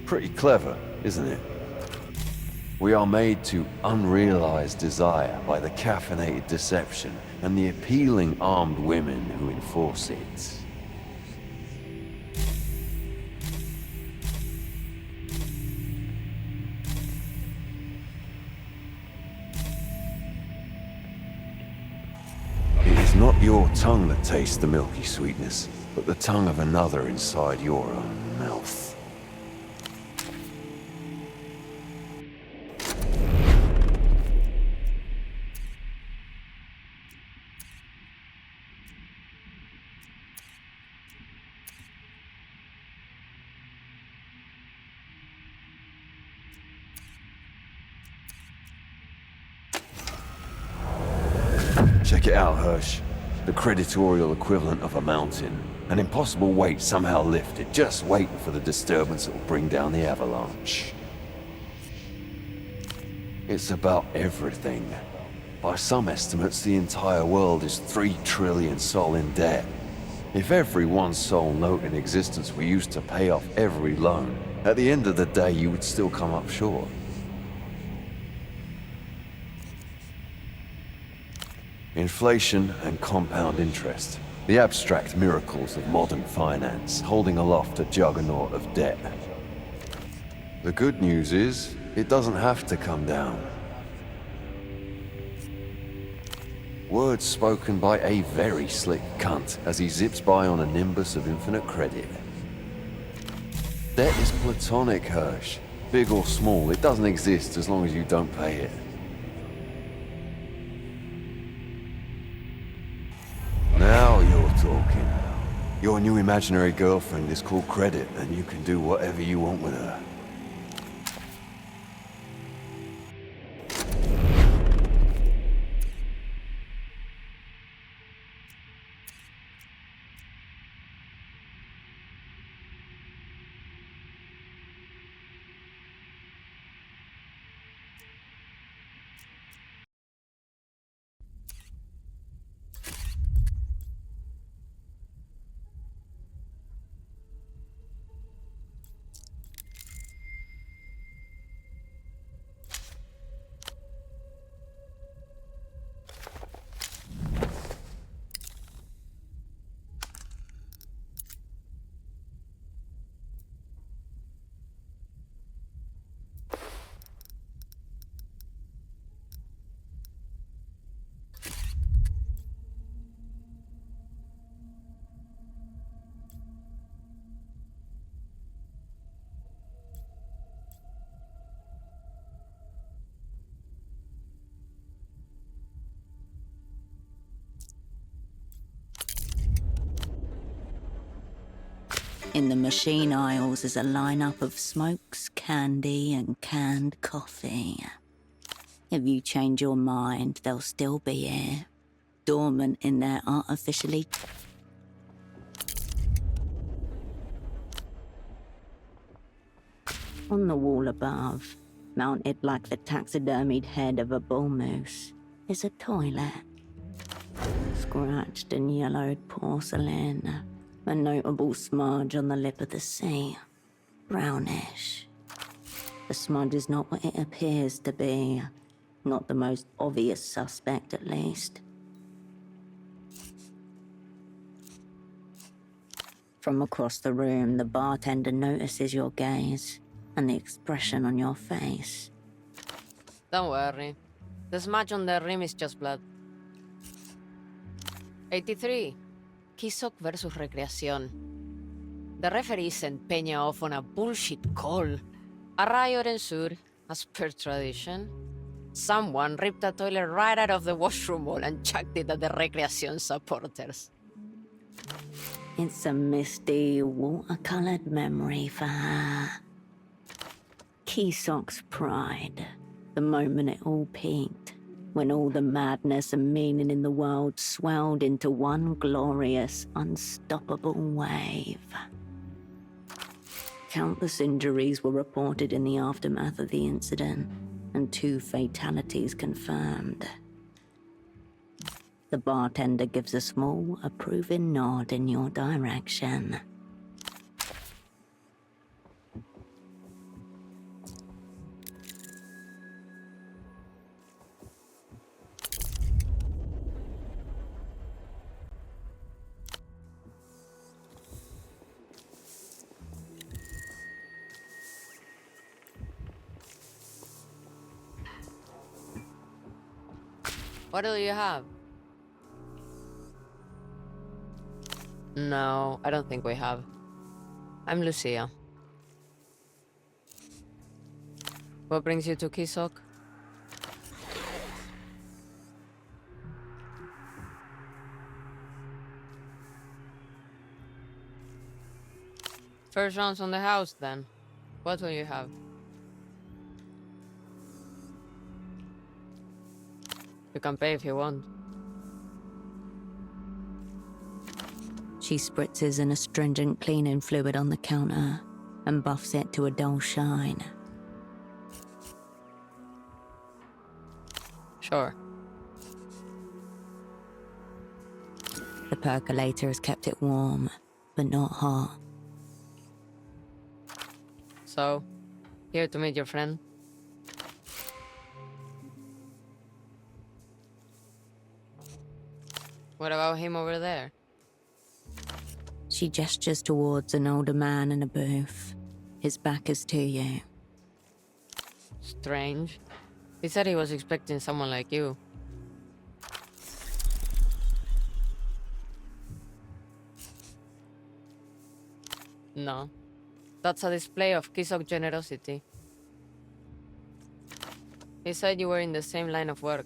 Pretty clever, isn't it? We are made to unrealized desire by the caffeinated deception and the appealing armed women who enforce it. It is not your tongue that tastes the milky sweetness, but the tongue of another inside your own mouth. Check it out, Hirsch. The creditorial equivalent of a mountain. An impossible weight somehow lifted, just waiting for the disturbance that will bring down the avalanche. It's about everything. By some estimates, the entire world is 3 trillion sol in debt. If every one sol note in existence were used to pay off every loan, at the end of the day you would still come up short. Inflation and compound interest, the abstract miracles of modern finance, holding aloft a juggernaut of debt. The good news is, it doesn't have to come down. Words spoken by a very slick cunt as he zips by on a nimbus of infinite credit. Debt is platonic, Hirsch. Big or small, it doesn't exist as long as you don't pay it. Now you're talking. Your new imaginary girlfriend is called Credit, and you can do whatever you want with her. In the machine aisles is a lineup of smokes, candy, and canned coffee. If you change your mind, they'll still be here, dormant in their artificially... On the wall above, mounted like the taxidermied head of a bull moose, is a toilet. Scratched and yellowed porcelain, a notable smudge on the lip of the sea, brownish. The smudge is not what it appears to be, not the most obvious suspect at least. From across the room, the bartender notices your gaze and the expression on your face. Don't worry. The smudge on the rim is just blood. 83. Kisok versus Recreación. The referee sent Peña off on a bullshit call. A riot ensued, as per tradition. Someone ripped a toilet right out of the washroom wall and chucked it at the Recreación supporters. It's a misty, watercolored memory for her. Kisok's pride, the moment it all peaked, when all the madness and meaning in the world swelled into one glorious, unstoppable wave. Countless injuries were reported in the aftermath of the incident, and 2 fatalities confirmed. The bartender gives a small, approving nod in your direction. What do you have? No, I don't think we have. I'm Lucia. What brings you to Kisok? First rounds on the house, then. What will you have? You can pay if you want. She spritzes an astringent cleaning fluid on the counter and buffs it to a dull shine. Sure. The percolator has kept it warm, but not hot. So, here to meet your friend? What about him over there? She gestures towards an older man in a booth. His back is to you. Strange. He said he was expecting someone like you. No. That's a display of Kisok generosity. He said you were in the same line of work.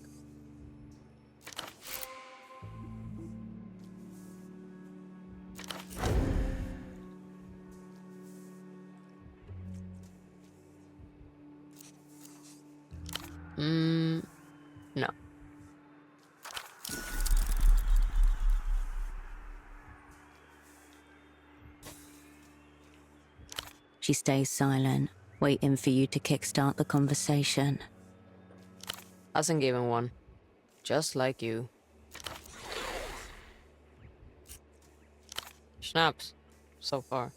No. She stays silent, waiting for you to kickstart the conversation. Hasn't given one. Just like you. Schnapps, so far.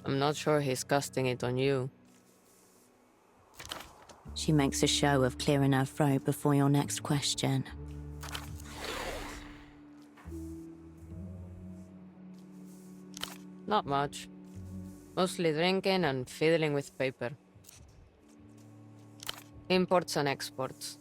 I'm not sure he's casting it on you. She makes a show of clearing her throat before your next question. Not much. Mostly drinking and fiddling with paper. Imports and exports.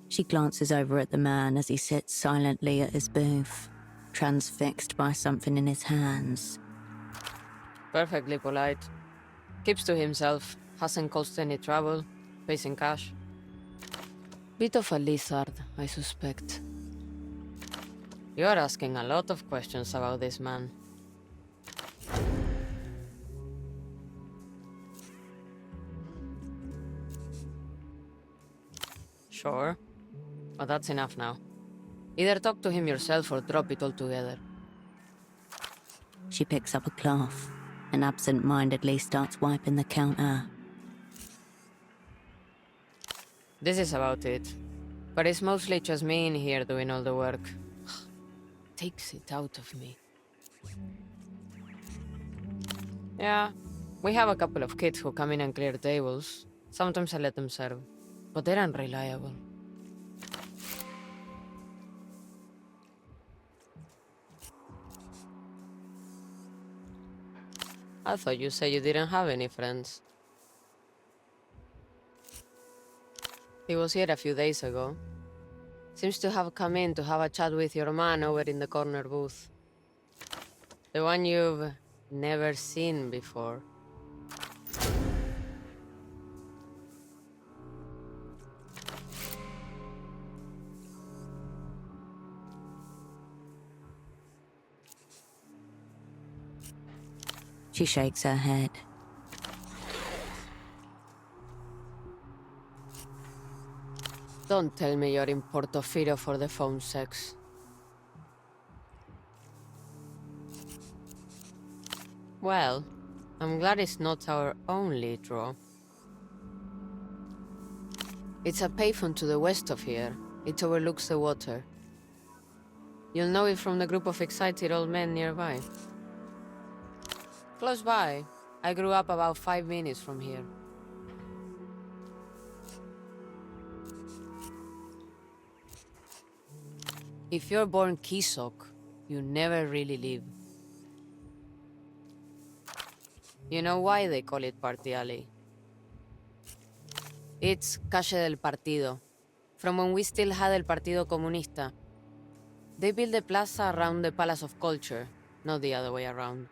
She glances over at the man as he sits silently at his booth, transfixed by something in his hands. Perfectly polite. Keeps to himself. Hasn't caused any trouble. Facing cash. Bit of a lizard, I suspect. You are asking a lot of questions about this man. Sure, but that's enough now. Either talk to him yourself or drop it all together. She picks up a cloth and absent-mindedly starts wiping the counter. This is about it. But it's mostly just me in here doing all the work. Takes it out of me. Yeah, we have a couple of kids who come in and clear tables. Sometimes I let them serve, but they're unreliable. I thought you said you didn't have any friends. He was here a few days ago. Seems to have come in to have a chat with your man over in the corner booth. The one you've never seen before. She shakes her head. Don't tell me you're in Porto for the phone sex. Well, I'm glad it's not our only draw. It's a payphone to the west of here. It overlooks the water. You'll know it from the group of excited old men nearby. Close by. I grew up about 5 minutes from here. If you're born Kisok, you never really leave. You know why they call it Party Alley? It's Calle del Partido, from when we still had El Partido Comunista. They built the plaza around the Palace of Culture, not the other way around.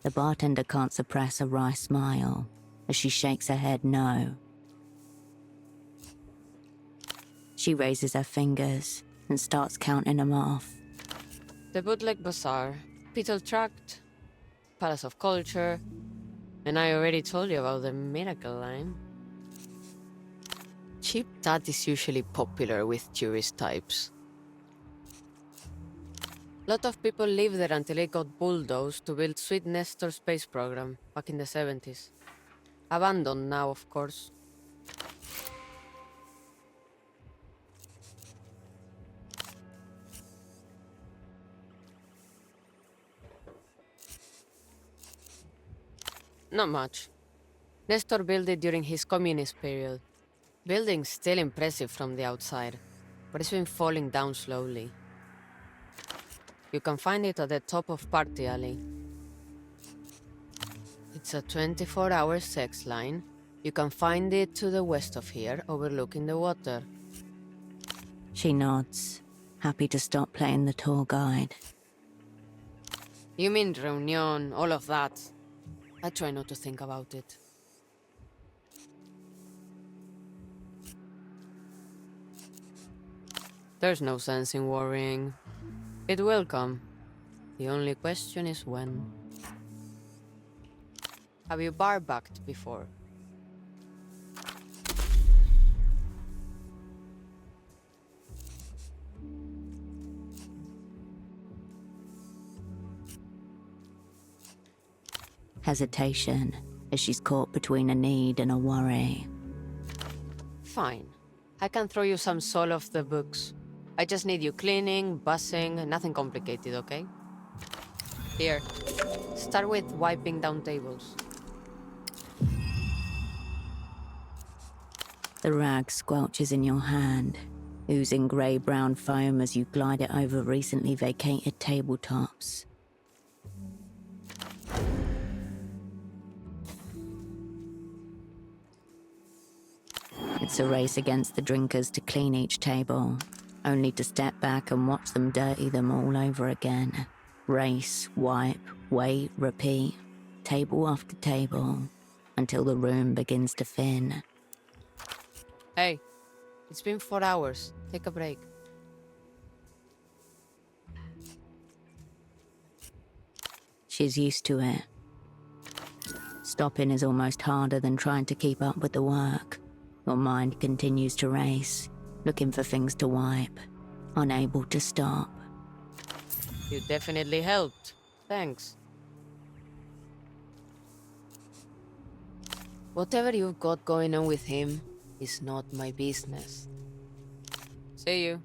The bartender can't suppress a wry smile as she shakes her head no. She raises her fingers and starts counting them off. The bootleg bazaar, Beetle Tract, Palace of Culture, and I already told you about the miracle line. Cheap tat is usually popular with tourist types. Lot of people lived there until it got bulldozed to build Sweet Nestor space program back in the 70s. Abandoned now, of course. Not much. Nestor built it during his communist period. Building's still impressive from the outside, but it's been falling down slowly. You can find it at the top of Party Alley. It's a 24-hour sex line. You can find it to the west of here, overlooking the water. She nods, happy to stop playing the tour guide. You mean Reunion, all of that. I try not to think about it. There's no sense in worrying. It will come. The only question is when. Have you bar-backed before? Hesitation as she's caught between a need and a worry. Fine. I can throw you some soul off the books. I just need you cleaning, bussing, nothing complicated, okay? Here. Start with wiping down tables. The rag squelches in your hand, oozing grey-brown foam as you glide it over recently vacated tabletops. It's a race against the drinkers to clean each table, only to step back and watch them dirty them all over again. Race, wipe, wait, repeat. table after table, until the room begins to thin. Hey, it's been 4 hours. Take a break. She's used to it. Stopping is almost harder than trying to keep up with the work. Your mind continues to race, looking for things to wipe, unable to stop. You definitely helped. Thanks. Whatever you've got going on with him is not my business. See you.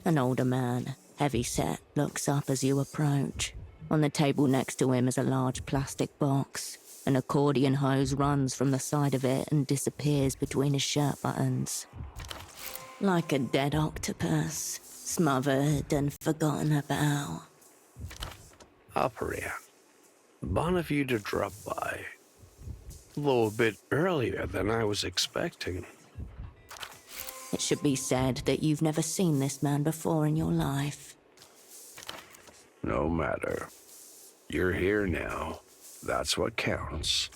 An older man, heavy-set, looks up as you approach. On the table next to him is a large plastic box. An accordion hose runs from the side of it and disappears between his shirt buttons. Like a dead octopus, smothered and forgotten about. Operant, bon of you to drop by. Though a bit earlier than I was expecting. It should be said that you've never seen this man before in your life. No matter. You're here now. That's what counts.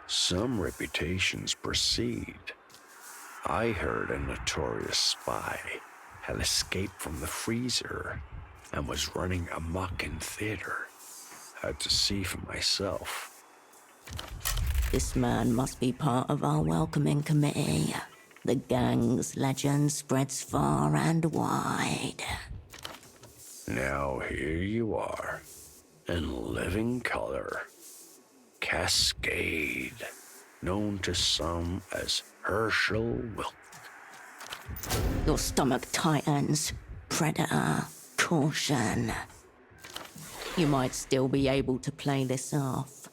Some reputations precede. I heard a notorious spy had escaped from the freezer and was running amok in theater. Had to see for myself. This man must be part of our welcoming committee. The gang's legend spreads far and wide. Now here you are, in living color. Cascade, known to some as Herschel Wilk. Your stomach tightens. Predator, caution. You might still be able to play this off.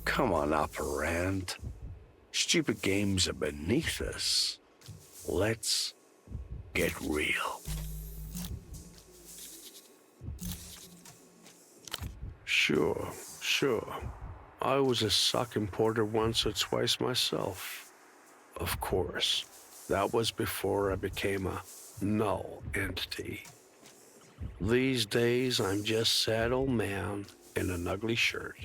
Come on, Operant. Stupid games are beneath us. Let's get real. Sure. I was a sock importer once or twice myself. Of course, that was before I became a null entity. These days, I'm just sad old man in an ugly shirt,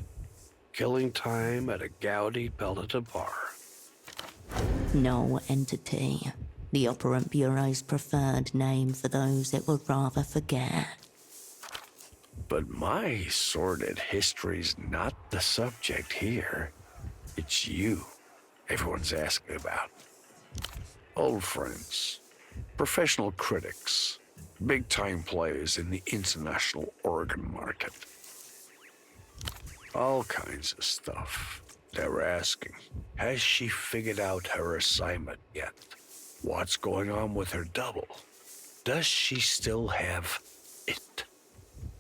killing time at a gaudy pelleter bar. No entity. The Operant Bureau's preferred name for those it would rather forget. But my sordid history's not the subject here. It's you everyone's asking about. Old friends, Professional critics, big-time players in the international organ market. All kinds of stuff. They were asking, has she figured out her assignment yet? What's going on with her double? Does she still have it?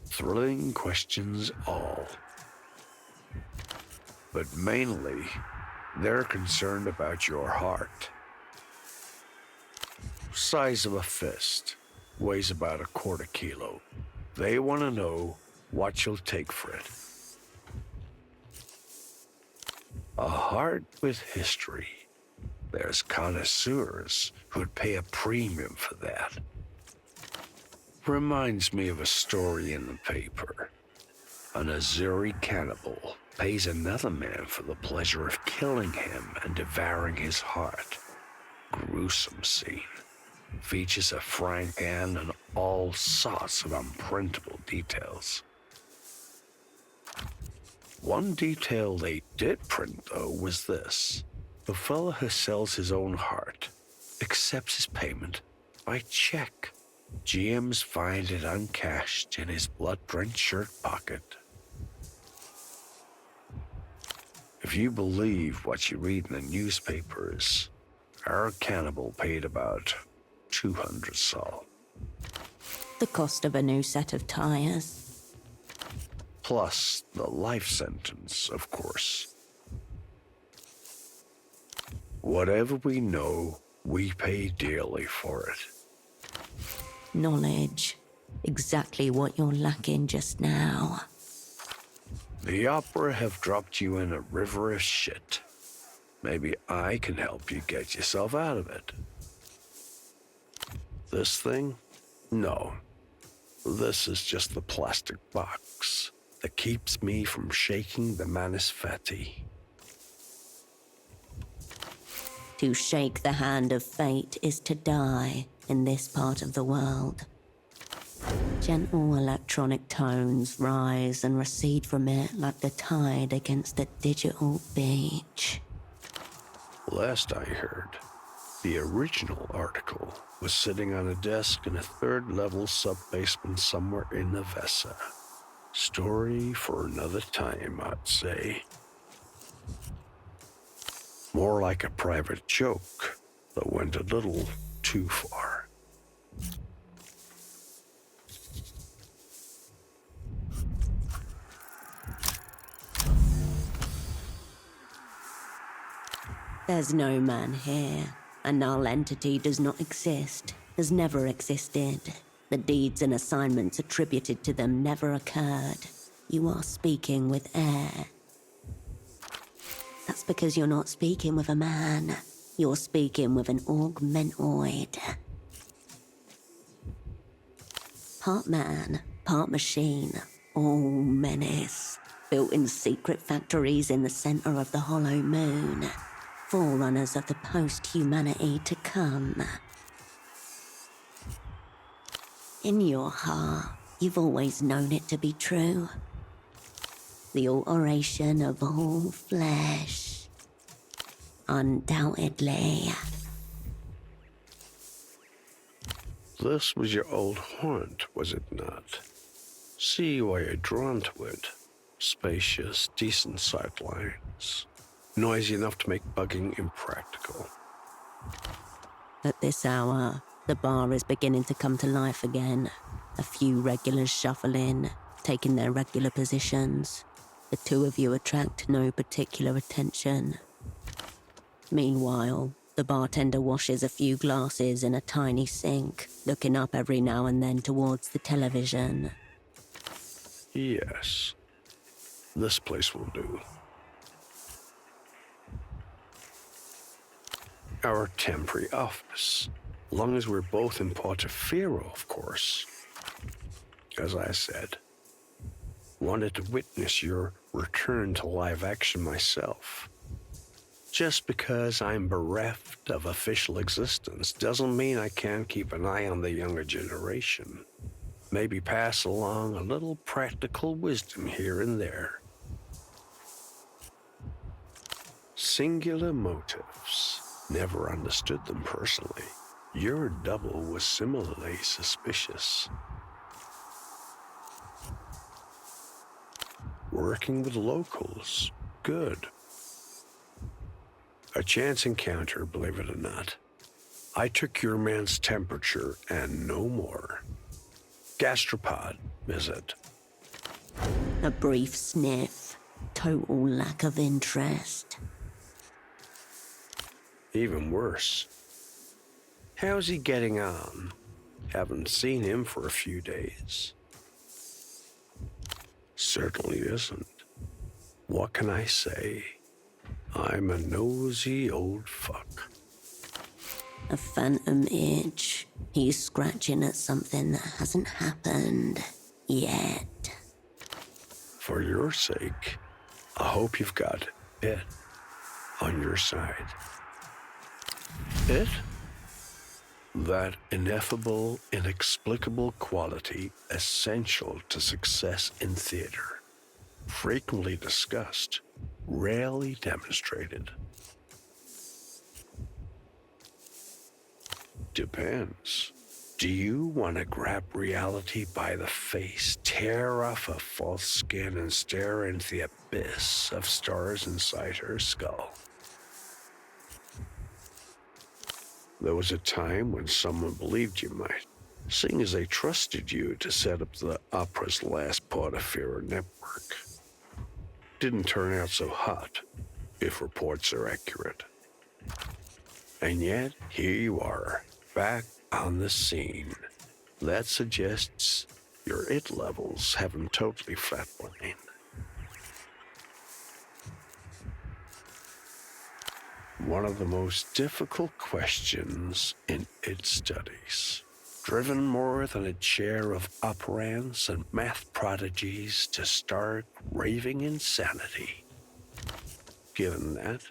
Thrilling questions all. But mainly, they're concerned about your heart. Size of a fist, weighs about a quarter kilo. They want to know what you'll take for it. A heart with history. There's connoisseurs who'd pay a premium for that. Reminds me of a story in the paper. An Azuri cannibal pays another man for the pleasure of killing him and devouring his heart. Gruesome scene. Features a Frank Ann and all sorts of unprintable details. One detail they did print, though, was this. The fella who sells his own heart accepts his payment by check. GMs find it uncashed in his blood-drenched shirt pocket. If you believe what you read in the newspapers, our cannibal paid about 200 sol. The cost of a new set of tires. Plus the life sentence, of course. Whatever we know, we pay dearly for it. Knowledge. Exactly what you're lacking just now. The opera have dropped you in a river of shit. Maybe I can help you get yourself out of it. This thing? No. This is just the plastic box that keeps me from shaking the Manus Fati. To shake the hand of fate is to die in this part of the world. Gentle electronic tones rise and recede from it like the tide against the digital beach. Last I heard, the original article was sitting on a desk in a third-level sub-basement somewhere in Nevessa. Story for another time, I'd say. More like a private joke that went a little too far. There's no man here. A null entity does not exist, has never existed. The deeds and assignments attributed to them never occurred. You are speaking with air. That's because you're not speaking with a man. You're speaking with an augmentoid. Part man, part machine, all menace. Built in secret factories in the center of the hollow moon. Forerunners of the post-humanity to come. In your heart, you've always known it to be true. The alteration of all flesh. Undoubtedly. This was your old haunt, was it not? See why you're drawn to it. Spacious, decent sightlines. Noisy enough to make bugging impractical. At this hour, the bar is beginning to come to life again. A few regulars shuffle in, taking their regular positions. The two of you attract no particular attention. Meanwhile, the bartender washes a few glasses in a tiny sink, looking up every now and then towards the television. Yes. This place will do. Our temporary office. Long as we're both in Porto, of course. As I said, wanted to witness your return to live action myself. Just because I'm bereft of official existence doesn't mean I can't keep an eye on the younger generation. Maybe pass along a little practical wisdom here and there. Singular motives. Never understood them personally. Your double was similarly suspicious. Working with locals, good. A chance encounter, believe it or not. I took your man's temperature and no more. Gastropod, is it? A brief sniff. Total lack of interest. Even worse. How's he getting on? Haven't seen him for a few days. Certainly isn't. What can I say? I'm a nosy old fuck. A phantom itch. He's scratching at something that hasn't happened yet. For your sake, I hope you've got it on your side. It? That ineffable, inexplicable quality essential to success in theater. Frequently discussed, rarely demonstrated. Depends. Do you want to grab reality by the face, tear off a false skin, and stare into the abyss of stars inside her skull? There was a time when someone believed you might, seeing as they trusted you to set up the opera's last Porto network. Didn't turn out so hot, if reports are accurate. And yet, here you are, back on the scene. That suggests your it levels haven't totally flatlined. One of the most difficult questions in its studies, driven more than a chair of operants and math prodigies to stark, raving insanity. Given that,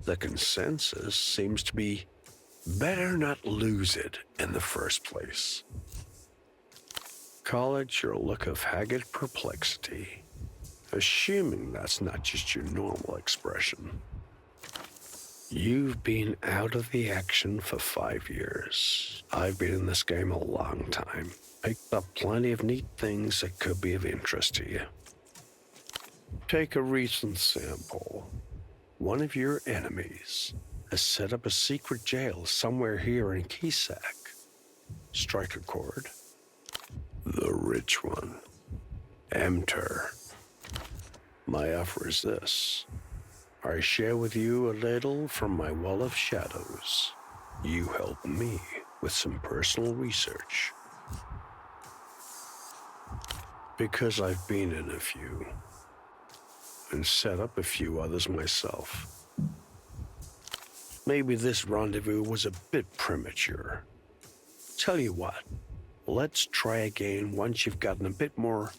the consensus seems to be better not lose it in the first place. Call it your look of haggard perplexity, assuming that's not just your normal expression. You've been out of the action for 5 years. I've been in this game a long time. Picked up plenty of neat things that could be of interest to you. Take a recent sample. One of your enemies has set up a secret jail somewhere here in Kisak. Strike a chord. The rich one. Enter. My offer is this. I share with you a little from my wall of shadows. You help me with some personal research. Because I've been in a few, and set up a few others myself. Maybe this rendezvous was a bit premature. Tell you what, let's try again once you've gotten a bit more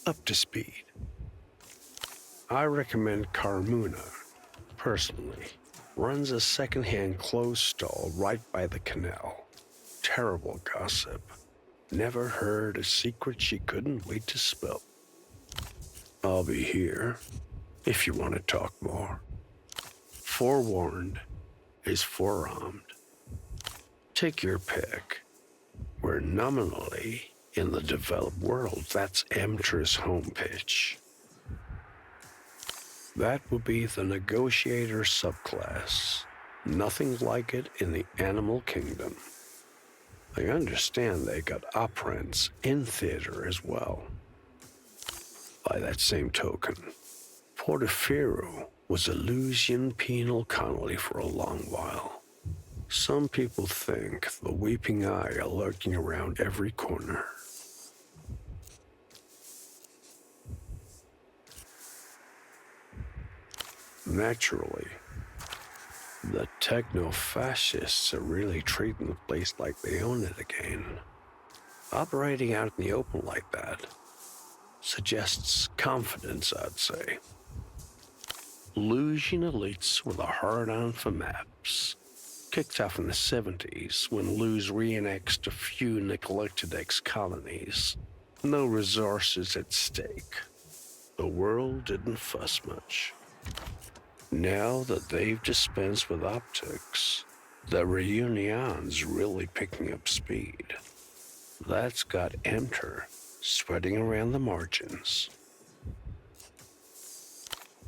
up to speed. I recommend Carmuna. Personally, runs a second-hand clothes stall right by the canal. Terrible gossip. Never heard a secret she couldn't wait to spill. I'll be here, if you want to talk more. Forewarned is forearmed. Take your pick. We're nominally in the developed world. That's Emtra's home pitch. That would be the negotiator subclass. Nothing like it in the animal kingdom. I understand they got operants in theater as well. By that same token, Porto was a Lusian penal colony for a long while. Some people think the weeping eye are lurking around every corner. Naturally, the techno-fascists are really treating the place like they own it again. Operating out in the open like that suggests confidence, I'd say. Lusian elites with a hard-on for maps. Kicked off in the 70s when Luz re-annexed a few neglected ex-colonies. No resources at stake. The world didn't fuss much. Now that they've dispensed with optics, The reunion's really picking up speed. That's got Enter spreading around the margins.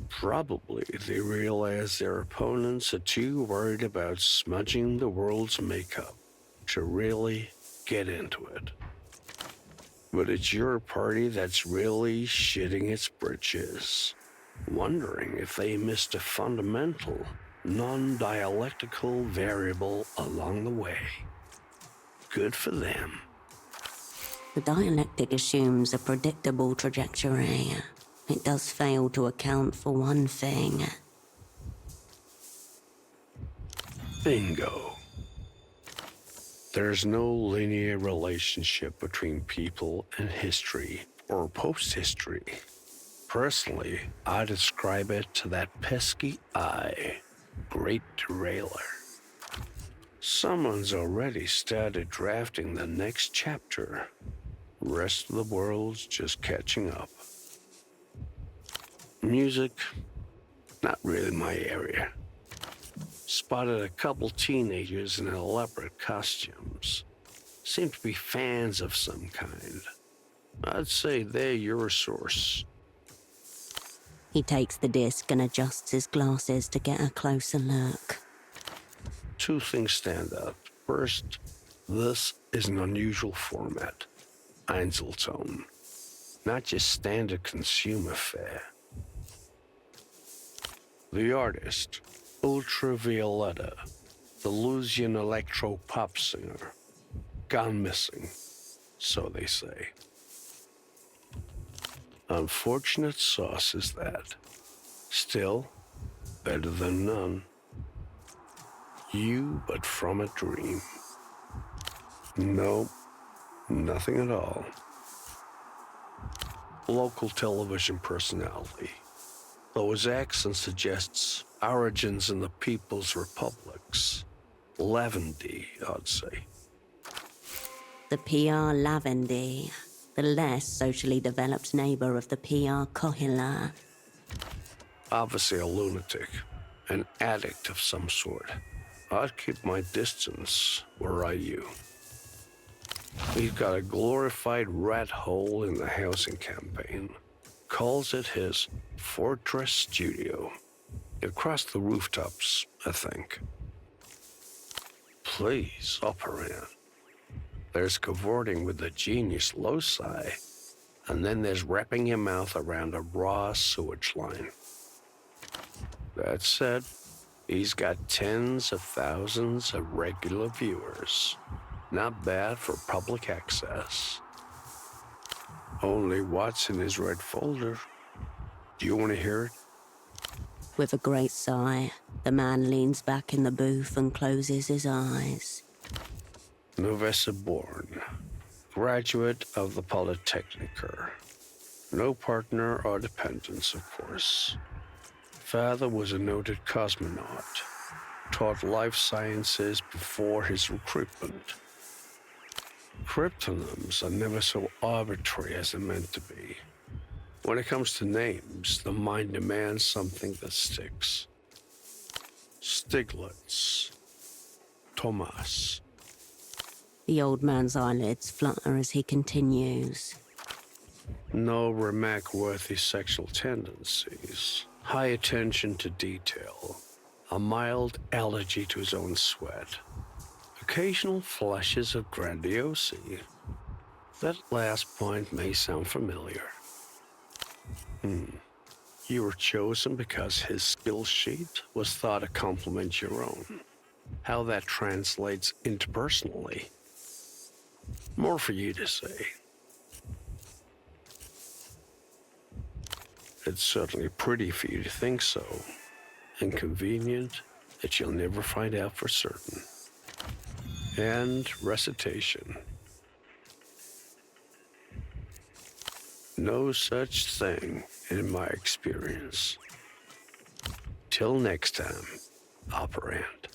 Probably they realize their opponents are too worried about smudging the world's makeup to really get into it. But it's your party that's really shitting its britches, wondering if they missed a fundamental, non-dialectical variable along the way. Good for them. The dialectic assumes a predictable trajectory. It does fail to account for one thing. Bingo. There's no linear relationship between people and history or post-history. Personally, I describe it to that pesky eye. Great derailer. Someone's already started drafting the next chapter. Rest of the world's just catching up. Music, not really my area. Spotted a couple teenagers in elaborate costumes. Seem to be fans of some kind. I'd say they're your source. He takes the disc and adjusts his glasses to get a closer look. Two things stand out. First, this is an unusual format. Einzelton. Not just standard consumer fare. The artist, Ultravioletta, the Louisian electro-pop singer. Gone missing, so they say. Unfortunate sauce is that. Still, better than none. You but from a dream. No, nothing at all. Local television personality. Though his accent suggests origins in the People's Republics. Lavendy, I'd say. The PR Lavendy, the less socially developed neighbor of the PR Kohila. Obviously a lunatic, an addict of some sort. I'd keep my distance, were I you. He's got a glorified rat hole in the housing campaign. Calls it his Fortress Studio. Across the rooftops, I think. Please, Operant. There's cavorting with the genius loci, and then there's wrapping your mouth around a raw sewage line. That said, he's got tens of thousands of regular viewers. Not bad for public access. Only what's in his red folder? Do you want to hear it? With a great sigh, the man leans back in the booth and closes his eyes. Novessa born, graduate of the Polytechniker. No partner or dependents, of course. Father was a noted cosmonaut. Taught life sciences before his recruitment. Cryptonyms are never so arbitrary as they're meant to be. When it comes to names, the mind demands something that sticks. Stiglitz. Thomas. The old man's eyelids flutter as he continues. No remark-worthy sexual tendencies. High attention to detail. A mild allergy to his own sweat. Occasional flashes of grandiosity. That last point may sound familiar. You were chosen because his skill sheet was thought to complement your own. How that translates interpersonally. More for you to say. It's certainly pretty for you to think so. Inconvenient that you'll never find out for certain. And recitation. No such thing in my experience. Till next time, Operant.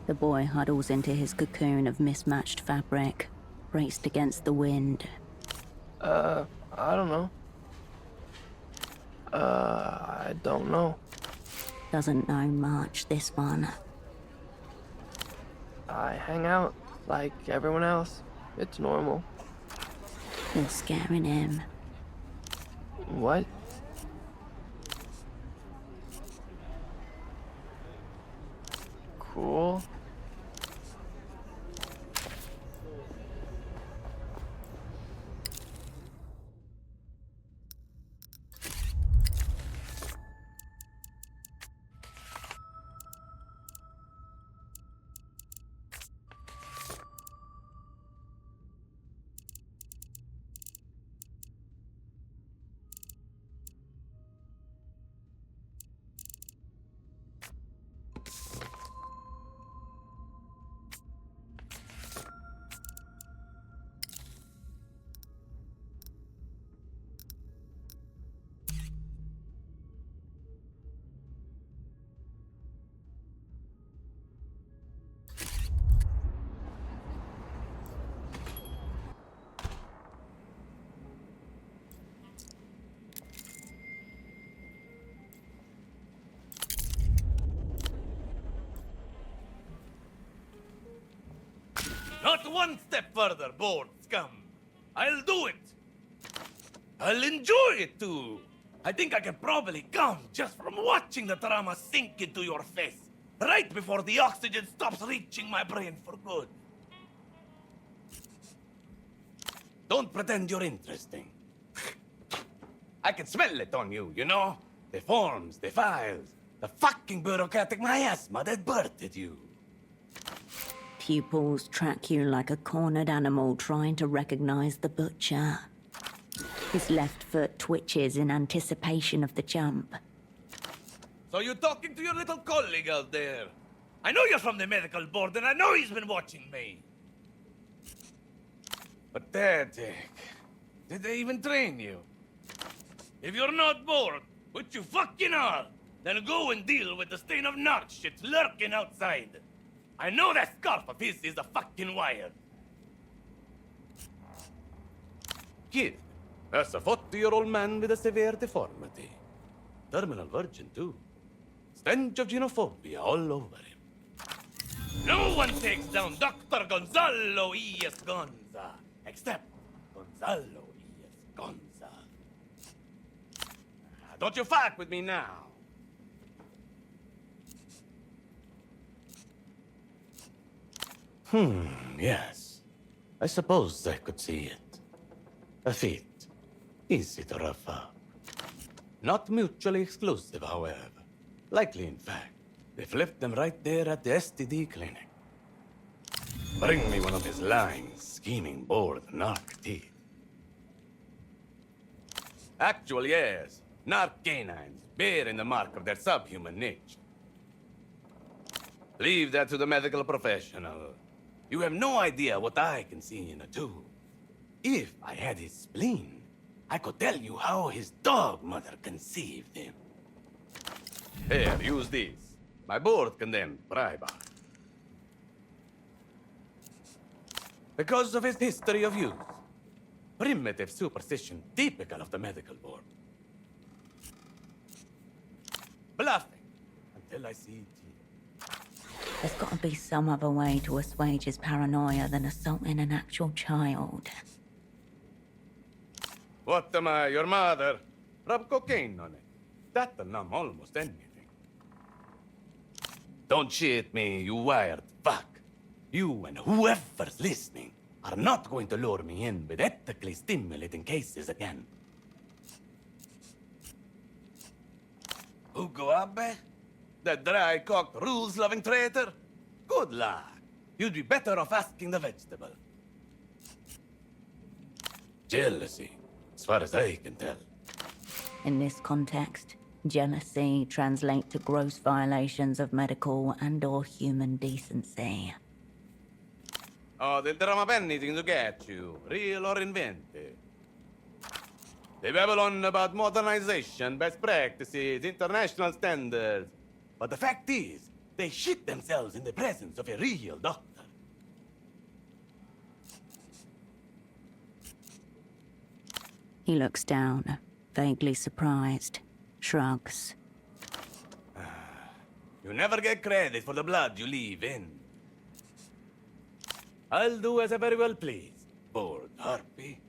The boy huddles into his cocoon of mismatched fabric, braced against the wind. I don't know. I don't know. Doesn't know much, this one. I hang out like everyone else. It's normal. You're scaring him. What? Cool. Not one step further, bored scum. I'll do it. I'll enjoy it too. I think I can probably come just from watching the drama sink into your face, right before the oxygen stops reaching my brain for good. Don't pretend you're interesting. I can smell it on you, you know? The forms, the files, the fucking bureaucratic miasma that birthed you. Pupils track you like a cornered animal trying to recognize the butcher. His left foot twitches in anticipation of the jump. So you're talking to your little colleague out there. I know you're from the medical board, and I know he's been watching me. Pathetic. Did they even train you? If you're not bored, which you fucking are, then go and deal with the stain of narc shit lurking outside. I know that scarf of his is a fucking wire. Kid, that's a 40-year-old man with a severe deformity. Terminal virgin, too. Stench of xenophobia all over him. No one takes down Dr. Gonzalo E.S. Gonza, except Gonzalo E.S. Gonza. Don't you fuck with me now. Yes. I suppose I could see it. A feat. Easy to rough up. Not mutually exclusive, however. Likely, in fact. They've left them right there at the STD clinic. Bring me one of his lying, scheming, bored narc teeth. Actually, yes. Narc canines, bearing the mark of their subhuman nature. Leave that to the medical professional. You have no idea what I can see in a tube. If I had his spleen, I could tell you how his dog mother conceived him. Here, use this. My board condemned Freibar. Because of his history of use. Primitive superstition typical of the medical board. Bluffing until I see tears. There's got to be some other way to assuage his paranoia than assaulting an actual child. What am I, your mother? Rub cocaine on it. That'll numb almost anything. Don't shit me, you wired fuck. You and whoever's listening are not going to lure me in with ethically stimulating cases again. Hugo Abbe? That dry-cocked, rules-loving traitor? Good luck. You'd be better off asking the vegetable. Jealousy, as far as I can tell. In this context, jealousy translates to gross violations of medical and/or human decency. Oh, they'll drum up anything to get you, real or invented. They babble on about modernization, best practices, international standards. But the fact is, They shit themselves in the presence of a real doctor. He looks down, vaguely surprised, shrugs. You never get credit for the blood you leave in. I'll do as I very well please, bored harpy.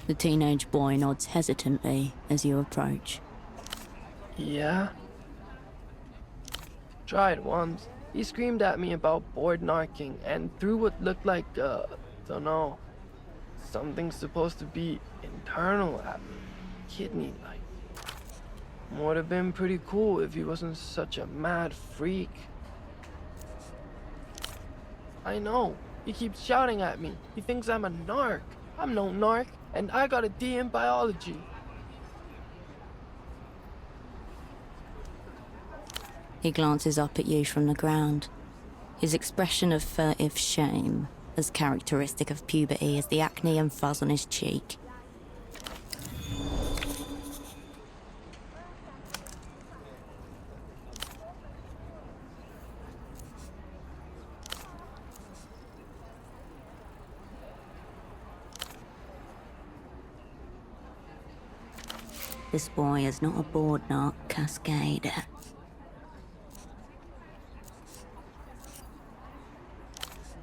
The teenage boy nods hesitantly as you approach. Yeah? Tried once. He screamed at me about board narking and threw what looked like, dunno, something supposed to be internal at me. Kidney-like. Would have been pretty cool if he wasn't such a mad freak. I know. He keeps shouting at me. He thinks I'm a narc. I'm no narc, and I got a D in biology. He glances up at you from the ground. His expression of furtive shame, as characteristic of puberty as the acne and fuzz on his cheek. This boy is not a board narc, Cascade.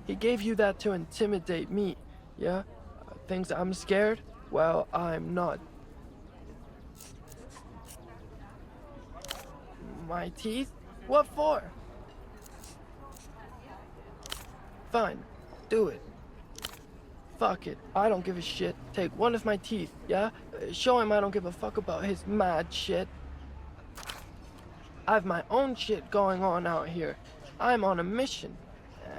He gave you that to intimidate me, yeah? Thinks I'm scared? Well, I'm not. My teeth? What for? Fine, do it. Fuck it, I don't give a shit. Take one of my teeth, yeah? Show him I don't give a fuck about his mad shit. I have my own shit going on out here. I'm on a mission.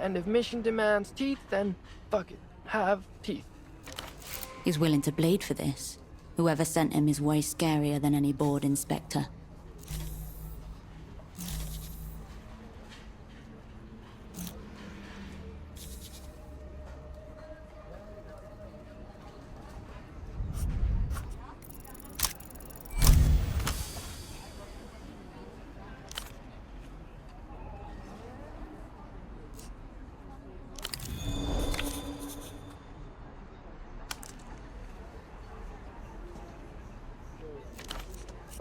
And if mission demands teeth, then fuck it. Have teeth. He's willing to bleed for this. Whoever sent him is way scarier than any board inspector.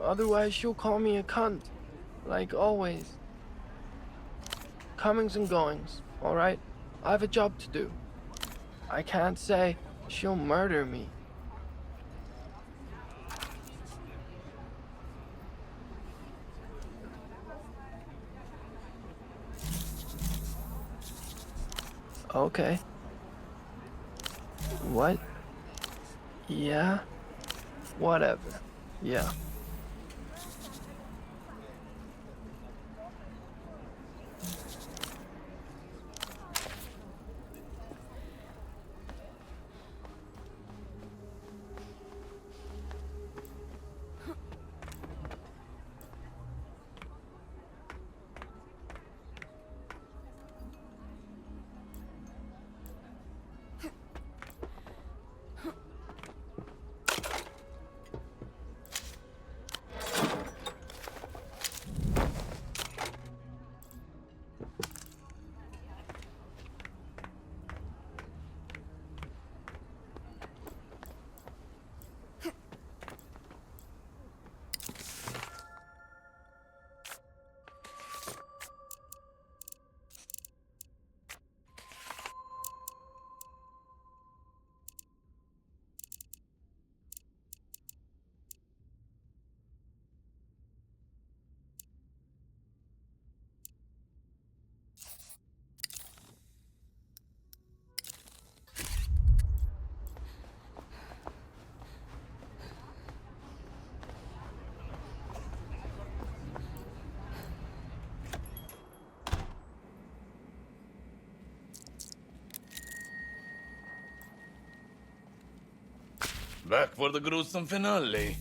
Otherwise, she'll call me a cunt. Like always. Comings and goings, alright? I have a job to do. I can't say she'll murder me. Okay. What? Yeah? Whatever. Yeah. Back for the gruesome finale.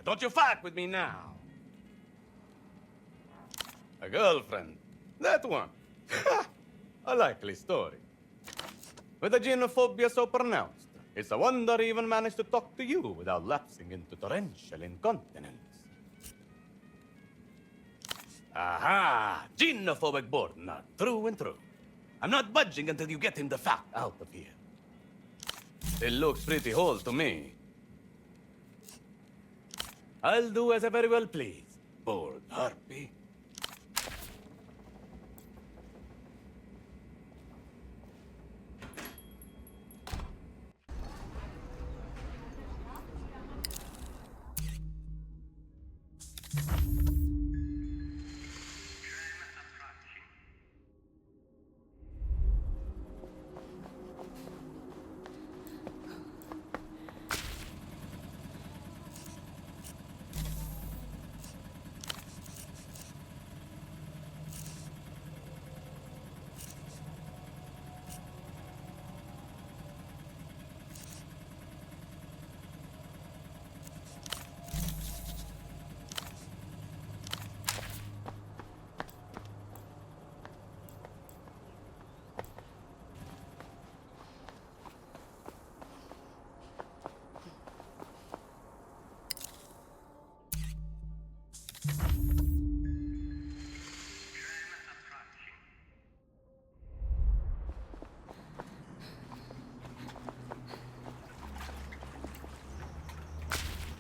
Don't you fuck with me now. A girlfriend. That one. A likely story. With a genophobia so pronounced, it's a wonder he even managed to talk to you without lapsing into torrential incontinence. Aha! Genophobic Bordner, through and through. I'm not budging until you get him the fuck out of here. It looks pretty whole to me. I'll do as I very well please, bored harpy.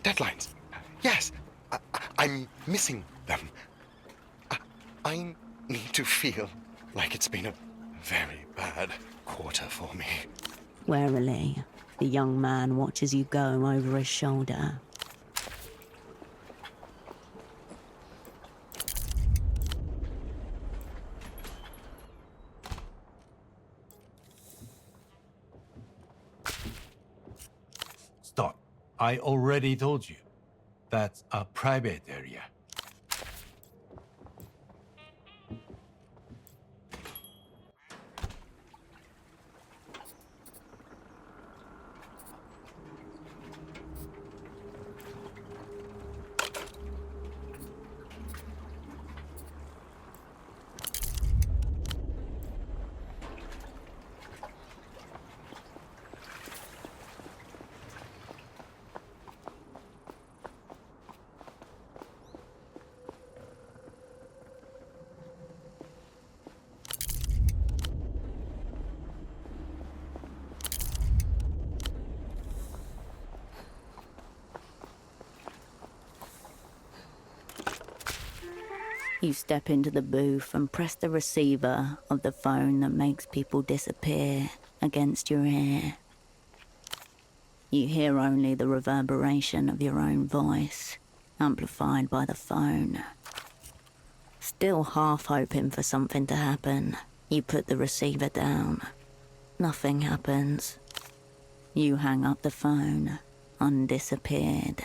Deadlines. Yes, I'm missing them. I need to feel like it's been a very bad quarter for me. Warily, the young man watches you go over his shoulder. Stop. I already told you. That's a private area. You step into the booth and press the receiver of the phone that makes people disappear against your ear. You hear only the reverberation of your own voice, amplified by the phone. Still half hoping for something to happen, you put the receiver down. Nothing happens. You hang up the phone, undisappeared.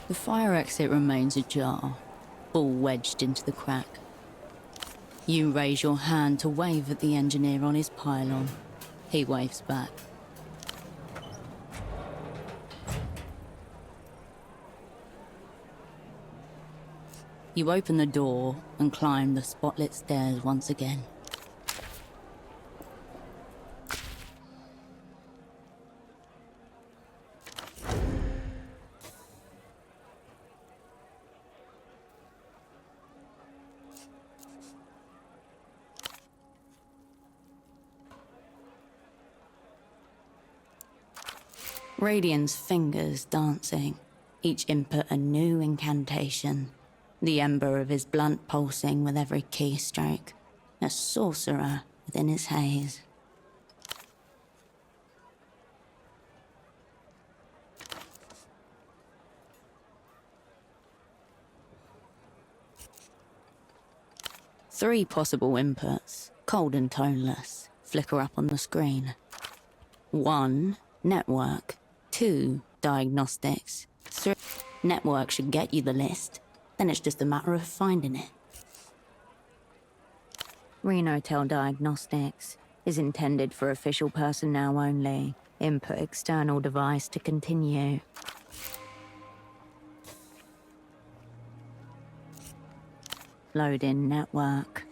The fire exit remains ajar, ball wedged into the crack. You raise your hand to wave at the engineer on his pylon. He waves back. You open the door and climb the spotlit stairs once again. Radiant's fingers dancing, each input a new incantation. The ember of his blunt pulsing with every keystroke. A sorcerer within his haze. Three possible inputs, cold and toneless, flicker up on the screen. 1, network. 2, diagnostics. 3, network should get you the list. Then it's just a matter of finding it. Renotel Diagnostics is intended for official personnel only. Input external device to continue. Load in network.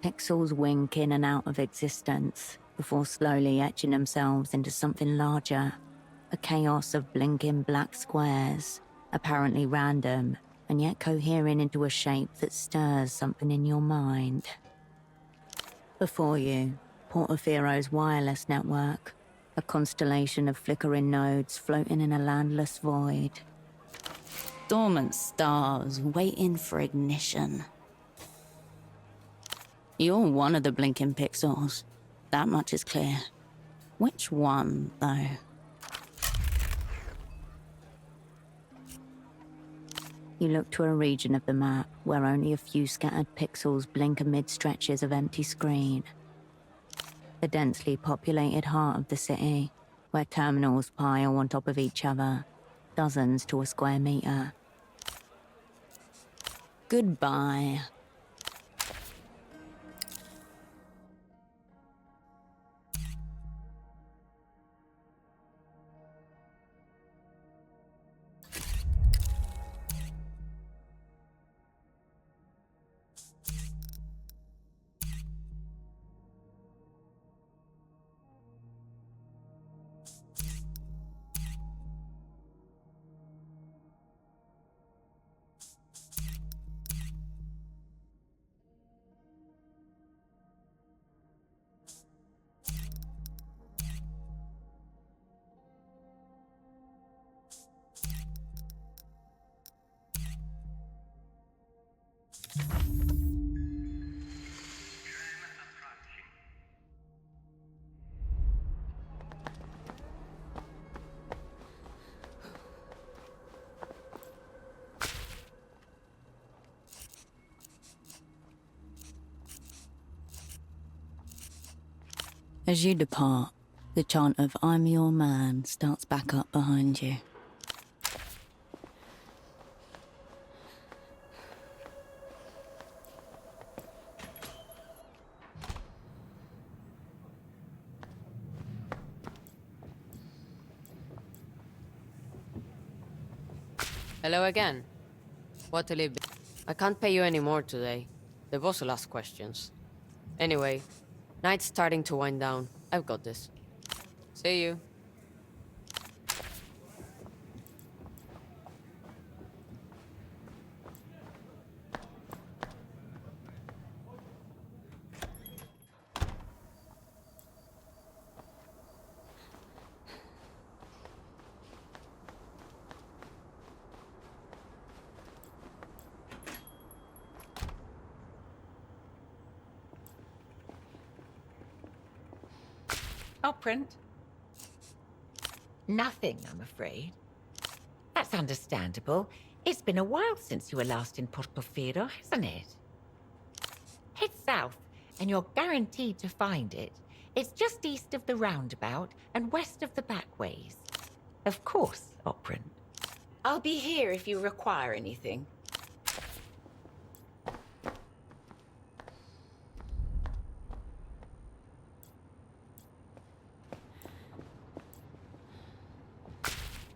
Pixels wink in and out of existence before slowly etching themselves into something larger. A chaos of blinking black squares, apparently random, and yet cohering into a shape that stirs something in your mind. Before you, Portofiro's wireless network, a constellation of flickering nodes floating in a landless void. Dormant stars waiting for ignition. You're one of the blinking pixels. That much is clear. Which one, though? You look to a region of the map where only a few scattered pixels blink amid stretches of empty screen. The densely populated heart of the city, where terminals pile on top of each other, dozens to a square meter. Goodbye. As you depart, the chant of "I'm your man" starts back up behind you. Hello again. What will it be? I can't pay you any more today. The boss will ask questions. Anyway, night's starting to wind down. I've got this. See you. Operant? Nothing, I'm afraid. That's understandable. It's been a while since you were last in Portofino, hasn't it? Head south, and you're guaranteed to find it. It's just east of the roundabout and west of the backways. Of course, Operant. I'll be here if you require anything.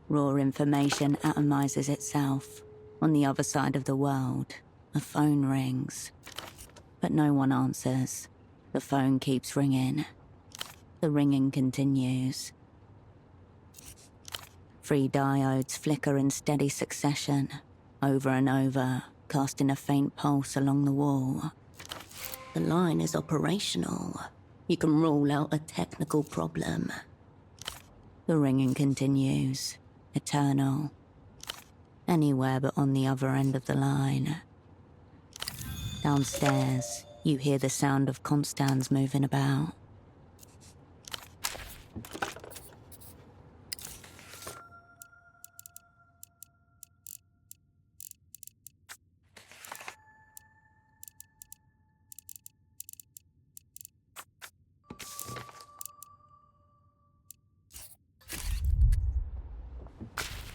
Raw information atomizes itself. On the other side of the world, a phone rings. But no one answers. The phone keeps ringing. The ringing continues. 3 diodes flicker in steady succession, over and over, casting a faint pulse along the wall. The line is operational. You can rule out a technical problem. The ringing continues, eternal. Anywhere but on the other end of the line. Downstairs, you hear the sound of Constance moving about.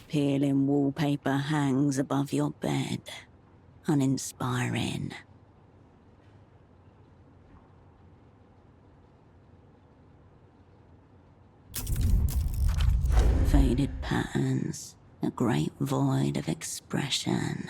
Peeling wallpaper hangs above your bed, uninspiring. Faded patterns, a great void of expression.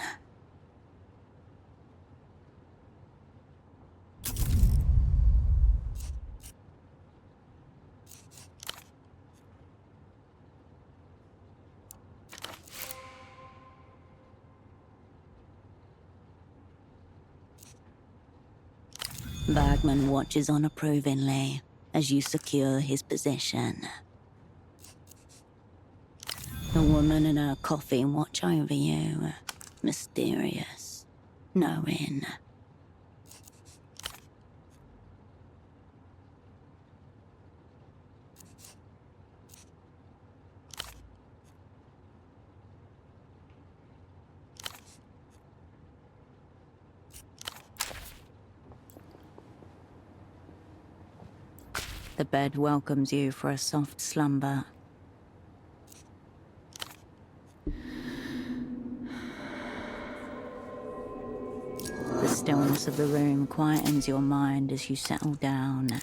Bagman watches on approvingly as you secure his position. The woman and her coffee watch over you, mysterious, knowing. The bed welcomes you for a soft slumber. The stillness of the room quietens your mind as you settle down.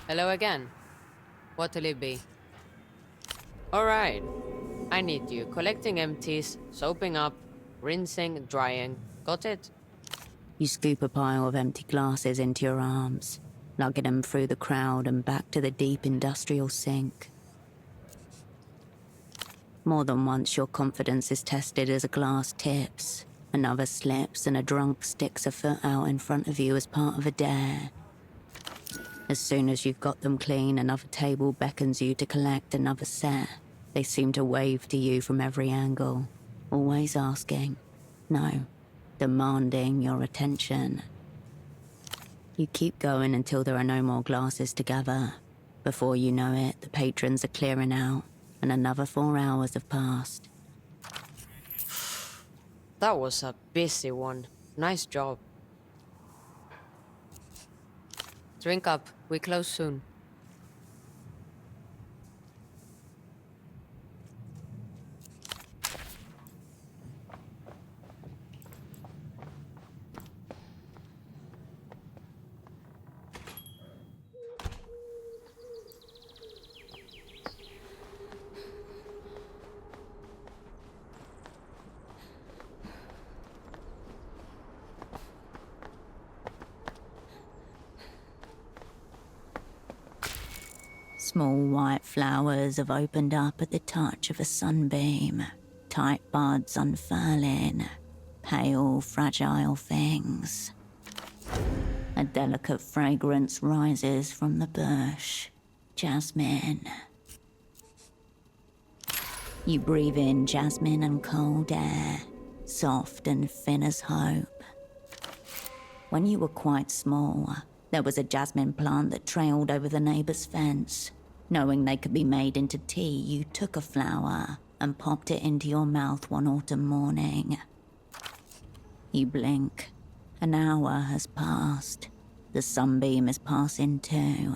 Hello again. What'll it be? Alright. I need you collecting empties, soaping up, rinsing, drying. Got it? You scoop a pile of empty glasses into your arms, lugging them through the crowd and back to the deep industrial sink. More than once your confidence is tested as a glass tips, another slips and a drunk sticks a foot out in front of you as part of a dare. As soon as you've got them clean, another table beckons you to collect another set. They seem to wave to you from every angle, always asking, no, demanding your attention. You keep going until there are no more glasses to gather. Before you know it, the patrons are clearing out, and another 4 hours have passed. That was a busy one. Nice job. Drink up. We close soon. Small white flowers have opened up at the touch of a sunbeam, tight buds unfurling, pale, fragile things. A delicate fragrance rises from the bush. Jasmine. You breathe in jasmine and cold air, soft and thin as hope. When you were quite small, there was a jasmine plant that trailed over the neighbor's fence. Knowing they could be made into tea, you took a flower and popped it into your mouth one autumn morning. You blink. An hour has passed. The sunbeam is passing too.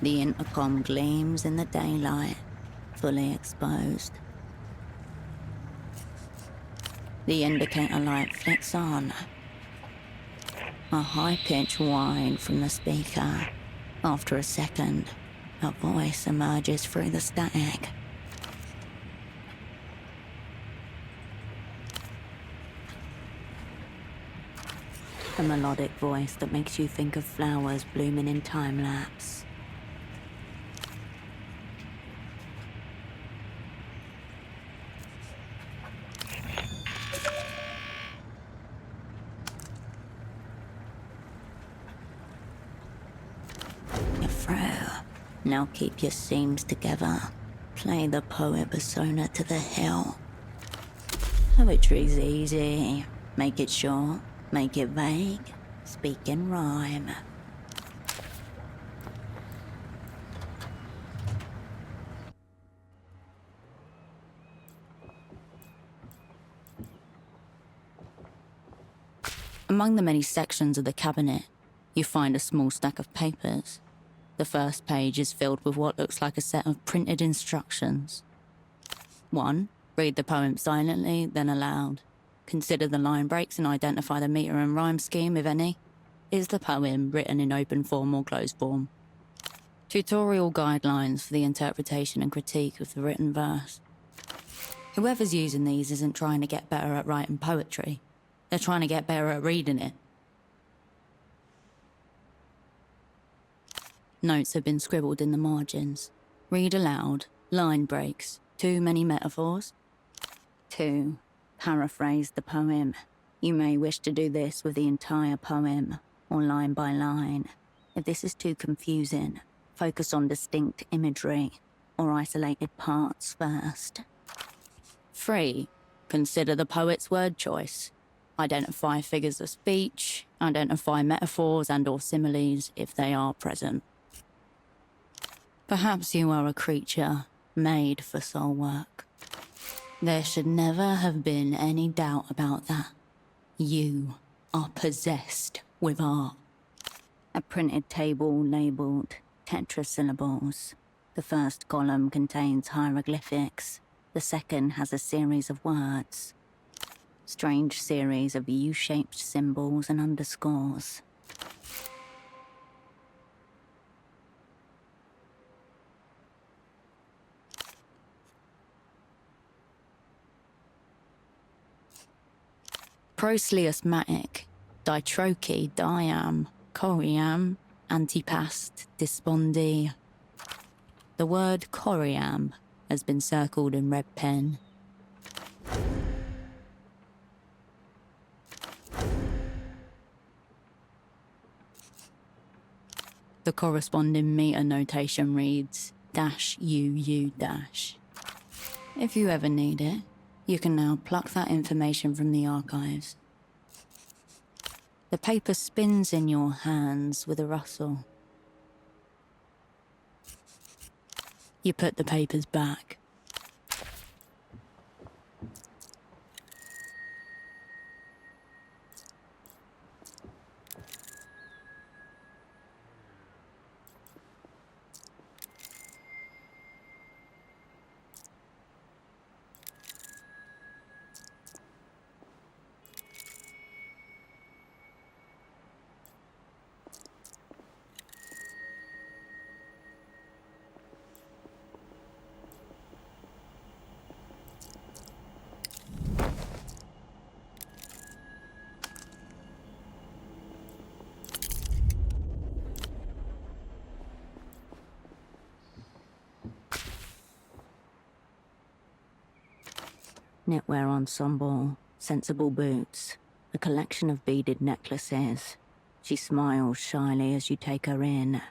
The intercom gleams in the daylight, fully exposed. The indicator light flicks on. A high-pitched whine from the speaker. After a second, a voice emerges through the static. A melodic voice that makes you think of flowers blooming in time-lapse. Now keep your seams together. Play the poet persona to the hill. Poetry's easy. Make it short, make it vague, speak in rhyme. Among the many sections of the cabinet, you find a small stack of papers. The first page is filled with what looks like a set of printed instructions. 1. Read the poem silently, then aloud. Consider the line breaks and identify the meter and rhyme scheme, if any. Is the poem written in open form or closed form? Tutorial guidelines for the interpretation and critique of the written verse. Whoever's using these isn't trying to get better at writing poetry. They're trying to get better at reading it. Notes have been scribbled in the margins. Read aloud, line breaks, too many metaphors. 2. Paraphrase the poem. You may wish to do this with the entire poem, or line by line. If this is too confusing, focus on distinct imagery, or isolated parts first. 3. Consider the poet's word choice. Identify figures of speech, identify metaphors and/or similes if they are present. Perhaps you are a creature made for soul work. There should never have been any doubt about that. You are possessed with art. A printed table labelled tetrasyllables. The first column contains hieroglyphics. The second has a series of words. Strange series of U-shaped symbols and underscores. Prosleosmatic, ditroche, diam, coriam, antipast, dispondi. The word coriam has been circled in red pen. The corresponding meter notation reads -UU-. If you ever need it, you can now pluck that information from the archives. The paper spins in your hands with a rustle. You put the papers back. Knitwear ensemble, sensible boots, a collection of beaded necklaces. She smiles shyly as you take her in.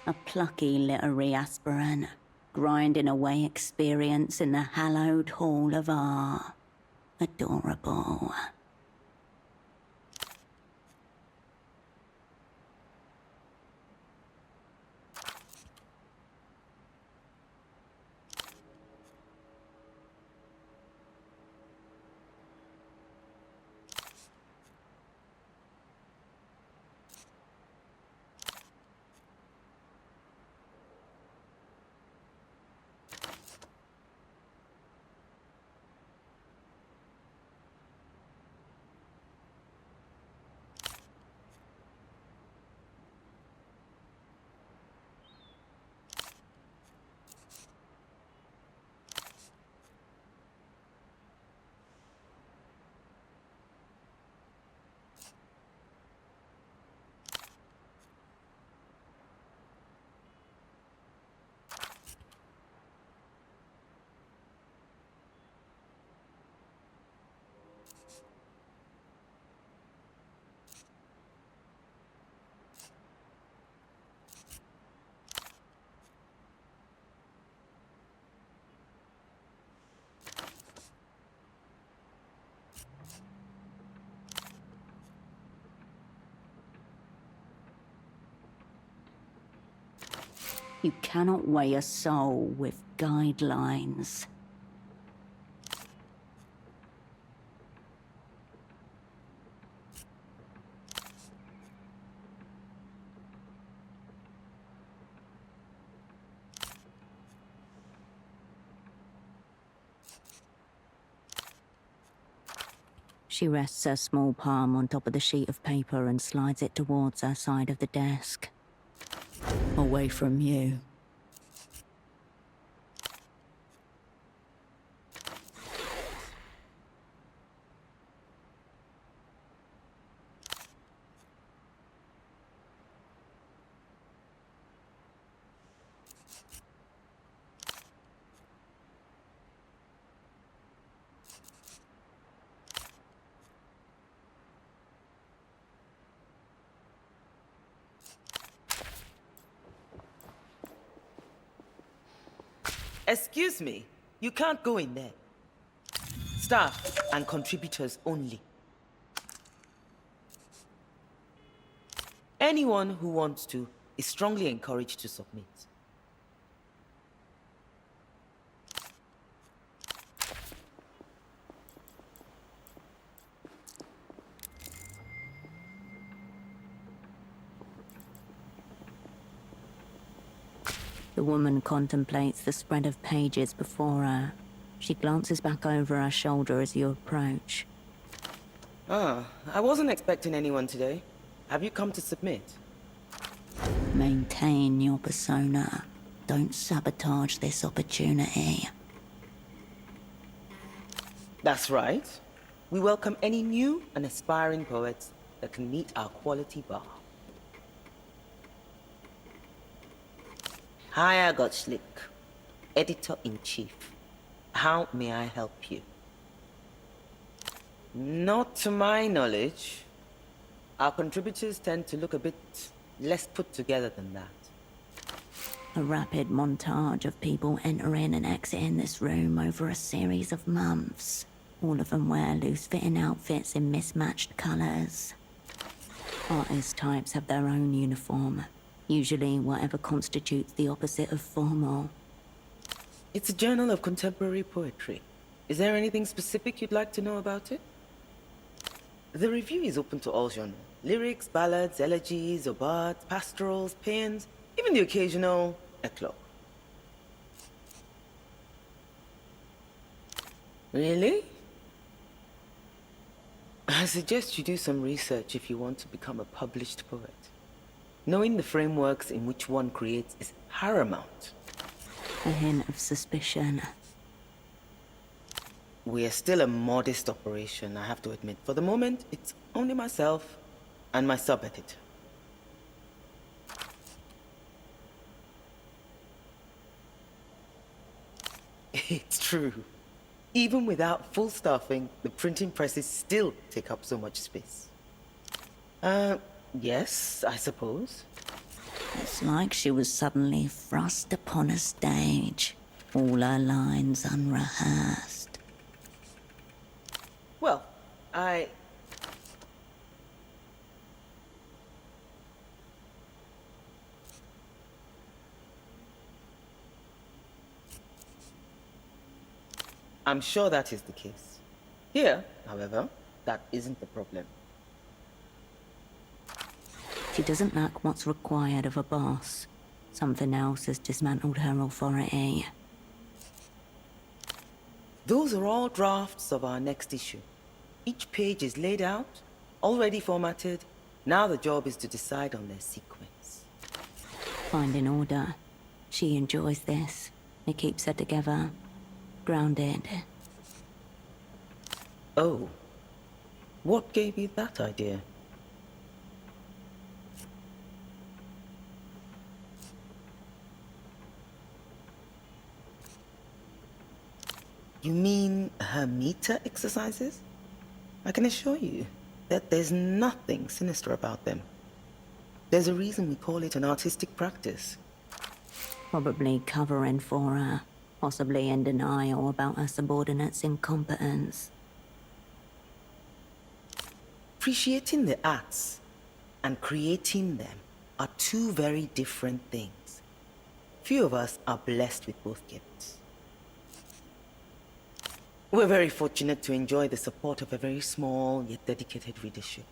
A plucky literary aspirant, grinding away experience in the hallowed hall of art. Adorable. You cannot weigh a soul with guidelines. She rests her small palm on top of the sheet of paper and slides it towards her side of the desk. Away from you. Excuse me, you can't go in there. Staff and contributors only. Anyone who wants to is strongly encouraged to submit. The woman contemplates the spread of pages before her. She glances back over her shoulder as you approach. Ah, I wasn't expecting anyone today. Have you come to submit? Maintain your persona. Don't sabotage this opportunity. That's right. We welcome any new and aspiring poets that can meet our quality bar. Hi, I got Slick, Editor-in-Chief. How may I help you? Not to my knowledge. Our contributors tend to look a bit less put together than that. A rapid montage of people entering and exiting this room over a series of months. All of them wear loose-fitting outfits in mismatched colors. Artist types have their own uniform, usually whatever constitutes the opposite of formal. It's a journal of contemporary poetry. Is there anything specific you'd like to know about it? The review is open to all genres. Lyrics, ballads, elegies, obads, pastorals, paeans, even the occasional eclogue. Really? I suggest you do some research if you want to become a published poet. Knowing the frameworks in which one creates is paramount. A hint of suspicion. We are still a modest operation, I have to admit. For the moment, it's only myself and my sub-editor. It's true. Even without full staffing, the printing presses still take up so much space. Yes, I suppose. It's like she was suddenly thrust upon a stage, all her lines unrehearsed. Well, I'm sure that is the case. Here, however, that isn't the problem. She doesn't lack what's required of a boss. Something else has dismantled her authority. Those are all drafts of our next issue. Each page is laid out, already formatted. Now the job is to decide on their sequence. Finding order. She enjoys this. It keeps her together. Grounded. Oh. What gave you that idea? You mean her meter exercises? I can assure you that there's nothing sinister about them. There's a reason we call it an artistic practice. Probably covering for her. Possibly in denial about her subordinates' incompetence. Appreciating the arts and creating them are two very different things. Few of us are blessed with both gifts. We're very fortunate to enjoy the support of a very small yet dedicated readership.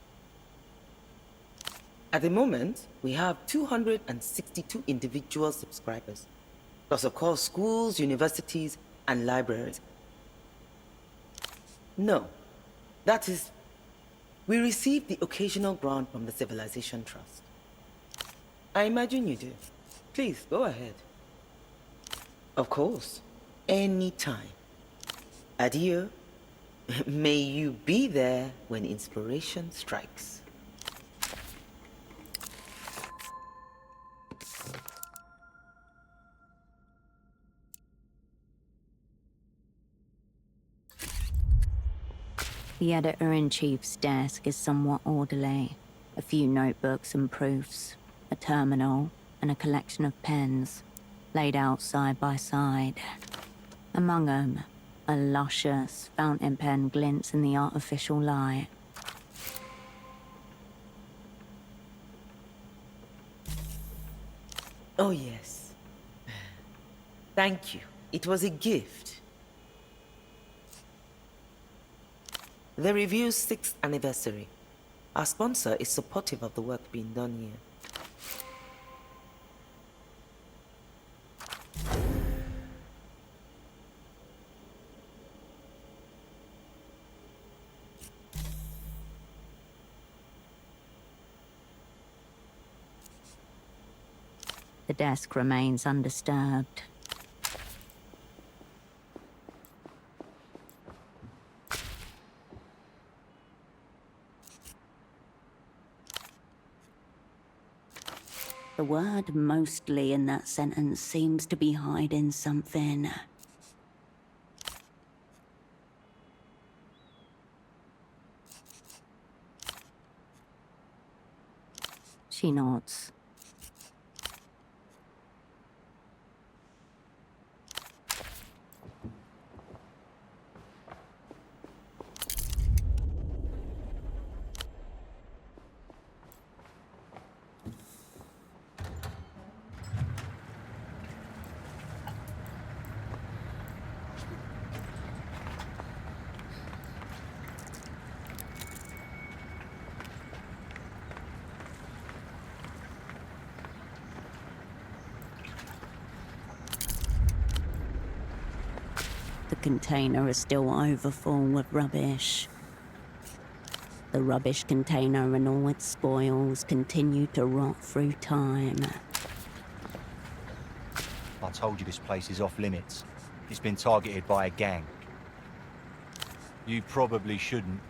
At the moment, we have 262 individual subscribers, plus of course schools, universities, and libraries. No, that is, we receive the occasional grant from the Civilization Trust. I imagine you do. Please, go ahead. Of course, anytime. Adieu. May you be there when inspiration strikes. The editor-in-chief's desk is somewhat orderly. A few notebooks and proofs, a terminal, and a collection of pens, laid out side by side. Among them, a luscious fountain pen glints in the artificial light. Oh yes. Thank you. It was a gift. The review's 6th anniversary. Our sponsor is supportive of the work being done here. The desk remains undisturbed. The word mostly in that sentence seems to be hiding something. She nods. The container is still overfull with rubbish. The rubbish container and all its spoils continue to rot through time. I told you this place is off limits. It's been targeted by a gang. You probably shouldn't.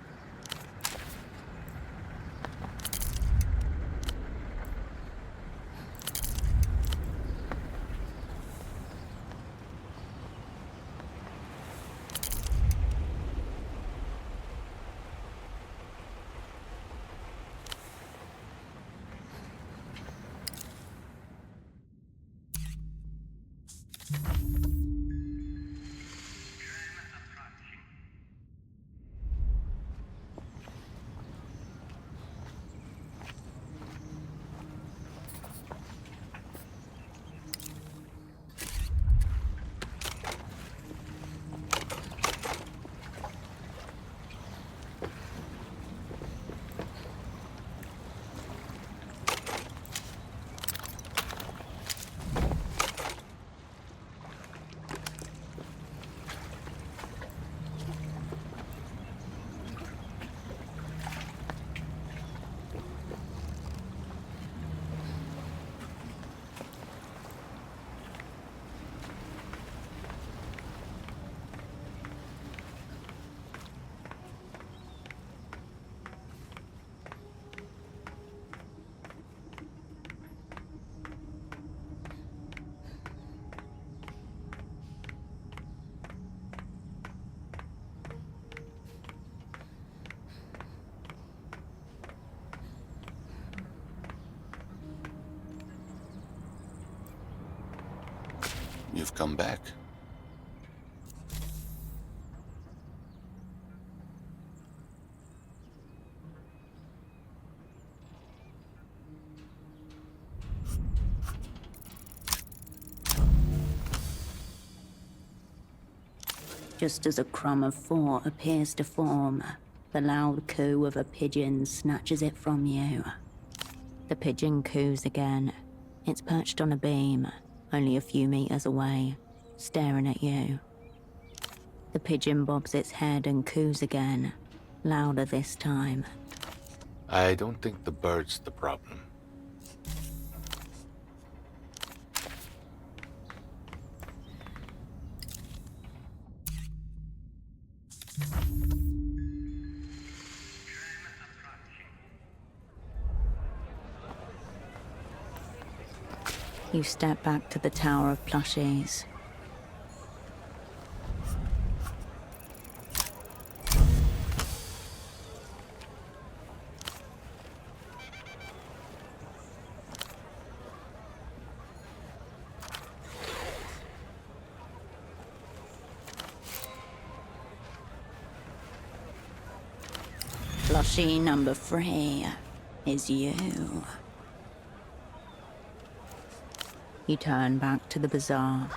You've come back. Just as a crumb of thought appears to form, the loud coo of a pigeon snatches it from you. The pigeon coos again. It's perched on a beam, only a few meters away, staring at you. The pigeon bobs its head and coos again, louder this time. I don't think the bird's the problem. You step back to the tower of plushies. Plushie number 3 is you. You turn back to the bazaar.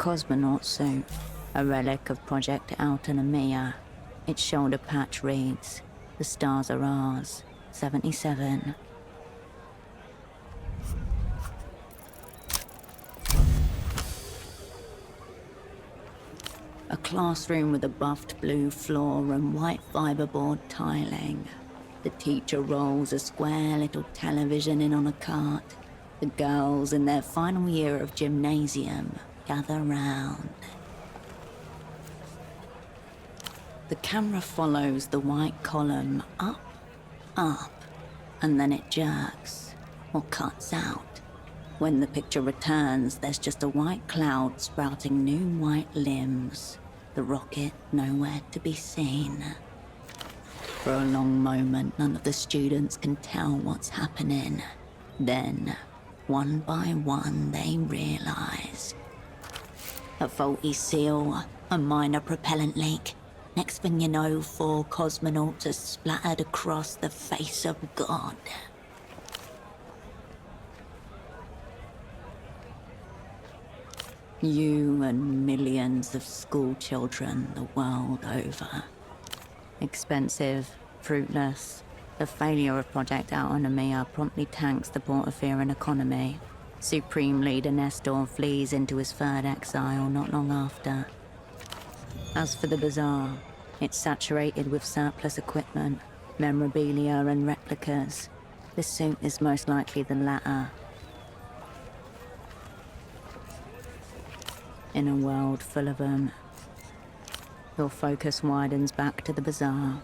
cosmonaut suit, a relic of Project Autonomia. Its shoulder patch reads, "The stars are ours, 77. A classroom with a buffed blue floor and white fiberboard tiling. The teacher rolls a square little television in on a cart. The girls in their final year of gymnasium gather round. The camera follows the white column up, and then it jerks or cuts out. When the picture returns, there's just a white cloud sprouting new white limbs. The rocket nowhere to be seen. For a long moment, none of the students can tell what's happening. Then, one by one, they realize. A faulty seal, a minor propellant leak. Next thing you know, 4 cosmonauts are splattered across the face of God. You and millions of school children the world over. Expensive, fruitless. The failure of Project Autonomia promptly tanks the Portofieran economy. Supreme Leader Nestor flees into his 3rd exile not long after. As for the bazaar, it's saturated with surplus equipment, memorabilia and replicas. The suit is most likely the latter. In a world full of them, your focus widens back to the bazaar.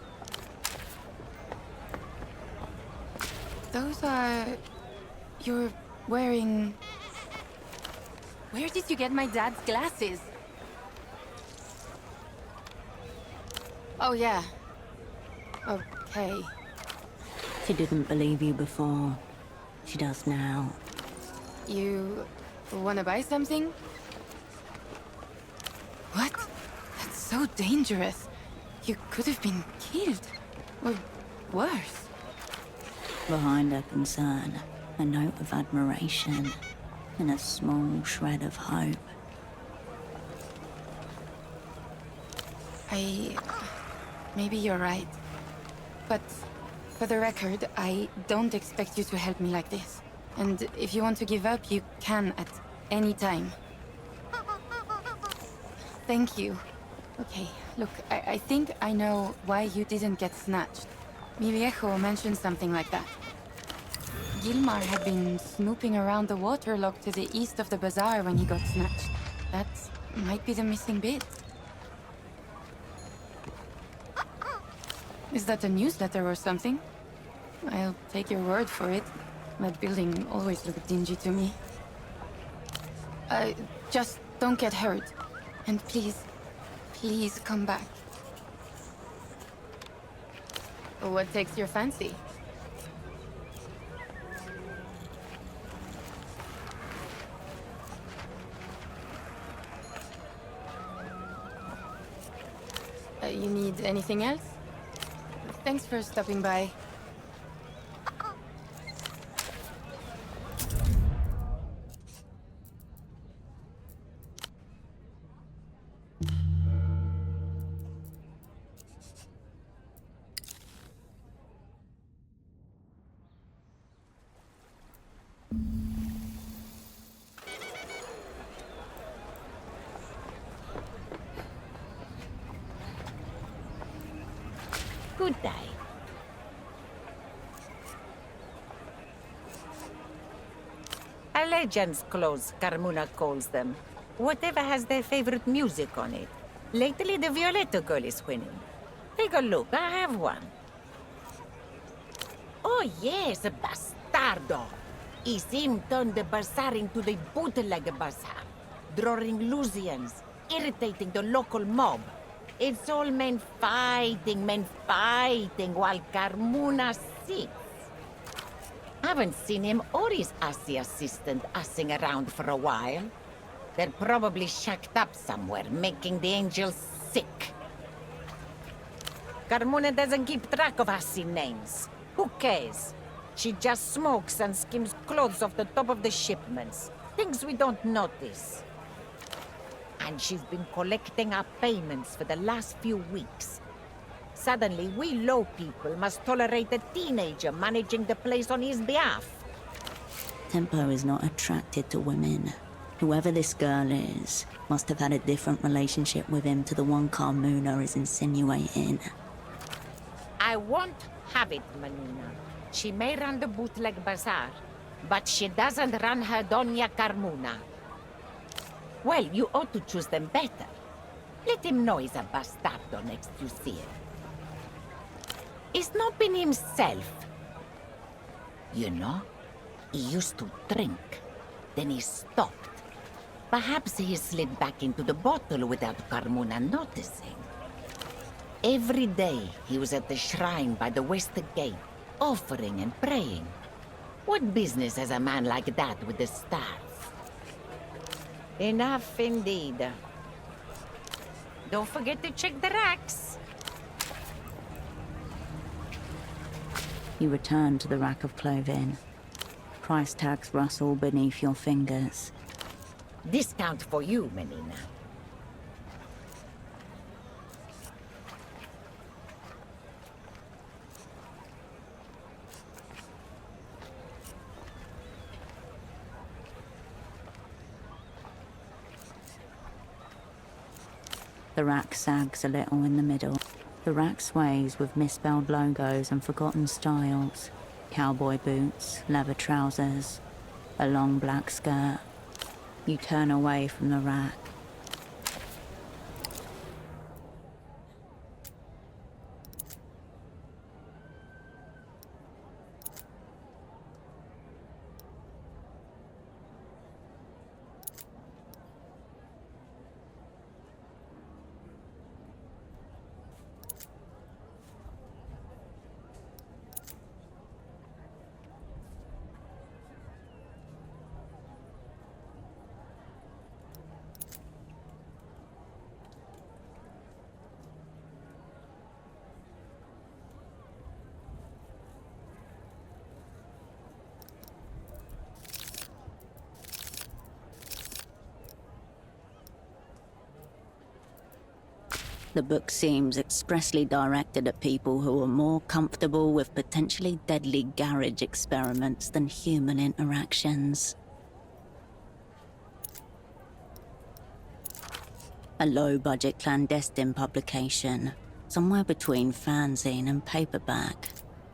Those are... You're wearing... Where did you get my dad's glasses? Oh, yeah. Okay. She didn't believe you before. She does now. You... wanna buy something? What? That's so dangerous. You could have been killed. Or worse. Behind her concern, a note of admiration and a small shred of hope. Maybe you're right. But for the record, I don't expect you to help me like this. And if you want to give up, you can at any time. Thank you. Okay, look, I think I know why you didn't get snatched. Mi viejo mentioned something like that. Gilmar had been snooping around the waterlock to the east of the bazaar when he got snatched. That might be the missing bit. Is that a newsletter or something? I'll take your word for it. That building always looked dingy to me. Just don't get hurt. And please, please come back. What takes your fancy? You need anything else? Thanks for stopping by. Good day. A legends clothes, Carmuna calls them. Whatever has their favorite music on it. Lately, the Violetta girl is winning. Take a look, I have one. Oh yes, a bastardo. It's him turned the bazaar into the bootleg bazaar. Drawing Lusians, irritating the local mob. It's all men fighting while Carmuna sits. Haven't seen him or his assy assistant assing around for a while. They're probably shacked up somewhere, making the angels sick. Carmuna doesn't keep track of assy names. Who cares? She just smokes and skims clothes off the top of the shipments. Things we don't notice. And she's been collecting our payments for the last few weeks. Suddenly, we low people must tolerate a teenager managing the place on his behalf. Tempo is not attracted to women. Whoever this girl is must have had a different relationship with him to the one Carmuna is insinuating. I won't have it, Menina. She may run the bootleg bazaar, but she doesn't run her Doña Carmuna. Well, you ought to choose them better. Let him know he's a bastardo next you see him. He's not been himself. You know, he used to drink. Then he stopped. Perhaps he slid back into the bottle without Carmuna noticing. Every day he was at the shrine by the west gate, offering and praying. What business has a man like that with the stars? Enough indeed. Don't forget to check the racks. You return to the rack of clothing. Price tags rustle beneath your fingers. Discount for you, Menina. The rack sags a little in the middle. The rack sways with misspelled logos and forgotten styles. Cowboy boots, leather trousers, a long black skirt. You turn away from the rack. The book seems expressly directed at people who are more comfortable with potentially deadly garage experiments than human interactions. A low-budget clandestine publication, somewhere between fanzine and paperback.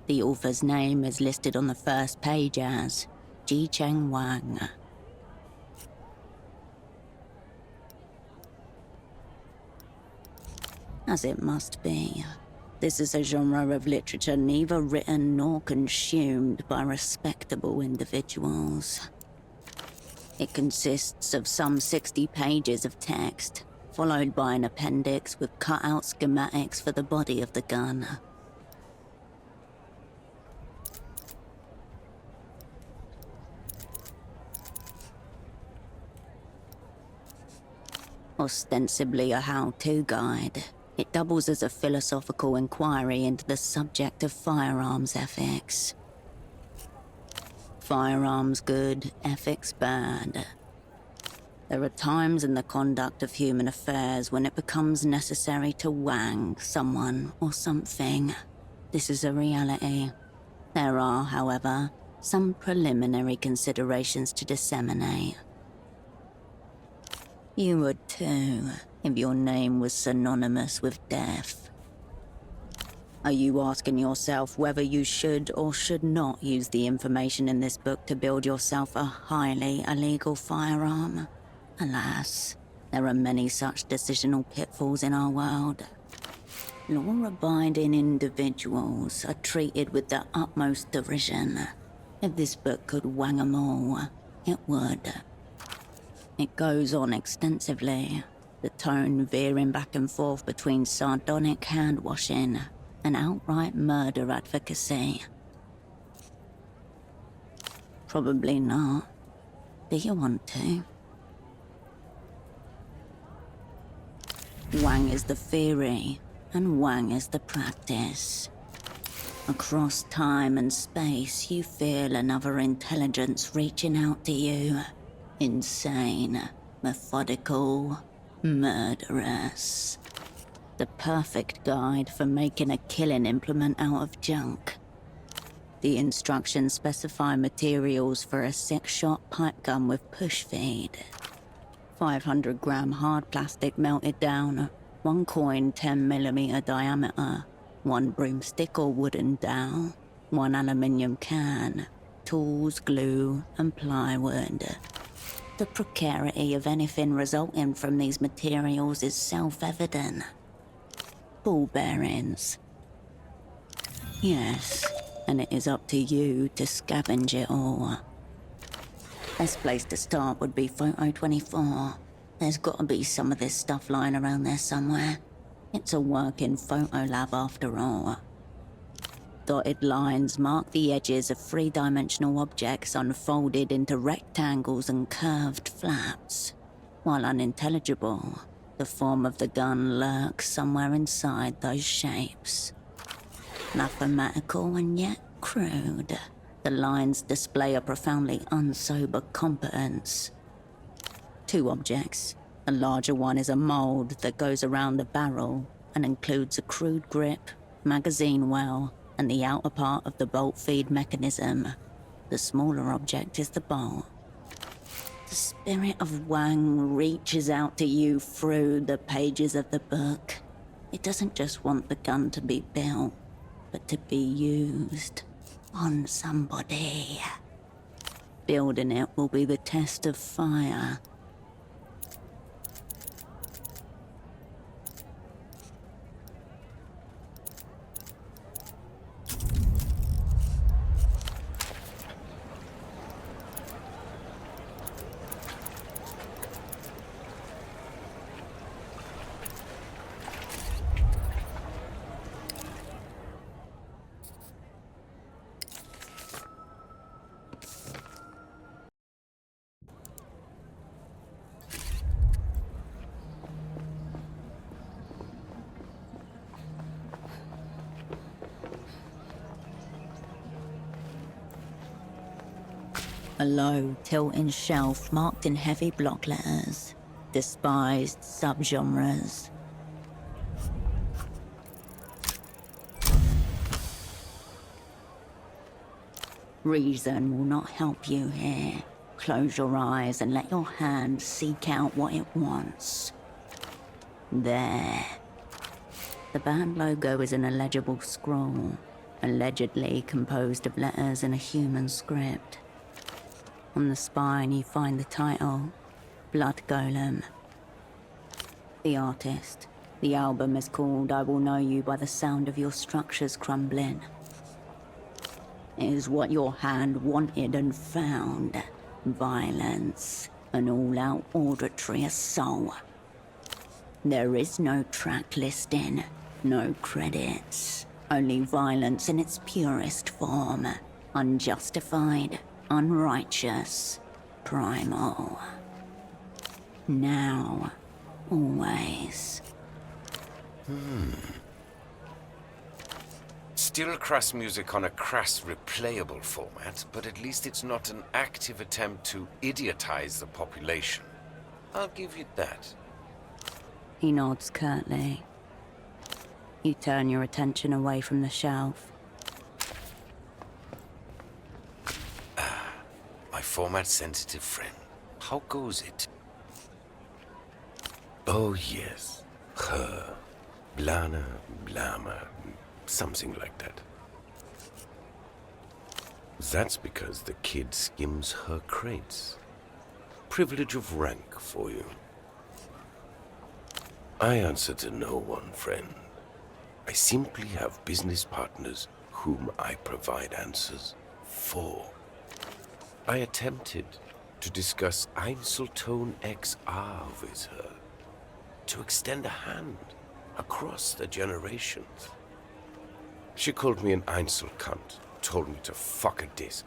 The author's name is listed on the first page as Ji Cheng Wang. As it must be. This is a genre of literature neither written nor consumed by respectable individuals. It consists of some 60 pages of text, followed by an appendix with cut-out schematics for the body of the gun. Ostensibly a how-to guide, it doubles as a philosophical inquiry into the subject of firearms ethics. Firearms good, ethics bad. There are times in the conduct of human affairs when it becomes necessary to wang someone or something. This is a reality. There are, however, some preliminary considerations to disseminate. You would too, if your name was synonymous with death. Are you asking yourself whether you should or should not use the information in this book to build yourself a highly illegal firearm? Alas, there are many such decisional pitfalls in our world. Law-abiding individuals are treated with the utmost derision. If this book could wang 'em all, it would. It goes on extensively, the tone veering back and forth between sardonic hand-washing and outright murder advocacy. Probably not. Do you want to? Wang is the theory, and Wang is the practice. Across time and space, you feel another intelligence reaching out to you. Insane, methodical, Murderous. The perfect guide for making a killing implement out of junk. The instructions specify materials for a 6-shot pipe gun with push feed. 500-gram hard plastic melted down, 1 coin 10mm diameter, 1 broomstick or wooden dowel, 1 aluminium can, tools, glue, and plywood. The precarity of anything resulting from these materials is self-evident. Ball bearings. Yes, and it is up to you to scavenge it all. Best place to start would be Photo 24. There's got to be some of this stuff lying around there somewhere. It's a working photo lab after all. Dotted lines mark the edges of 3-dimensional objects unfolded into rectangles and curved flaps. While unintelligible, the form of the gun lurks somewhere inside those shapes. Mathematical and yet crude, the lines display a profoundly unsober competence. 2 objects. The larger one is a mold that goes around the barrel and includes a crude grip, magazine well, and the outer part of the bolt feed mechanism. The smaller object is the bolt. The spirit of Wang reaches out to you through the pages of the book. It doesn't just want the gun to be built, but to be used on somebody. Building it will be the test of fire. A low, tilting shelf marked in heavy block letters. Despised subgenres. Reason will not help you here. Close your eyes and let your hand seek out what it wants. There. The band logo is an illegible scroll, allegedly composed of letters in a human script. On the spine you find the title, Blood Golem. The artist. The album is called I Will Know You by the Sound of Your Structures Crumbling. It is what your hand wanted and found. Violence. An all-out auditory assault. There is no track listing, no credits. Only violence in its purest form. Unjustified. Unrighteous, primal. Now, always. Still crass music on a crass replayable format, but at least it's not an active attempt to idiotize the population. I'll give you that. He nods curtly. You turn your attention away from the shelf. My format-sensitive friend. How goes it? Oh, yes. Her. Blana, Blama. Something like that. That's because the kid skims her crates. Privilege of rank for you. I answer to no one, friend. I simply have business partners whom I provide answers for. I attempted to discuss Einzelton XR with her, to extend a hand across the generations. She called me an Einzel cunt, told me to fuck a disc.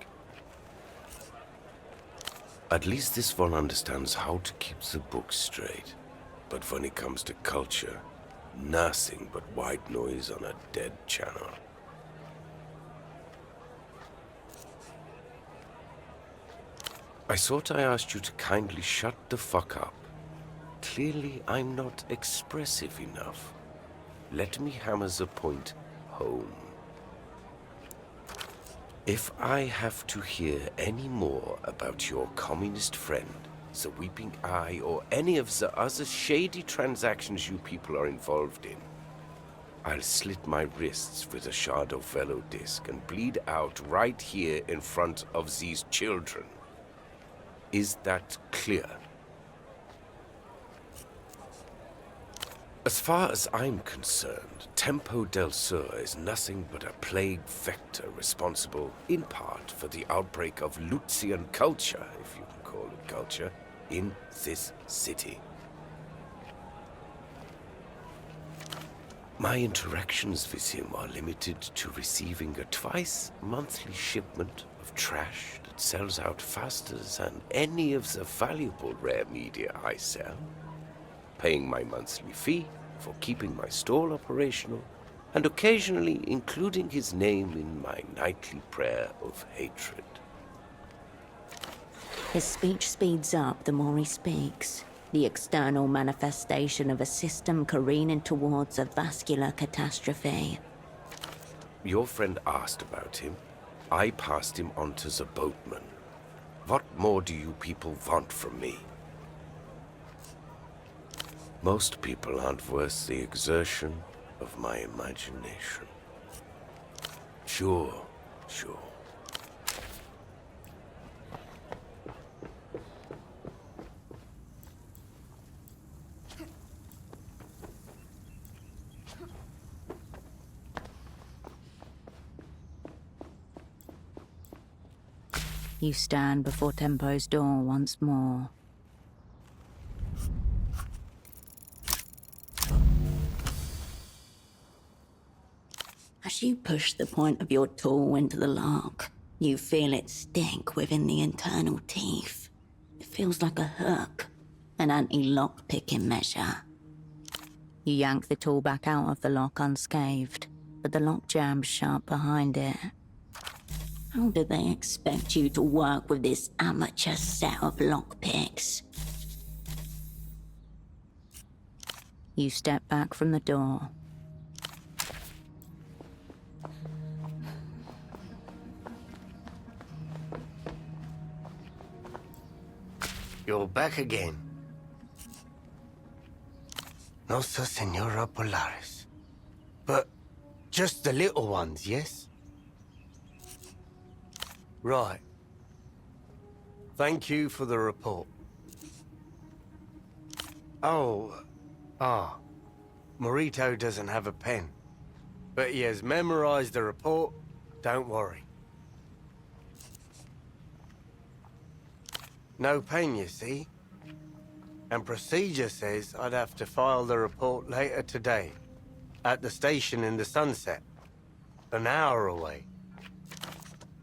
At least this one understands how to keep the book straight. But when it comes to culture, nothing but white noise on a dead channel. I thought I asked you to kindly shut the fuck up. Clearly, I'm not expressive enough. Let me hammer the point home. If I have to hear any more about your communist friend, the Weeping Eye, or any of the other shady transactions you people are involved in, I'll slit my wrists with a shard of velo disc and bleed out right here in front of these children. Is that clear? As far as I'm concerned, Tempo del Sur is nothing but a plague vector responsible, in part, for the outbreak of Lucian culture, if you can call it culture, in this city. My interactions with him are limited to receiving a twice-monthly shipment of trash that sells out faster than any of the valuable rare media I sell, paying my monthly fee for keeping my store operational, and occasionally including his name in my nightly prayer of hatred. His speech speeds up the more he speaks, the external manifestation of a system careening towards a vascular catastrophe. Your friend asked about him. I passed him on to the boatman. What more do you people want from me? Most people aren't worth the exertion of my imagination. Sure. You stand before Tempo's door once more. As you push the point of your tool into the lock, you feel it stink within the internal teeth. It feels like a hook, an anti-lock picking measure. You yank the tool back out of the lock unscathed, but the lock jams shut behind it. How do they expect you to work with this amateur set of lockpicks? You step back from the door. You're back again. Nossa Senora Polaris. But just the little ones, yes? Right. Thank you for the report. Morito doesn't have a pen, but he has memorized the report. Don't worry. No pen, you see. And procedure says I'd have to file the report later today, at the station in the Sunset, an hour away.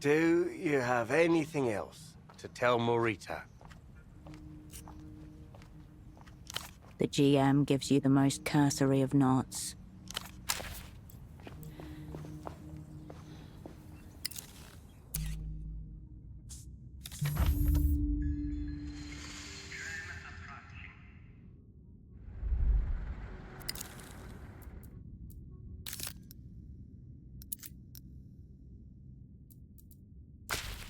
Do you have anything else to tell Morito? The GM gives you the most cursory of nods.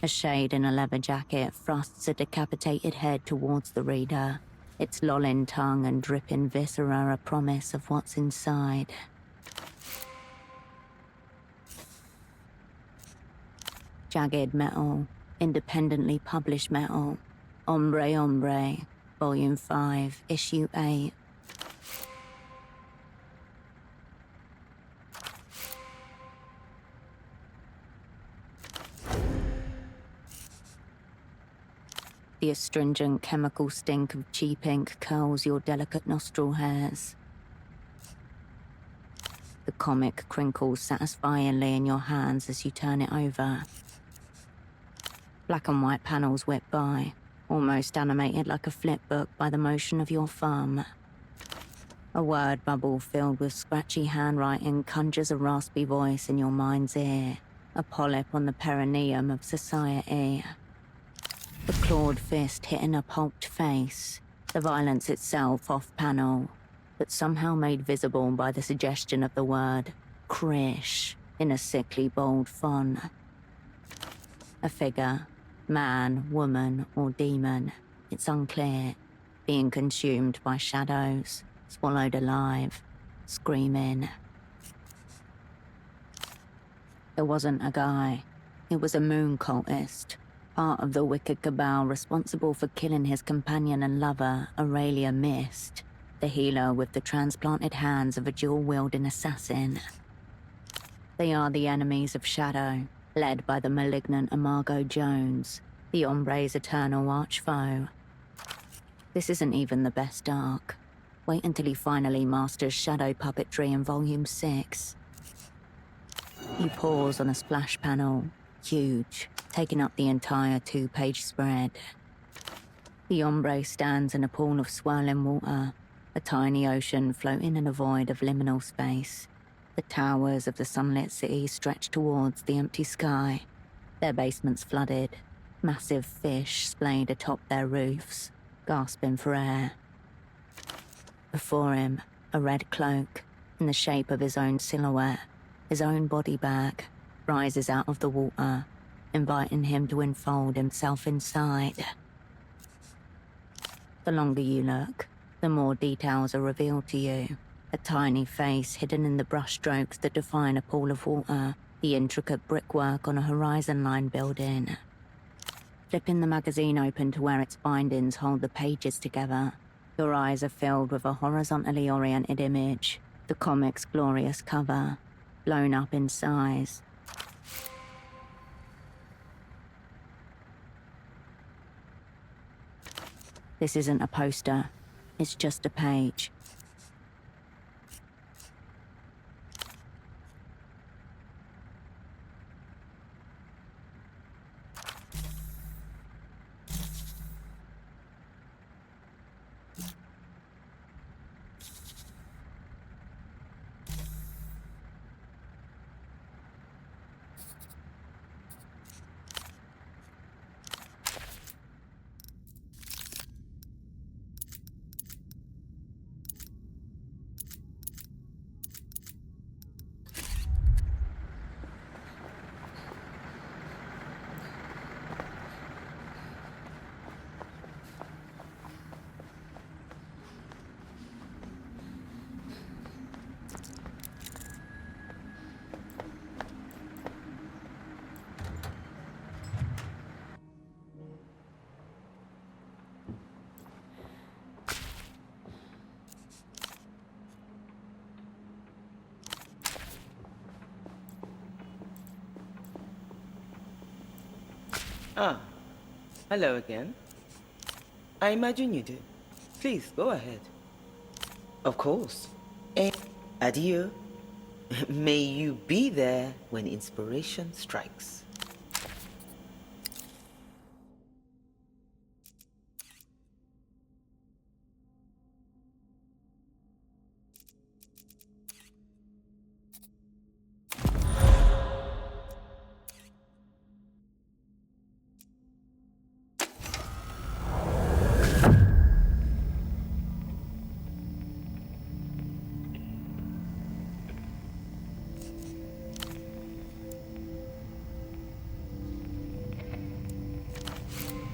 A shade in a leather jacket thrusts a decapitated head towards the reader, its lolling tongue and dripping viscera a promise of what's inside. Jagged metal, independently published metal, Hombre Hombre, Volume 5, Issue 8. The astringent chemical stink of cheap ink curls your delicate nostril hairs. The comic crinkles satisfyingly in your hands as you turn it over. Black and white panels whip by, almost animated like a flipbook by the motion of your thumb. A word bubble filled with scratchy handwriting conjures a raspy voice in your mind's ear, a polyp on the perineum of society. The clawed fist hitting a pulped face, the violence itself off-panel, but somehow made visible by the suggestion of the word Krish in a sickly bold font. A figure, man, woman, or demon, it's unclear, being consumed by shadows, swallowed alive, screaming. It wasn't a guy. It was a moon cultist, part of the wicked cabal responsible for killing his companion and lover, Aurelia Mist, the healer with the transplanted hands of a dual-wielding assassin. They are the enemies of Shadow, led by the malignant Imago Jones, the Ombre's eternal archfoe. This isn't even the best arc. Wait until he finally masters shadow puppetry in Volume 6. You pause on a splash panel, huge, taking up the entire 2-page spread. The Ombre stands in a pool of swirling water, a tiny ocean floating in a void of liminal space. The towers of the sunlit city stretch towards the empty sky, their basements flooded, massive fish splayed atop their roofs, gasping for air. Before him, a red cloak, in the shape of his own silhouette, his own body bag, rises out of the water, inviting him to enfold himself inside. The longer you look, the more details are revealed to you. A tiny face hidden in the brushstrokes that define a pool of water, the intricate brickwork on a horizon line building. Flipping the magazine open to where its bindings hold the pages together, your eyes are filled with a horizontally oriented image, the comic's glorious cover, blown up in size. This isn't a poster, it's just a page. Ah, hello again. I imagine you do. Please, go ahead. Of course. And adieu. May you be there when inspiration strikes.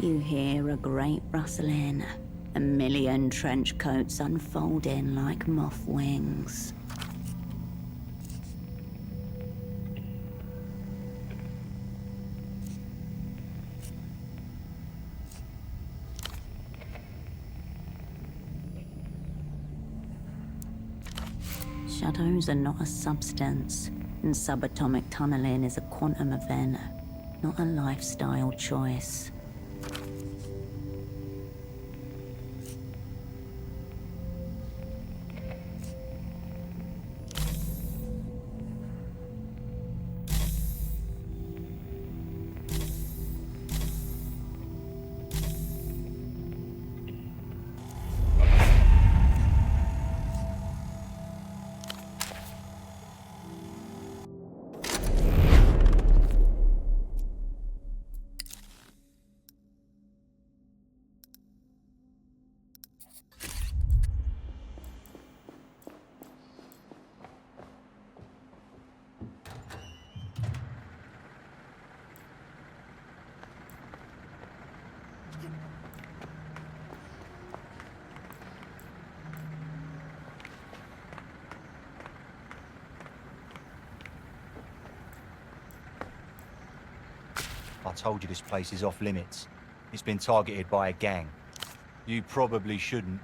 You hear a great rustling, a million trench coats unfolding like moth wings. Shadows are not a substance, and subatomic tunneling is a quantum event, not a lifestyle choice. I told you this place is off limits. It's been targeted by a gang. You probably shouldn't.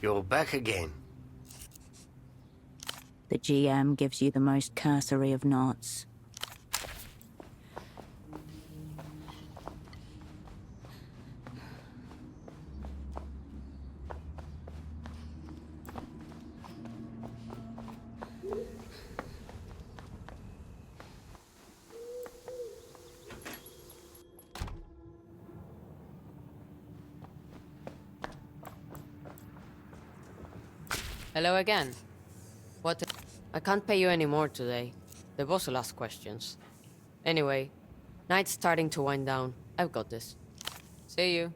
You're back again. The GM gives you the most cursory of nods. Hello again. What? I can't pay you any more today. The boss will ask questions. Anyway, night's starting to wind down. I've got this. See you.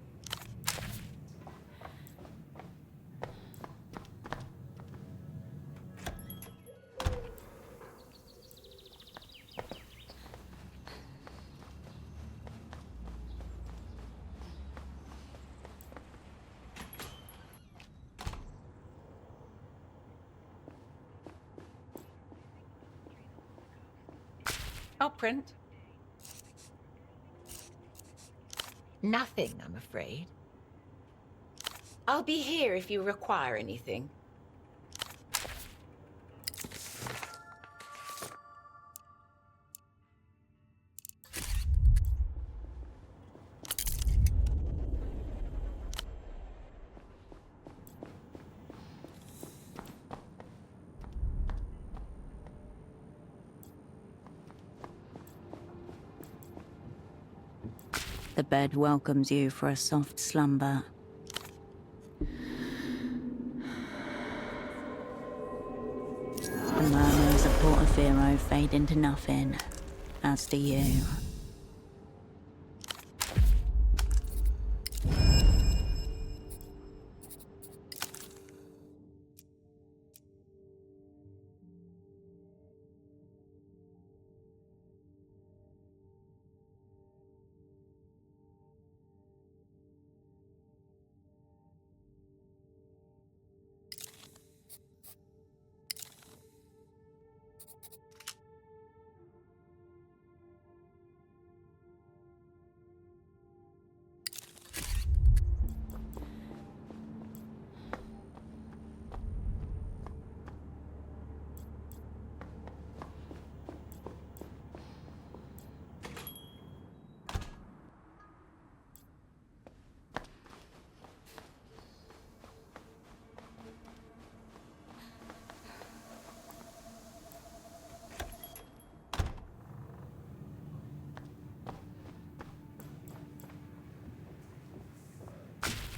I'll print. Nothing, I'm afraid. I'll be here if you require anything. The bed welcomes you for a soft slumber. The murmurs of Porto fade into nothing, as do you.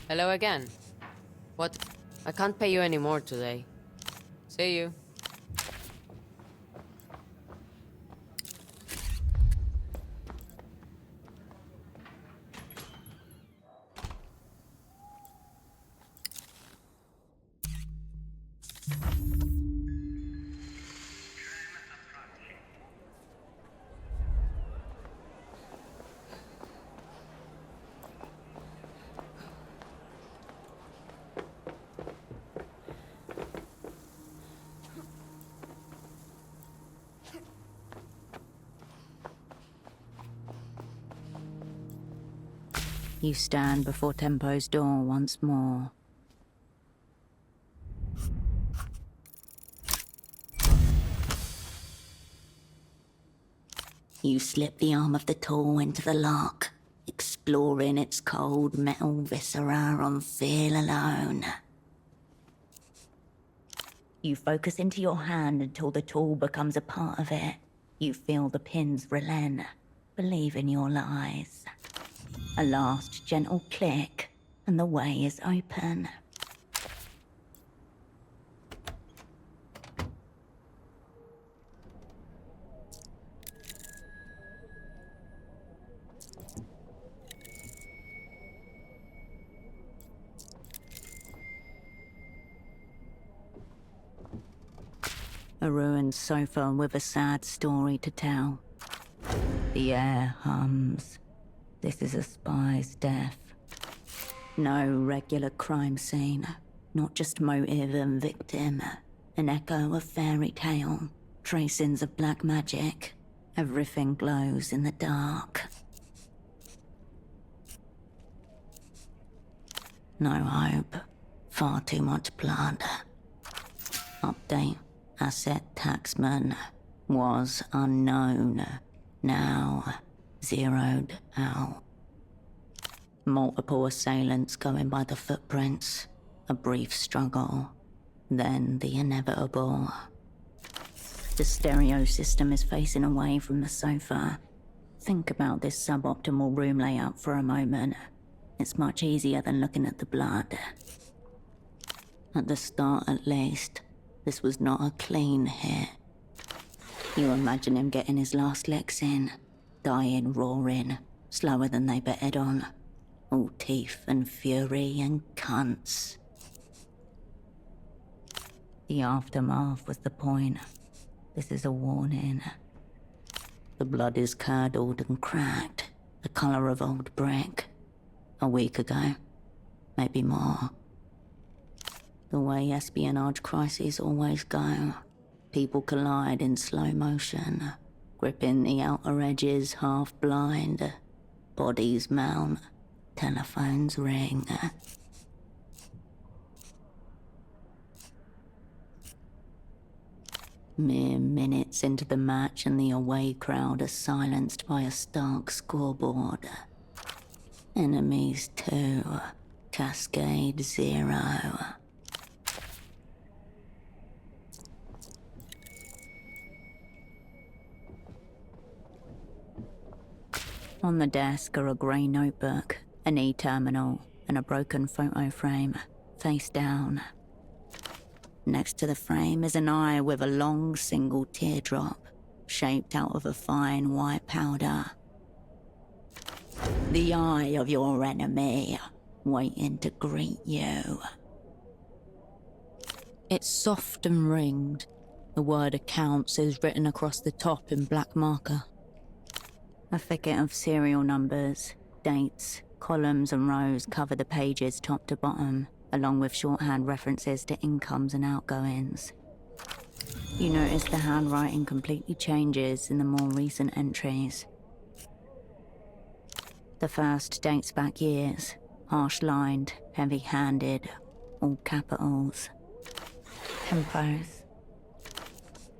Hello again. What? I can't pay you any more today. See you. You stand before Tempo's door once more. You slip the arm of the tool into the lock, exploring its cold metal viscera on feel alone. You focus into your hand until the tool becomes a part of it. You feel the pins relent. Believe in your lies. A last gentle click, and the way is open. A ruined sofa with a sad story to tell. The air hums. This is a spy's death. No regular crime scene, not just motive and victim. An echo of fairy tale, tracings of black magic. Everything glows in the dark. No hope. Far too much blood. Update. Asset taxman was unknown. Now zeroed out. Multiple assailants going by the footprints. A brief struggle. Then the inevitable. The stereo system is facing away from the sofa. Think about this suboptimal room layout for a moment. It's much easier than looking at the blood. At the start, at least, this was not a clean hit. You imagine him getting his last licks in, dying roaring, slower than they betted on. All teeth and fury and cunts. The aftermath was the point. This is a warning. The blood is curdled and cracked, the colour of old brick. A week ago, maybe more. The way espionage crises always go. People collide in slow motion, gripping the outer edges half blind. Bodies mount, telephones ring. Mere minutes into the match and the away crowd are silenced by a stark scoreboard. Enemies 2, Cascade 0. On the desk are a grey notebook, an e-terminal, and a broken photo frame, face down. Next to the frame is an eye with a long single teardrop, shaped out of a fine white powder. The eye of your enemy, waiting to greet you. It's soft and ringed. The word accounts is written across the top in black marker. A thicket of serial numbers, dates, columns and rows cover the pages top to bottom, along with shorthand references to incomes and outgoings. You notice the handwriting completely changes in the more recent entries. The first dates back years, harsh-lined, heavy-handed, all capitals. Tempos.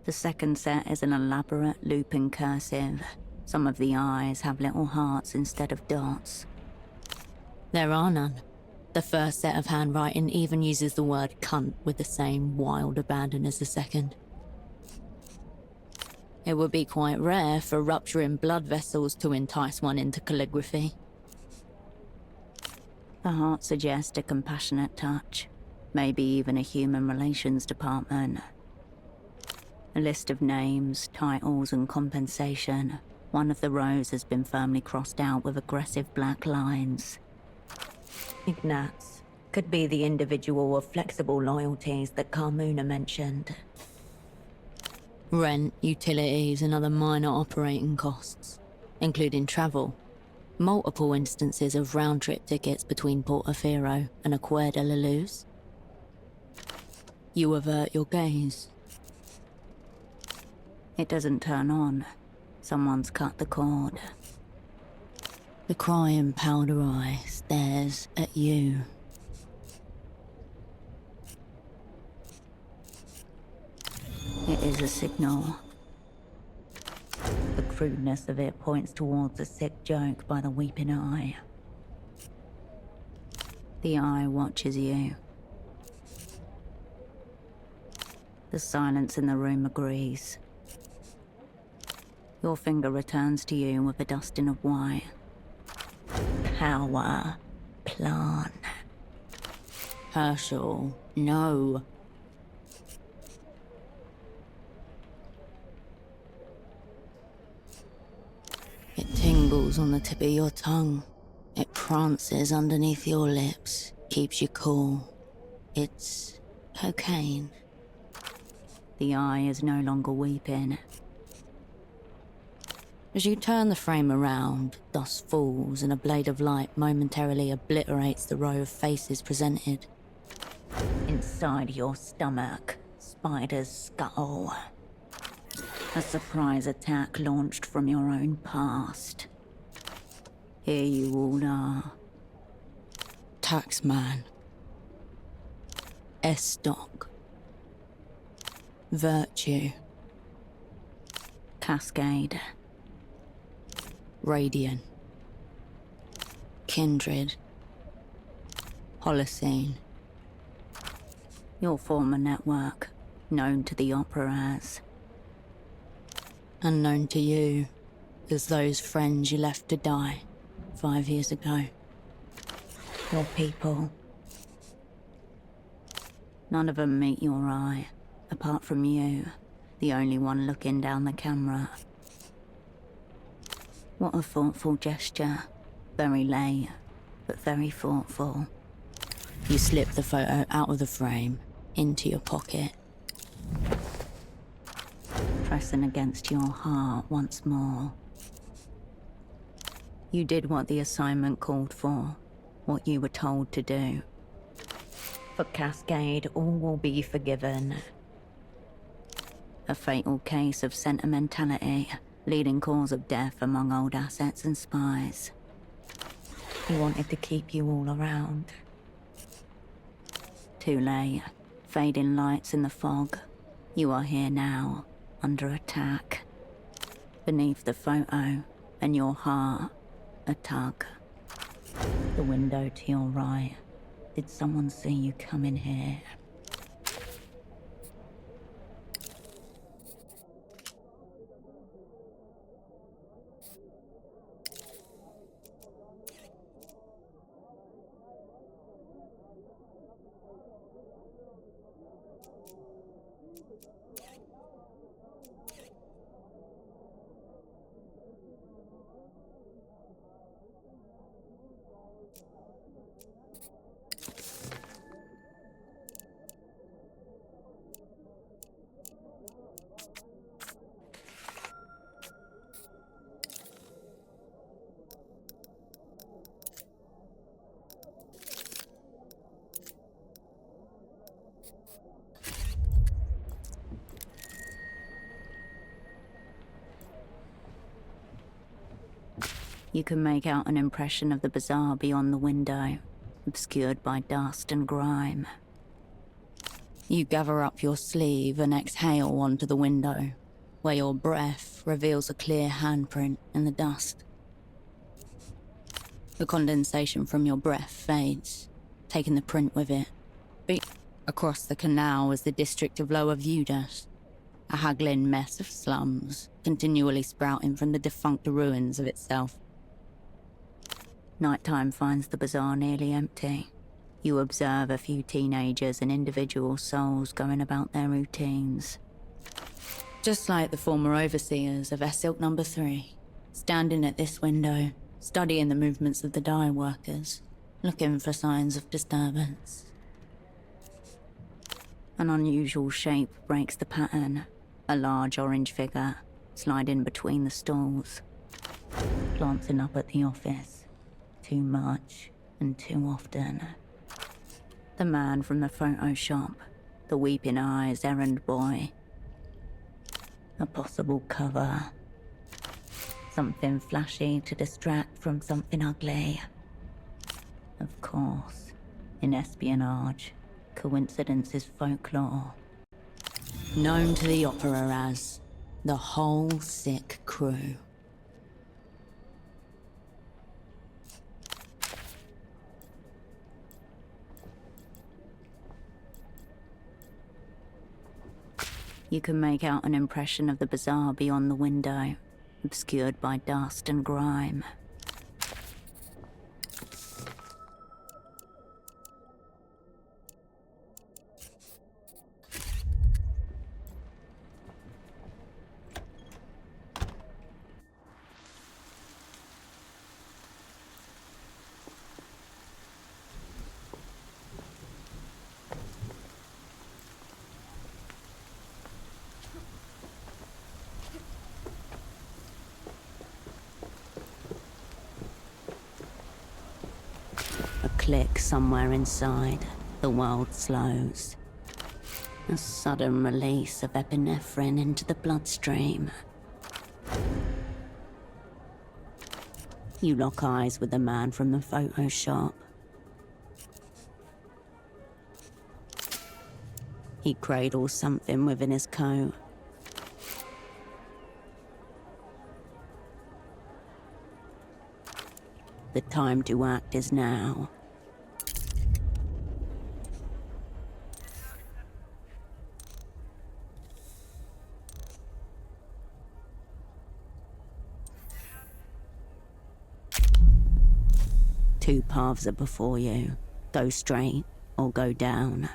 The second set is an elaborate looping cursive. Some of the eyes have little hearts instead of dots. There are none. The first set of handwriting even uses the word cunt with the same wild abandon as the second. It would be quite rare for rupturing blood vessels to entice one into calligraphy. The heart suggests a compassionate touch, maybe even a human relations department. A list of names, titles and compensation. One of the rows has been firmly crossed out with aggressive black lines. Ignatz could be the individual with flexible loyalties that Carmuna mentioned. Rent, utilities and other minor operating costs, including travel. Multiple instances of round-trip tickets between Porto and Acuerda La Luz. You avert your gaze. It doesn't turn on. Someone's cut the cord. The crying powder eye stares at you. It is a signal. The crudeness of it points towards a sick joke by the weeping eye. The eye watches you. The silence in the room agrees. Your finger returns to you with a dusting of white. Power. Plan. Herschel. No. It tingles on the tip of your tongue. It prances underneath your lips, keeps you cool. It's cocaine. The eye is no longer weeping. As you turn the frame around, dust falls and a blade of light momentarily obliterates the row of faces presented. Inside your stomach, Spider's skull. A surprise attack launched from your own past. Here you all are. Taxman. S-Doc. Virtue. Cascade. Radiant. Kindred. Holocene. Your former network, known to the Opera as. Unknown to you, as those friends you left to die 5 years ago. Your people. None of them meet your eye, apart from you, the only one looking down the camera. What a thoughtful gesture. Very late, but very thoughtful. You slip the photo out of the frame, into your pocket. Pressing against your heart once more. You did what the assignment called for, what you were told to do. For Cascade, all will be forgiven. A fatal case of sentimentality, leading cause of death among old assets and spies. He wanted to keep you all around. Too late. Fading lights in the fog. You are here now, under attack. Beneath the photo, and your heart, a tug. The window to your right. Did someone see you come in here? You can make out an impression of the bazaar beyond the window, obscured by dust and grime. You gather up your sleeve and exhale onto the window, where your breath reveals a clear handprint in the dust. The condensation from your breath fades, taking the print with it. Across the canal is the district of Lower Viewdust, a haggling mess of slums, continually sprouting from the defunct ruins of itself. Nighttime finds the bazaar nearly empty. You observe a few teenagers and individual souls going about their routines. Just like the former overseers of Silk Number 3, standing at this window, studying the movements of the dye workers, looking for signs of disturbance. An unusual shape breaks the pattern, a large orange figure sliding between the stalls, glancing up at the office. Too much and too often. The man from the photo shop, the weeping eyes errand boy. A possible cover. Something flashy to distract from something ugly. Of course, in espionage, coincidence is folklore. Known to the opera as the whole sick crew. You can make out an impression of the bazaar beyond the window, obscured by dust and grime. Click somewhere inside, the world slows. A sudden release of epinephrine into the bloodstream. You lock eyes with the man from the photo shop. He cradles something within his coat. The time to act is now. Two paths are before you. Go straight or go down.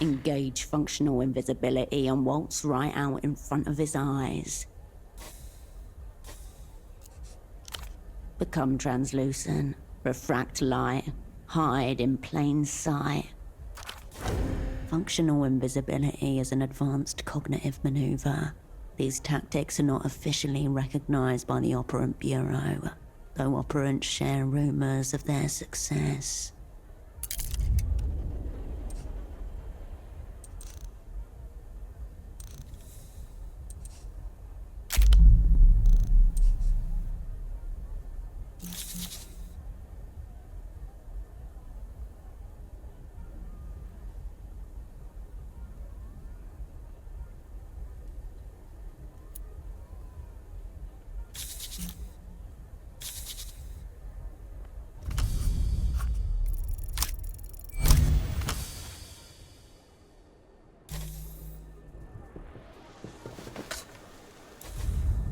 Engage functional invisibility and waltz right out in front of his eyes. Become translucent, refract light, hide in plain sight. Functional invisibility is an advanced cognitive maneuver. These tactics are not officially recognized by the Operant Bureau, though operants share rumors of their success.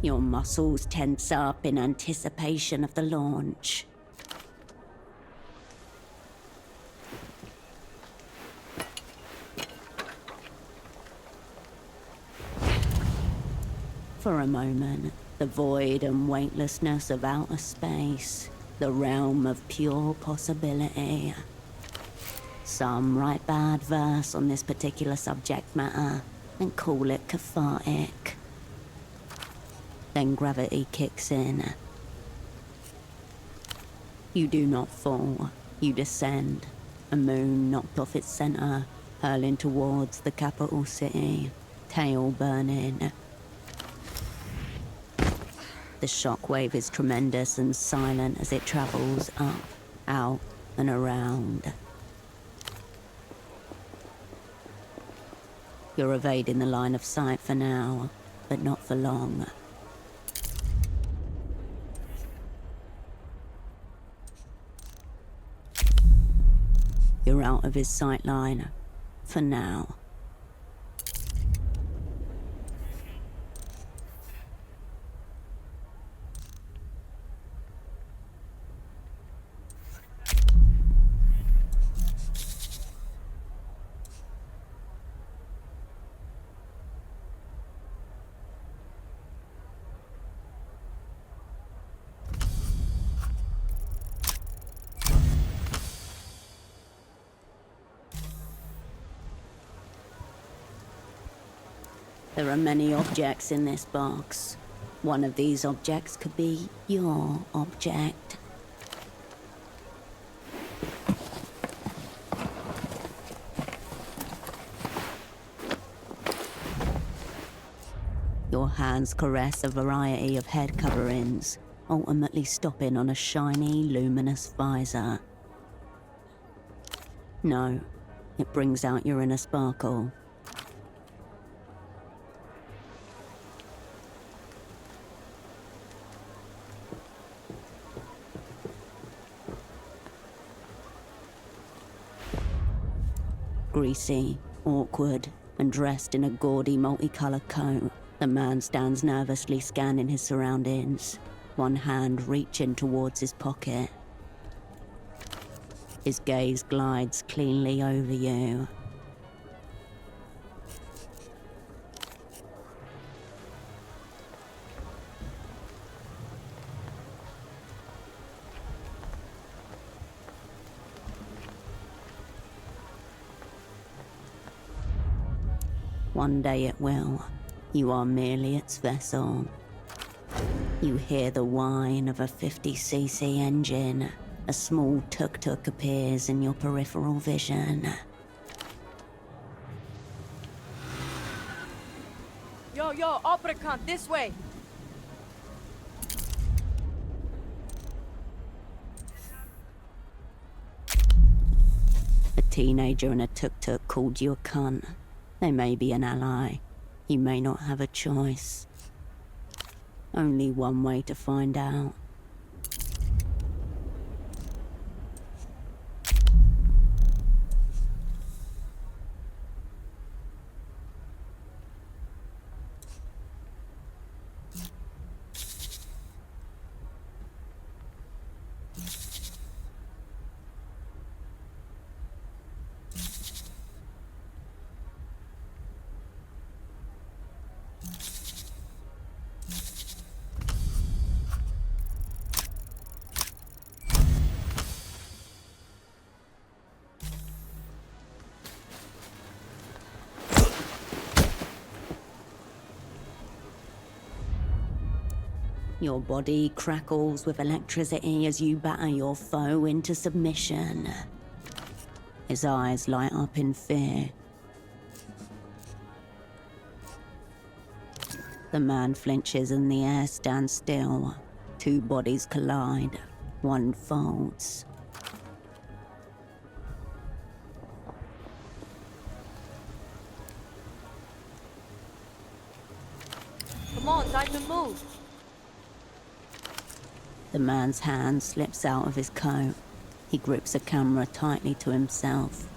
Your muscles tense up in anticipation of the launch. For a moment, the void and weightlessness of outer space, the realm of pure possibility. Some write bad verse on this particular subject matter and call it cathartic. Then gravity kicks in. You do not fall, you descend, a moon knocked off its center, hurling towards the capital city, tail burning. The shockwave is tremendous and silent as it travels up, out, and around. You're evading the line of sight for now, but not for long. You're out of his sight line, for now. There are many objects in this box. One of these objects could be your object. Your hands caress a variety of head coverings, ultimately stopping on a shiny, luminous visor. No, it brings out your inner sparkle. Greasy, awkward, and dressed in a gaudy multicolored coat, the man stands nervously scanning his surroundings, one hand reaching towards his pocket. His gaze glides cleanly over you. One day it will. You are merely its vessel. You hear the whine of a 50cc engine. A small tuk-tuk appears in your peripheral vision. Yo, OPERANT, this way! A teenager in a tuk-tuk called you a cunt. They may be an ally. You may not have a choice. Only one way to find out. Your body crackles with electricity as you batter your foe into submission. His eyes light up in fear. The man flinches and the air stands still. Two bodies collide. One folds. Come on, time to move! The man's hand slips out of his coat. He grips a camera tightly to himself.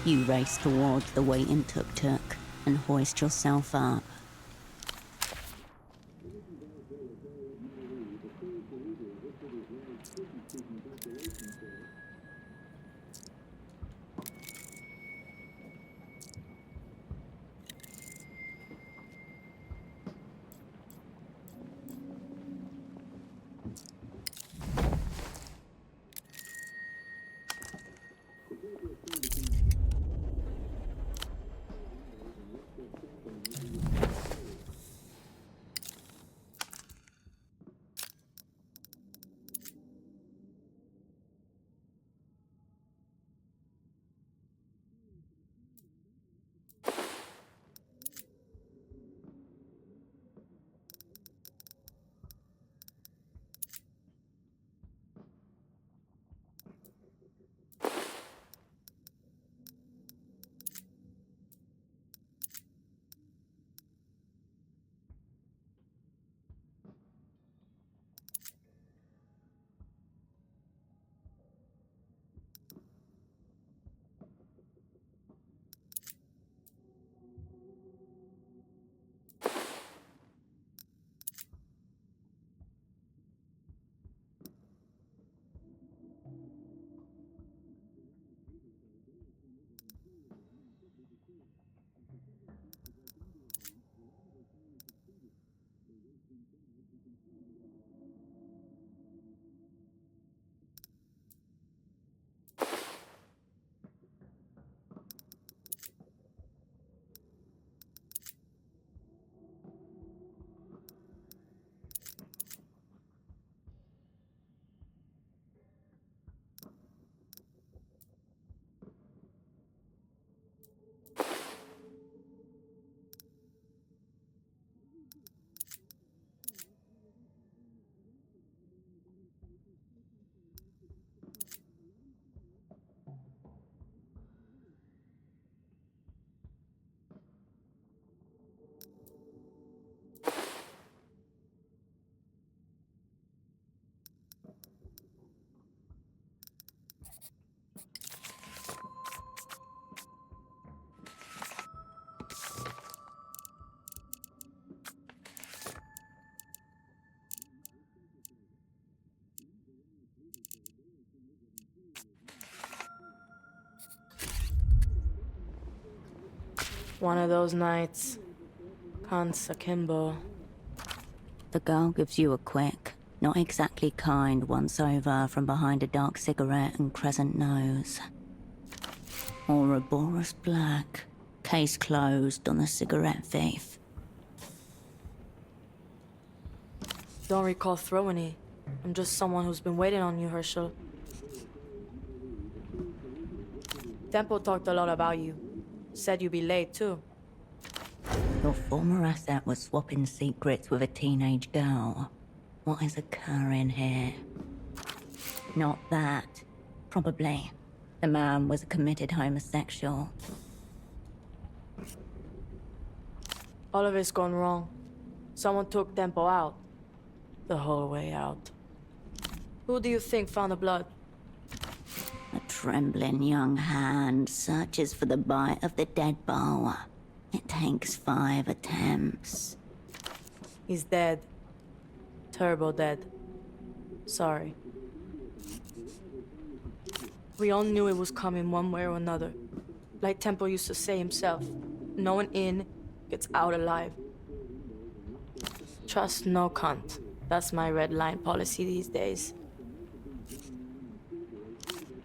You race towards the waiting tuk-tuk and hoist yourself up. One of those nights. Kansa Kimbo. The girl gives you a quick, not exactly kind once-over from behind a dark cigarette and crescent nose. Ouroboros Black. Case closed on the cigarette thief. Don't recall throwing it. I'm just someone who's been waiting on you, Herschel. Tempo talked a lot about you. Said you'd be late, too. Your former asset was swapping secrets with a teenage girl. What is occurring here? Not that. Probably. The man was a committed homosexual. All of it's gone wrong. Someone took Tempo out. The whole way out. Who do you think found the blood? A trembling young hand searches for the bite of the dead bow. It takes 5 attempts. He's dead. Turbo dead. Sorry. We all knew it was coming one way or another. Like Tempo used to say himself, no one in gets out alive. Trust no cunt. That's my red line policy these days.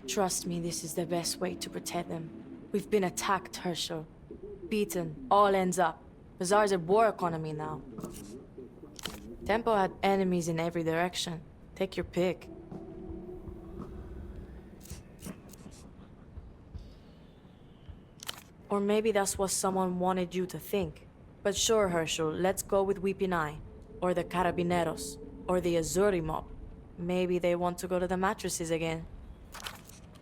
Trust me, this is the best way to protect them. We've been attacked, Herschel. Beaten. All ends up. Bazaar's a war economy now. Tempo had enemies in every direction. Take your pick. Or maybe that's what someone wanted you to think. But sure, Herschel, let's go with Weeping Eye. Or the Carabineros. Or the Azzurri mob. Maybe they want to go to the mattresses again.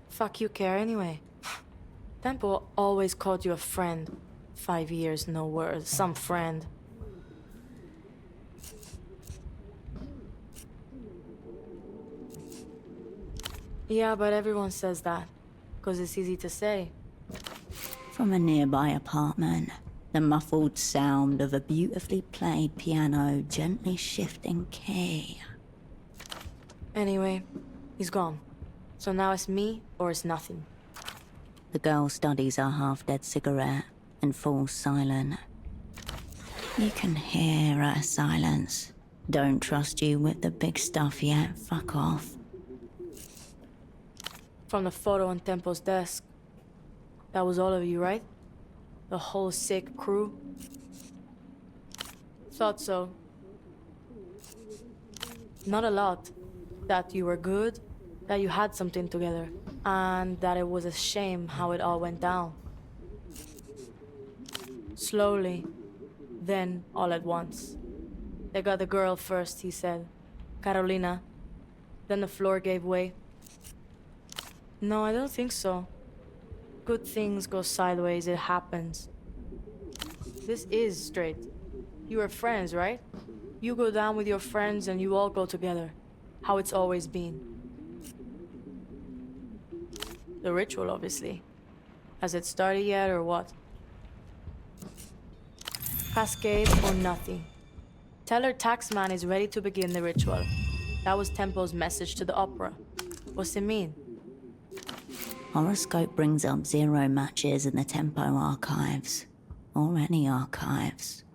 Fuck you care anyway. Tempo always called you a friend. 5 years, no words. Some friend. Yeah, but everyone says that. 'Cause it's easy to say. From a nearby apartment, the muffled sound of a beautifully played piano gently shifting key. Anyway, he's gone. So now it's me or it's nothing. The girl studies her half-dead cigarette and falls silent. You can hear her silence. Don't trust you with the big stuff yet, fuck off. From the photo on Tempo's desk. That was all of you, right? The whole sick crew? Thought so. Not a lot. That you were good, that you had something together, and that it was a shame how it all went down. Slowly, then all at once. They got the girl first, he said. Carolina. Then the floor gave way. No, I don't think so. Good things go sideways, it happens. This is straight. You were friends, right? You go down with your friends and you all go together. How it's always been. The ritual, obviously. Has it started yet or what? Cascade or nothing. Tell her Taxman is ready to begin the ritual. That was Tempo's message to the opera. What's it mean? Horoscope brings up 0 matches in the Tempo archives. Or any archives.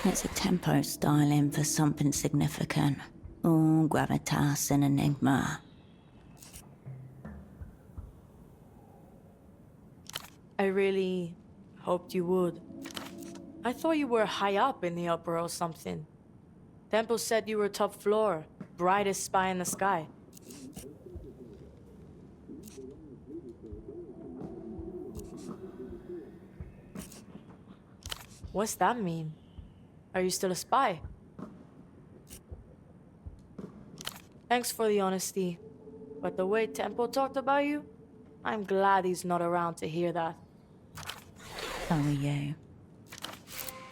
It's a Tempo styling for something significant. All gravitas and enigma. I really hoped you would. I thought you were high up in the opera or something. Tempo said you were top floor, brightest spy in the sky. What's that mean? Are you still a spy? Thanks for the honesty, but the way Tempo talked about you, I'm glad he's not around to hear that. So are you.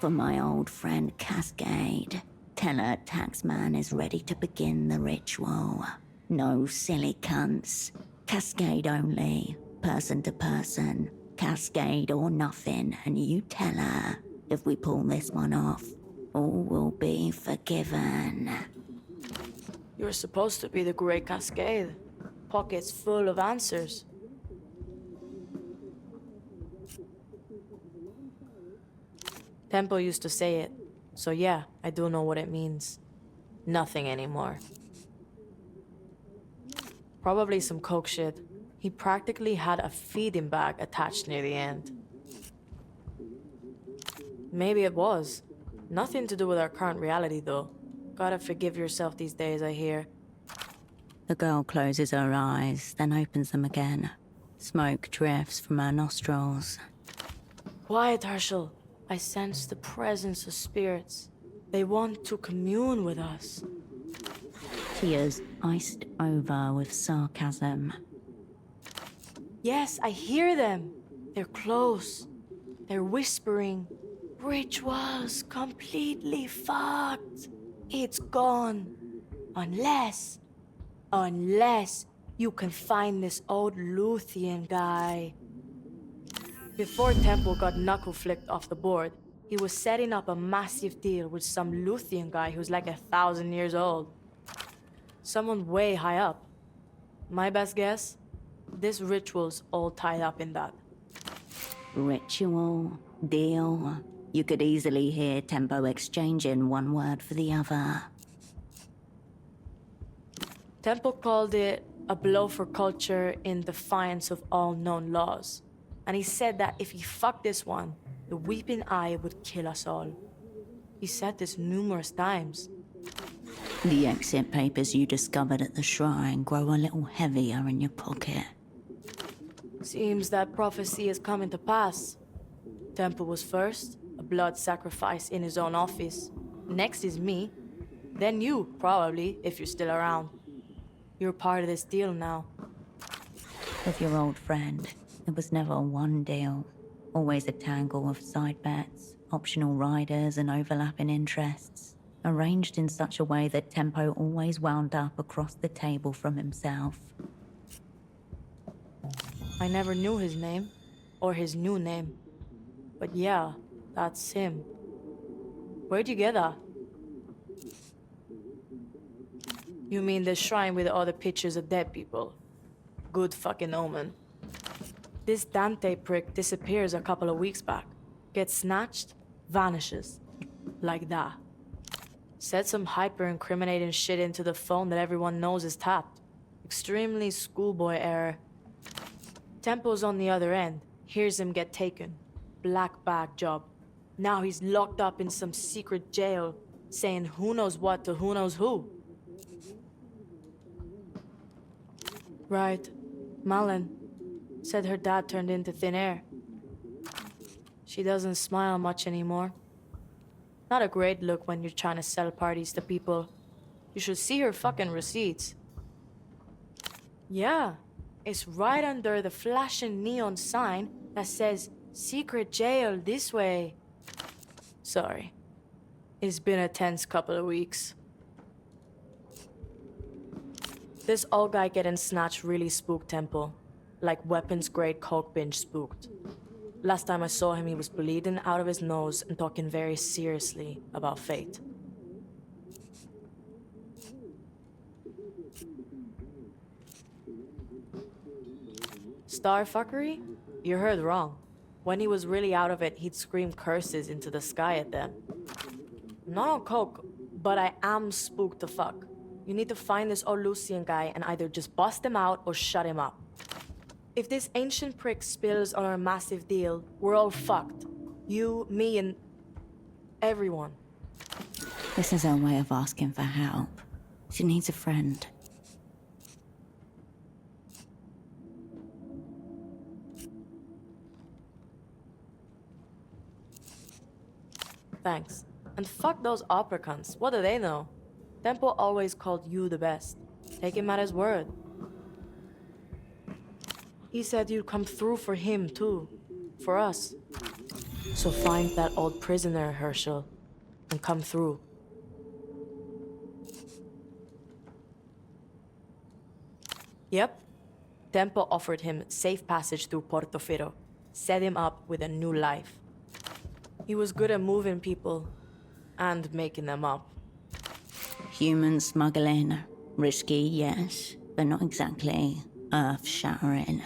For my old friend Cascade, tell her Taxman is ready to begin the ritual. No silly cunts. Cascade only. Person to person. Cascade or nothing, and you tell her. If we pull this one off, all will be forgiven. You're supposed to be the great Cascade. Pockets full of answers. Tempo used to say it, so yeah, I do know what it means. Nothing anymore. Probably some coke shit. He practically had a feeding bag attached near the end. Maybe it was. Nothing to do with our current reality, though. Gotta forgive yourself these days, I hear. The girl closes her eyes, then opens them again. Smoke drifts from her nostrils. Quiet, Herschel. I sense the presence of spirits. They want to commune with us. Tears iced over with sarcasm. Yes, I hear them. They're close. They're whispering. Ritual's completely fucked. It's gone. Unless you can find this old Luthian guy. Before Temple got knuckle-flicked off the board, he was setting up a massive deal with some Luthian guy who's like 1,000 years old. Someone way high up. My best guess? This ritual's all tied up in that. Ritual, deal. You could easily hear Tempo exchanging one word for the other. Temple called it a blow for culture in defiance of all known laws. And he said that if he fucked this one, the weeping eye would kill us all. He said this numerous times. The exit papers you discovered at the shrine grow a little heavier in your pocket. Seems that prophecy is coming to pass. Temple was first, a blood sacrifice in his own office. Next is me. Then you, probably, if you're still around. You're part of this deal now. With your old friend, it was never one deal. Always a tangle of side bets, optional riders and overlapping interests. Arranged in such a way that Tempo always wound up across the table from himself. I never knew his name, or his new name. But yeah, that's him. Where'd you get that? You mean the shrine with all the pictures of dead people? Good fucking omen. This Dante prick disappears a couple of weeks back. Gets snatched, vanishes. Like that. Said some hyper-incriminating shit into the phone that everyone knows is tapped. Extremely schoolboy error. Tempo's on the other end. Hears him get taken. Black bag job. Now he's locked up in some secret jail, saying who knows what to who knows who. Right. Malin. Said her dad turned into thin air. She doesn't smile much anymore. Not a great look when you're trying to sell parties to people. You should see her fucking receipts. Yeah. It's right under the flashing neon sign that says, "Secret jail this way." Sorry. It's been a tense couple of weeks. This old guy getting snatched really spooked Temple. Like weapons-grade coke binge spooked. Last time I saw him, he was bleeding out of his nose and talking very seriously about fate. Starfuckery? You heard wrong. When he was really out of it, he'd scream curses into the sky at them. I'm not on coke, but I am spooked to fuck. You need to find this old Lucian guy and either just bust him out or shut him up. If this ancient prick spills on our massive deal, we're all fucked. You, me, and everyone. This is her way of asking for help. She needs a friend. Thanks. And fuck those opera cunts. What do they know? Tempo always called you the best. Take him at his word. He said you'd come through for him, too. For us. So find that old prisoner, Herschel, and come through. Yep. Tempo offered him safe passage through Porto, set him up with a new life. He was good at moving people, and making them up. Human smuggling. Risky, yes, but not exactly earth-shattering.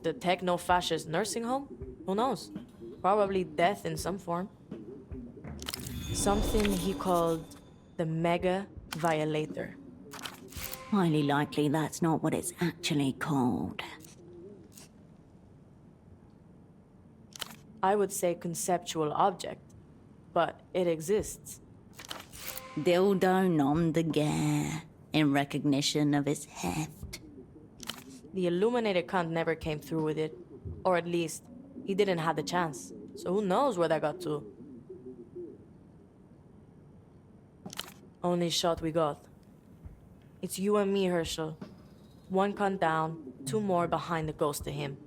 The techno-fascist nursing home? Who knows? Probably death in some form. Something he called the Mega Violator. Highly likely that's not what it's actually called. I would say conceptual object, but it exists. Dildo nom de guerre, in recognition of its heft. The illuminated cunt never came through with it. Or at least, he didn't have the chance. So who knows where that got to? Only shot we got. It's you and me, Herschel. One cunt down, two more behind the ghost of him.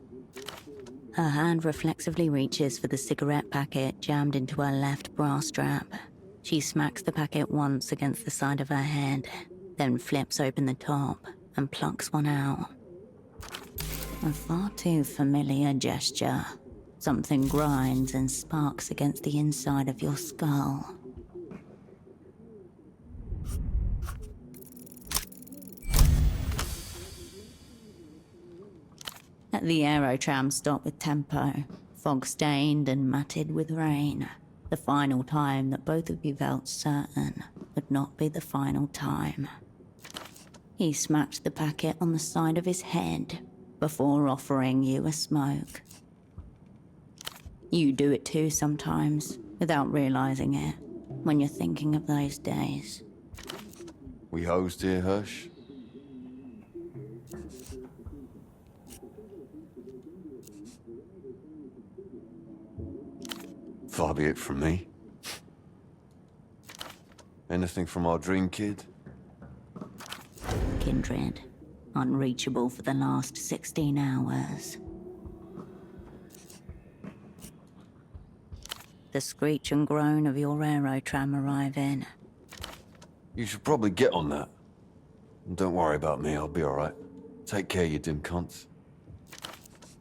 Her hand reflexively reaches for the cigarette packet jammed into her left bra strap. She smacks the packet once against the side of her head, then flips open the top and plucks one out. A far too familiar gesture. Something grinds and sparks against the inside of your skull. At the aerotram stop with tempo, fog-stained and matted with rain. The final time that both of you felt certain would not be the final time. He smacked the packet on the side of his head before offering you a smoke. You do it too sometimes, without realizing it, when you're thinking of those days. We hosed here, Hirsch? Far be it from me. Anything from our dream kid? Kindred, unreachable for the last 16 hours. The screech and groan of your aerotram arriving. You should probably get on that. And don't worry about me, I'll be alright. Take care, you dim cunts.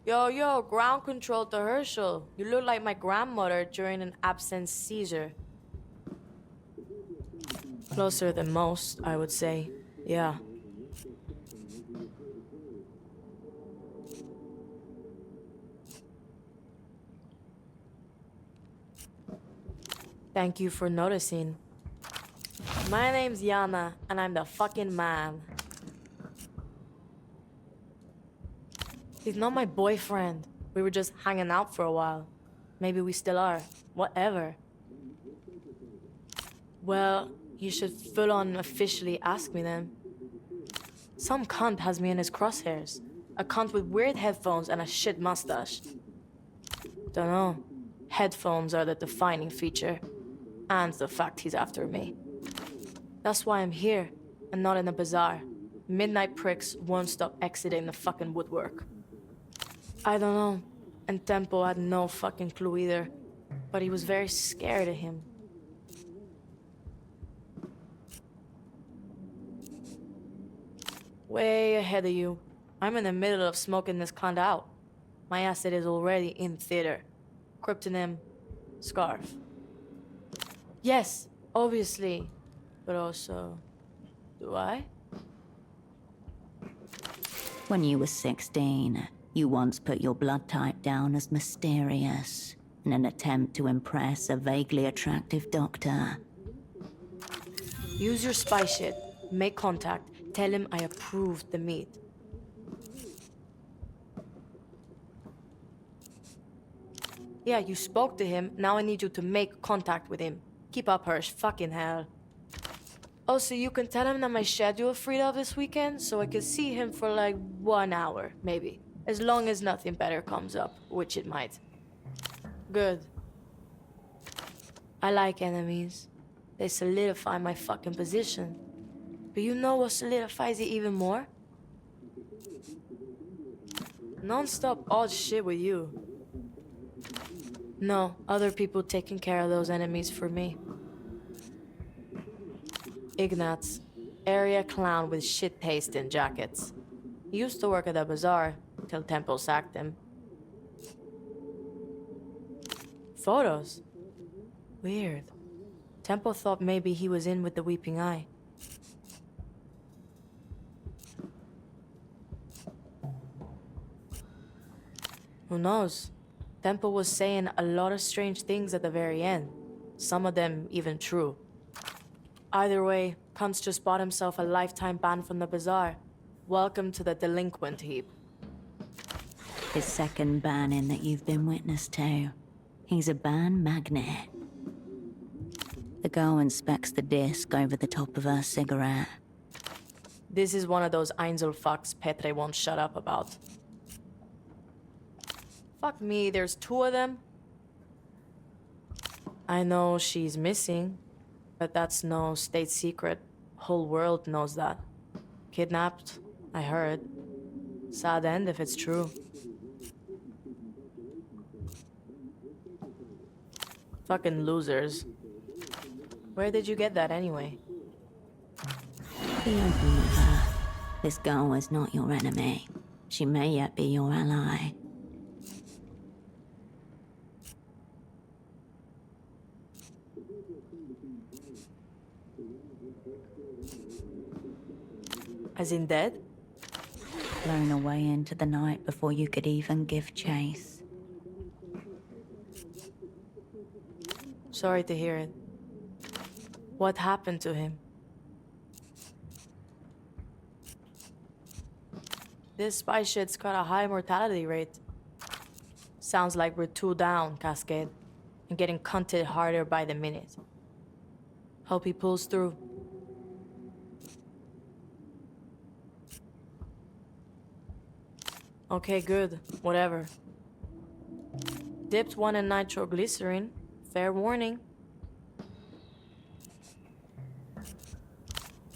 Yo, ground control to Herschel. You look like my grandmother during an absent seizure. Closer than most, I would say. Yeah. Thank you for noticing. My name's Yana, and I'm the fucking man. He's not my boyfriend. We were just hanging out for a while. Maybe we still are. Whatever. Well, you should full-on officially ask me then. Some cunt has me in his crosshairs. A cunt with weird headphones and a shit mustache. Dunno. Headphones are the defining feature. And the fact he's after me. That's why I'm here, and not in a bazaar. Midnight pricks won't stop exiting the fucking woodwork. I don't know, and Tempo had no fucking clue either, but he was very scared of him. Way ahead of you. I'm in the middle of smoking this cunt out. My acid is already in theater. Cryptonym, Scarf. Yes, obviously, but also, do I? When you were 16, you once put your blood type down as mysterious in an attempt to impress a vaguely attractive doctor. Use your spy shit. Make contact. Tell him I approved the meet. Yeah, you spoke to him. Now I need you to make contact with him. Keep up, Hirsch. Fucking hell. Also, you can tell him that my schedule freed up this weekend, so I can see him for like 1 hour, maybe. As long as nothing better comes up, which it might. Good. I like enemies. They solidify my fucking position. But you know what solidifies it even more? Non-stop odd shit with you. No, other people taking care of those enemies for me. Ignatz, area clown with shit taste in jackets. He used to work at the bazaar, till Temple sacked him. Photos? Weird. Temple thought maybe he was in with the Weeping Eye. Who knows? Temple was saying a lot of strange things at the very end. Some of them even true. Either way, Kunz just bought himself a lifetime ban from the bazaar. Welcome to the delinquent heap. His second ban-in that you've been witness to. He's a ban magnet. The girl inspects the disc over the top of her cigarette. This is one of those Einzel fucks Petre won't shut up about. Fuck me, there's two of them? I know she's missing, but that's no state secret. Whole world knows that. Kidnapped, I heard. Sad end if it's true. Fucking losers. Where did you get that anyway? Be open with her. This girl is not your enemy. She may yet be your ally. As in dead? Blown away into the night before you could even give chase. Sorry to hear it. What happened to him? This spy shit's got a high mortality rate. Sounds like we're 2 down, Cascade, and getting cunted harder by the minute. Hope he pulls through. Okay, good. Whatever. Dipped one in nitroglycerin. Fair warning.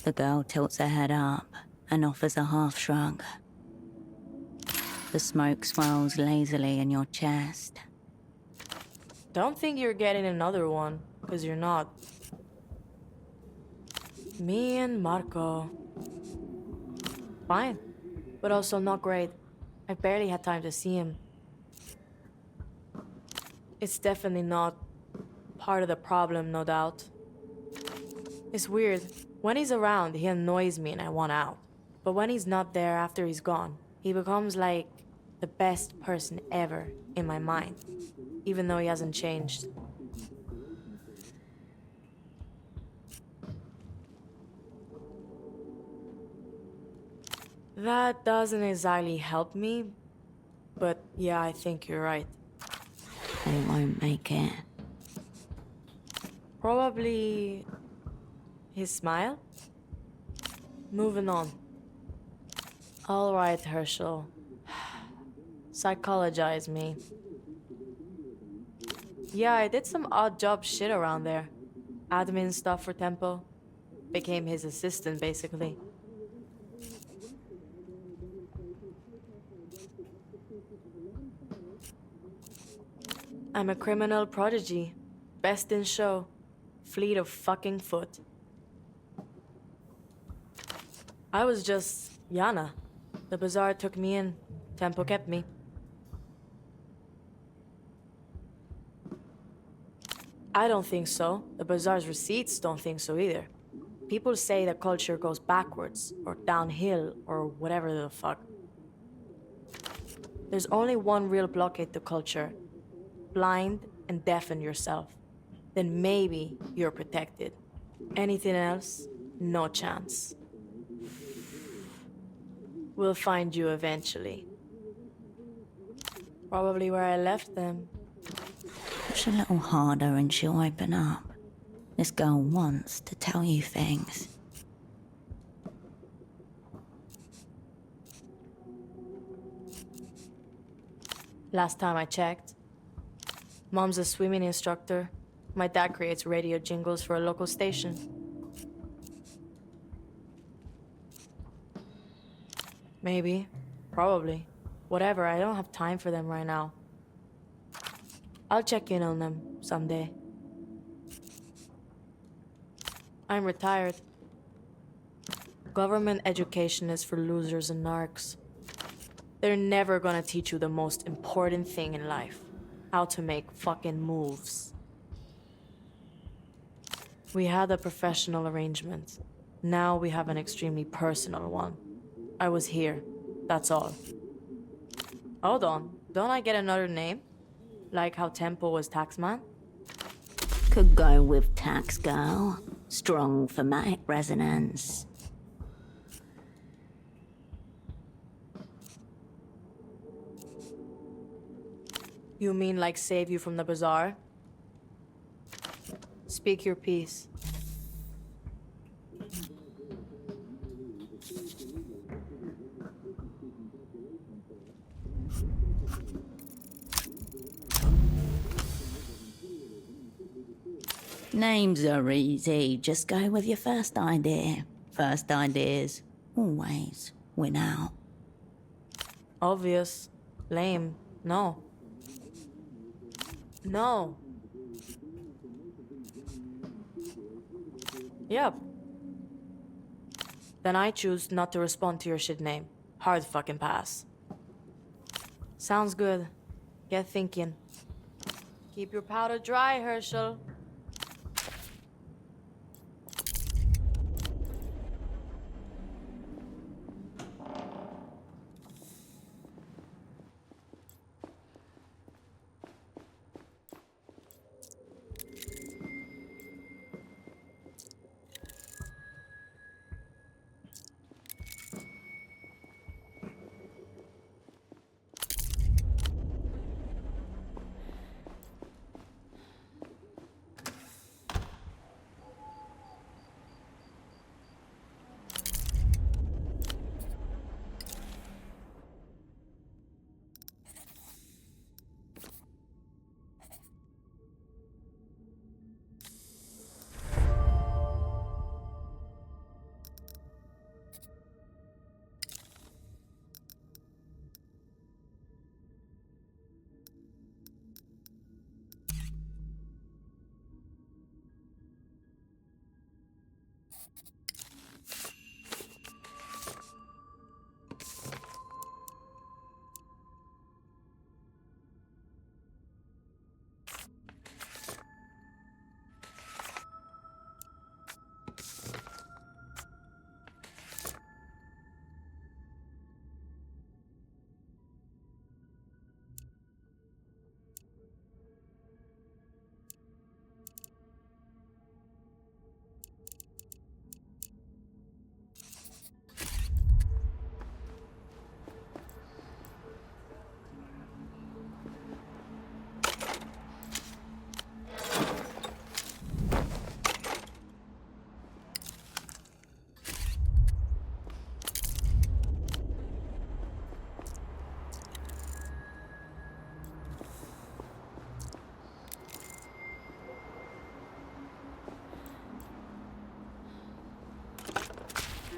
The girl tilts her head up and offers a half shrug. The smoke swirls lazily in your chest. Don't think you're getting another one, because you're not. Me and Marco. Fine, but also not great. I barely had time to see him. It's definitely not part of the problem, no doubt. It's weird. When he's around, he annoys me and I want out. But when he's not there after he's gone, he becomes like the best person ever in my mind, even though he hasn't changed. That doesn't exactly help me, but yeah, I think you're right. They won't make it. Probably his smile? Moving on. All right, Herschel. Psychologize me. Yeah, I did some odd job shit around there. Admin stuff for Tempo. Became his assistant, basically. I'm a criminal prodigy. Best in show. Fleet of fucking foot. I was just Yana. The bazaar took me in. Tempo kept me. I don't think so. The bazaar's receipts don't think so either. People say the culture goes backwards, or downhill, or whatever the fuck. There's only one real blockade to culture. Blind and deafen yourself. Then maybe you're protected. Anything else? No chance. We'll find you eventually. Probably where I left them. Push a little harder and she'll open up. This girl wants to tell you things. Last time I checked. Mom's a swimming instructor. My dad creates radio jingles for a local station. Maybe. Probably. Whatever, I don't have time for them right now. I'll check in on them someday. I'm retired. Government education is for losers and narcs. They're never gonna teach you the most important thing in life. How to make fucking moves. We had a professional arrangement. Now we have an extremely personal one. I was here. That's all. Hold on. Don't I get another name? Like how Tempo was taxman? Could go with tax girl. Strong thematic resonance. You mean like save you from the bazaar? Speak your piece. Names are easy. Just go with your first idea. First ideas always win out. Obvious. Lame. No. No. Yep. Then I choose not to respond to your shit name. Hard fucking pass. Sounds good. Get thinking. Keep your powder dry, Herschel.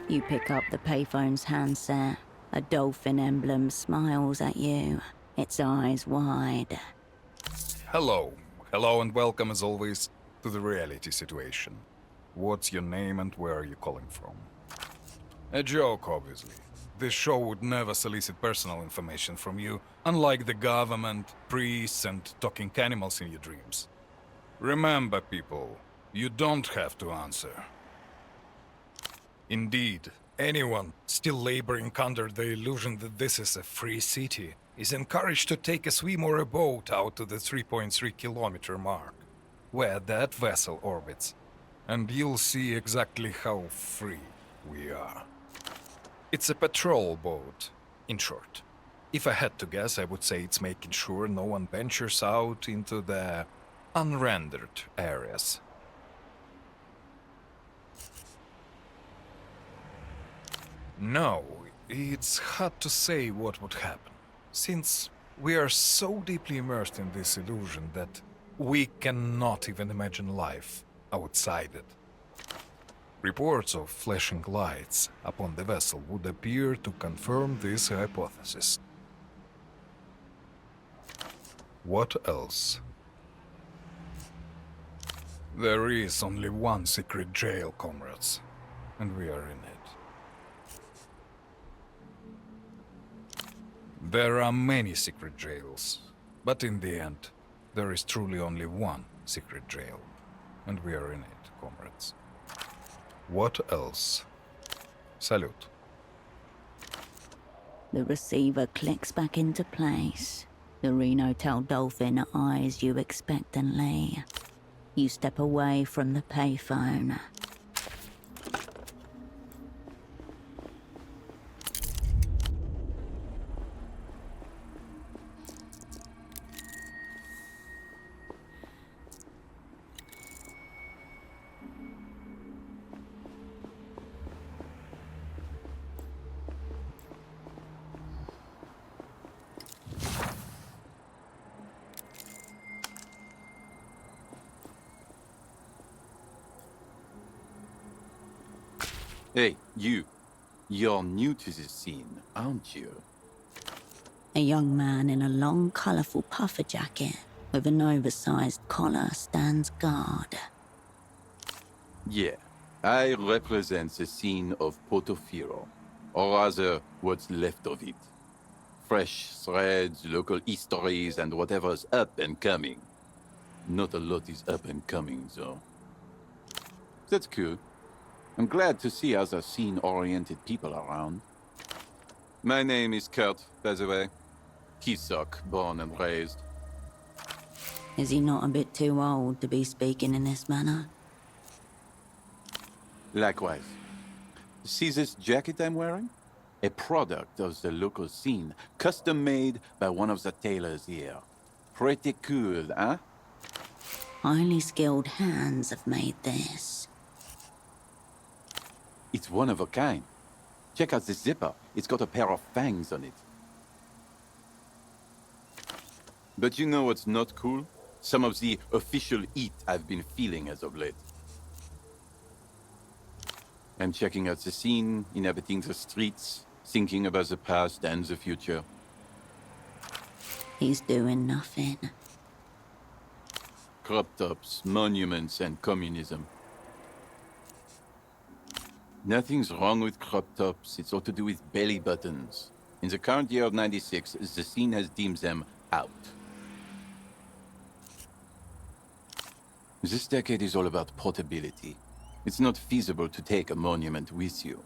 You pick up the payphone's handset. A dolphin emblem smiles at you, its eyes wide. Hello. Hello and welcome as always to the reality situation. What's your name and where are you calling from? A joke, obviously. This show would never solicit personal information from you, unlike the government, priests, and talking animals in your dreams. Remember, people, you don't have to answer. Indeed, anyone still laboring under the illusion that this is a free city is encouraged to take a swim or a boat out to the 3.3-kilometer mark, where that vessel orbits, and you'll see exactly how free we are. It's a patrol boat, in short. If I had to guess, I would say it's making sure no one ventures out into the unrendered areas. No, it's hard to say what would happen, since we are so deeply immersed in this illusion that we cannot even imagine life outside it. Reports of flashing lights upon the vessel would appear to confirm this hypothesis. What else? There is only one secret jail, comrades, and we are in it. There are many secret jails, but in the end, there is truly only one secret jail, and we are in it, comrades. What else? Salute. The receiver clicks back into place. The Reno-tailed dolphin eyes you expectantly. You step away from the payphone. Hey, you. You're new to this scene, aren't you? A young man in a long, colourful puffer jacket with an oversized collar stands guard. Yeah. I represent the scene of Porto, or rather, what's left of it. Fresh threads, local histories, and whatever's up and coming. Not a lot is up and coming, though. That's cool. I'm glad to see other scene-oriented people around. My name is Kurt, by the way. Kisok, born and raised. Is he not a bit too old to be speaking in this manner? Likewise. See this jacket I'm wearing? A product of the local scene, custom-made by one of the tailors here. Pretty cool, huh? Highly skilled hands have made this. It's one of a kind. Check out this zipper. It's got a pair of fangs on it. But you know what's not cool? Some of the official heat I've been feeling as of late. I'm checking out the scene, inhabiting the streets, thinking about the past and the future. He's doing nothing. Crop tops, monuments, and communism. Nothing's wrong with crop tops, it's all to do with belly buttons. In the current year of 96, the scene has deemed them out. This decade is all about portability. It's not feasible to take a monument with you.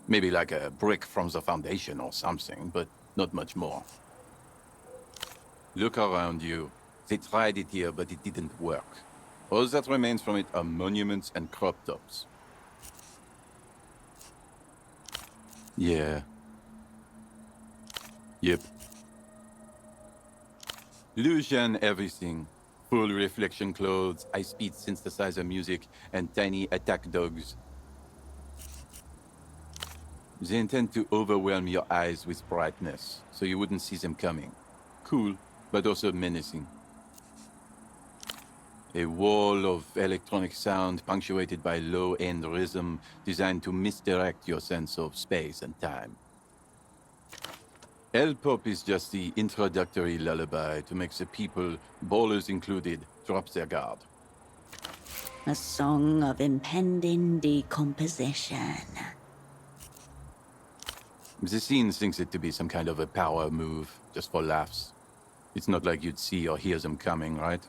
Maybe like a brick from the foundation or something, but not much more. Look around you. They tried it here, but it didn't work. All that remains from it are monuments and crop tops. Yeah. Yep. Lucian everything. Full reflection clothes, high-speed synthesizer music, and tiny attack dogs. They intend to overwhelm your eyes with brightness, so you wouldn't see them coming. Cool, but also menacing. A wall of electronic sound punctuated by low-end rhythm designed to misdirect your sense of space and time. L-pop is just the introductory lullaby to make the people, ballers included, drop their guard. A song of impending decomposition. The scene thinks it to be some kind of a power move, just for laughs. It's not like you'd see or hear them coming, right?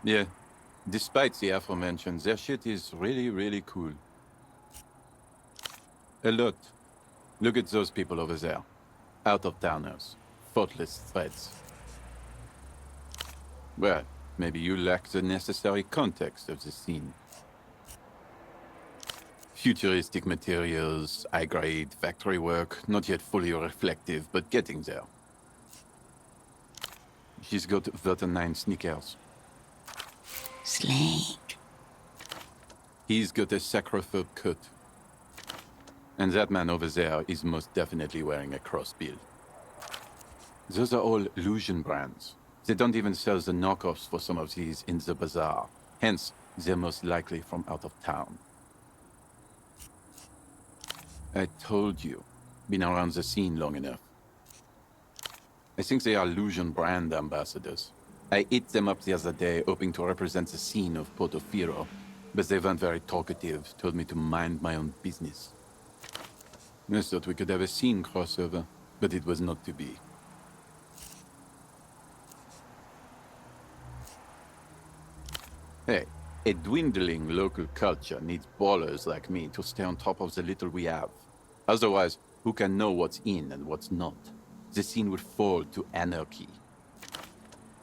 Yeah, despite the aforementioned, their shit is really, really cool. A lot. Look at those people over there. Out-of-towners. Thoughtless threads. Well, maybe you lack the necessary context of the scene. Futuristic materials, high-grade factory work, not yet fully reflective, but getting there. She's got Vertanine sneakers. Sleek. He's got a sacrophobe coat. And that man over there is most definitely wearing a crossbill. Those are all illusion brands. They don't even sell the knockoffs for some of these in the bazaar. Hence, they're most likely from out of town. I told you. Been around the scene long enough. I think they are illusion brand ambassadors. I hit them up the other day, hoping to represent the scene of Porto, but they weren't very talkative, told me to mind my own business. I thought we could have a scene crossover, but it was not to be. Hey, a dwindling local culture needs ballers like me to stay on top of the little we have. Otherwise, who can know what's in and what's not? The scene would fall to anarchy.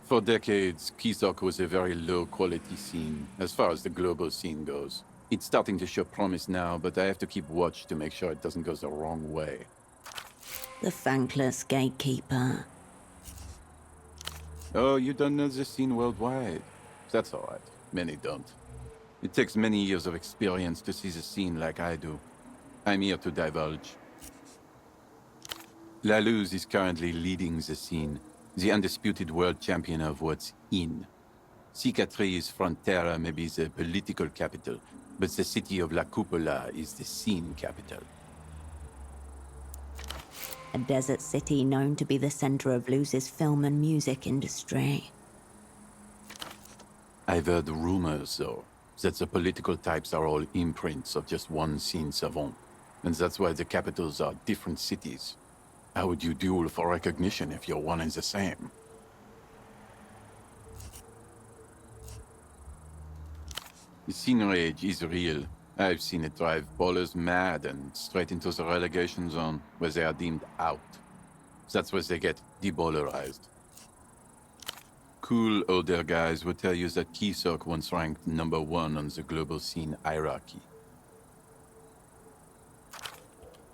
For decades, Kisok was a very low-quality scene, as far as the global scene goes. It's starting to show promise now, but I have to keep watch to make sure it doesn't go the wrong way. The thankless gatekeeper. Oh, you don't know the scene worldwide. That's all right. Many don't. It takes many years of experience to see the scene like I do. I'm here to divulge. La Luz is currently leading the scene, the undisputed world champion of what's in. Cicatriz Frontera may be the political capital, but the city of La Cupola is the scene capital. A desert city known to be the center of Luz's film and music industry. I've heard rumors, though, that the political types are all imprints of just one scene savant, and that's why the capitals are different cities. How would you duel for recognition if you're one and the same? The scene rage is real. I've seen it drive ballers mad and straight into the relegation zone, where they are deemed out. That's where they get deballerized. Cool older guys would tell you that Kisok once ranked #1 on the global scene hierarchy.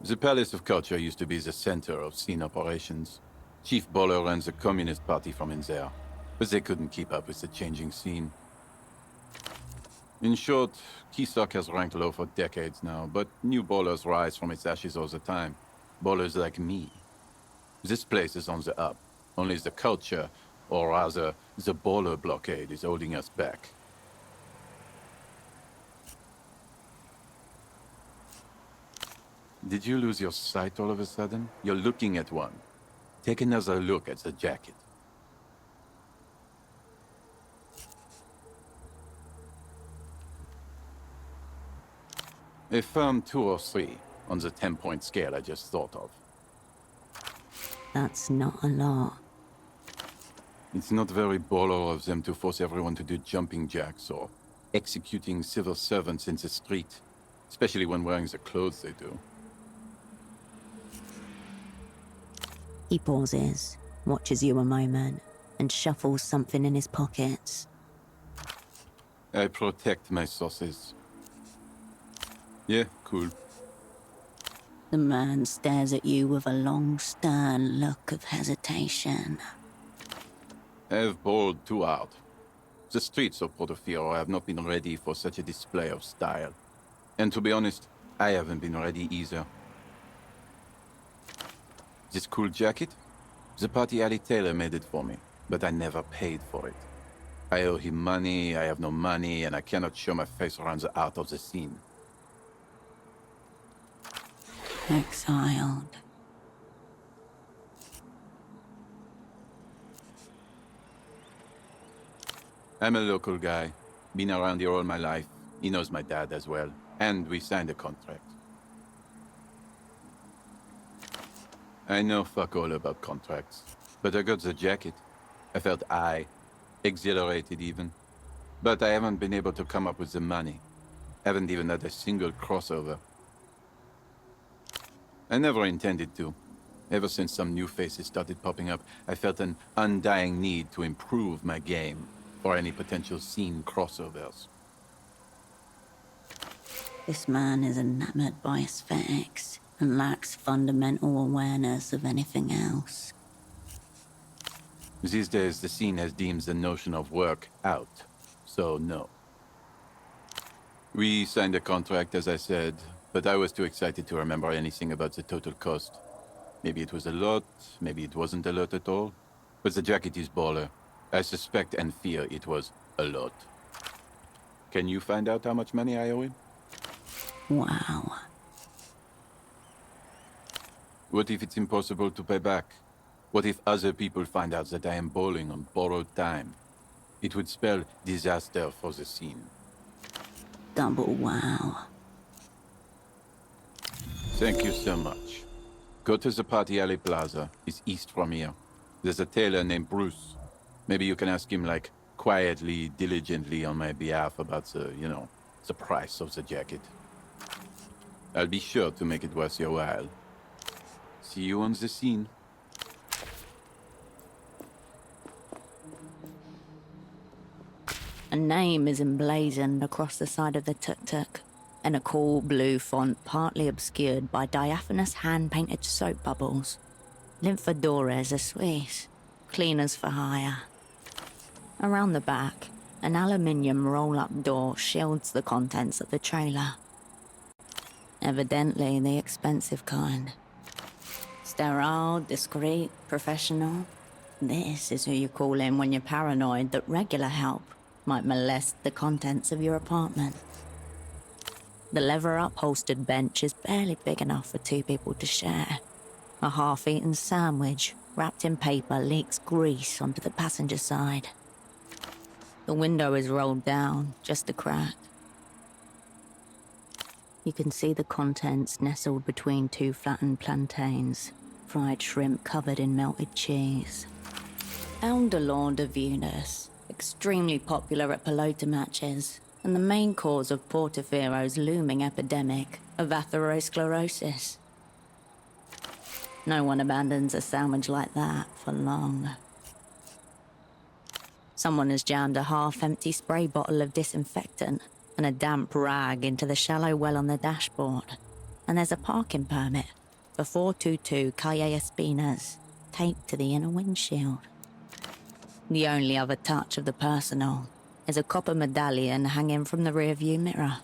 The Palace of Culture used to be the center of scene operations. Chief Baller ran the Communist Party from in there, but they couldn't keep up with the changing scene. In short, Kisok has ranked low for decades now, but new ballers rise from its ashes all the time. Ballers like me. This place is on the up. Only the culture, or rather, the baller blockade is holding us back. Did you lose your sight all of a sudden? You're looking at one. Take another look at the jacket. A firm 2 or 3 on the 10-point scale I just thought of. That's not a lot. It's not very baller of them to force everyone to do jumping jacks or executing civil servants in the street, especially when wearing the clothes they do. He pauses, watches you a moment, and shuffles something in his pockets. I protect my sources. Yeah, cool. The man stares at you with a long, stern look of hesitation. I've bowled too hard. The streets of Porto have not been ready for such a display of style. And to be honest, I haven't been ready either. This cool jacket? The party alley tailor made it for me, but I never paid for it. I owe him money, I have no money, and I cannot show my face around the art of the scene. Exiled. I'm a local guy. Been around here all my life. He knows my dad as well. And we signed a contract. I know fuck all about contracts. But I got the jacket. I felt exhilarated even. But I haven't been able to come up with the money. Haven't even had a single crossover. I never intended to. Ever since some new faces started popping up, I felt an undying need to improve my game for any potential scene crossovers. This man is enamored by aesthetics and lacks fundamental awareness of anything else. These days, the scene has deemed the notion of work out, so no. We signed a contract, as I said, but I was too excited to remember anything about the total cost. Maybe it was a lot, maybe it wasn't a lot at all. But the jacket is baller. I suspect and fear it was a lot. Can you find out how much money I owe him? Wow. What if it's impossible to pay back? What if other people find out that I am bowling on borrowed time? It would spell disaster for the scene. Double wow. Thank you so much. Go to the Party Alley Plaza. It's east from here. There's a tailor named Bruce. Maybe you can ask him, like, quietly, diligently on my behalf about the, the price of the jacket. I'll be sure to make it worth your while. See you on the scene. A name is emblazoned across the side of the tuk-tuk, in a cool blue font partly obscured by diaphanous hand-painted soap bubbles. Lymphadores are Spies, cleaners for hire. Around the back, an aluminium roll-up door shields the contents of the trailer. Evidently the expensive kind. Sterile, discreet, professional. This is who you call in when you're paranoid that regular help might molest the contents of your apartment. The leather-upholstered bench is barely big enough for two people to share. A half-eaten sandwich wrapped in paper leaks grease onto the passenger side. The window is rolled down, just a crack. You can see the contents nestled between two flattened plantains, fried shrimp covered in melted cheese. Elderlord de Venus, extremely popular at pelota matches, and the main cause of Portofiro's looming epidemic of atherosclerosis. No one abandons a sandwich like that for long. Someone has jammed a half-empty spray bottle of disinfectant and a damp rag into the shallow well on the dashboard. And there's a parking permit for 422 Calle Espinas taped to the inner windshield. The only other touch of the personal is a copper medallion hanging from the rearview mirror.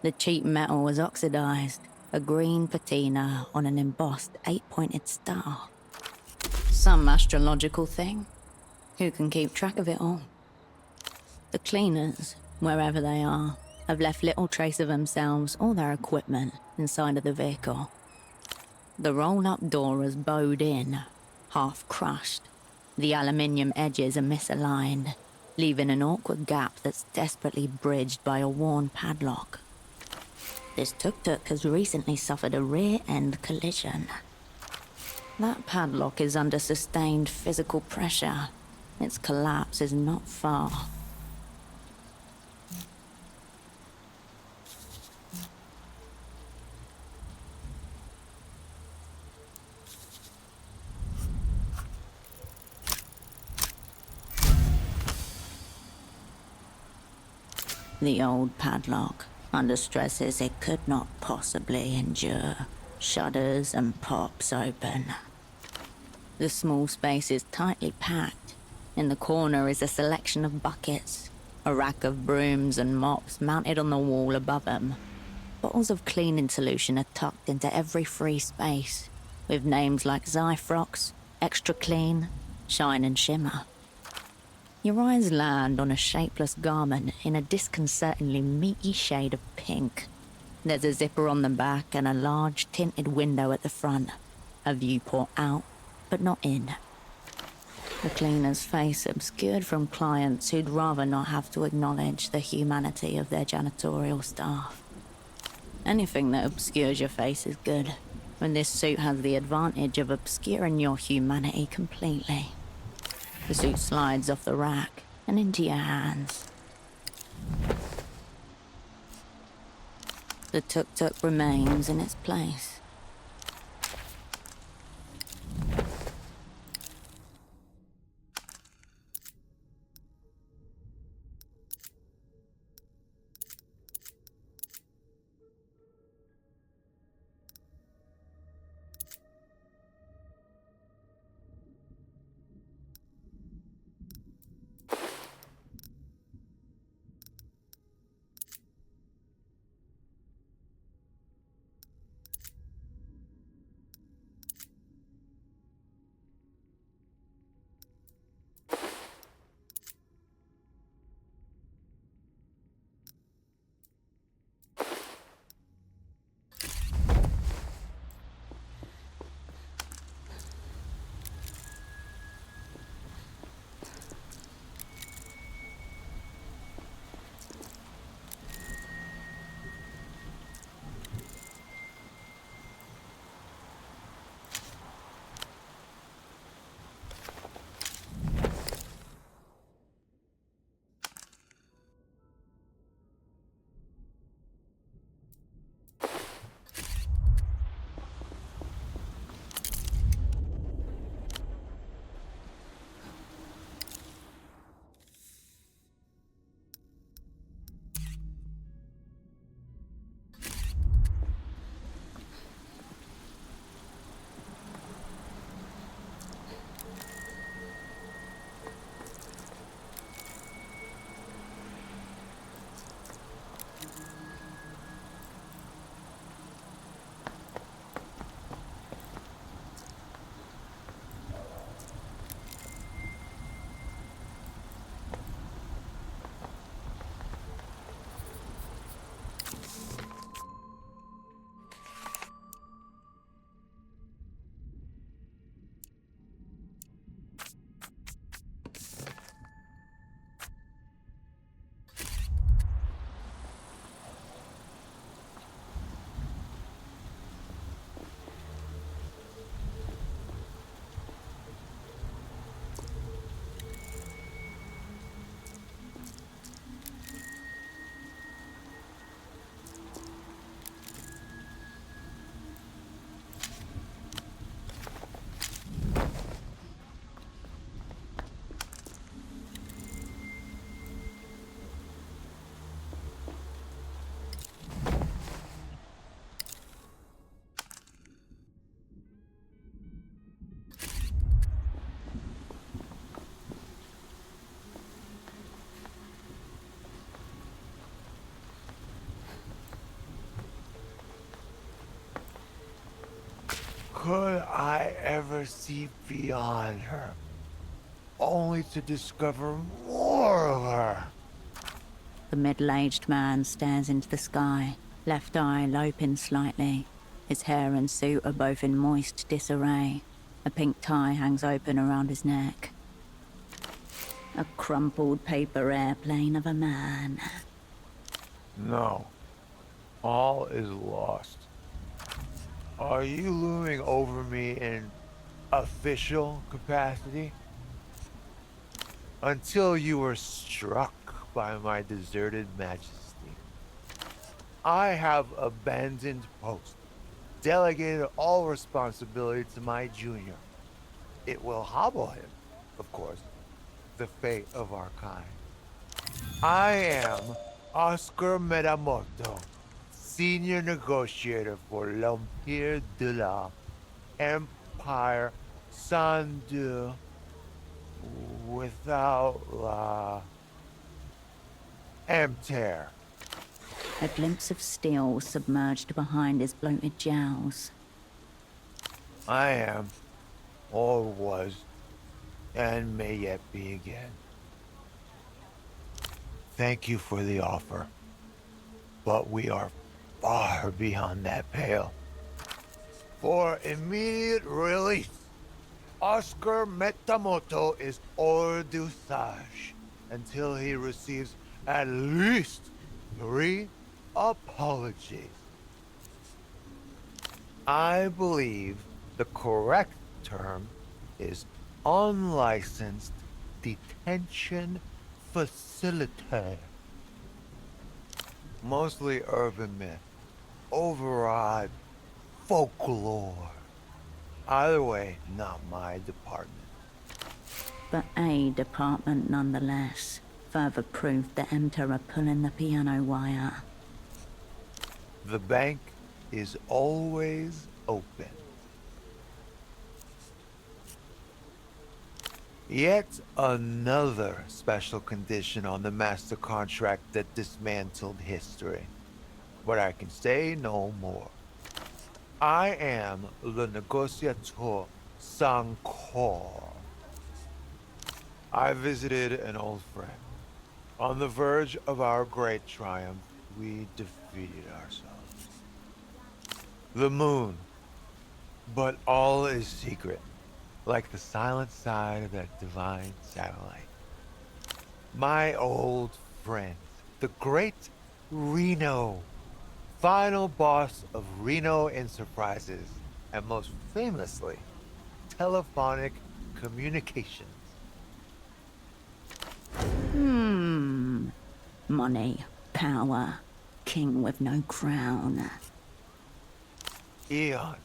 The cheap metal was oxidized, a green patina on an embossed 8-pointed star. Some astrological thing. Who can keep track of it all? The cleaners, wherever they are, have left little trace of themselves or their equipment inside of the vehicle. The roll-up door is bowed in, half crushed. The aluminium edges are misaligned, leaving an awkward gap that's desperately bridged by a worn padlock. This tuk-tuk has recently suffered a rear-end collision. That padlock is under sustained physical pressure. Its collapse is not far. The old padlock, under stresses it could not possibly endure, shudders and pops open. The small space is tightly packed. In the corner is a selection of buckets, a rack of brooms and mops mounted on the wall above them. Bottles of cleaning solution are tucked into every free space, with names like Zyfrox, Extra Clean, Shine and Shimmer. Your eyes land on a shapeless garment in a disconcertingly meaty shade of pink. There's a zipper on the back and a large tinted window at the front. A viewport out, but not in. The cleaner's face obscured from clients who'd rather not have to acknowledge the humanity of their janitorial staff. Anything that obscures your face is good, when this suit has the advantage of obscuring your humanity completely. The suit slides off the rack and into your hands. The tuk-tuk remains in its place. Could I ever see beyond her, only to discover more of her? The middle-aged man stares into the sky, left eye loping slightly. His hair and suit are both in moist disarray. A pink tie hangs open around his neck. A crumpled paper airplane of a man. No. All is lost. Are you looming over me in official capacity? Until you were struck by my deserted majesty, I have abandoned post, delegated all responsibility to my junior. It will hobble him, of course, the fate of our kind. I am Oscar Medamoto, senior negotiator for l'Empire de la Empire Sandu, without la Empire. A glimpse of steel submerged behind his bloated jowls. I am, or was, and may yet be again. Thank you for the offer, but we are far beyond that pale. For immediate release, Oscar Metamoto is hors d'usage until he receives at least 3 apologies. I believe the correct term is unlicensed detention facilitator. Mostly urban myth, overawed folklore. Either way, not my department. But a department nonetheless. Further proof the Emter are pulling the piano wire. The bank is always open. Yet another special condition on the master contract that dismantled history. But I can say no more. I am le négociateur sans corps. I visited an old friend. On the verge of our great triumph, we defeated ourselves. The moon. But all is secret, like the silent side of that divine satellite. My old friend, the great Reno, final boss of Reno Enterprises, and most famously, telephonic communications. Money, power, king with no crown. Eons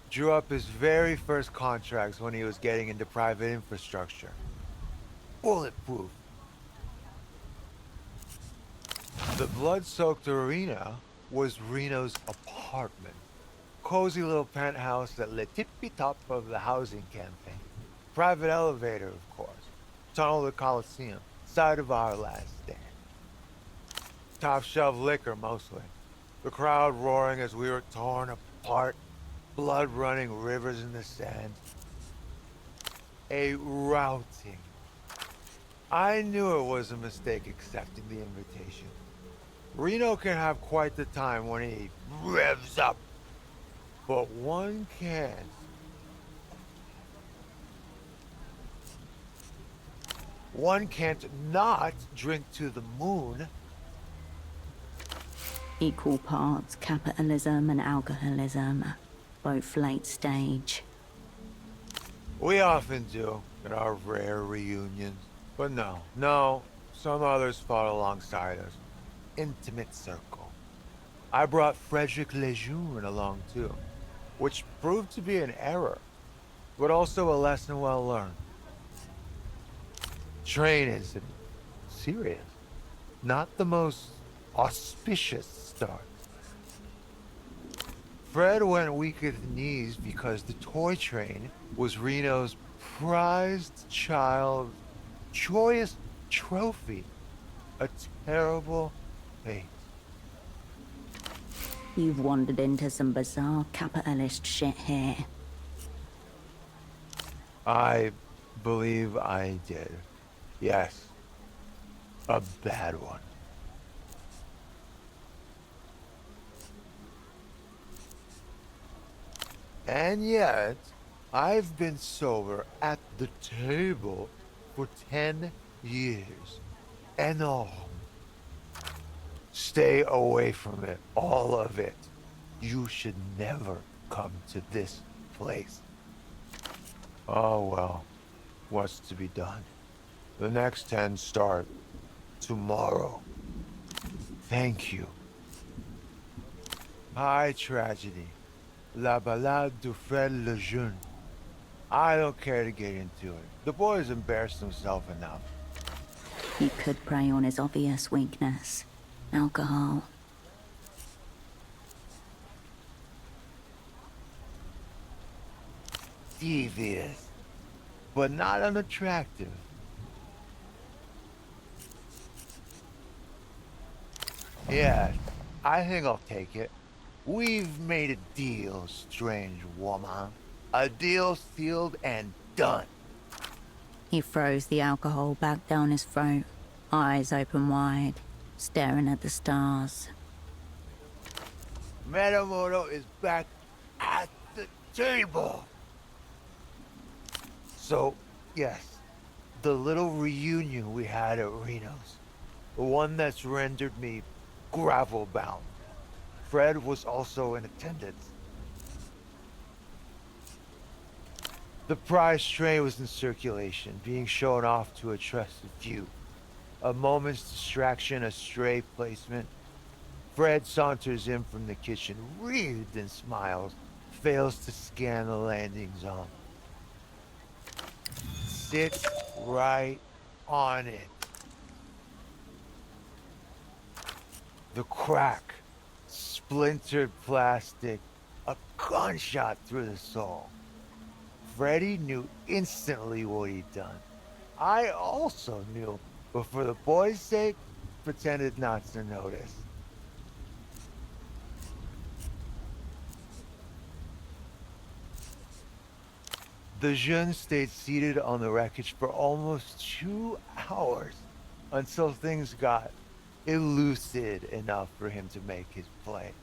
drew up his very first contracts when he was getting into private infrastructure. Bulletproof. The blood-soaked arena was Reno's apartment. Cozy little penthouse at the tippy-top of the housing campaign. Private elevator, of course. Tunnel to the Coliseum. Site of our last stand. Top shelf liquor, mostly. The crowd roaring as we were torn apart. Blood running rivers in the sand. A routing. I knew it was a mistake accepting the invitation. Reno can have quite the time when he revs up. But one can't. One can't not drink to the moon. Equal parts capitalism and alcoholism, both late stage. We often do at our rare reunions. But no, some others fought alongside us. Intimate circle. I brought Frederick Lejeune along too, which proved to be an error, but also a lesson well learned. Training is serious, not the most auspicious start. Fred went weak at the knees because the toy train was Reno's prized child joyous trophy. A terrible fate. You've wandered into some bizarre capitalist shit here. I believe I did. Yes. A bad one. And yet, I've been sober at the table for 10 years. And all. Stay away from it, all of it. You should never come to this place. Oh well, what's to be done? The next 10 start tomorrow. Thank you. High tragedy. La Ballade du Frère le Jeune. I don't care to get into it. The boy's embarrassed himself enough. He could prey on his obvious weakness, alcohol. Devious, but not unattractive. Yeah, I think I'll take it. We've made a deal, strange woman. A deal sealed and done. He throws the alcohol back down his throat, eyes open wide, staring at the stars. Metamoto is back at the table. So, yes, the little reunion we had at Reno's, the one that's rendered me gravel-bound. Fred was also in attendance. The prize train was in circulation, being shown off to a trusted few. A moment's distraction, a stray placement. Fred saunters in from the kitchen, wreathed in smiles, fails to scan the landing zone. Sits right on it. The crack, splintered plastic, a gunshot through the soul. Freddy knew instantly what he'd done. I also knew, but for the boy's sake, pretended not to notice. The jeune stayed seated on the wreckage for almost 2 hours until things got elucid enough for him to make his play.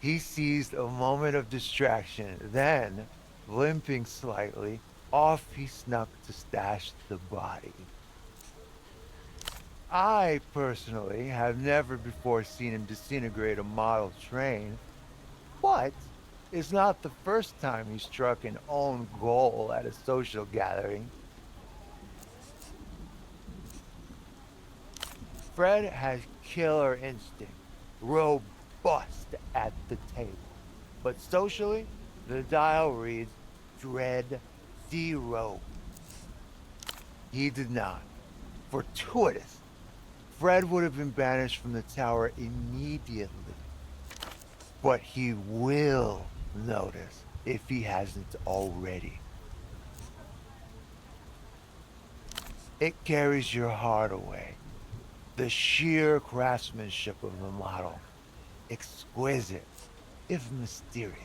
He seized a moment of distraction, then, limping slightly, off he snuck to stash the body. I, personally, have never before seen him disintegrate a model train, but it's not the first time he struck an own goal at a social gathering. Fred has killer instinct, robust at the table. But socially, the dial reads dread 0. He did not. Fortuitous. Fred would have been banished from the tower immediately. But he will notice if he hasn't already. It carries your heart away. The sheer craftsmanship of the model. Exquisite, if mysterious.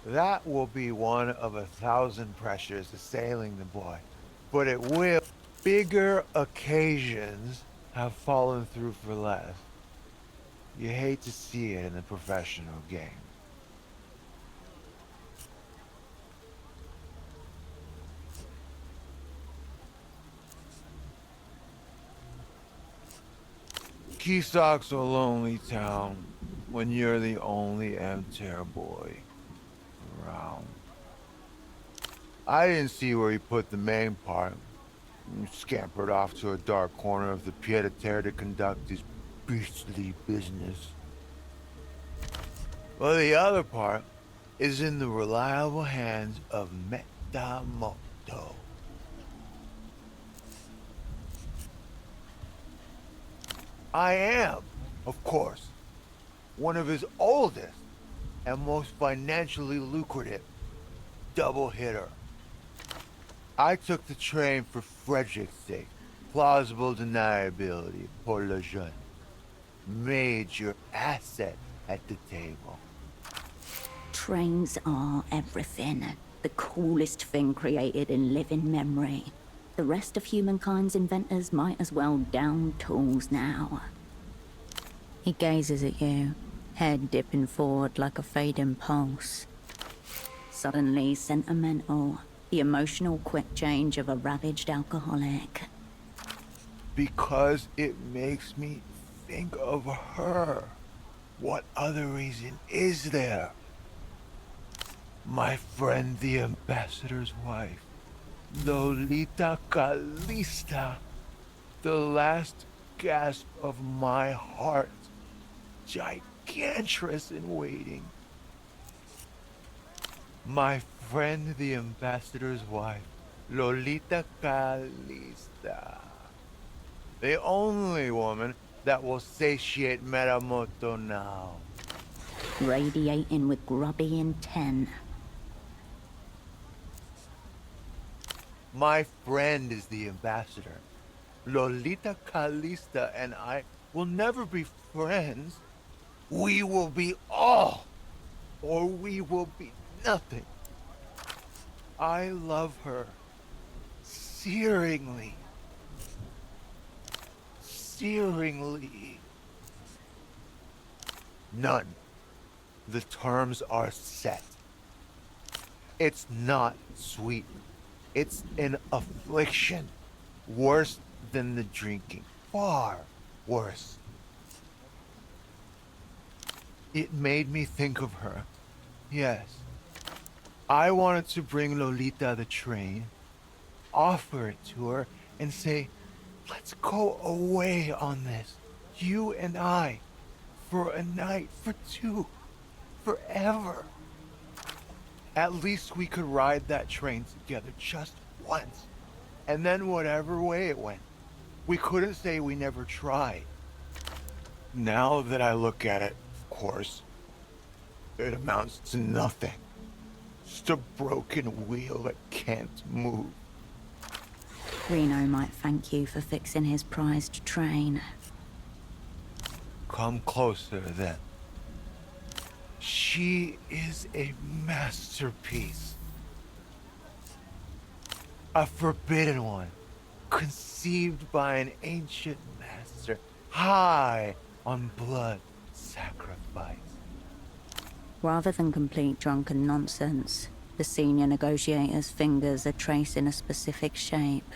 That will be one of 1,000 pressures assailing the boy. But it will. Bigger occasions have fallen through for less. You hate to see it in the professional game. Keystock's a lonely town when you're the only MTER boy around. I didn't see where he put the main part. He scampered off to a dark corner of the pied-à-terre to conduct his beastly business. Well, the other part is in the reliable hands of Metamoto. I am, of course, one of his oldest and most financially lucrative double hitter. I took the train for Frederick's sake, plausible deniability pour le jeune. Major asset at the table. Trains are everything. The coolest thing created in living memory. The rest of humankind's inventors might as well down tools now. He gazes at you, head dipping forward like a fading pulse. Suddenly sentimental, the emotional quick change of a ravaged alcoholic. Because it makes me think of her. What other reason is there? My friend the ambassador's wife, Lolita Calista, the last gasp of my heart, gigantress in waiting. My friend the ambassador's wife, Lolita Calista, the only woman that will satiate Meramoto now. Radiating with grubby intent. My friend is the ambassador. Lolita Calista and I will never be friends. We will be all, or we will be nothing. I love her searingly. Searingly. None. The terms are set. It's not sweet. It's an affliction. Worse than the drinking. Far worse. It made me think of her. Yes. I wanted to bring Lolita the train, offer it to her, and say, let's go away on this. You and I. For a night, for two. Forever. At least we could ride that train together just once. And then whatever way it went. We couldn't say we never tried. Now that I look at it, of course, it amounts to nothing. Just a broken wheel that can't move. Reno might thank you for fixing his prized train. Come closer then. She is a masterpiece. A forbidden one, conceived by an ancient master, high on blood sacrifice. Rather than complete drunken nonsense, the senior negotiator's fingers are tracing a specific shape.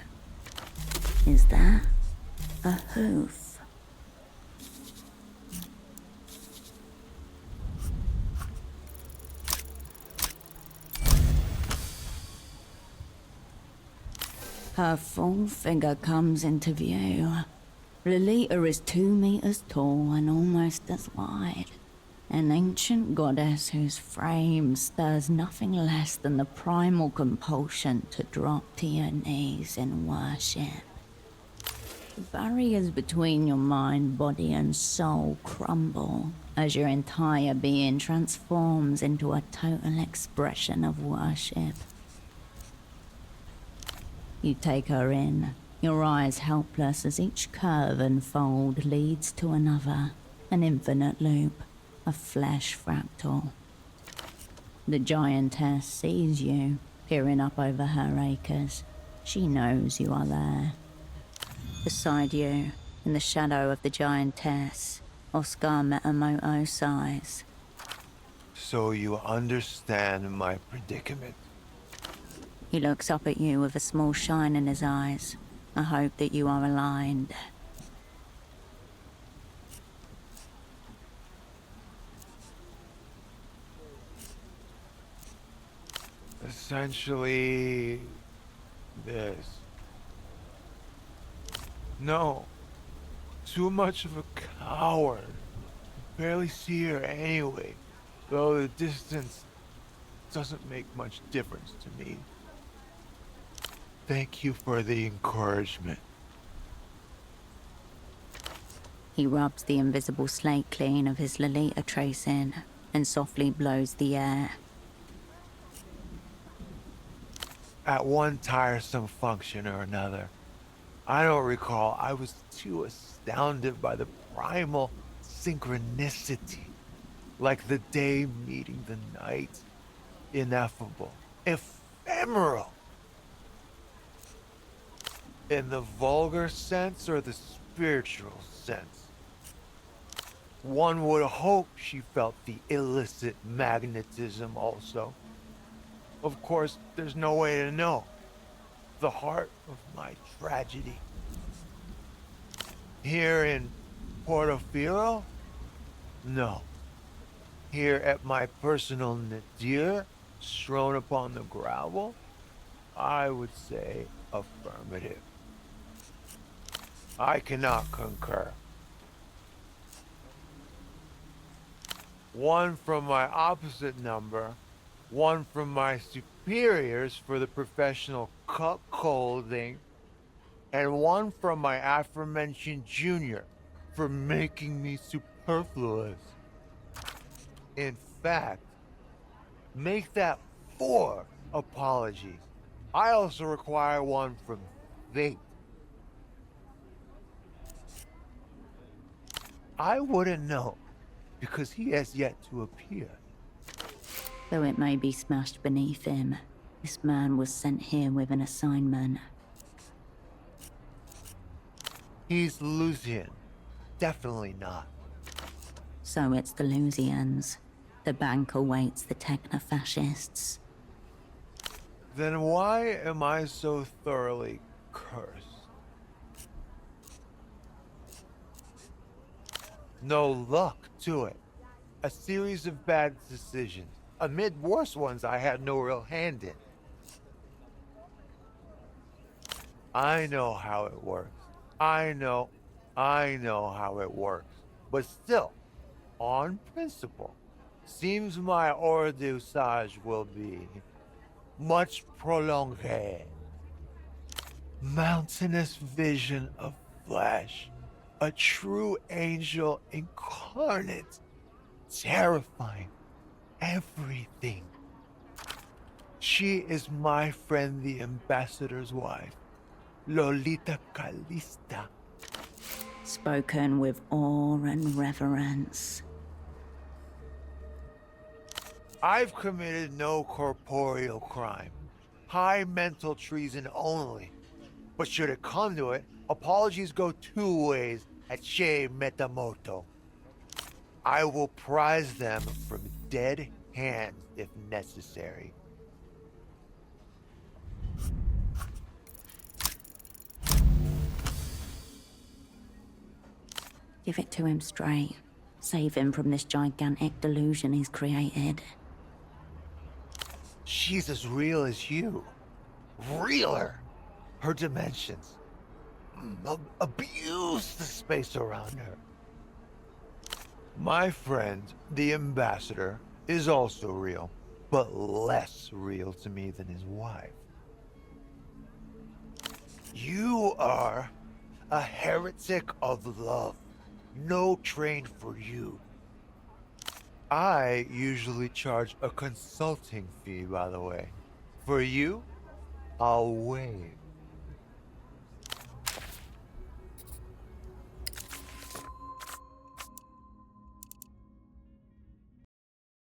Is that a hoof? Her full figure comes into view. Lolita is 2 meters tall and almost as wide. An ancient goddess whose frame stirs nothing less than the primal compulsion to drop to your knees in worship. The barriers between your mind, body, and soul crumble as your entire being transforms into a total expression of worship. You take her in, your eyes helpless as each curve and fold leads to another, an infinite loop, a flesh fractal. The giantess sees you, peering up over her acres. She knows you are there. Beside you, in the shadow of the giantess, Oscar Metamoto sighs. So you understand my predicament. He looks up at you with a small shine in his eyes, a hope that you are aligned. Essentially, this. No. Too much of a coward. Barely see her anyway, though the distance doesn't make much difference to me. Thank you for the encouragement. He rubs the invisible slate clean of his Lolita tracing and softly blows the air. At one tiresome function or another, I don't recall, I was too astounded by the primal synchronicity Like the day meeting the night. Ineffable. Ephemeral. In the vulgar sense or the spiritual sense? One would hope she felt the illicit magnetism also. Of course, there's no way to know. The heart of my tragedy. Here in Porto? No. Here at my personal nadir, strewn upon the gravel, I would say affirmative. I cannot concur. One from my opposite number, one from my superiors for the professional cuckolding, and one from my aforementioned junior for making me superfluous. In fact, make that 4 apologies. I also require one from fate. I wouldn't know, because he has yet to appear. Though it may be smashed beneath him, this man was sent here with an assignment. He's Lusian. Definitely not. So it's the Lusians. The bank awaits the techno-fascists. Then why am I so thoroughly cursed? No luck to it. A series of bad decisions. Amid worse ones I had no real hand in. I know how it works. I know how it works. But still, on principle, seems my hors d'usage will be much prolonged. Mountainous vision of flesh. A true angel incarnate. Terrifying. Everything. She is my friend, the ambassador's wife, Lolita Calista. Spoken with awe and reverence. I've committed no corporeal crime. High mental treason only. But should it come to it, apologies go 2 ways at Che Metamoto. I will prize them from dead hands if necessary. Give it to him straight. Save him from this gigantic delusion he's created. She's as real as you. Realer. Her dimensions. Abuse the space around her. My friend, the ambassador, is also real, but less real to me than his wife. You are a heretic of love. No train for you. I usually charge a consulting fee, by the way. For you, I'll waive.